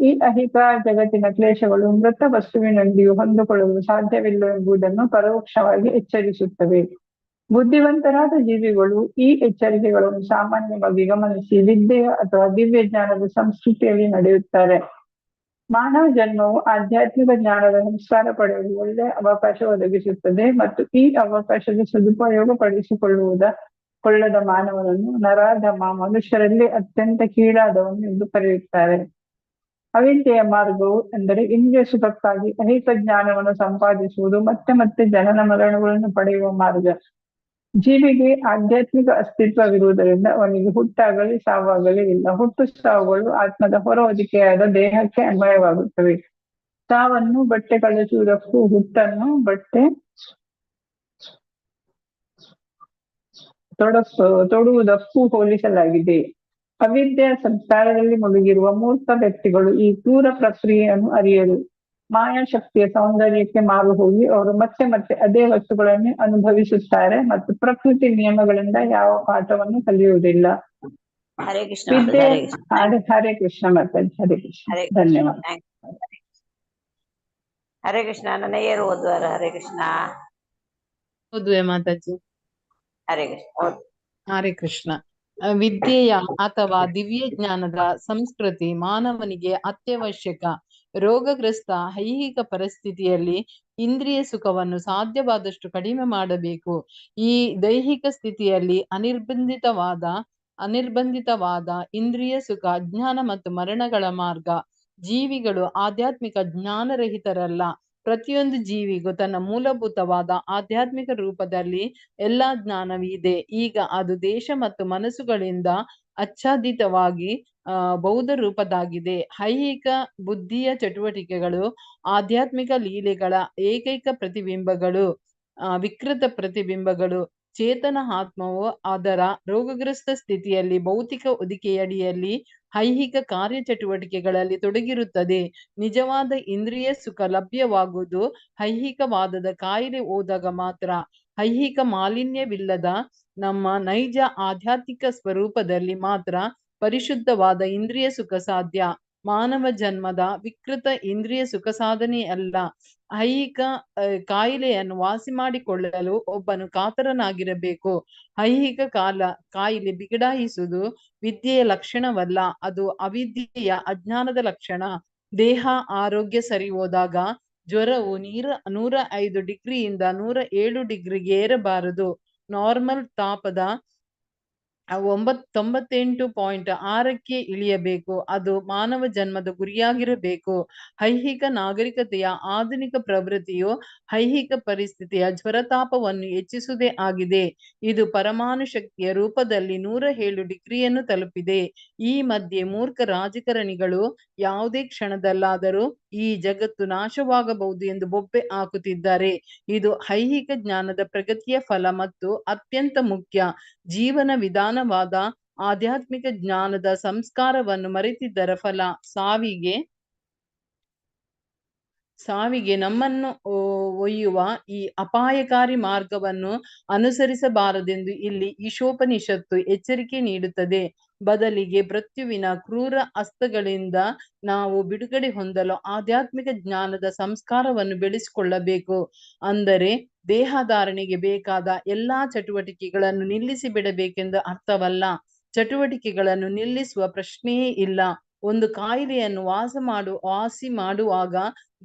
ಈ ಅಹಿಕ ಜಗತ್ತಿನ ಕ್ಲೇಶಗಳು ಮೃತ ವಸ್ತುವಿನೊಂದಿಗೆ ಹೊಂದಿಕೊಳ್ಳಲು ಸಾಧ್ಯವಿಲ್ಲ ಎಂಬುದನ್ನು ಪರೋಕ್ಷವಾಗಿ ಎಚ್ಚರಿಸುತ್ತವೆ. ಬುದ್ಧಿವಂತರಾದ ಜೀವಿಗಳು ಈ ಎಚ್ಚರಿಕೆಗಳನ್ನು ಸಾಮಾನ್ಯವಾಗಿ ಗಮನಿಸಿ ವಿದ್ಯೆಯ ಅಥವಾ ದಿವ್ಯ ಜ್ಞಾನದ ಸಂಸ್ಕೃತಿಯಲ್ಲಿ ನಡೆಯುತ್ತಾರೆ. ಮಾನವ ಜನ್ಮವು ಆಧ್ಯಾತ್ಮಿಕ ಜ್ಞಾನದ ಸಂಸ್ಕಾರ ಪಡೆಯಲು ಒಳ್ಳೆಯ ಅವಕಾಶ ಒದಗಿಸುತ್ತದೆ ಮತ್ತು ಈ ಅವಕಾಶದ ಸದುಪಯೋಗ ಕೊಳ್ಳದ ಮಾನವನನ್ನು ನರಾಧಮ, ಮನುಷ್ಯರಲ್ಲಿ ಅತ್ಯಂತ ಕೀಳಾದವನು ಎಂದು ಕರೆಯುತ್ತಾರೆ. ಅವಿದ್ಯೆಯ ಮಾರ್ಗವು ಎಂದರೆ ಇಂದ್ರಿಯ ಸುಖಕ್ಕಾಗಿ ಅಹಿಕ ಜ್ಞಾನವನ್ನು ಸಂಪಾದಿಸುವುದು ಮತ್ತೆ ಮತ್ತೆ ಜನನ ಮರಣಗಳನ್ನು ಪಡೆಯುವ ಮಾರ್ಗ. ಜೀವಿಗೆ ಆಧ್ಯಾತ್ಮಿಕ ಅಸ್ತಿತ್ವವಿರುವುದರಿಂದ ಅವನಿಗೆ ಹುಟ್ಟಾಗಲಿ ಸಾವಾಗಲಿ ಇಲ್ಲ. ಹುಟ್ಟು ಸಾವುಗಳು ಆತ್ಮದ ಹೊರ ಹೊದಿಕೆಯಾದ ದೇಹಕ್ಕೆ ಅನ್ವಯವಾಗುತ್ತವೆ. ಸಾವನ್ನು ಬಟ್ಟೆ ಕಳಿಸುವುದಕ್ಕೂ ಹುಟ್ಟನ್ನು ಬಟ್ಟೆ ತೊಡುವುದಕ್ಕೂ ಹೋಲಿಸಲಾಗಿದೆ. ಅವಿದ್ಯೆಯ ಸಂಸ್ಕಾರದಲ್ಲಿ ಮುಳುಗಿರುವ ಮೂರ್ಖ ವ್ಯಕ್ತಿಗಳು ಈ ಕ್ರೂರ ಪ್ರಕ್ರಿಯೆಯನ್ನು ಅರಿಯರು. ಮಾಯಾಶಕ್ತಿಯ ಸೌಂದರ್ಯಕ್ಕೆ ಮಾರು ಹೋಗಿ ಅವರು ಮತ್ತೆ ಮತ್ತೆ ಅದೇ ವಸ್ತುಗಳನ್ನೇ ಅನುಭವಿಸುತ್ತಾರೆ ಮತ್ತು ಪ್ರಕೃತಿ ನಿಯಮಗಳಿಂದ ಯಾವ ಪಾಠವನ್ನು ಕಲಿಯುವುದಿಲ್ಲ. ಹರೇ ಕೃಷ್ಣ ವಿದ್ಯೆ ಮಾತಾಜಿ, ಹರೇ ಕೃಷ್ಣ ಮಾತಾಜಿ. ಹರೇ ಕೃಷ್ಣ. ಹರೇ ಧನ್ಯವಾದ. ಹರೇ ಕೃಷ್ಣ. ನನಗೆ ಓದುವಾರ. ಹರೇ ಕೃಷ್ಣ. ಓದುವೆ ಮಾತಾಜಿ. ಹರೇ ಕೃಷ್ಣ. ಹರೇ ಕೃಷ್ಣ. ವಿದ್ಯೆಯ ಅಥವಾ ದಿವ್ಯ ಜ್ಞಾನದ ಸಂಸ್ಕೃತಿ ಮಾನವನಿಗೆ ಅತ್ಯವಶ್ಯಕ. ರೋಗಗ್ರಸ್ತ ಐಹಿಕ ಪರಿಸ್ಥಿತಿಯಲ್ಲಿ ಇಂದ್ರಿಯ ಸುಖವನ್ನು ಸಾಧ್ಯವಾದಷ್ಟು ಕಡಿಮೆ ಮಾಡಬೇಕು. ಈ ದೈಹಿಕ ಸ್ಥಿತಿಯಲ್ಲಿ ಅನಿರ್ಬಂಧಿತವಾದ ಇಂದ್ರಿಯ ಸುಖ, ಅಜ್ಞಾನ ಮತ್ತು ಮರಣಗಳ ಮಾರ್ಗ. ಜೀವಿಗಳು ಆಧ್ಯಾತ್ಮಿಕ ಜ್ಞಾನರಹಿತರಲ್ಲ. ಪ್ರತಿಯೊಂದು ಜೀವಿಗೂ ತನ್ನ ಮೂಲಭೂತವಾದ ಆಧ್ಯಾತ್ಮಿಕ ರೂಪದಲ್ಲಿ ಎಲ್ಲಾ ಜ್ಞಾನವೂ ಇದೆ. ಈಗ ಅದು ದೇಶ ಮತ್ತು ಮನಸ್ಸುಗಳಿಂದ ಆಚ್ಛಾದಿತವಾಗಿ ಬೌದ್ಧ ರೂಪದಾಗಿದೆ. ಐಹಿಕ ಬುದ್ಧಿಯ ಚಟುವಟಿಕೆಗಳು ಆಧ್ಯಾತ್ಮಿಕ ಲೀಲೆಗಳ ಏಕೈಕ ಪ್ರತಿಬಿಂಬಗಳು, ವಿಕೃತ ಪ್ರತಿಬಿಂಬಗಳು. ಚೇತನ ಆತ್ಮವು ಅದರ ರೋಗಗ್ರಸ್ತ ಸ್ಥಿತಿಯಲ್ಲಿ ಭೌತಿಕ ಹೊದಿಕೆಯಡಿಯಲ್ಲಿ ಐಹಿಕ ಕಾರ್ಯಚಟುವಟಿಕೆಗಳಲ್ಲಿ ತೊಡಗಿರುತ್ತದೆ. ನಿಜವಾದ ಇಂದ್ರಿಯ ಸುಖ ಲಭ್ಯವಾಗುವುದು ಐಹಿಕವಾದದ ಕಾಯಿಲೆ ಹೋದಾಗ ಮಾತ್ರ. ಐಹಿಕ ಮಾಲಿನ್ಯವಿಲ್ಲದ ನಮ್ಮ ನೈಜ ಆಧ್ಯಾತ್ಮಿಕ ಸ್ವರೂಪದಲ್ಲಿ ಮಾತ್ರ ಪರಿಶುದ್ಧವಾದ ಇಂದ್ರಿಯ ಸುಖ ಸಾಧ್ಯ. ಮಾನವ ಜನ್ಮದ ವಿಕೃತ ಇಂದ್ರಿಯ ಸುಖ ಸಾಧನೆಯಲ್ಲ. ಐಹಿಕ ಕಾಯಿಲೆಯನ್ನು ವಾಸಿ ಮಾಡಿಕೊಳ್ಳಲು ಒಬ್ಬನು ಕಾತರನಾಗಿರಬೇಕು. ಐಹಿಕ ಕಾಯಿಲೆ ಬಿಗಡಾಯಿಸುವುದು ವಿದ್ಯೆಯ ಲಕ್ಷಣವಲ್ಲ, ಅದು ಅವಿದ್ಯೆಯ ಅಜ್ಞಾನದ ಲಕ್ಷಣ. ದೇಹ ಆರೋಗ್ಯ ಸರಿ ಹೋದಾಗ ಜ್ವರವು 105 ಡಿಗ್ರಿಯಿಂದ 107 ಡಿಗ್ರಿಗೆ ಏರಬಾರದು. ನಾರ್ಮಲ್ ತಾಪದ 98.6ಕ್ಕೆ ಇಳಿಯಬೇಕು. ಅದು ಮಾನವ ಜನ್ಮದ ಗುರಿಯಾಗಿರಬೇಕು. ಐಹಿಕ ನಾಗರಿಕತೆಯ ಆಧುನಿಕ ಪ್ರವೃತ್ತಿಯು ಐಹಿಕ ಪರಿಸ್ಥಿತಿಯ ಜ್ವರತಾಪವನ್ನು ಹೆಚ್ಚಿಸುವುದೇ ಆಗಿದೆ. ಇದು ಪರಮಾಣು ಶಕ್ತಿಯ ರೂಪದಲ್ಲಿ 107 ಡಿಗ್ರಿಯನ್ನು ತಲುಪಿದೆ. ಈ ಮಧ್ಯೆ ಮೂರ್ಖ ರಾಜಕಾರಣಿಗಳು ಯಾವುದೇ ಕ್ಷಣದಲ್ಲಾದರೂ ಈ ಜಗತ್ತು ನಾಶವಾಗಬಹುದು ಎಂದು ಬೊಬ್ಬೆ ಹಾಕುತ್ತಿದ್ದಾರೆ. ಇದು ಐಹಿಕ ಜ್ಞಾನದ ಪ್ರಗತಿಯ ಫಲ ಮತ್ತು ಅತ್ಯಂತ ಮುಖ್ಯ ಜೀವನ ವಿಧಾನವಾದ ಆಧ್ಯಾತ್ಮಿಕ ಜ್ಞಾನದ ಸಂಸ್ಕಾರವನ್ನು ಮರೆತಿದ್ದರ ಫಲ. ಸಾವಿಗೆ ನಮ್ಮನ್ನು ಒಯ್ಯುವ ಈ ಅಪಾಯಕಾರಿ ಮಾರ್ಗವನ್ನು ಅನುಸರಿಸಬಾರದೆಂದು ಇಲ್ಲಿ ಈಶೋಪನಿಷತ್ತು ಎಚ್ಚರಿಕೆ ನೀಡುತ್ತದೆ. ಬದಲಿಗೆ ಮೃತ್ಯುವಿನ ಕ್ರೂರ ಹಸ್ತಗಳಿಂದ ನಾವು ಬಿಡುಗಡೆ ಹೊಂದಲು ಆಧ್ಯಾತ್ಮಿಕ ಜ್ಞಾನದ ಸಂಸ್ಕಾರವನ್ನು ಬೆಳೆಸಿಕೊಳ್ಳಬೇಕು. ಅಂದರೆ ದೇಹಧಾರಣೆಗೆ ಬೇಕಾದ ಎಲ್ಲಾ ಚಟುವಟಿಕೆಗಳನ್ನು ನಿಲ್ಲಿಸಿ ಬಿಡಬೇಕೆಂದು ಅರ್ಥವಲ್ಲ. ಚಟುವಟಿಕೆಗಳನ್ನು ನಿಲ್ಲಿಸುವ ಪ್ರಶ್ನೆಯೇ ಇಲ್ಲ. ಒಂದು ಕಾಯಿಲೆಯನ್ನು ವಾಸಿ ಮಾಡುವಾಗ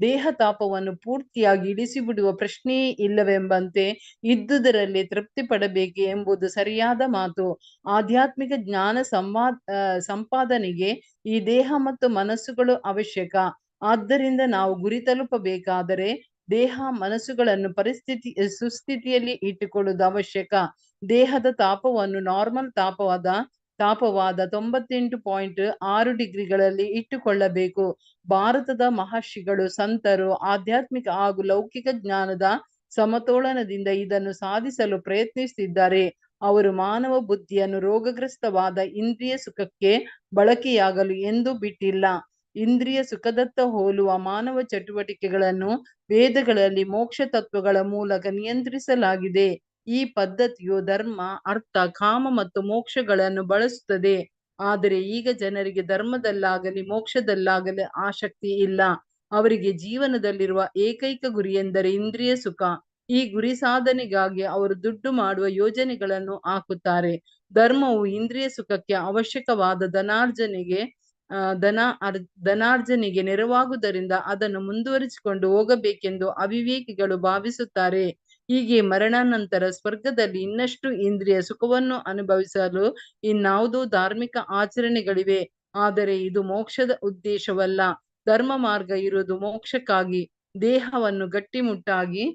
ದೇಹ ತಾಪವನ್ನು ಪೂರ್ತಿಯಾಗಿ ಇಳಿಸಿಬಿಡುವ ಪ್ರಶ್ನೆಯೇ ಇಲ್ಲವೆಂಬಂತೆ ಇದ್ದುದರಲ್ಲಿ ತೃಪ್ತಿ ಪಡಬೇಕೆ ಎಂಬುದು ಸರಿಯಾದ ಮಾತು. ಆಧ್ಯಾತ್ಮಿಕ ಜ್ಞಾನ ಸಂಪಾದನೆಗೆ ಈ ದೇಹ ಮತ್ತು ಮನಸ್ಸುಗಳು ಅವಶ್ಯಕ. ಆದ್ದರಿಂದ ನಾವು ಗುರಿ ತಲುಪಬೇಕಾದರೆ ದೇಹ ಮನಸ್ಸುಗಳನ್ನು ಸುಸ್ಥಿತಿಯಲ್ಲಿ ಇಟ್ಟುಕೊಳ್ಳುವುದು ಅವಶ್ಯಕ. ದೇಹದ ತಾಪವನ್ನು ನಾರ್ಮಲ್ ತಾಪವಾದ 98.6 ಡಿಗ್ರಿಗಳಲ್ಲಿ ಇಟ್ಟುಕೊಳ್ಳಬೇಕು. ಭಾರತದ ಮಹರ್ಷಿಗಳು, ಸಂತರು ಆಧ್ಯಾತ್ಮಿಕ ಹಾಗೂ ಲೌಕಿಕ ಜ್ಞಾನದ ಸಮತೋಲನದಿಂದ ಇದನ್ನು ಸಾಧಿಸಲು ಪ್ರಯತ್ನಿಸುತ್ತಿದ್ದಾರೆ. ಅವರು ಮಾನವ ಬುದ್ಧಿಯನ್ನು ರೋಗಗ್ರಸ್ತವಾದ ಇಂದ್ರಿಯ ಸುಖಕ್ಕೆ ಬಳಕೆಯಾಗಲು ಎಂದೂ ಬಿಟ್ಟಿಲ್ಲ. ಇಂದ್ರಿಯ ಸುಖದತ್ತ ಹೋಲುವ ಮಾನವ ಚಟುವಟಿಕೆಗಳನ್ನು ವೇದಗಳಲ್ಲಿ ಮೋಕ್ಷ ತತ್ವಗಳ ಮೂಲಕ ನಿಯಂತ್ರಿಸಲಾಗಿದೆ. ಈ ಪದ್ಧತಿಯು ಧರ್ಮ, ಅರ್ಥ, ಕಾಮ ಮತ್ತು ಮೋಕ್ಷಗಳನ್ನು ಬಳಸುತ್ತದೆ. ಆದರೆ ಈಗ ಜನರಿಗೆ ಧರ್ಮದಲ್ಲಾಗಲಿ ಮೋಕ್ಷದಲ್ಲಾಗಲಿ ಆಸಕ್ತಿ ಇಲ್ಲ. ಅವರಿಗೆ ಜೀವನದಲ್ಲಿರುವ ಏಕೈಕ ಗುರಿ ಎಂದರೆ ಇಂದ್ರಿಯ ಸುಖ. ಈ ಗುರಿ ಸಾಧನೆಗಾಗಿ ಅವರು ದುಡ್ಡು ಮಾಡುವ ಯೋಜನೆಗಳನ್ನು ಹಾಕುತ್ತಾರೆ. ಧರ್ಮವು ಇಂದ್ರಿಯ ಸುಖಕ್ಕೆ ಅವಶ್ಯಕವಾದ ಧನಾರ್ಜನೆಗೆ ನೆರವಾಗುವುದರಿಂದ ಅದನ್ನು ಮುಂದುವರಿಸಿಕೊಂಡು ಹೋಗಬೇಕೆಂದು ಅವಿವೇಕಿಗಳು ಭಾವಿಸುತ್ತಾರೆ. ಹೀಗೆ ಮರಣಾನಂತರ ಸ್ವರ್ಗದಲ್ಲಿ ಇನ್ನಷ್ಟು ಇಂದ್ರಿಯ ಸುಖವನ್ನು ಅನುಭವಿಸಲು ಇನ್ನಾವುದೋ ಧಾರ್ಮಿಕ ಆಚರಣೆಗಳಿವೆ. ಆದರೆ ಇದು ಮೋಕ್ಷದ ಉದ್ದೇಶವಲ್ಲ. ಧರ್ಮ ಮಾರ್ಗ ಇರುವುದು ಮೋಕ್ಷಕ್ಕಾಗಿ. ದೇಹವನ್ನು ಗಟ್ಟಿಮುಟ್ಟಾಗಿ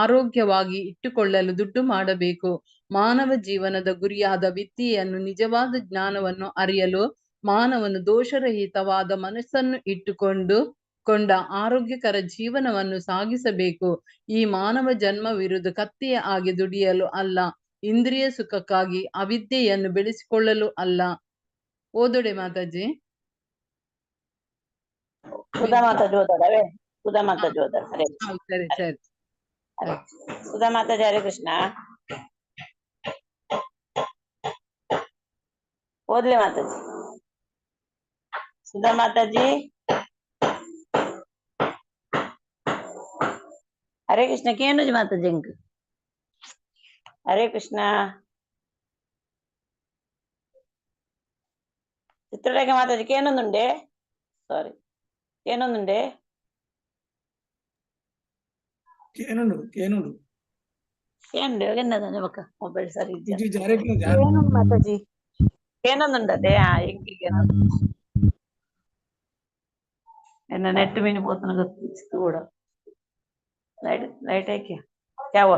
ಆರೋಗ್ಯವಾಗಿ ಇಟ್ಟುಕೊಳ್ಳಲು ದುಡ್ಡು ಮಾಡಬೇಕು. ಮಾನವ ಜೀವನದ ಗುರಿಯಾದ ವಿದ್ಯೆಯನ್ನು, ನಿಜವಾದ ಜ್ಞಾನವನ್ನು ಅರಿಯಲು ಮಾನವನು ದೋಷರಹಿತವಾದ ಮನಸ್ಸನ್ನು ಕೊಂಡ ಆರೋಗ್ಯಕರ ಜೀವನವನ್ನು ಸಾಗಿಸಬೇಕು. ಈ ಮಾನವ ಜನ್ಮವಿರುವುದು ಕತ್ತೆಯ ಹಾಗೆ ದುಡಿಯಲು ಅಲ್ಲ, ಇಂದ್ರಿಯ ಸುಖಕ್ಕಾಗಿ, ಅವಿದ್ಯೆಯನ್ನು ಬೆಳೆಸಿಕೊಳ್ಳಲು ಅಲ್ಲ. ಓದೋಡೆ ಮಾತಾಜಿ. ಸುಧಾ ಮಾತಾಜಿ ಓದಾಡವೇ? ಸುಧಾ ಮಾತಾಜಿ ಓದಾಡ. ಸರಿ ಸರಿ. ಸುಧಾ ಮಾತಾಜಿ ಹರೇ ಕೃಷ್ಣ. ಓದ್ಲೆ ಮಾತಾಜಿ. ಸುಧಾ ಮಾತಾಜಿ ಹರೇ ಕೃಷ್ಣ. ಕೇನುಜಿ ಮಾತಾಜಿ ಅಂಕ ಹರೇ ಕೃಷ್ಣ. ಚಿತ್ರರೇಖ ಮಾತಾಜಿ ಕೇನೊಂದುಂಡೆ? ಸಾರಿ, ಕೇನೊಂದುಂಡೆ? ಕೇನುಂಡೆ ಎನ್ನದ ಬಕ್ಕ ಮೊಬೈಲ್ ಸರಿ ಮಾತಾಜಿ ಕೇನೊಂದುಂಡದೆ ಎಂಕಿಗೆ ಎನ್ನ ನೆಟ್ ಮೀನಿ ಪೋತನ ಗೊತ್ತು ಕೂಡ ಲೈಟ್ ಲೈಟ್ ಹಾಕಿ ಯಾವ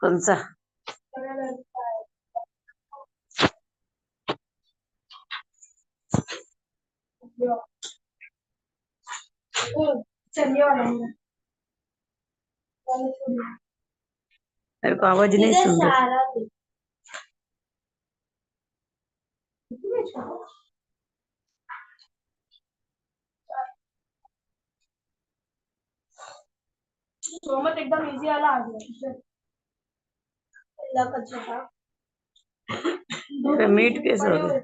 ಕೊಂಚ मेरे को आवाज नहीं सुन रही। सोमत एकदम इजी वाला आ गया। मीट कैसे हो गया?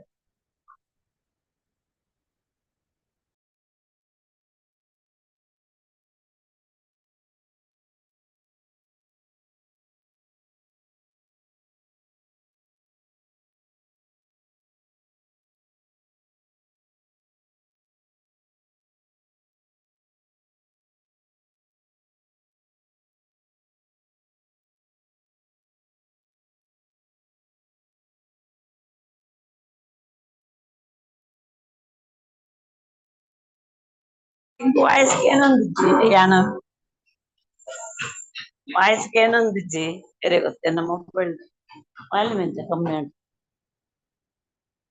ವಾಯ್ಸ್ ಏನೊಂದಿಜ್ಜಿ ಯಾನ ವಾಯ್ಸ್ ಏನೊಂದಿಜ್ಜಿ ಬೇರೆ ಗೊತ್ತೇ ನಮ್ಮ ಮೊಬೈಲ್ ವಾಲ್ಯೂಮ್ ಮೆಂಚ ಕಮ್ಮಿ ಉಂಟು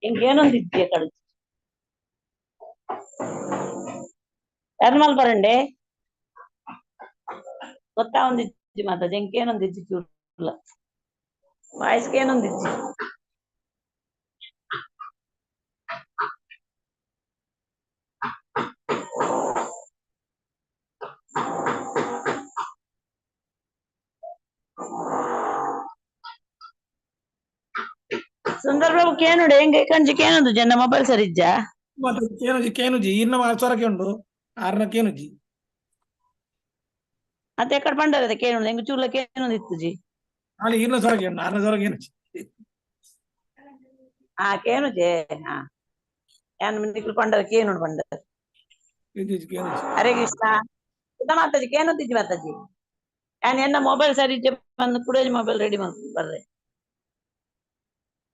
ಇಂಕೇನೊಂದಿಜ್ಜಿ ಕಡೆ ಯಾರು ಮಲ್ಪರಂಡೆ ಗೊತ್ತಾ ಒಂದಿಜ್ಜಿ ಮಾತಾಜಿ ಇಂಕೇನೊಂದಿಜ್ಜಿ ಚೂರ್ಲ ವಾಯ್ಸ್ ಏನೊಂದಿಜ್ಜಿ ಸುಂದರ್ ಬಾಬು ಕೇನುಡೆ ಹೆಂಗೆ ಕಂಜಿ ಕೇನೊಂದು ಜನ ಮೊಬೈಲ್ ಸರಿಜ್ಜ ಕೇನುಜಿ ಇನ್ನ ಸ್ವರಕ್ಕೆ ಉಂಡು ಆರ್ನ ಕೇನುಜಿ ಮತ್ತೆ ಎಕಡೆ ಪಂಡದ ಕೇನು ಹೆಂಗ್ ಚೂರ್ಲ ಕೇನೊಂದು ಇತ್ತು ಜಿ ಅಲ್ಲಿ ಇನ್ನ ಸ್ವರಕ್ಕೆ ಉಂಡು ಆರ್ನ ಸ್ವರ ಕೇನುಜಿ ಕೇನುಜೆ ಯಾನ್ ನಿಕ್ಲು ಪಂಡದ ಕೇನು ಪಂಡದ ಹರೇ ಕೃಷ್ಣ ಸುಧಾ ಮಾತಾಜಿ ಕೇನೊಂದಿಜ್ಜಿ ಮಾತಾಜಿ ಯಾನ್ ಎನ್ನ ಮೊಬೈಲ್ ಸರಿಜ್ಜೆ ಬಂದು ಕುಡೇಜ್ ಮೊಬೈಲ್ ರೆಡಿ ಮಾಡ್ಕೊಂಡು ಬರ್ರೆ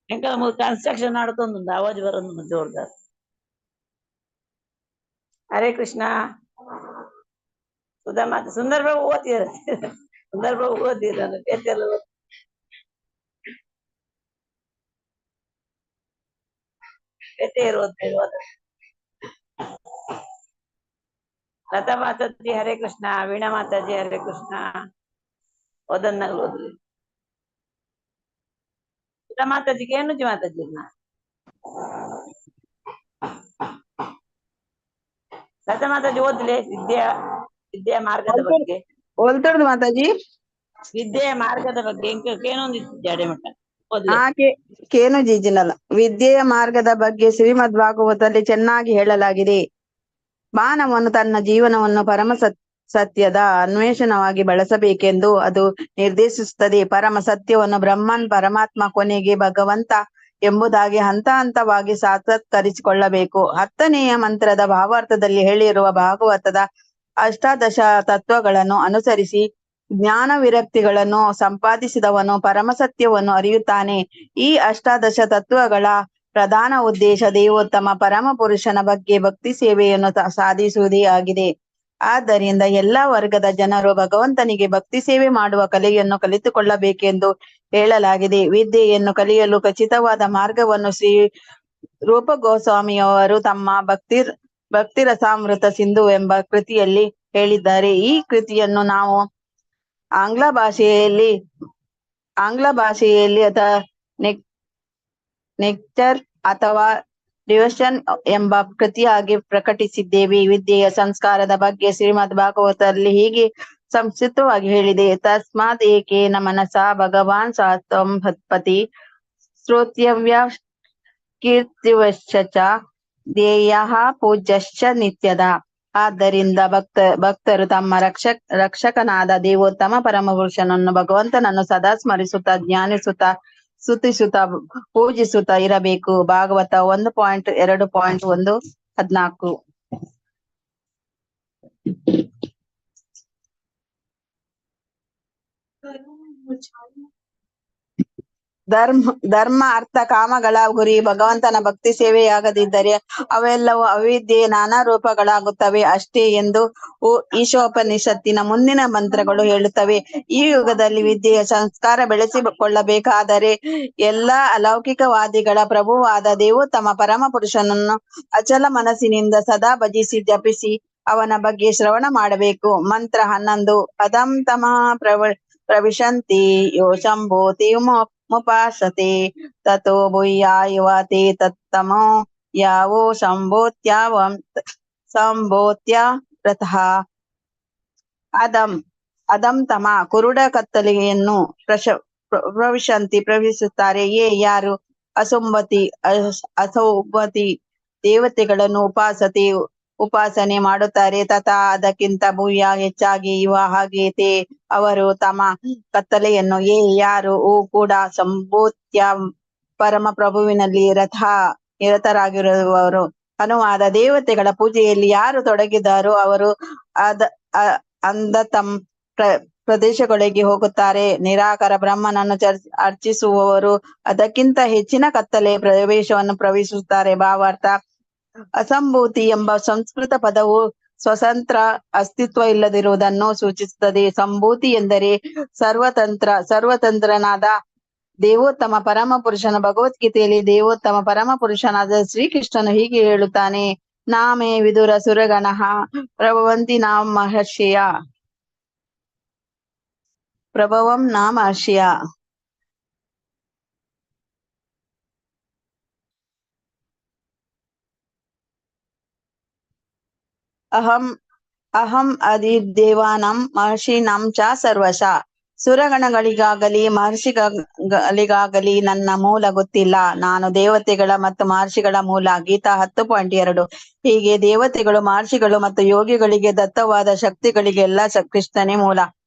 ಎಂಕ ಕನ್ಸ್ಟ್ರಕ್ಷನ್ ಆಡ್ತೊಂದು ಆವಾಜ್ ಬರೋದು ಜೋರ್ದಾರ್ ಹರೇ ಕೃಷ್ಣ ಸುಧಾ ಮಾತ ಸುಂದರ್ ಬಾಬು ಓದ್ತೀರ ಸುಂದರ್ ಬಾಬು ಓದ್ತೀರ ಲತಾ ಮಾತಾಜಿ ಹರೇ ಕೃಷ್ಣ ವೀಣಾ ಮಾತಾಜಿ ಹರೇ ಕೃಷ್ಣ ಓದನ್ನಾಗ ಓದ್ಲಿ ಸುಧಾ ಮಾತಾಜಿಗೆ ಏನು ಮಾತಾಜಿ ಲತಾ ಮಾತಾಜಿ ಓದ್ಲೆ ವಿದ್ಯೆಯ ಮಾರ್ಗದ ಬಗ್ಗೆ ಓಲ್ತಡ್ದು ಮಾತಾಜಿ ವಿದ್ಯೆಯ ಮಾರ್ಗದ ಬಗ್ಗೆ ಏನೊಂದಿತ್ತು ಅಡೆಮಠ ಓದ್ಲೆ. ಕೇನು ಜೀಜಿನಲ್ಲ. ವಿದ್ಯೆಯ ಮಾರ್ಗದ ಬಗ್ಗೆ ಶ್ರೀಮದ್ ಭಾಗವತದಲ್ಲಿ ಚೆನ್ನಾಗಿ ಹೇಳಲಾಗಿದೆ. ಮಾನವನು ತನ್ನ ಜೀವನವನ್ನು ಪರಮ ಸತ್ಯದ ಅನ್ವೇಷಣವಾಗಿ ಬಳಸಬೇಕೆಂದು ಅದು ನಿರ್ದೇಶಿಸುತ್ತದೆ. ಪರಮ ಸತ್ಯವನ್ನು ಬ್ರಹ್ಮನ್, ಪರಮಾತ್ಮ, ಕೊನೆಗೆ ಭಗವಂತ ಎಂಬುದಾಗಿ ಹಂತ ಹಂತವಾಗಿ ಸಾಕ್ಷಾತ್ಕರಿಸಿಕೊಳ್ಳಬೇಕು. 10ನೆಯ ಮಂತ್ರದ ಭಾವಾರ್ಥದಲ್ಲಿ ಹೇಳಿರುವ ಭಾಗವತದ ಅಷ್ಟಾದಶ ತತ್ವಗಳನ್ನು ಅನುಸರಿಸಿ ಜ್ಞಾನ ವಿರಕ್ತಿಗಳನ್ನು ಸಂಪಾದಿಸಿದವನು ಪರಮ ಸತ್ಯವನ್ನು ಅರಿಯುತ್ತಾನೆ. ಈ ಅಷ್ಟಾದಶ ತತ್ವಗಳ ಪ್ರಧಾನ ಉದ್ದೇಶ ದೇವೋತ್ತಮ ಪರಮ ಪುರುಷನ ಬಗ್ಗೆ ಭಕ್ತಿ ಸೇವೆಯನ್ನು ಸಾಧಿಸುವುದೇ ಆಗಿದೆ. ಆದ್ದರಿಂದ ಎಲ್ಲಾ ವರ್ಗದ ಜನರು ಭಗವಂತನಿಗೆ ಭಕ್ತಿ ಸೇವೆ ಮಾಡುವ ಕಲೆಯನ್ನು ಕಲಿತುಕೊಳ್ಳಬೇಕೆಂದು ಹೇಳಲಾಗಿದೆ. ವಿದ್ಯೆಯನ್ನು ಕಲಿಯಲು ಖಚಿತವಾದ ಮಾರ್ಗವನ್ನು ಶ್ರೀ ರೂಪ ಗೋಸ್ವಾಮಿಯವರು ತಮ್ಮ ಭಕ್ತಿ ರಸಾಮೃತ ಸಿಂಧು ಎಂಬ ಕೃತಿಯಲ್ಲಿ ಹೇಳಿದ್ದಾರೆ. ಈ ಕೃತಿಯನ್ನು ನಾವು ಆಂಗ್ಲ ಭಾಷೆಯಲ್ಲಿ ಅಥವಾ ನೆಕ್ಟರ್ ಅಥವಾ ಡಿವೋಷನ್ ಎಂಬ ಕೃತಿಯಾಗಿ ಪ್ರಕಟಿಸಿದ್ದೇವೆ. ವಿದ್ಯೆಯ ಸಂಸ್ಕಾರದ ಬಗ್ಗೆ ಶ್ರೀಮದ್ ಭಾಗವತದಲ್ಲಿ ಹೀಗೆ ಸಂಕ್ಷಿಪ್ತವಾಗಿ ಹೇಳಿದೆ. ತಸ್ಮಾತ್ ಏಕೇನ ಮನಸಾ ಭಗವಾನ್ ಸಾತ್ವಂ ಭಕ್ತಿ ಶ್ರೋತವ್ಯ ಕೀರ್ತಿವಶ್ಚ ಧ್ಯೇಯಃ ಪೂಜ್ಯಶ್ಚ ನಿತ್ಯದ. ಆದ್ದರಿಂದ ಭಕ್ತರು ತಮ್ಮ ರಕ್ಷಕನಾದ ದೇವೋತ್ತಮ ಪರಮಪುರುಷನನ್ನು ಭಗವಂತನನ್ನು ಸದಾ ಸ್ಮರಿಸುತ್ತಾ, ಜ್ಞಾನಿಸುತ್ತಾ, ಸ್ತುತಿಸುತ್ತಾ, ಪೂಜಿಸುತ್ತಾ ಇರಬೇಕು. ಭಾಗವತ 1.2.1 14. ಧರ್ಮ ಅರ್ಥ ಕಾಮಗಳ ಗುರಿ ಭಗವಂತನ ಭಕ್ತಿ ಸೇವೆಯಾಗದಿದ್ದರೆ ಅವೆಲ್ಲವೂ ಅವಿದ್ಯೆಯ ನಾನಾ ರೂಪಗಳಾಗುತ್ತವೆ ಅಷ್ಟೇ ಎಂದು ಈಶೋಪನಿಷತ್ತಿನ ಮುಂದಿನ ಮಂತ್ರಗಳು ಹೇಳುತ್ತವೆ. ಈ ಯುಗದಲ್ಲಿ ವಿದ್ಯೆಯ ಸಂಸ್ಕಾರ ಬೆಳೆಸಿಕೊಳ್ಳಬೇಕಾದರೆ ಎಲ್ಲಾ ಅಲೌಕಿಕವಾದಿಗಳ ಪ್ರಭುವಾದ ದೇವೋತ್ತಮ ಪರಮ ಪುರುಷನನ್ನು ಅಚಲ ಮನಸ್ಸಿನಿಂದ ಸದಾ ಭಜಿಸಿ ಜಪಿಸಿ ಅವನ ಬಗ್ಗೆ ಶ್ರವಣ ಮಾಡಬೇಕು. ಮಂತ್ರ 11. ಅದಂ ತಮಃ ಪ್ರವಿಶಂತಿ ಯೋ ಶಂಭೋತಿ ಮುಪಾಸತೆ ತಥೋ ಭೂಯಾಯವ ತೇ ತತ್ತಮೋ ಯಾವೋ ಸಂಭೋತ್ಯ ರಥಃ. ಅದಂ ತಮ ಕುರುಡ ಕತ್ತಲೆಯನ್ನು ಪ್ರವೇಶಿಸುತ್ತಾರೆ. ಯಾರು ಅಸೌಭತಿ ದೇವತೆಗಳನ್ನು ಉಪಾಸನೆ ಮಾಡುತ್ತಾರೆ. ತಥಾ ಅದಕ್ಕಿಂತ ಭೂಯ ಹೆಚ್ಚಾಗಿ ಇವ ಹಾಗೆ ತೇ ಅವರು ತಮ್ಮ ಕತ್ತಲೆಯನ್ನು ಯಾರು ಕೂಡ ಸಂಭೂತ್ಯ ಪರಮ ಪ್ರಭುವಿನಲ್ಲಿ ನಿರತರಾಗಿರುವವರು. ಅನುವಾದ: ದೇವತೆಗಳ ಪೂಜೆಯಲ್ಲಿ ಯಾರು ತೊಡಗಿದಾರೋ ಅವರು ಅಂಧತಮ್ ಪ್ರದೇಶಗಳಿಗೆ ಹೋಗುತ್ತಾರೆ. ನಿರಾಕಾರ ಬ್ರಹ್ಮನನ್ನು ಅರ್ಚಿಸುವವರು ಅದಕ್ಕಿಂತ ಹೆಚ್ಚಿನ ಕತ್ತಲೆ ಪ್ರವೇಶವನ್ನು ಪ್ರವೇಶಿಸುತ್ತಾರೆ. ಭಾವಾರ್ಥ: ಅಸಂಭೂತಿ ಎಂಬ ಸಂಸ್ಕೃತ ಪದವು ಸ್ವತಂತ್ರ ಅಸ್ತಿತ್ವ ಇಲ್ಲದಿರುವುದನ್ನು ಸೂಚಿಸುತ್ತದೆ. ಸಂಭೂತಿ ಎಂದರೆ ಸರ್ವತಂತ್ರನಾದ ದೇವೋತ್ತಮ ಪರಮ ಪುರುಷನ. ಭಗವದ್ಗೀತೆಯಲ್ಲಿ ದೇವೋತ್ತಮ ಪರಮ ಪುರುಷನಾದ ಶ್ರೀಕೃಷ್ಣನು ಹೀಗೆ ಹೇಳುತ್ತಾನೆ: ನಾಮೇ ವಿದುರ ಸುರಗಣಃ ಪ್ರಭವಂತಿ ನಾಮ ಮಹರ್ಷಿಯ. ಅಹಂ ಅಧಿದೇವಾನಾಂ ಮಹರ್ಷೀಣಾಂ ಚ ಸರ್ವಶಃ. ಸುರಗಣಗಳಿಗಾಗಲಿ ಮಹರ್ಷಿಗಳಿಗಾಗಲಿ ನನ್ನ ಮೂಲ ಗೊತ್ತಿಲ್ಲ. ನಾನು ದೇವತೆಗಳ ಮತ್ತು ಮಹರ್ಷಿಗಳ ಮೂಲ. ಗೀತಾ 10.2. ಹೀಗೆ ದೇವತೆಗಳು, ಮಹರ್ಷಿಗಳು ಮತ್ತು ಯೋಗಿಗಳಿಗೆ ದತ್ತವಾದ ಶಕ್ತಿಗಳಿಗೆಲ್ಲ ಕೃಷ್ಣನೇ ಮೂಲ.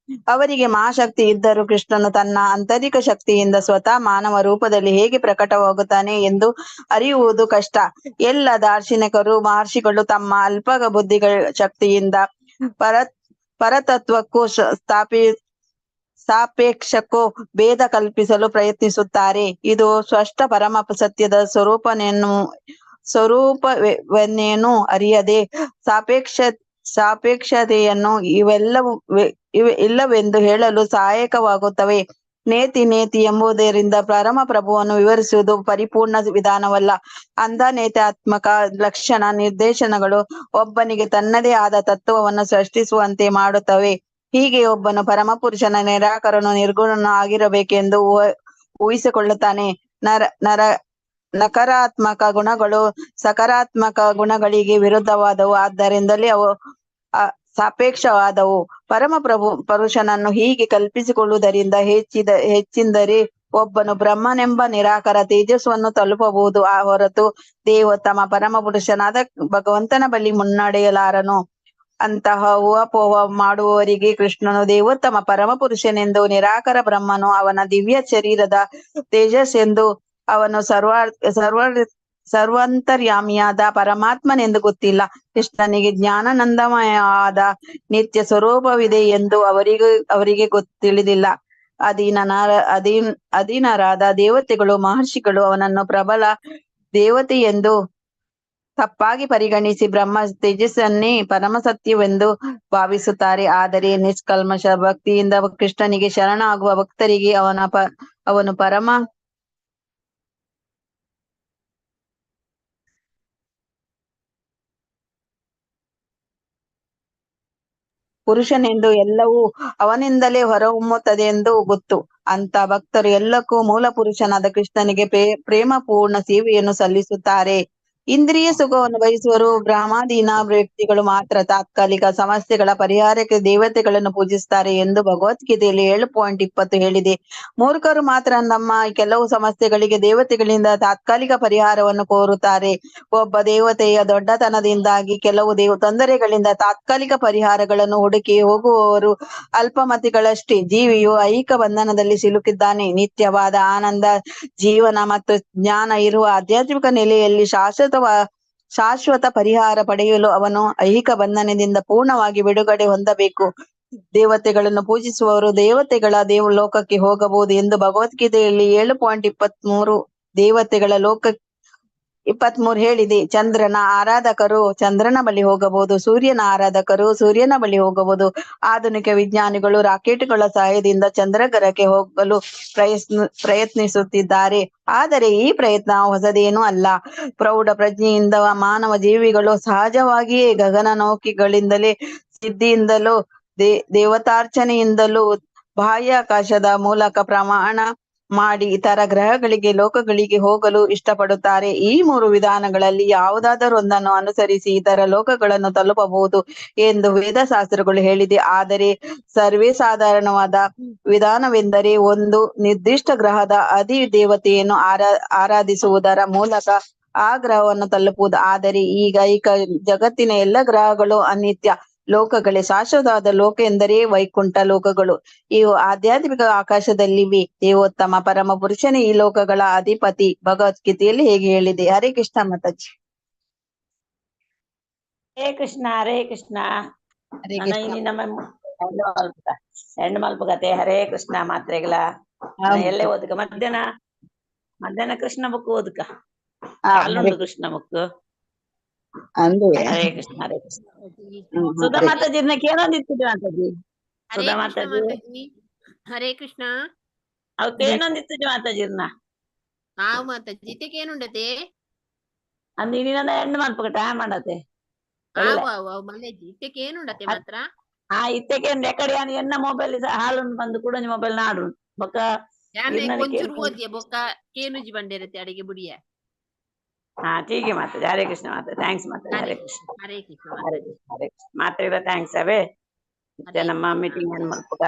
ಅವರಿಗೆ ಮಹಾಶಕ್ತಿ ಇದ್ದರೂ ಕೃಷ್ಣನು ತನ್ನ ಆಂತರಿಕ ಶಕ್ತಿಯಿಂದ ಸ್ವತಃ ಮಾನವ ರೂಪದಲ್ಲಿ ಹೇಗೆ ಪ್ರಕಟವಾಗುತ್ತಾನೆ ಎಂದು ಅರಿಯುವುದು ಕಷ್ಟ. ಎಲ್ಲ ದಾರ್ಶನಿಕರು ಮಹರ್ಷಿಗಳು ತಮ್ಮ ಅಲ್ಪ ಬುದ್ಧಿಗಳ ಶಕ್ತಿಯಿಂದ ಪರತತ್ವಕ್ಕೂ ಸಾಪೇಕ್ಷಕ್ಕೂ ಭೇದ ಕಲ್ಪಿಸಲು ಪ್ರಯತ್ನಿಸುತ್ತಾರೆ. ಇದು ಸ್ಪಷ್ಟ ಪರಮ ಸತ್ಯದ ಸ್ವರೂಪವನ್ನೇನು ಅರಿಯದೆ ಸಾಪೇಕ್ಷತೆಯನ್ನು ಇಲ್ಲವೆಂದು ಹೇಳಲು ಸಹಾಯಕವಾಗುತ್ತವೆ. ನೇತಿ ಎಂಬುದರಿಂದ ಪರಮ ಪ್ರಭುವನ್ನು ವಿವರಿಸುವುದು ಪರಿಪೂರ್ಣ ವಿಧಾನವಲ್ಲ. ಅಂಧ ನೇತ್ಯಾತ್ಮಕ ಲಕ್ಷಣ ನಿರ್ದೇಶನಗಳು ಒಬ್ಬನಿಗೆ ತನ್ನದೇ ಆದ ತತ್ವವನ್ನು ಸೃಷ್ಟಿಸುವಂತೆ ಮಾಡುತ್ತವೆ. ಹೀಗೆ ಒಬ್ಬನು ಪರಮಪುರುಷನ ನಿರಾಕರನು ನಿರ್ಗುಣನು ಆಗಿರಬೇಕೆಂದು ಊಹಿಸಿಕೊಳ್ಳುತ್ತಾನೆ. ನಕಾರಾತ್ಮಕ ಗುಣಗಳು ಸಕಾರಾತ್ಮಕ ಗುಣಗಳಿಗೆ ವಿರುದ್ಧವಾದವು, ಆದ್ದರಿಂದಲೇ ಅವು ಸಾಪೇಕ್ಷವಾದವು. ಪುರುಷನನ್ನು ಹೀಗೆ ಕಲ್ಪಿಸಿಕೊಳ್ಳುವುದರಿಂದ ಹೆಚ್ಚಿಂದರೆ ಒಬ್ಬನು ಬ್ರಹ್ಮನೆಂಬ ನಿರಾಕಾರ ತೇಜಸ್ಸನ್ನು ತಲುಪಬಹುದು, ಆ ಹೊರತು ದೇವೋತ್ತಮ ಪರಮ ಪುರುಷನಾದ ಭಗವಂತನ ಬಳಿ ಮುನ್ನಡೆಯಲಾರನು. ಅಂತಹ ಊಹಾಪೋಹ ಮಾಡುವವರಿಗೆ ಕೃಷ್ಣನು ದೇವೋತ್ತಮ ಪರಮ ಪುರುಷನೆಂದು, ನಿರಾಕಾರ ಬ್ರಹ್ಮನು ಅವನ ದಿವ್ಯ ಶರೀರದ ತೇಜಸ್ಸೆಂದು, ಅವನು ಸರ್ವಾಂತರ್ಯಾಮಿಯಾದ ಪರಮಾತ್ಮನೆಂದು ಗೊತ್ತಿಲ್ಲ. ಕೃಷ್ಣನಿಗೆ ಜ್ಞಾನಾನಂದಮಯವಾದ ನಿತ್ಯ ಸ್ವರೂಪವಿದೆ ಎಂದು ಅವರಿಗೆ ತಿಳಿದಿಲ್ಲ. ಅಧೀನರಾದ ದೇವತೆಗಳು ಮಹರ್ಷಿಗಳು ಅವನನ್ನು ಪ್ರಬಲ ದೇವತೆಯೆಂದು ತಪ್ಪಾಗಿ ಪರಿಗಣಿಸಿ ಬ್ರಹ್ಮ ತೇಜಸ್ಸನ್ನೇ ಪರಮ ಸತ್ಯವೆಂದು ಭಾವಿಸುತ್ತಾರೆ. ಆದರೆ ನಿಷ್ಕಲ್ಮಶ ಭಕ್ತಿಯಿಂದ ಕೃಷ್ಣನಿಗೆ ಶರಣಾಗುವ ಭಕ್ತರಿಗೆ ಅವನು ಪರಮ ಪುರುಷನೆಂದು, ಎಲ್ಲವೂ ಅವನಿಂದಲೇ ಹೊರಹೊಮ್ಮುತ್ತದೆಂದು ಗೊತ್ತು. ಅಂತ ಭಕ್ತರು ಎಲ್ಲಕ್ಕೂ ಮೂಲ ಪುರುಷನಾದ ಕೃಷ್ಣನಿಗೆ ಪ್ರೇಮಪೂರ್ಣ ಸೇವೆಯನ್ನು ಸಲ್ಲಿಸುತ್ತಾರೆ. ಇಂದ್ರಿಯ ಸುಖವನ್ನು ಬಯಸುವರು ಬ್ರಹ್ಮಾದೀನ ವ್ಯಕ್ತಿಗಳು ಮಾತ್ರ ತಾತ್ಕಾಲಿಕ ಸಮಸ್ಯೆಗಳ ಪರಿಹಾರಕ್ಕೆ ದೇವತೆಗಳನ್ನು ಪೂಜಿಸುತ್ತಾರೆ ಎಂದು ಭಗವದ್ಗೀತೆಯಲ್ಲಿ 7.20 ಹೇಳಿದೆ. ಮೂರ್ಖರು ಮಾತ್ರ ನಮ್ಮ ಕೆಲವು ಸಮಸ್ಯೆಗಳಿಗೆ ದೇವತೆಗಳಿಂದ ತಾತ್ಕಾಲಿಕ ಪರಿಹಾರವನ್ನು ಕೋರುತ್ತಾರೆ. ಒಬ್ಬ ದೇವತೆಯ ದೊಡ್ಡತನದಿಂದಾಗಿ ಕೆಲವು ತೊಂದರೆಗಳಿಂದ ತಾತ್ಕಾಲಿಕ ಪರಿಹಾರಗಳನ್ನು ಹುಡುಕಿ ಹೋಗುವವರು ಅಲ್ಪಮತಿಗಳಷ್ಟೇ. ಜೀವಿಯು ಐಹಿಕ ಬಂಧನದಲ್ಲಿ ಸಿಲುಕಿದ್ದಾನೆ. ನಿತ್ಯವಾದ ಆನಂದ, ಜೀವನ ಮತ್ತು ಜ್ಞಾನ ಇರುವ ಆಧ್ಯಾತ್ಮಿಕ ನೆಲೆಯಲ್ಲಿ ಶಾಶ್ವತ ಪರಿಹಾರ ಪಡೆಯಲು ಅವನು ಐಹಿಕ ಬಂಧನದಿಂದ ಪೂರ್ಣವಾಗಿ ಬಿಡುಗಡೆ ಹೊಂದಬೇಕು. ದೇವತೆಗಳನ್ನು ಪೂಜಿಸುವವರು ದೇವತೆಗಳ ಲೋಕಕ್ಕೆ ಹೋಗಬಹುದು ಎಂದು ಭಗವದ್ಗೀತೆಯಲ್ಲಿ 7.23 ದೇವತೆಗಳ ಲೋಕ 23 ಹೇಳಿದೆ. ಚಂದ್ರನ ಆರಾಧಕರು ಚಂದ್ರನ ಬಳಿ ಹೋಗಬಹುದು, ಸೂರ್ಯನ ಆರಾಧಕರು ಸೂರ್ಯನ ಬಳಿ ಹೋಗಬಹುದು. ಆಧುನಿಕ ವಿಜ್ಞಾನಿಗಳು ರಾಕೆಟ್ಗಳ ಸಹಾಯದಿಂದ ಚಂದ್ರಗ್ರಹಕ್ಕೆ ಹೋಗಲು ಪ್ರಯತ್ನಿಸುತ್ತಿದ್ದಾರೆ. ಆದರೆ ಈ ಪ್ರಯತ್ನ ಹೊಸದೇನೂ ಅಲ್ಲ. ಪ್ರೌಢ ಪ್ರಜ್ಞೆಯಿಂದ ಮಾನವ ಜೀವಿಗಳು ಸಹಜವಾಗಿಯೇ ಗಗನನೌಕೆಗಳಿಂದಲೇ, ಸಿದ್ಧಿಯಿಂದಲೂ ದೇವತಾರ್ಚನೆಯಿಂದಲೂ ಬಾಹ್ಯಾಕಾಶದ ಮೂಲಕ ಪ್ರಯಾಣ ಮಾಡಿ ಇತರ ಗ್ರಹಗಳಿಗೆ, ಲೋಕಗಳಿಗೆ ಹೋಗಲು ಇಷ್ಟಪಡುತ್ತಾರೆ. ಈ 3 ವಿಧಾನಗಳಲ್ಲಿ ಯಾವುದಾದರೊಂದನ್ನು ಅನುಸರಿಸಿ ಇತರ ಲೋಕಗಳನ್ನು ತಲುಪಬಹುದು ಎಂದು ವೇದಶಾಸ್ತ್ರಗಳು ಹೇಳಿದೆ. ಆದರೆ ಸರ್ವೇ ಸಾಧಾರಣವಾದ ವಿಧಾನವೆಂದರೆ ಒಂದು ನಿರ್ದಿಷ್ಟ ಗ್ರಹದ ಅಧಿದೇವತೆಯನ್ನು ಆರಾಧಿಸುವುದರ ಮೂಲಕ ಆ ಗ್ರಹವನ್ನು ತಲುಪುವುದು. ಆದರೆ ಈಗ ಜಗತ್ತಿನ ಎಲ್ಲ ಗ್ರಹಗಳು ಅನಿತ್ಯ ಲೋಕಗಳೇ. ಶಾಶ್ವತವಾದ ಲೋಕ ಎಂದರೆ ವೈಕುಂಠ ಲೋಕಗಳು. ಇವು ಆಧ್ಯಾತ್ಮಿಕ ಆಕಾಶದಲ್ಲಿವೆ. ದೇವೋತ್ತಮ ಪರಮ ಪುರುಷನೇ ಈ ಲೋಕಗಳ ಅಧಿಪತಿ. ಭಗವದ್ಗೀತೆಯಲ್ಲಿ ಹೇಗೆ ಹೇಳಿದೆ. ಹರೇ ಕೃಷ್ಣ ಮಾತಾಜಿ. ಹರೇ ಕೃಷ್ಣ ಹರೇ ಕೃಷ್ಣ. ನಮ್ಮ ಹೆಣ್ಣು ಮಲ್ಪುಗತೆ ಹರೇ ಕೃಷ್ಣ ಮಾತ್ರೆಗಳ ಎಲ್ಲೇ ಓದಕ ಮಧ್ಯಾಹ್ನ ಕೃಷ್ಣ ಬುಕ್ ಓದಕ ಅಲ್ಲುಂಡು ಕೃಷ್ಣ ಬುಕ್. ಹರೇ ಕೃಷ್ಣ ಹರೇ ಕೃಷ್ಣ. ಸುಧಾ ಮಾತಾಜಿ ಕೇನೊಂದಿತ್ತು ಮಾತಾಜಿ. ಸುಧಾ ಮಾತಾಜಿ ಹರೇ ಕೃಷ್ಣ. ಅವ್ ಕೇನೊಂದಿತ್ತು ಮಾತಾಜಿರ್ನ ಹಾವು ಮಾತಾಜಿ ಇತ್ತೇನುಂಡತೆ ಅಂದ್ ಇನ್ನೊಂದ ಹೆಣ್ಣು ಮಲ್ಪಕ ಟೈಮ್ ಮಾಡತೆ ಮಲ್ಲೆಜಿ ಇತ್ತೇನುಂಡತೆ ಮಾತ್ರ ಇತ್ತಕ್ಕೆ ಎಕಡೆ ಎನ್ನ ಮೊಬೈಲ್ ಹಾಲು ಬಂದು ಕೂಡ ಮೊಬೈಲ್ ನಾಡು ಬೊಕ್ಕ ಒಂಚೂರು ಓದಿಯ ಬೊಕ್ಕ ಕೇನುಜಿ ಬಂದಿರತ್ತೆ ಅಡಿಗೆ ಬುಡಿಯ. ಟೀಕೆ ಮಾತಾಡಿ. ಹರೇ ಕೃಷ್ಣ ಮಾತಾಡಿ. ಥ್ಯಾಂಕ್ಸ್ ಮಾತಾಡಿ. ಹರೇ ಕೃಷ್ಣ ಹರೇ ಕೃಷ್ಣ ಹರೇ ಕೃಷ್ಣ ಹರೇ ಕೃಷ್ಣ ಮಾತಾಡಿದ ಥ್ಯಾಂಕ್ಸ್ ಅವೇ. ಮತ್ತೆ ನಮ್ಮ ಮೀಟಿಂಗ್ ಏನ್ ಮಾಡ್ಬೇಕ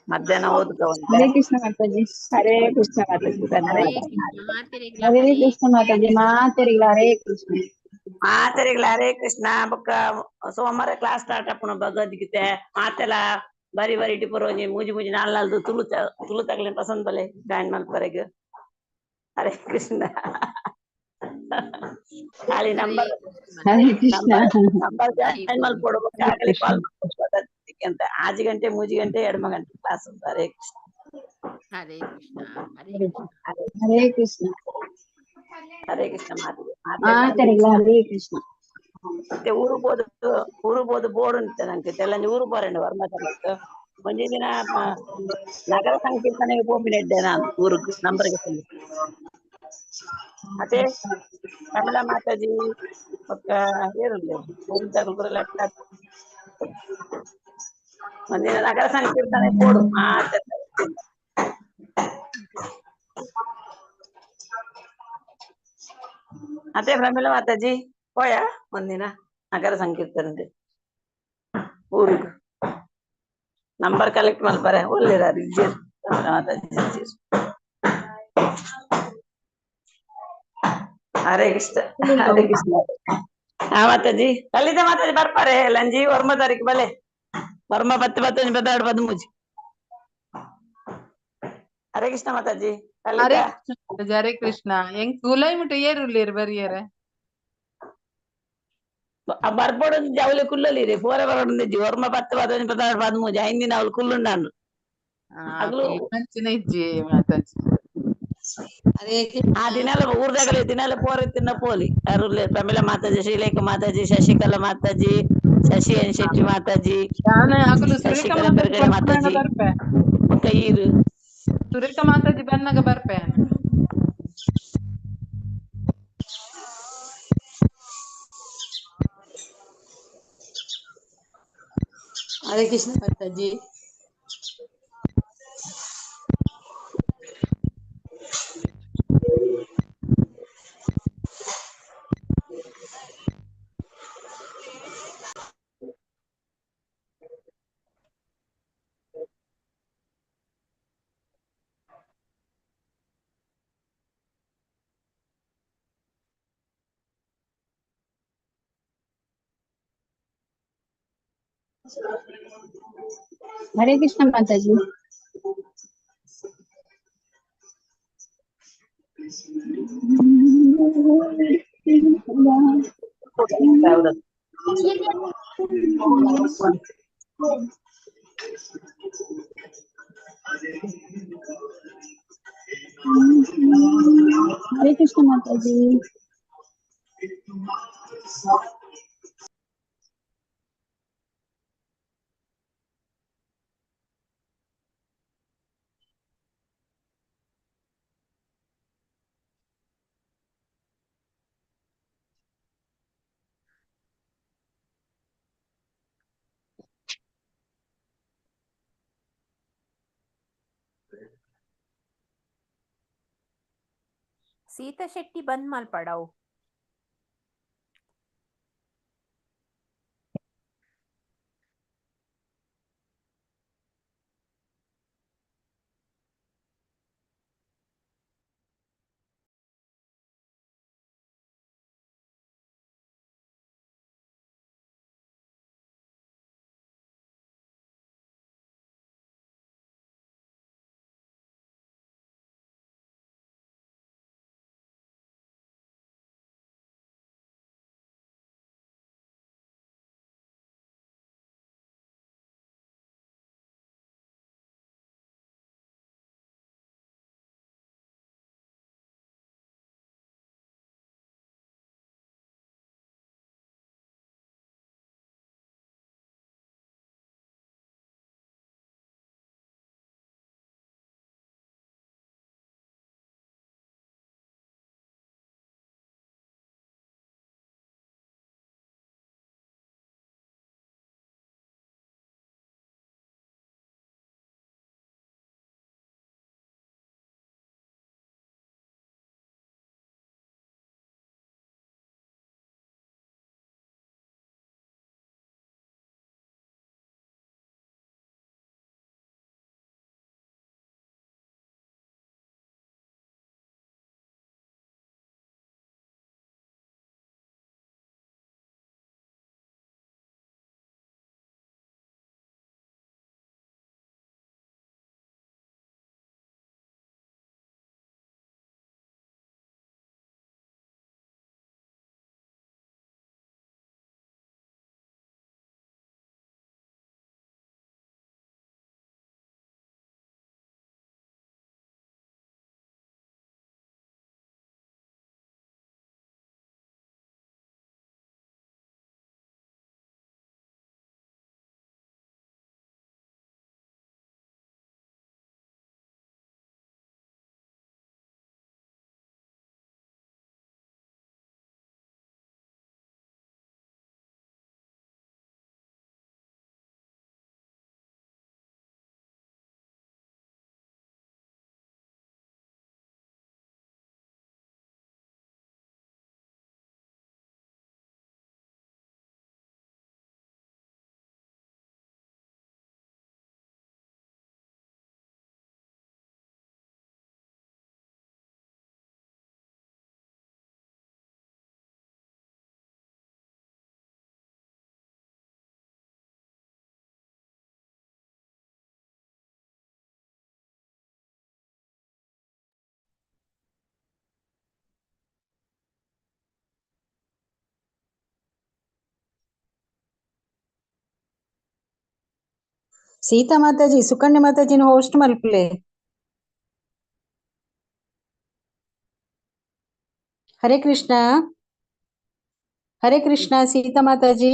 ಮಧ್ಯಾಹ್ನ ಓದ್ಕ ಹರೇ ಕೃಷ್ಣ ಮಾತಾಜಿ. ಹರೇ ಕೃಷ್ಣ ಮಾತಾಜಿ. ಹರೇ ಕೃಷ್ಣ ಮಾತಾಜಿ. ಮಾತಾಡಿಲ್ಲ ಹರೇ ಕೃಷ್ಣ ಮಾತಾಡಿಲ್ಲ ಹರೇ ಕೃಷ್ಣ. ಬೊಕ್ಕ ಸೋಮವಾರ ಕ್ಲಾಸ್ ಸ್ಟಾರ್ಟ್ ಆಪುನ ಭಗವದ್ಗೀತೆ ಮಾತೆಲ್ಲ ಬರಿ ಬರಿ ಟಿಪುರ ಮೂಜಿ ನಾಲ್ದು ತುಳು ತಗಲಿ ಪಸಂದ್ ಬಲೆ ಜಾಯಿನ್ ಮಲ್ಪರೆಗೆ. ಹರೇ ಕೃಷ್ಣ. ಖಾಲಿ ನಂಬರ್ ಜಾಯಿನ್ ಮಲ್ಪೊಡ್ಬೇಕು. ಆಗಲಿ ಕಾಲ್ ಅಂತ 5 ಗಂಟೆ 3 ಗಂಟೆ 2 ಗಂಟೆ ಕ್ಲಾಸ್ ಉಂಟು. ಹರೇ ಕೃಷ್ಣ ಹರೇ ಕೃಷ್ಣ ಹರೇ ಕೃಷ್ಣ ಹರೇ ಕೃಷ್ಣ ಮಾತಾಡಿಲ್ಲ ಹರೇ ಕೃಷ್ಣ. ಮತ್ತೆ ಊರು ಬೋದು ಬೋರ್ಡ್ ಉಂಟು ನಂಗೆ ಎಲ್ಲ ಊರು ಬರಂడి ವರ್ಮಕ್ಕೆ ಒಂದೇ ದಿನ ನಗರ ಸಂಕೀರ್ತನೆಗೆ ಹೋಗ್ಬಿಟ್ಟಿದ್ದೆ ನಾನು ಊರಿಗೆ ನಂಬರ್ಗೆ ಮತ್ತೆ ಕಮಲಾ ಮಾತಾಜಿ ಏನುಂಟು ಒಂದಿನ ನಗರ ಸಂಕೀರ್ತನೆ ಬೋರ್ಡು ಅದೇ ಪ್ರಮಿಳ ಮಾತಾಜಿ ಹೋಯ ಒಂದಿನ ನಗರ ಸಂಕೀರ್ತನದೆ ಊರಿಗೆ ನಂಬರ್ ಕಲೆಕ್ಟ್ ಮಲ್ಪರೆ ಒಳ್ಳೆದ ರಿಜ್ಜಿರ್ ಮಾತಾಜಿ ರಿಜ್ಜಿರ್ ಹರೇ ಕೃಷ್ಣ ಹರೇ ಕೃಷ್ಣ. ಹಾ ಮಾತಾಜಿ ಕಲ್ಲಿದ್ದ ಮಾತಾಜಿ ಬರ್ಪಾರೆ ಲಂಜಿ ವರ್ಮ ತಾರೀಕು ಬಲೆ ವರ್ಮ 10 11 12 13 ಹರೇ ಕೃಷ್ಣ ಮಾತಾಜಿ ಹರೇ ಕಲ್ಲಿದ್ದ ಕೃಷ್ಣ ಮಾತಾಜಿ ಹರೇ ಕೃಷ್ಣ ಹೆಂಗ್ ಗುಲಾಯಿ ಮುಟ್ಟ ಏರುಳ್ಳೇರು ಬರಿಯರೆ ಬರ್ಬೋಡು ಜವಳಿ ಕುಲ್ಲಲಿ ಪೋರೆ ಬರೋಡು ವರ್ಮ 10 11 12 13 ಹಿಂದಿನ ಅವಳು ಕುಲ್ಲುಂಡಾನು ಅಗ್ಲು ಮಂಚಿನ ಇಜ್ಜಿ ಮಾತಾಜಿ ಆ ದಿನಾಲ ಊರ್ದಾಗಲೇ ದಿನಾಲ ಪೋರೆ ತಿನ್ನ ಪೋಲಿ ಯಾರು ಪ್ರಮಿಳ ಮಾತಾಜಿ ಶ್ರೀಲೇಖ ಮಾತಾಜಿ ಶಶಿಕಲಾ ಮಾತಾಜಿ ಶಶಿ ಎನ್ ಶೆಟ್ಟಿ ಮಾತಾಜಿ ನಾನು ಆಗಲು ಸುರೇಖ ಶಶಿಕಲಾ ಮಾತಾಜಿ ಬೆರಗಡೆ ಬಂದಾಗ ಮಾತಾಜಿ ಬರ್ಪೆ ಕೈರು ಸುರೇಖ ಮಾತಾಜಿ ಬಂದಾಗ ಬರ್ಪೆ ಹರೇ ಕೃಷ್ಣ ಮಾತಾಜಿ. हरे कृष्ण माता जी। हरे कृष्ण माता जी। ಸೀತಾ ಶೆಟ್ಟಿ ಬಂದ್ ಮಲ್ಪಡವು. ಸೀತಾ ಮಾತಾಜಿ ಸುಕನ್ಯಾ ಮಾತಾಜಿನ ಹೋಸ್ಟ್ ಮಲ್ಪಲೆ. ಹರೇ ಕೃಷ್ಣ. ಹರೇ ಕೃಷ್ಣ ಸೀತಾ ಮಾತಾಜಿ.